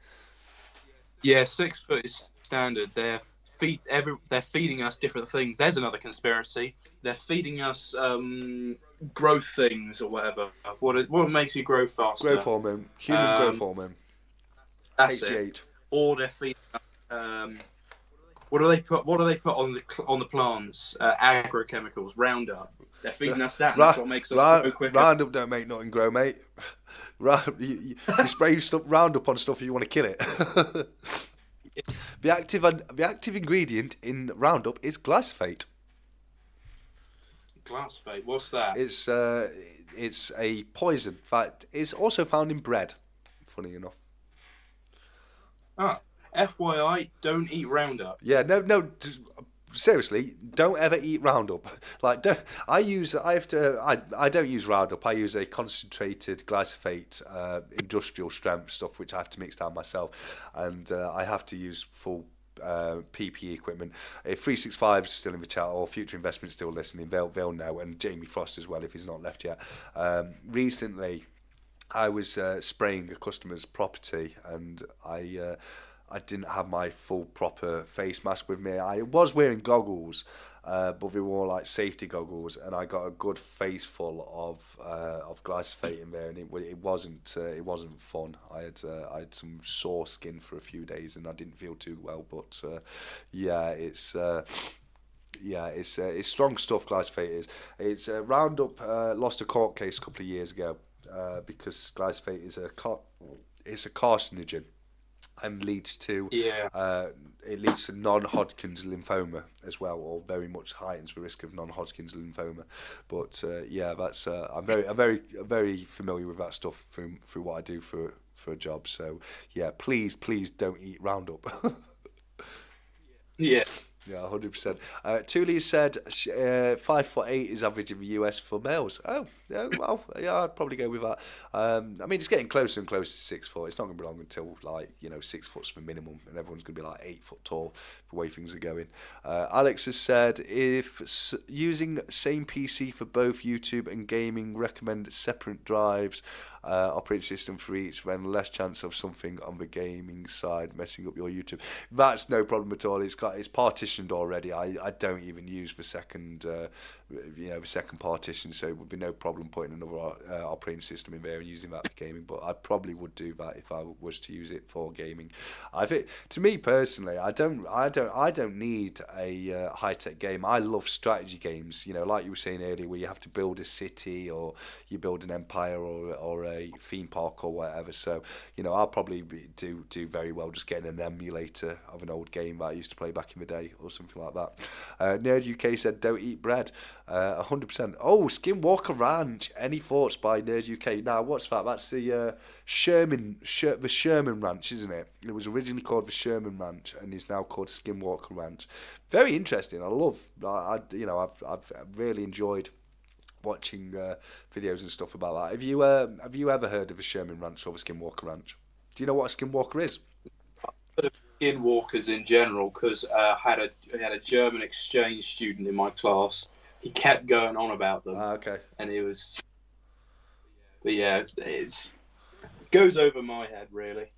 Yeah, 6 foot is standard. They're feeding us different things. There's another conspiracy. They're feeding us growth things or whatever. What makes you grow faster?
Growth hormone, human growth hormone,
That's
HGH.
it. Or they're feeding us, what do they put? What do they put on the plants? Agrochemicals, Roundup. They're feeding us that. And that's what makes us grow quicker.
Roundup don't make nothing grow, mate. You spray Roundup on stuff if you want to kill it. The active ingredient in Roundup is glyphosate.
Glyphosate. What's that?
It's a poison that is also found in bread. Funny enough.
Ah, FYI, don't eat Roundup.
Yeah, no. Seriously, don't ever eat Roundup. Like, I don't use Roundup. I use a concentrated glyphosate, industrial strength stuff, which I have to mix down myself, and I have to use full PPE equipment. If 365 is still in the chat, or Future Investment still listening, they'll know, and Jamie Frost as well if he's not left yet. Recently, I was spraying a customer's property, and I didn't have my full proper face mask with me. I was wearing goggles, but they were like safety goggles, and I got a good face full of glyphosate in there, and it wasn't fun. I had some sore skin for a few days, and I didn't feel too well. But it's strong stuff. Glyphosate is. It's Roundup lost a court case a couple of years ago because glyphosate is a carcinogen, and leads to non-Hodgkin's lymphoma as well, or very much heightens the risk of non-Hodgkin's lymphoma. But that's I'm very familiar with that stuff through what I do for a job. So yeah, please don't eat Roundup.
Yeah.
Yeah, 100%. Thule said 5'8" is average in the US for males. Oh, yeah, well, yeah, I'd probably go with that. I mean, it's getting closer and closer to 6 foot. It's not going to be long until, like, 6 foot's the minimum, and everyone's going to be like 8 foot tall the way things are going. Alex has said if using same PC for both YouTube and gaming, recommend separate drives, operating system for each, then less chance of something on the gaming side messing up your YouTube. That's no problem at all. It's partitioned already. I don't even use the second the second partition, so it would be no problem putting another operating system in there and using that for gaming. But I probably would do that if I was to use it for gaming. I think, to me personally, I don't need a high tech game. I love strategy games. Like you were saying earlier, where you have to build a city or you build an empire or a theme park or whatever. So I'll probably do very well just getting an emulator of an old game that I used to play back in the day or something like that. Nerd UK said don't eat bread. 100%. Oh, Skinwalker Ranch. Any thoughts by Nerd UK? Now, what's that? That's the the Sherman Ranch, isn't it? It was originally called the Sherman Ranch and is now called Skinwalker Ranch. Very interesting. I've really enjoyed watching videos and stuff about that. Have you ever heard of the Sherman Ranch or the Skinwalker Ranch? Do you know what a Skinwalker is?
Skinwalkers in general, because I had a German exchange student in my class. He kept going on about them.
Okay.
And it was, but yeah, it goes over my head really.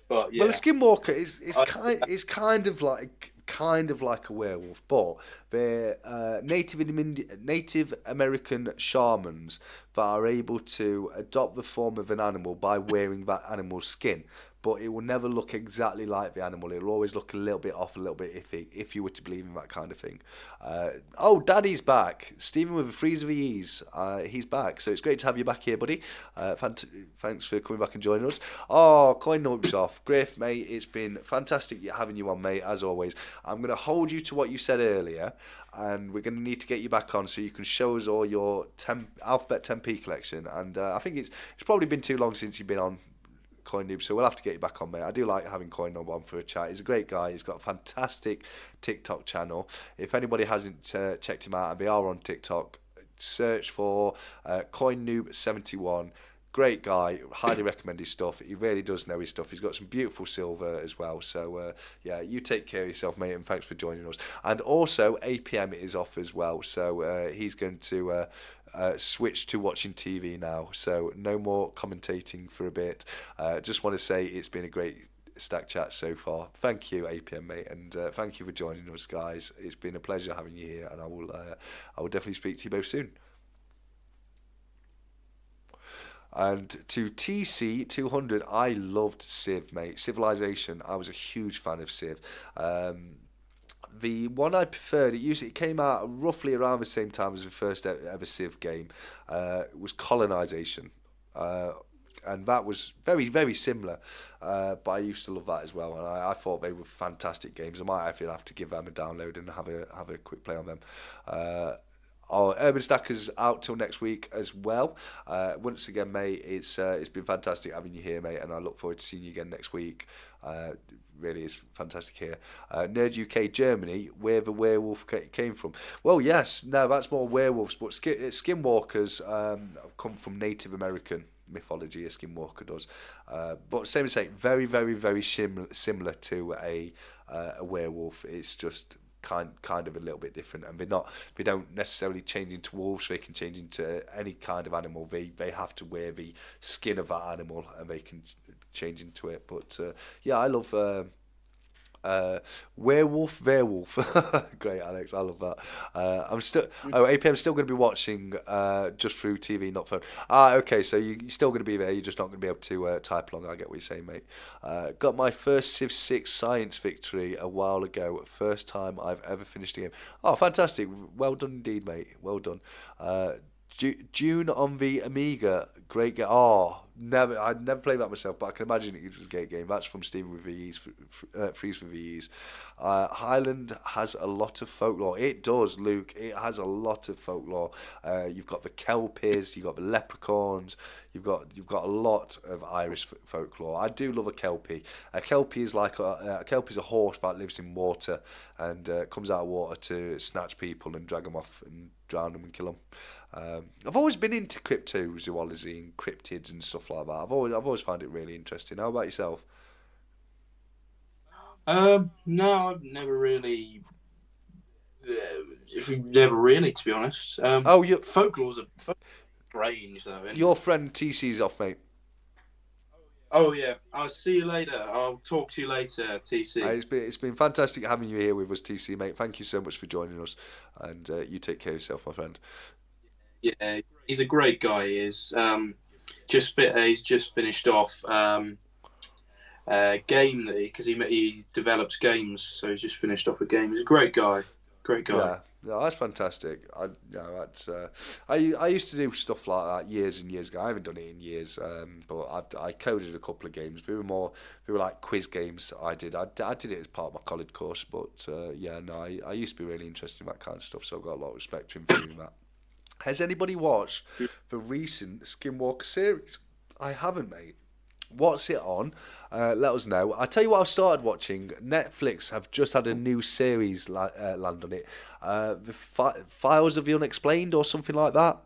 But yeah.
Well, a Skinwalker is kind of like a werewolf, but they're Native American shamans that are able to adopt the form of an animal by wearing that animal's skin. But it will never look exactly like the animal. It will always look a little bit off, a little bit iffy, if you were to believe in that kind of thing. Daddy's back. Stephen with a freeze of ease. He's back. So it's great to have you back here, buddy. Thanks for coming back and joining us. Oh, Coin Notes off. Griff, mate, it's been fantastic having you on, mate, as always. I'm going to hold you to what you said earlier, and we're going to need to get you back on so you can show us all your Alphabet 10p collection. And I think it's probably been too long since you've been on Coin Noob, so we'll have to get you back on, mate. I do like having Coin Noob on for a chat. He's a great guy. He's got a fantastic TikTok channel. If anybody hasn't checked him out, and they are on TikTok, search for Coin Noob 71. Great guy, highly recommend his stuff. He really does know his stuff. He's got some beautiful silver as well. So you take care of yourself, mate, and thanks for joining us. And also APM is off as well, so he's going to switch to watching TV now. So no more commentating for a bit. Just want to say it's been a great Stack Chat so far. Thank you, APM, mate, and thank you for joining us, guys. It's been a pleasure having you here, and I will definitely speak to you both soon. And to TC200, I loved Civ, mate. Civilization, I was a huge fan of Civ. The one I preferred, it came out roughly around the same time as the first ever Civ game, was Colonization. And that was very, very similar. But I used to love that as well, and I thought they were fantastic games. I might have to give them a download and have a quick play on them. Our Urban Stacker's out till next week as well. Once again, mate, it's been fantastic having you here, mate, and I look forward to seeing you again next week. Really is fantastic here. Nerd UK Germany, where the werewolf came from. Well, yes, no, that's more werewolves, but skinwalkers come from Native American mythology. A skinwalker does, but same as saying, very, very, very similar to a werewolf. It's just kind of a little bit different, and they don't necessarily change into wolves. They can change into any kind of animal. They have to wear the skin of that animal, and they can change into it. But yeah, I love werewolf. Great, Alex, I love that. APM's still going to be watching just through TV, not phone. Okay, so you're still going to be there, you're just not going to be able to type along. I get what you're saying, mate. Got my first Civ 6 science victory a while ago. First time I've ever finished a game. Oh, fantastic. Well done indeed, mate. Well done. June on the Amiga. Great game. Oh, I'd never played that myself, but I can imagine it was a great game. That's from Stephen with VEs, Freeze for VEs. Highland has a lot of folklore. It does, Luke. It has a lot of folklore. You've got the Kelpies, you've got the leprechauns, you've got a lot of Irish folklore. I do love a Kelpie. A Kelpie is like a Kelpie is a horse that lives in water and comes out of water to snatch people and drag them off and drown them and kill them. I've always been into cryptozoology and cryptids and stuff like that. I've always found it really interesting. How about yourself?
No, I've never really, to be honest.
Oh, you,
Folklore's a strange though, isn't
your
it?
friend TC's off, mate.
Oh yeah, I'll see you later. I'll talk to you later, TC.
It's been fantastic having you here with us, TC, mate. Thank you so much for joining us, and you take care of yourself, my friend.
Yeah, he's a great guy. He is. He's just finished off a game that he develops games, so he's just finished off a game. He's a great guy. Great guy.
Yeah, no, that's fantastic. I used to do stuff like that years and years ago. I haven't done it in years, but I coded a couple of games. They were like quiz games. I did it as part of my college course, but yeah, no, I used to be really interested in that kind of stuff. So I've got a lot of respect for him for doing that. Has anybody watched the recent Skinwalker series? I haven't, mate. What's it on? Let us know. I tell you what, I've started watching. Netflix have just had a new series land on it. Files of the Unexplained or something like that.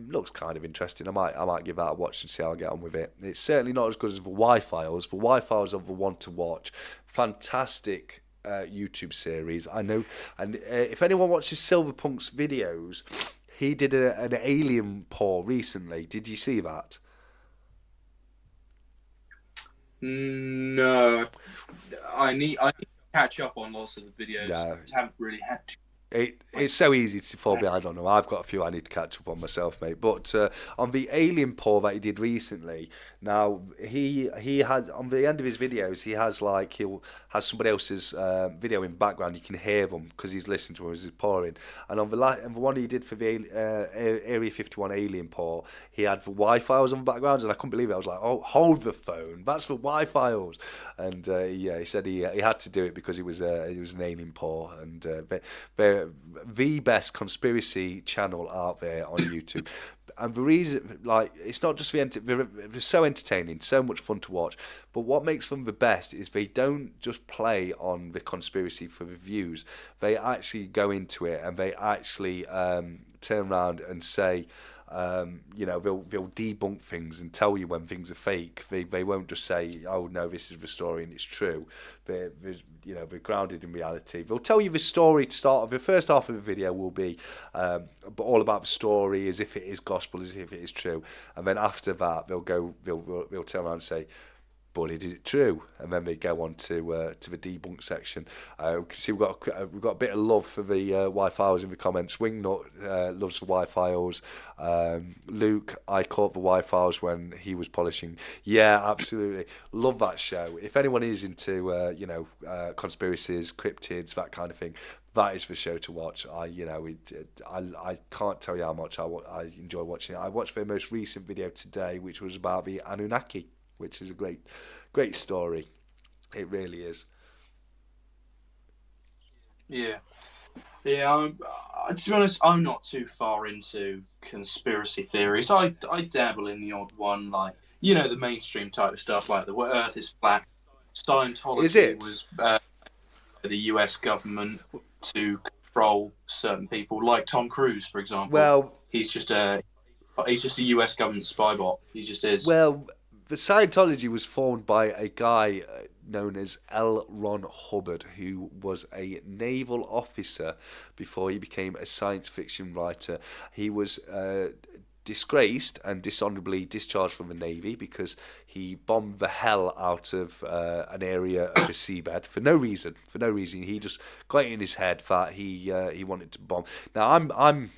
Looks kind of interesting. I might give that a watch and see how I get on with it. It's certainly not as good as the Y-Files. The Y-Files are the one to watch. Fantastic YouTube series. I know. And if anyone watches Silverpunk's videos, he did an alien paw recently. Did you see that?
No, I need to catch up on lots of the videos.
No.
I haven't really had to.
It's so easy to fall behind on them. I've got a few I need to catch up on myself, mate. But on the alien paw that he did recently, now he has on the end of his videos he'll has somebody else's video in background. You can hear them because he's listening to them as he's pouring. And on the one he did for the Area 51 alien paw, he had the Y-Files on the background, and I couldn't believe it. I was like, oh, hold the phone, that's for Y-Files. And yeah, he said he had to do it because it was an alien paw, and they're the best conspiracy channel out there on YouTube. And the reason, like, it's not just they're so entertaining, so much fun to watch. But what makes them the best is they don't just play on the conspiracy for the views. They actually go into it and they actually turn around and say, they'll debunk things and tell you when things are fake. They won't just say, oh no, this is the story and it's true. They're grounded in reality. They'll tell you the story to start. The first half of the video will be all about the story, as if it is gospel, as if it is true. And then after that, they'll turn around and say, but is it true? And then they go on to the debunk section. We can see we've got a bit of love for the Y-Files in the comments. Wingnut loves the Y-Files. Luke, I caught the Y-Files when he was polishing. Yeah, absolutely. Love that show. If anyone is into conspiracies, cryptids, that kind of thing, that is the show to watch. I can't tell you how much I enjoy watching it. I watched their most recent video today, which was about the Anunnaki, which is a great story. It really is.
Yeah, yeah. To be honest, I'm not too far into conspiracy theories. I dabble in the odd one, like the mainstream type of stuff, like the Earth is flat. Scientology
Is it?
was the U.S. government to control certain people, like Tom Cruise, for example.
Well,
he's just a U.S. government spy bot. He just is.
Well, the Scientology was formed by a guy known as L. Ron Hubbard, who was a naval officer before he became a science fiction writer. He was disgraced and dishonorably discharged from the Navy because he bombed the hell out of an area of the seabed for no reason. He just got it in his head that he wanted to bomb. Now, I'm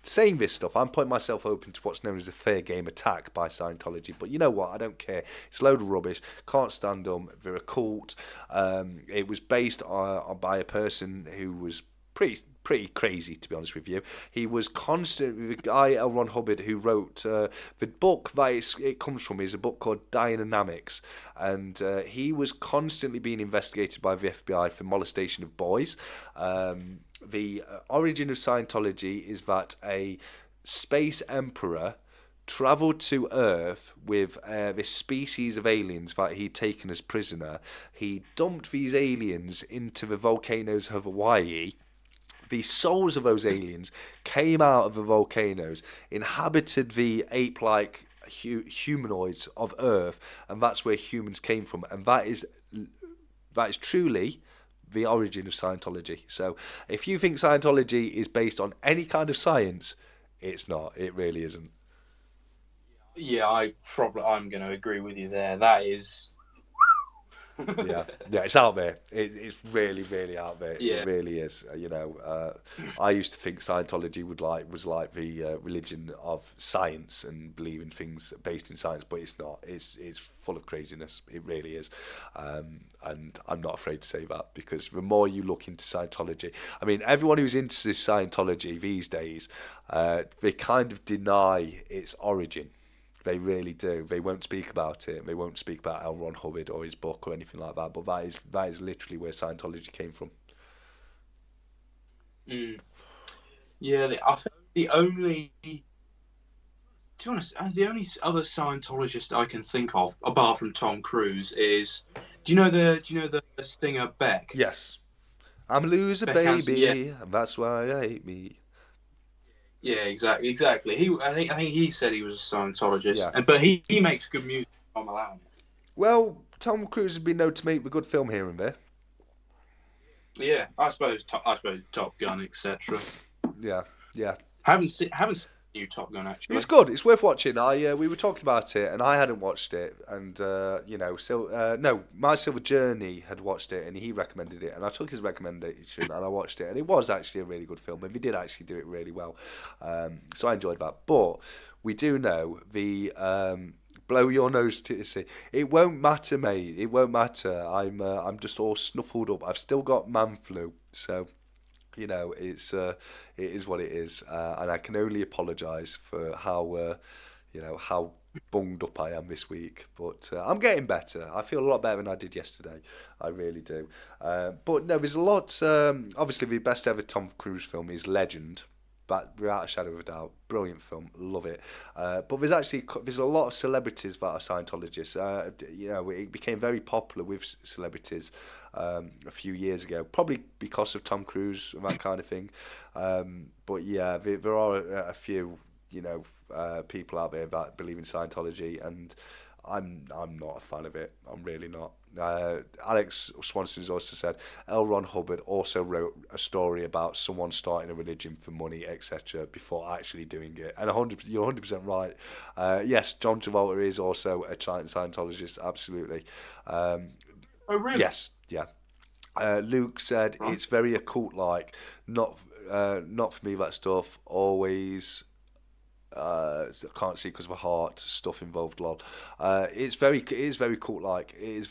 saying this stuff, I'm putting myself open to what's known as a fair game attack by Scientology. But you know what? I don't care. It's a load of rubbish. Can't stand them. They're a cult. It was based by a person who was pretty crazy, to be honest with you. He was constantly the guy L. Ron Hubbard who wrote the book that it comes from is a book called Dynamics, and he was constantly being investigated by the FBI for molestation of boys. The origin of Scientology is that a space emperor travelled to Earth with this species of aliens that he'd taken as prisoner. He dumped these aliens into the volcanoes of Hawaii. The souls of those aliens came out of the volcanoes, inhabited the ape-like humanoids of Earth, and that's where humans came from. And that is truly the origin of Scientology. So if you think Scientology is based on any kind of science, it's not. It really isn't.
Yeah, I'm going to agree with you there. That is.
Yeah, it's out there. It's really, really out there.
Yeah.
It really is. I used to think Scientology was like the religion of science and believe in things based in science, but it's not. It's full of craziness. It really is, and I'm not afraid to say that because the more you look into Scientology, I mean, everyone who's into Scientology these days, they kind of deny its origin. They really do. They won't speak about it. They won't speak about L. Ron Hubbard or his book or anything like that. But that is literally where Scientology came from.
Mm. Yeah, I think the only, to be honest, the only other Scientologist I can think of, apart from Tom Cruise, is do you know the singer Beck?
Yes, I'm a loser,
Beck Hansen, yeah,
baby, and that's why they hate me.
yeah, exactly. I think he said he was a Scientologist,
Yeah.
but he makes good music. I'm allowing it.
Well, Tom Cruise has been known to make a good film here and there.
Yeah, I suppose Top Gun, etc.
Yeah, yeah.
Haven't seen the new Top Gun actually.
It's good. It's worth watching. We were talking about it, and I hadn't watched it, and no, My Silver Journey had watched it, and he recommended it, and I took his recommendation, and I watched it, and it was actually a really good film, and we did actually do it really well, so I enjoyed that. But we do know the blow your nose to see. It won't matter, mate. It won't matter. I'm just all snuffled up. I've still got man flu, so. It is what it is, and I can only apologise for how bunged up I am this week. But I'm getting better. I feel a lot better than I did yesterday. I really do. But no, there's a lot. Obviously, the best ever Tom Cruise film is Legend. But without a shadow of a doubt, brilliant film, love it. But there's a lot of celebrities that are Scientologists. It became very popular with celebrities a few years ago, probably because of Tom Cruise and that kind of thing. But yeah, there are a few people out there that believe in Scientology, and I'm not a fan of it. I'm really not. Alex Swanson's also said L. Ron Hubbard also wrote a story about someone starting a religion for money, etc., before actually doing it. And you're 100% right. Yes, John Travolta is also a Scientologist, absolutely.
Oh really?
Yes, yeah. Luke said it's very occult-like. Not for me. That stuff always. I can't see because of the heart stuff involved. Lol. It is very cult like. It is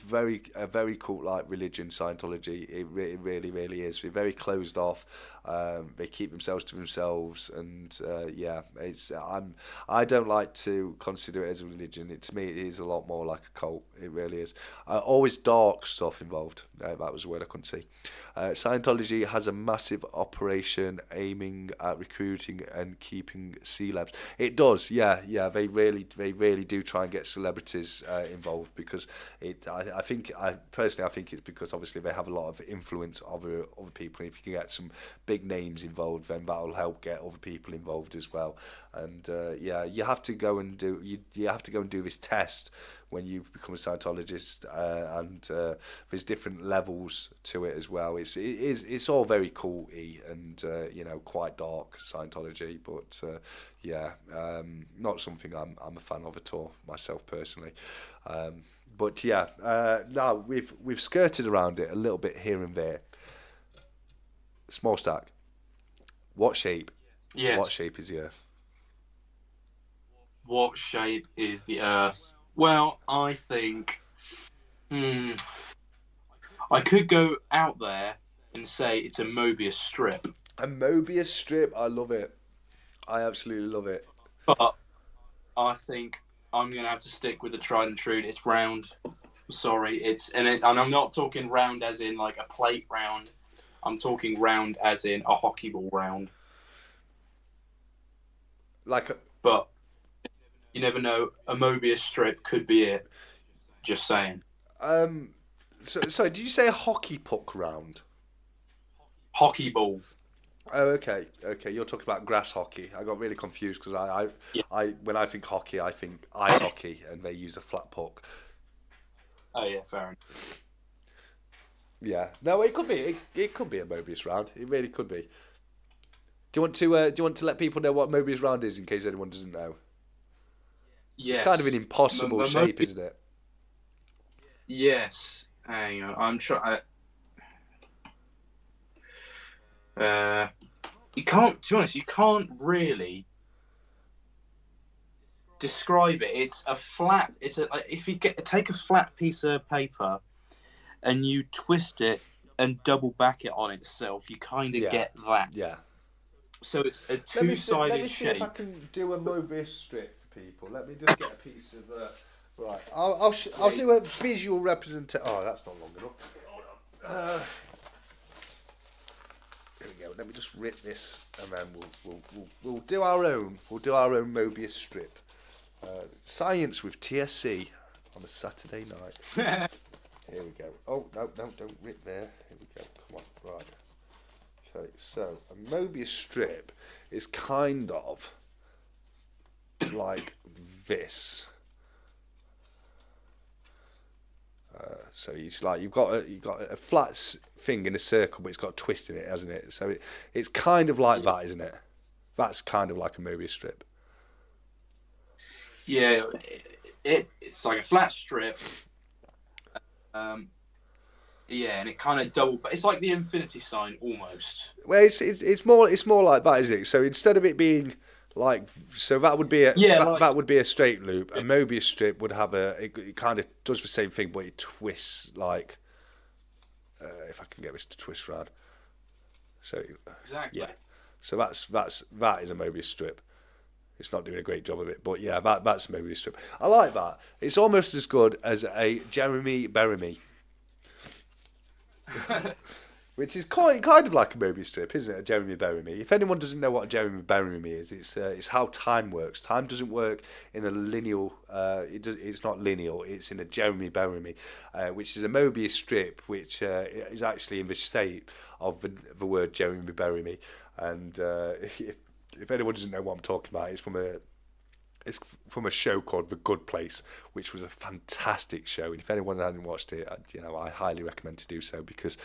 a very cult like religion. Scientology. It really, really is. They're very closed off. They keep themselves to themselves, and I don't like to consider it as a religion. To me, it is a lot more like a cult. It really is. Always dark stuff involved. That was a word I couldn't see. Scientology has a massive operation aiming at recruiting and keeping celebs. It does, yeah. They really do try and get celebrities involved because I personally think it's because obviously they have a lot of influence over other people. And if you can get some big names involved, then that'll help get other people involved as well. And you have to go and do this test when you become a Scientologist, and there's different levels to it as well. It's all very culty and quite dark Scientology, but not something I'm a fan of at all myself personally. But yeah, now we've skirted around it a little bit here and there. Small Stack. What shape?
Yes.
What shape is the Earth?
What shape is the Earth? Well, I think I could go out there and say it's a Mobius strip.
A Mobius strip, I love it. I absolutely love it.
But I think I'm gonna have to stick with the tried and true. It's round. Sorry, and I'm not talking round as in like a plate round. I'm talking round as in a hockey ball round.
Like a,
But you never know. A Mobius strip could be it. Just saying.
sorry, did you say a hockey puck round?
Hockey ball.
Oh, okay, okay. You're talking about grass hockey. I got really confused because
Yeah.
when I think hockey, I think ice hockey, and they use a flat puck.
Oh yeah, fair enough.
Yeah, no, it could be. It could be a Mobius round. It really could be. Do you want to let people know what Mobius round is in case anyone doesn't know? It's kind of an
Yes.
impossible shape, isn't it?
Yes. Hang on. I'm trying. You can't. To be honest, you can't really describe it. It's a flat. It's a like, if you take a flat piece of paper and you twist it and double back it on itself, you kind of
Yeah,
get that.
yeah.
So it's a
Let me see. Let
two-sided
me see if I
shape.
can do a Mobius strip for people. Let me just get a piece of. Right, I'll
Yeah,
do a visual representation. Oh, that's not long enough. Hold on. Here we go. Let me just rip this, and then we'll do our own. We'll do our own Mobius strip. Science with TSC on a Saturday night. Here we go. Oh no, don't rip there. Here we go. Come on, right. Okay, so a Mobius strip is kind of like this. So it's like you've got a flat thing in a circle, but it's got a twist in it, hasn't it? So it's kind of like that, isn't it? That's kind of like a Mobius strip.
yeah. It's like a flat strip. Um, yeah, and it kind of double. But it's like the infinity sign almost.
Well, it's more like that, isn't it? So instead of it being like, so that would be
Yeah, like
that would be a straight loop. A Mobius strip would have it kind of does the same thing, but it twists like, if I can get this to twist round. So
exactly.
yeah, so that is a Mobius strip. It's not doing a great job of it, but yeah, that's a Mobius strip. I like that. It's almost as good as a Jeremy Beremy, which is kind of like a Mobius strip, isn't it? A Jeremy Beremy. If anyone doesn't know what a Jeremy Beremy is, it's how time works. Time doesn't work in a lineal. It's not lineal. It's in a Jeremy Beremy, which is a Mobius strip, which is actually in the shape of the word Jeremy Beremy. And if anyone doesn't know what I'm talking about, it's from a show called The Good Place, which was a fantastic show. And if anyone hasn't watched it, I highly recommend to do so because,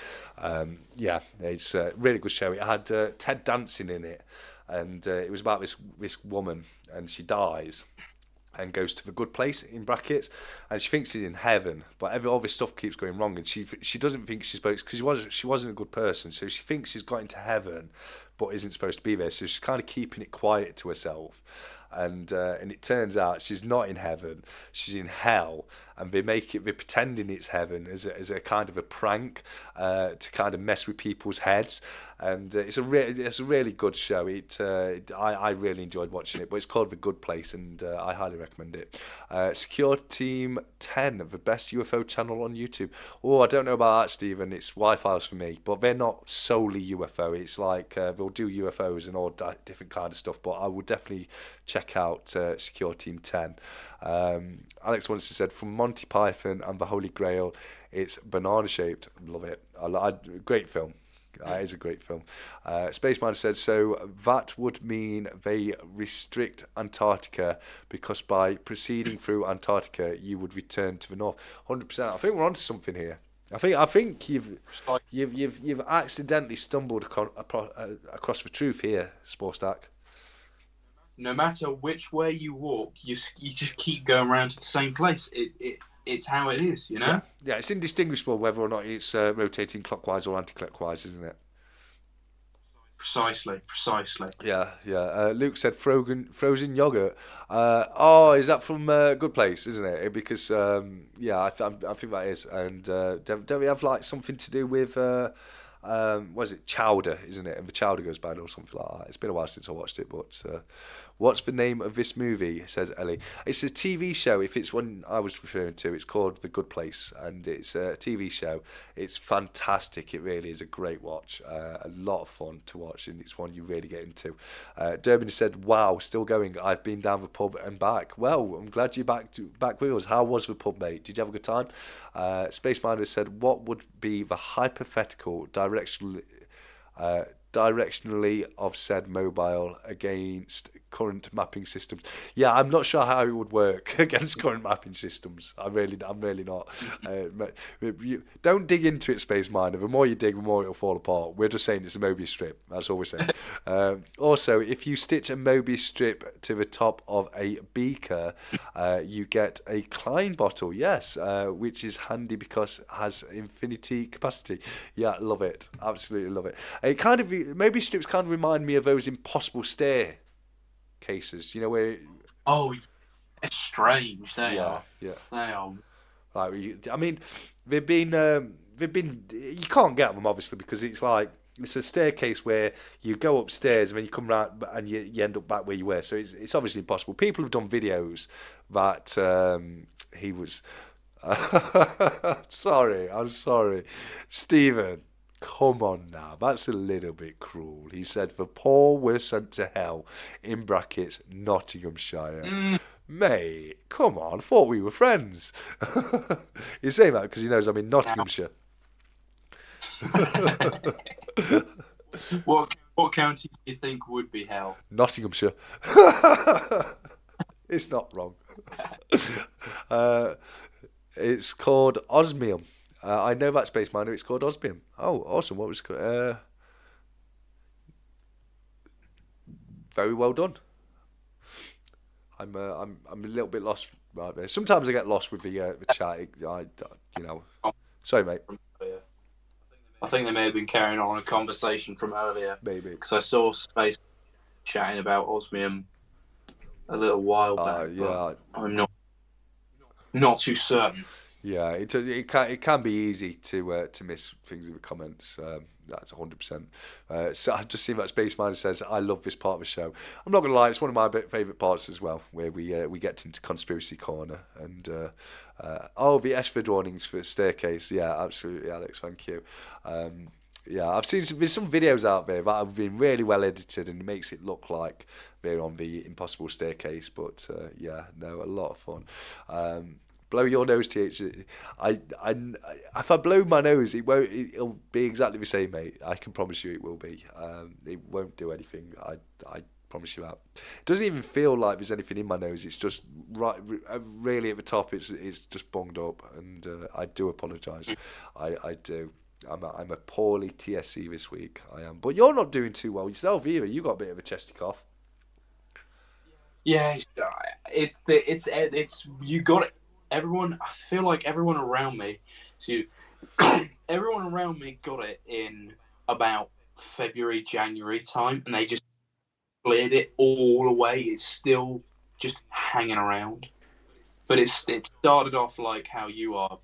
yeah, it's a really good show. It had Ted Danson in it, and it was about this woman, and she dies and goes to the good place in brackets, and she thinks she's in heaven, but all this stuff keeps going wrong, and she doesn't think she's supposed, because she wasn't a good person, so she thinks she's got into heaven, but isn't supposed to be there. So she's kind of keeping it quiet to herself, and it turns out she's not in heaven, she's in hell, and they're pretending it's heaven as a kind of a prank to kind of mess with people's heads, and it's a really good show. I really enjoyed watching it, but it's called The Good Place, and I highly recommend it. Secure Team 10, the best UFO channel on YouTube. Oh, I don't know about that, Stephen. It's Y-Files for me, but they're not solely UFO. It's like they'll do UFOs and all different kind of stuff, but I would definitely check out Secure Team 10. Alex once said, from Monty Python and the Holy Grail, it's banana shaped. Love it. Great film. It's a great film. Spaceman said, so that would mean they restrict Antarctica because by proceeding through Antarctica, you would return to the north. 100%. I think we're onto something here. I think you've accidentally stumbled across the truth here, Small Stack.
No matter which way you walk, you just keep going around to the same place. It's how it is, you know.
Yeah, it's indistinguishable whether or not it's rotating clockwise or anti-clockwise, isn't it?
Precisely.
Yeah. Luke said frozen yogurt. Is that from Good Place, isn't it? Because I think that is. And don't we have like something to do with? Was it Chowder, isn't it? And the Chowder goes bad or something like that. It's been a while since I watched it, but what's the name of this movie? Says Ellie. It's a TV show. If it's one I was referring to, it's called The Good Place, and it's a TV show. It's fantastic. It really is a great watch. A lot of fun to watch, and it's one you really get into. Durbin said, "Wow, still going. I've been down the pub and back." Well, I'm glad you're back with us. How was the pub, mate? Did you have a good time? Space Minder said, "What would be the hypothetical uh, directionally of said mobile against current mapping systems?" Yeah, I'm not sure how it would work against current mapping systems. I'm really not. Don't dig into it, Space Miner. The more you dig, the more it'll fall apart. We're just saying it's a Mobius strip. That's all we're saying. Also, if you stitch a Mobius strip to the top of a beaker, you get a Klein bottle. Yes, which is handy because it has infinity capacity. Yeah, love it. Absolutely love it. It kind of Mobius strips kind of remind me of those impossible stair cases. You know where?
Oh, it's strange. They
Yeah,
are.
yeah.
They are.
Like, I mean, they've been. You can't get them obviously because it's a staircase where you go upstairs and then you come round and you end up back where you were. So it's obviously impossible. People have done videos that he was. Sorry, I'm sorry, Stephen. Come on now, that's a little bit cruel. He said the poor were sent to hell, in brackets, Nottinghamshire.
Mm.
Mate, come on, thought we were friends. He's saying that because he knows I'm in Nottinghamshire.
What county do you think would be hell?
Nottinghamshire. It's not wrong. Uh, it's called osmium. I know that, Space Miner. It's called osmium. Oh, awesome. What was it called? Very well done. I'm a little bit lost right there. Sometimes I get lost with the chat. You know. Sorry, mate.
I think they may have been carrying on a conversation from earlier
Maybe.
because I saw Space chatting about osmium a little while back.
Yeah.
But I'm not too certain.
Yeah, it can be easy to miss things in the comments. That's 100%. So I've just seen that Space Miner says, "I love this part of the show." I'm not gonna lie, it's one of my favourite parts as well, where we get into conspiracy corner and the Ashford warnings for staircase. Yeah, absolutely, Alex. Thank you. Yeah, there's some videos out there that have been really well edited and it makes it look like they're on the impossible staircase. But yeah, no, a lot of fun. Blow your nose, TH. If I blow my nose, it'll be exactly the same, mate. I can promise you it will be. It won't do anything. I promise you that. It doesn't even feel like there's anything in my nose. It's just really at the top. It's just bunged up, and I do apologise. I do. I'm a poorly TSC this week. I am, but you're not doing too well yourself either. You got a bit of a chesty cough.
Yeah, it's you got it. Everyone, I feel like everyone around me, everyone around me got it in about February, January time, and they just cleared it all away. It's still just hanging around, but it started off like how you are.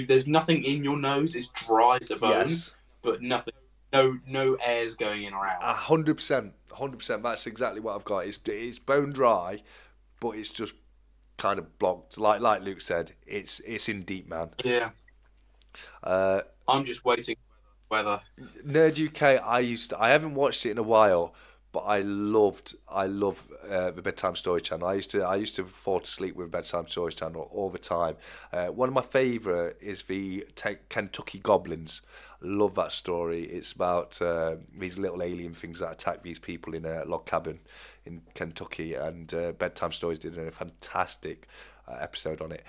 There's nothing in your nose. It's dry as a bone,
Yes.
but nothing. No air's going in or out.
100%. 100%. That's exactly what I've got. It's bone dry, but it's just kind of blocked. Like Luke said, it's in deep, man.
Yeah. I'm just waiting for weather.
Nerd UK. I haven't watched it in a while, but I love the bedtime story channel. I used to fall asleep with bedtime story channel all the time. One of my favourite is the Kentucky Goblins. Love that story. It's about these little alien things that attack these people in a log cabin in Kentucky, and Bedtime Stories did a fantastic episode on it.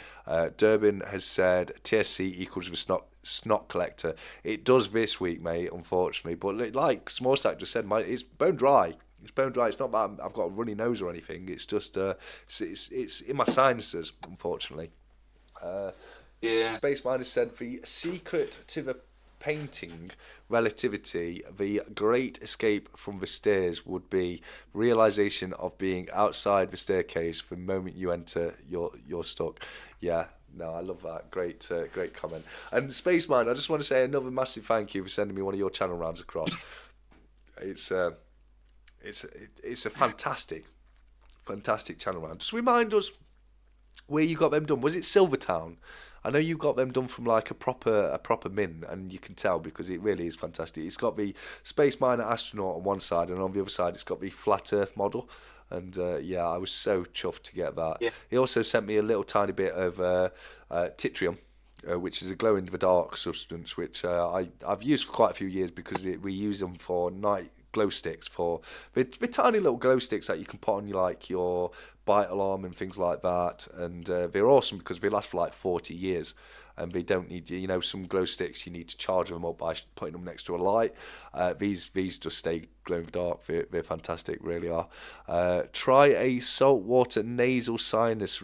Durbin has said TSC equals the snot collector. It does this week, mate, unfortunately. But like Small Stack just said, it's bone dry. It's bone dry. It's not that I've got a runny nose or anything. It's just it's in my sinuses, unfortunately.
Yeah.
Space Miner said the secret to the painting relativity, the great escape from the stairs would be realization of being outside the staircase the moment you enter, you're stuck. Yeah, No, I love that. Great comment. And Space Mine, I just want to say another massive thank you for sending me one of your channel rounds across. It's uh, it's a fantastic channel round. Just remind us where you got them done. Was it Silvertown? I know you got them done from like a proper mint, and you can tell because it really is fantastic. It's got the Space Miner astronaut on one side, and on the other side, it's got the flat Earth model. And yeah, I was so chuffed to get that.
Yeah.
He also sent me a little tiny bit of Titrium, which is a glow in the dark substance, which I've used for quite a few years because we use them for night glow sticks for the tiny little glow sticks that you can put on your bite alarm and things like that, and they're awesome because they last for like 40 years. And they don't need some glow sticks you need to charge them up by putting them next to a light. These just stay glow in the dark. They're fantastic, really are. Try a saltwater nasal sinus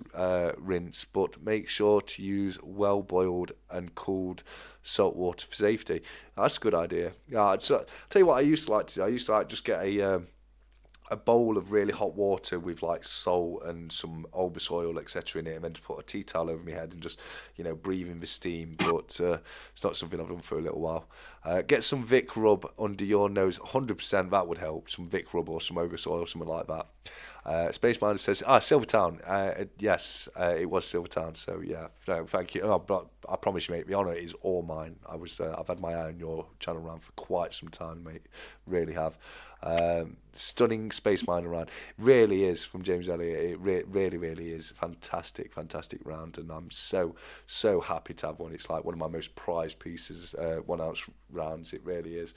rinse, but make sure to use well boiled and cooled salt water for safety. That's a good idea. Yeah, so, I'll tell you what I used to like to do. I used to like just get a bowl of really hot water with like salt and some albus oil, etc. in it, and then to put a tea towel over my head and just, breathe in the steam. But it's not something I've done for a little while. Get some Vic Rub under your nose. 100% that would help. Some Vic Rub or some albus oil, something like that. Space Miner says, Silvertown. Yes, it was Silvertown. So yeah, no, thank you. Oh, but I promise you, mate, the honour is all mine. I've had my eye on your channel round for quite some time, mate. Really have. Stunning Space Miner round. Really is from James Elliott. It really is fantastic round, and I'm so happy to have one. It's like one of my most prized pieces, 1 ounce rounds. It really is.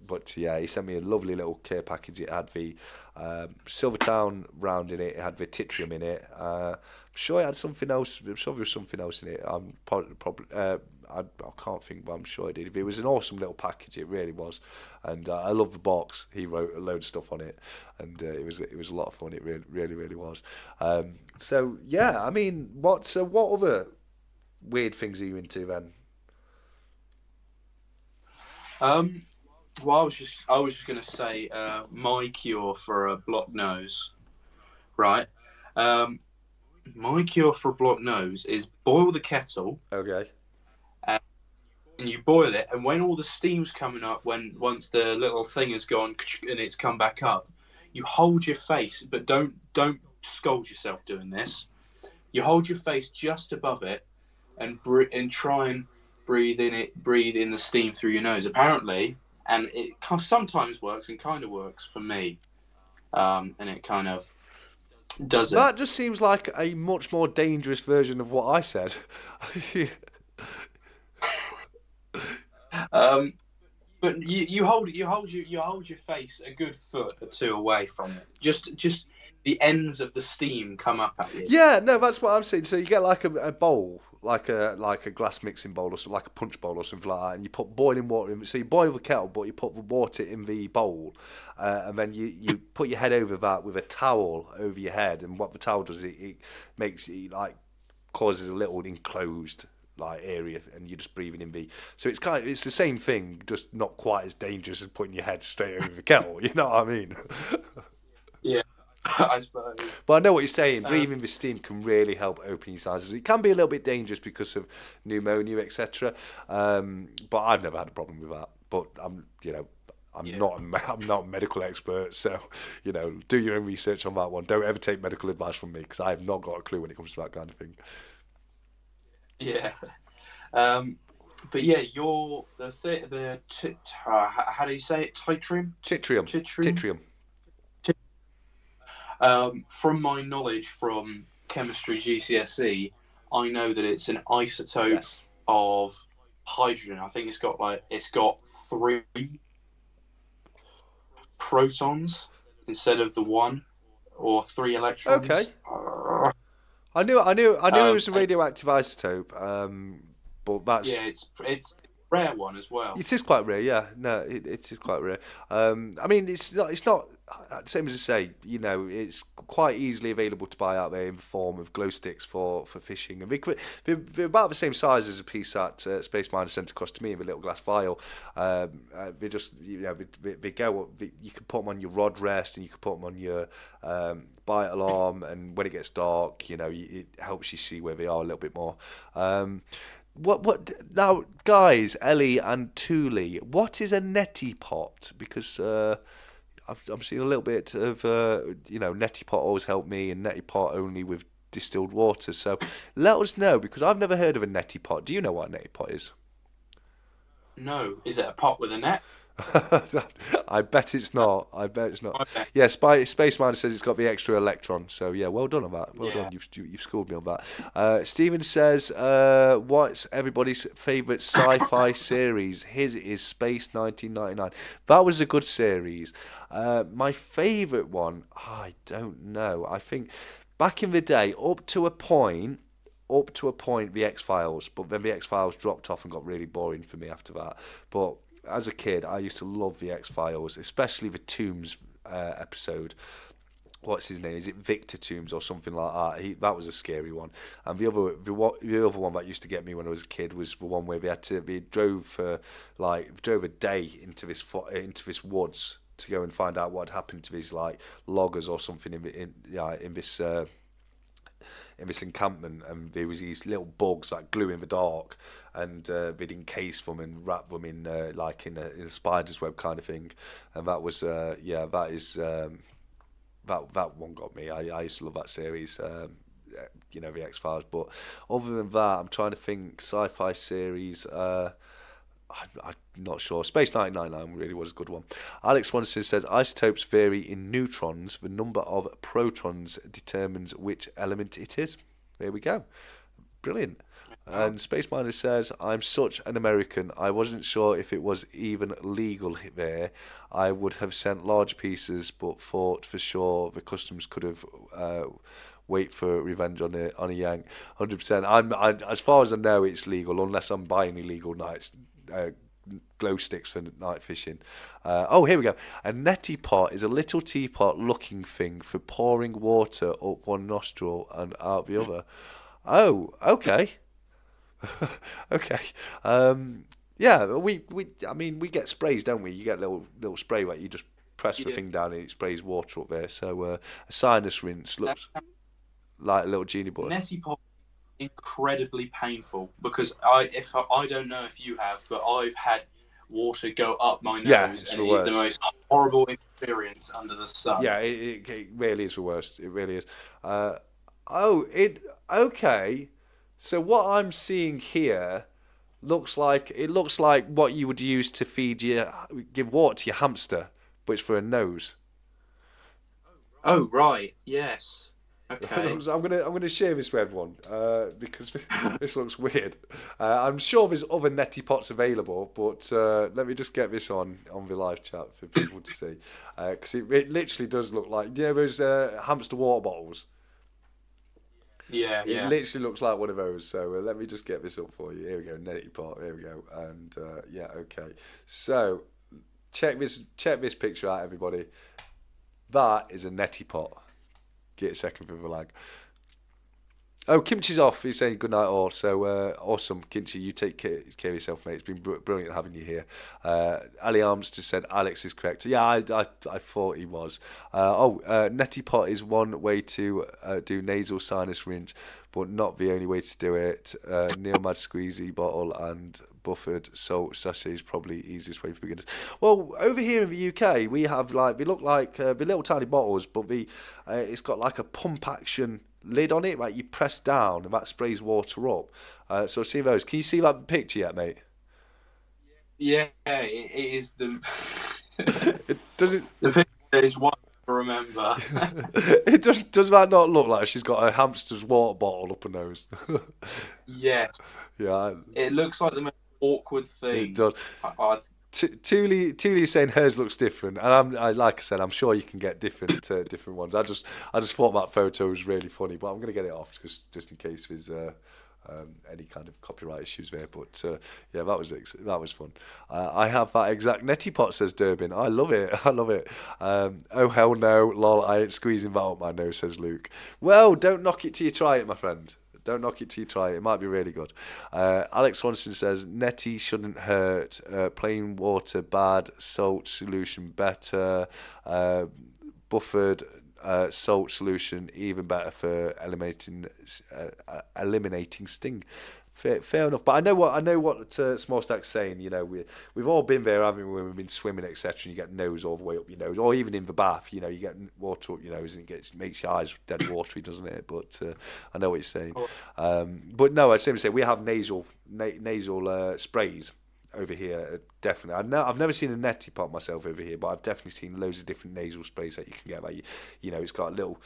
But yeah, he sent me a lovely little care package. It had the Silvertown round in it. It had the Titrium in it. I'm sure it had something else. I'm sure there was something else in it. I'm probably. I can't think, but I'm sure it did. It was an awesome little package. It really was, and I love the box. He wrote a load of stuff on it, and it was a lot of fun. It really was. So yeah, I mean, what other weird things are you into then?
Well, I was just gonna say, my cure for a blocked nose, right? Um, my cure for a blocked nose is boil the kettle,
Okay.
and you boil it, and when all the steam's coming up, once the little thing has gone and it's come back up, you hold your face, but don't scold yourself doing this. You hold your face just above it, and try and breathe in the steam through your nose. Apparently, and it sometimes works and kind of works for me, and it kind of does it.
That just seems like a much more dangerous version of what I said.
Um, but you hold your face a good foot or two away from it. Just the ends of the steam come up at you.
Yeah, no, that's what I'm saying. So you get like a bowl, like a glass mixing bowl or something, like a punch bowl or something like that, and you put boiling water in. So you boil the kettle, but you put the water in the bowl, and then you put your head over that with a towel over your head. And what the towel does, it makes it like causes a little enclosed like area, and you're just breathing in the. So it's the same thing, just not quite as dangerous as putting your head straight over the kettle. You know what I mean?
Yeah, I suppose.
But I know what you're saying. Breathing the steam can really help open your sinuses. It can be a little bit dangerous because of pneumonia, etc. But I've never had a problem with that. But I'm
Yeah.
I'm not a medical expert, so do your own research on that one. Don't ever take medical advice from me because I have not got a clue when it comes to that kind of thing.
Yeah. But yeah, how do you say it? Titrium?
Titrium.
Titrium? From my knowledge from chemistry GCSE, I know that it's an isotope
Yes.
of hydrogen. I think it's got 3 protons instead of the 1, or 3 electrons.
Okay. I knew it was a
Um,
radioactive isotope. But that's
yeah, it's a rare one as well.
it is quite rare. Yeah, no, it is quite rare. I mean, it's not. same as I say, it's quite easily available to buy out there in the form of glow sticks for fishing, and they're about the same size as a piece that Space Miner sent across to me in a little glass vial. They just, they go. You can put them on your rod rest, and you can put them on your bite alarm, and when it gets dark, it helps you see where they are a little bit more. What now, guys? Ellie and Thule, what is a neti pot? Because I'm seeing a little bit of neti pot always helped me, and neti pot only with distilled water. So let us know, because I've never heard of a neti pot. Do you know what a neti pot is?
No, is it a pot with a net?
I bet it's not. I bet it's not.
Okay.
Yeah, Space Miner says it's got the extra electron. So yeah, well done on that. Well done. You've schooled me on that. Steven says, what's everybody's favourite sci-fi series? His is Space 1999. That was a good series. My favourite one, I don't know. I think back in the day, up to a point, the X-Files, but then the X-Files dropped off and got really boring for me after that. But as a kid, I used to love the X-Files, especially the Tooms episode. What's his name? Is it Victor Tooms or something like that? That was a scary one. And the other one that used to get me when I was a kid was the one where they drove a day into this woods to go and find out what had happened to these like loggers or something in this encampment, and there was these little bugs that glue in the dark, and they'd encase them and wrap them in in a spider's web kind of thing, and that was that one got me. I used to love that series, the X-Files. But other than that, I'm trying to think sci-fi series. I'm not sure. Space 1999 really was a good one. Alex Swanson says isotopes vary in neutrons. The number of protons determines which element it is. There we go. Brilliant. And Space Miner says, I'm such an American. I wasn't sure if it was even legal there. I would have sent large pieces, but thought for sure the customs could have wait for revenge on a Yank. 100%. As far as I know, it's legal, unless I'm buying illegal nights. Glow sticks for night fishing. Here we go. A neti pot is a little teapot looking thing for pouring water up one nostril and out the other. Oh, okay. Okay. Yeah, we get sprays, don't we? You get a little spray where you just press the thing down and it sprays water up there. So a sinus rinse looks like a little genie button.
Neti pot incredibly painful, because I don't know if you have, but I've had water go up my nose, and it's the most horrible experience under the sun.
Yeah, it really is the worst. It really is. Okay. So what I'm seeing here looks like what you would use to give water to your hamster, but it's for a nose.
Oh right, yes. Okay.
I'm gonna share this with everyone because this looks weird. I'm sure there's other neti pots available, but let me just get this on the live chat for people to see, because it literally does look like, those hamster water bottles.
Yeah.
It literally looks like one of those. So let me just get this up for you. Here we go, neti pot. Here we go, and okay. So check this picture out, everybody. That is a neti pot. Get a second for the lag. Oh, Kimchi's off. He's saying good night all. So awesome, Kimchi. You take care of yourself, mate. It's been brilliant having you here. Ali Arms just said Alex is correct. Yeah, I thought he was. Neti pot is one way to do nasal sinus rinse, but not the only way to do it. Neil Mad Squeezy bottle and buffered salt sachet is probably the easiest way for beginners. Well, over here in the UK, we have they look like the little tiny bottles, but it's got like a pump action lid on it, right? You press down and that sprays water up. So see those. Can you see that picture yet, mate?
Yeah, it is the.
It doesn't.
The picture is one to remember.
It does that not look like she's got a hamster's water bottle up her nose?
Yes.
Yeah.
It looks like the most awkward thing.
It does. Thule is saying hers looks different, and like I said, I'm sure you can get different ones. I just thought that photo was really funny, but I'm gonna get it off just in case there's any kind of copyright issues there. But yeah, that was fun. I have that exact neti pot, says Durbin. I love it. I love it. Oh hell no, lol. I ain't squeezing that up my nose, says Luke. Well, don't knock it till you try it, my friend. Don't knock it till you try it. It might be really good. Alex Swanson says neti shouldn't hurt. Plain water bad. Salt solution better. Buffered salt solution even better for eliminating sting. Fair enough, but I know what Small Stack's saying. You know, we've all been there, haven't we? When we've been swimming, etc. And you get nose all the way up your nose, or even in the bath. You know, you get water up your nose, and makes your eyes dead watery, doesn't it? But I know what you're saying. But no, I'd say we have nasal sprays over here. Definitely, I've never seen a neti pot myself over here, but I've definitely seen loads of different nasal sprays that you can get. Like you know, it's got a little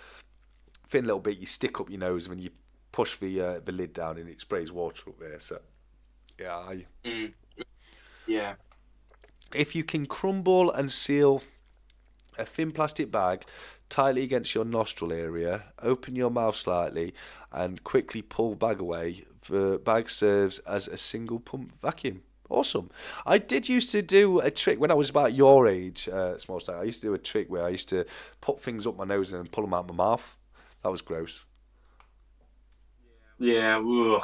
thin little bit you stick up your nose when you push the lid down and it sprays water up there. So yeah,
Yeah.
If you can crumble and seal a thin plastic bag tightly against your nostril area, open your mouth slightly, and quickly pull bag away, the bag serves as a single pump vacuum. Awesome. I did used to do a trick when I was about your age, Small Stack. I used to do a trick where I used to put things up my nose and pull them out my mouth. That was gross.
Yeah. Ugh.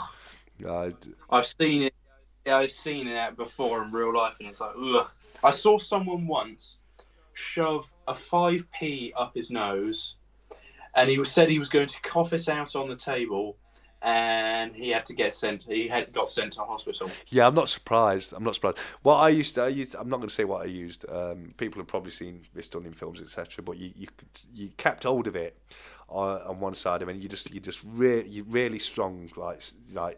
I
I've seen it. Yeah, I've seen that before in real life, and it's like, ugh. I saw someone once shove a 5p up his nose, and said he was going to cough it out on the table, and he had to get sent. Got sent to hospital.
Yeah, I'm not surprised. What I used, I'm not going to say what I used. People have probably seen this done in films, etc. But you kept hold of it on one side, and you really strong, like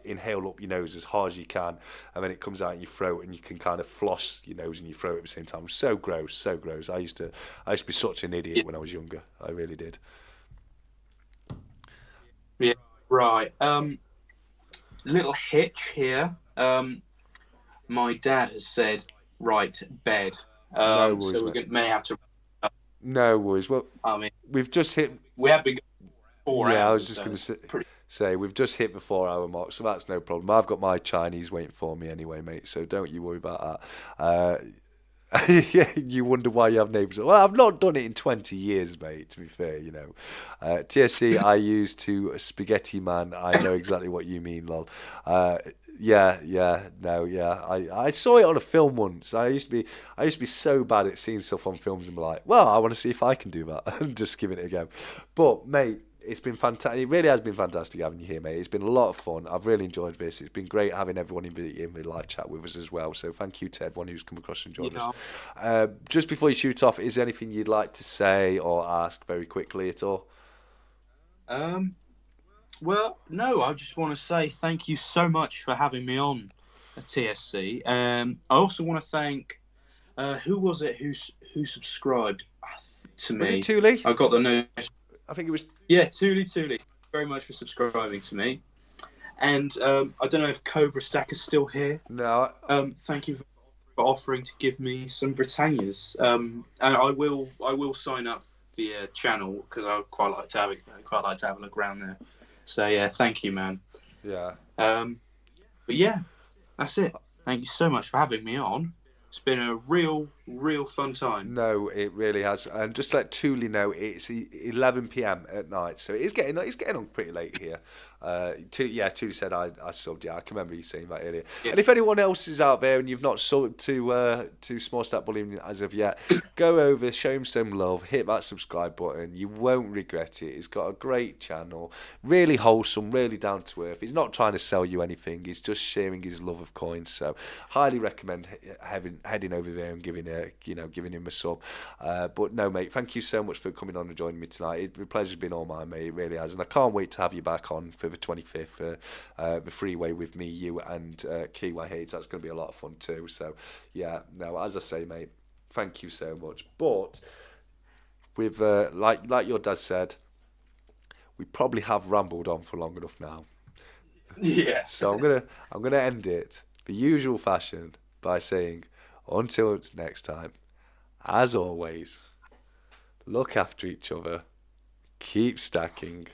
inhale up your nose as hard as you can, and then it comes out in your throat, and you can kind of floss your nose and your throat at the same time. So gross, so gross. I used to be such an idiot when I was younger. I really did.
Yeah. Right. Little hitch here. My dad has said, right, bed.
No worries,
so we may have to.
No worries. Well,
I mean,
we've just hit.
we have been going 4 hours.
Yeah, I was just going to say we've just hit the 4 hour mark, so that's no problem. I've got my Chinese waiting for me anyway, mate. So don't you worry about that. Yeah, you wonder why you have neighbours. Well, I've not done it in 20 years, mate, to be fair, you know. TSC, I used to spaghetti man. I know exactly what you mean, lol. Yeah. I saw it on a film once. I used to be so bad at seeing stuff on films and be like, well, I want to see if I can do that and just giving it a go. But, mate, it's been fantastic. It really has been fantastic having you here, mate. It's been a lot of fun. I've really enjoyed this. It's been great having everyone in the live chat with us as well. So thank you to everyone who's come across and joined us. Just before you shoot off, is there anything you'd like to say or ask very quickly at all?
Well, no, I just want to say thank you so much for having me on at TSC. I also want to thank, who was it who subscribed to me?
Was it Thule?
I got the note.
I think it was.
Yeah, Thule. Very much for subscribing to me. And I don't know if Cobra Stack is still here.
No.
Thank you for offering to give me some Britannias. And I will sign up via channel because I quite like to have a look around there. So yeah, thank you, man.
Yeah.
But yeah, that's it. Thank you so much for having me on. It's been a real fun time.
No, it really has. And just to let Thule know, it's 11 p.m. at night, so it's getting on pretty late here. Thule said I subbed. Yeah, I can remember you saying that earlier. Yeah. And if anyone else is out there and you've not subbed to Small Stack Bullion as of yet, go over, show him some love, hit that subscribe button. You won't regret it. He's got a great channel, really wholesome, really down to earth. He's not trying to sell you anything. He's just sharing his love of coins. So highly recommend heading over there and giving him a sub. But no, mate, thank you so much for coming on and joining me tonight. The pleasure's been all mine, mate. It really has, and I can't wait to have you back on for the 25th, the freeway with me, you, and Kiwi Hayes. That's going to be a lot of fun too. So yeah, no, as I say, mate, thank you so much. But with like your dad said, we probably have rambled on for long enough now.
Yeah.
So I'm gonna end it the usual fashion by saying, until next time, as always, look after each other, keep stacking.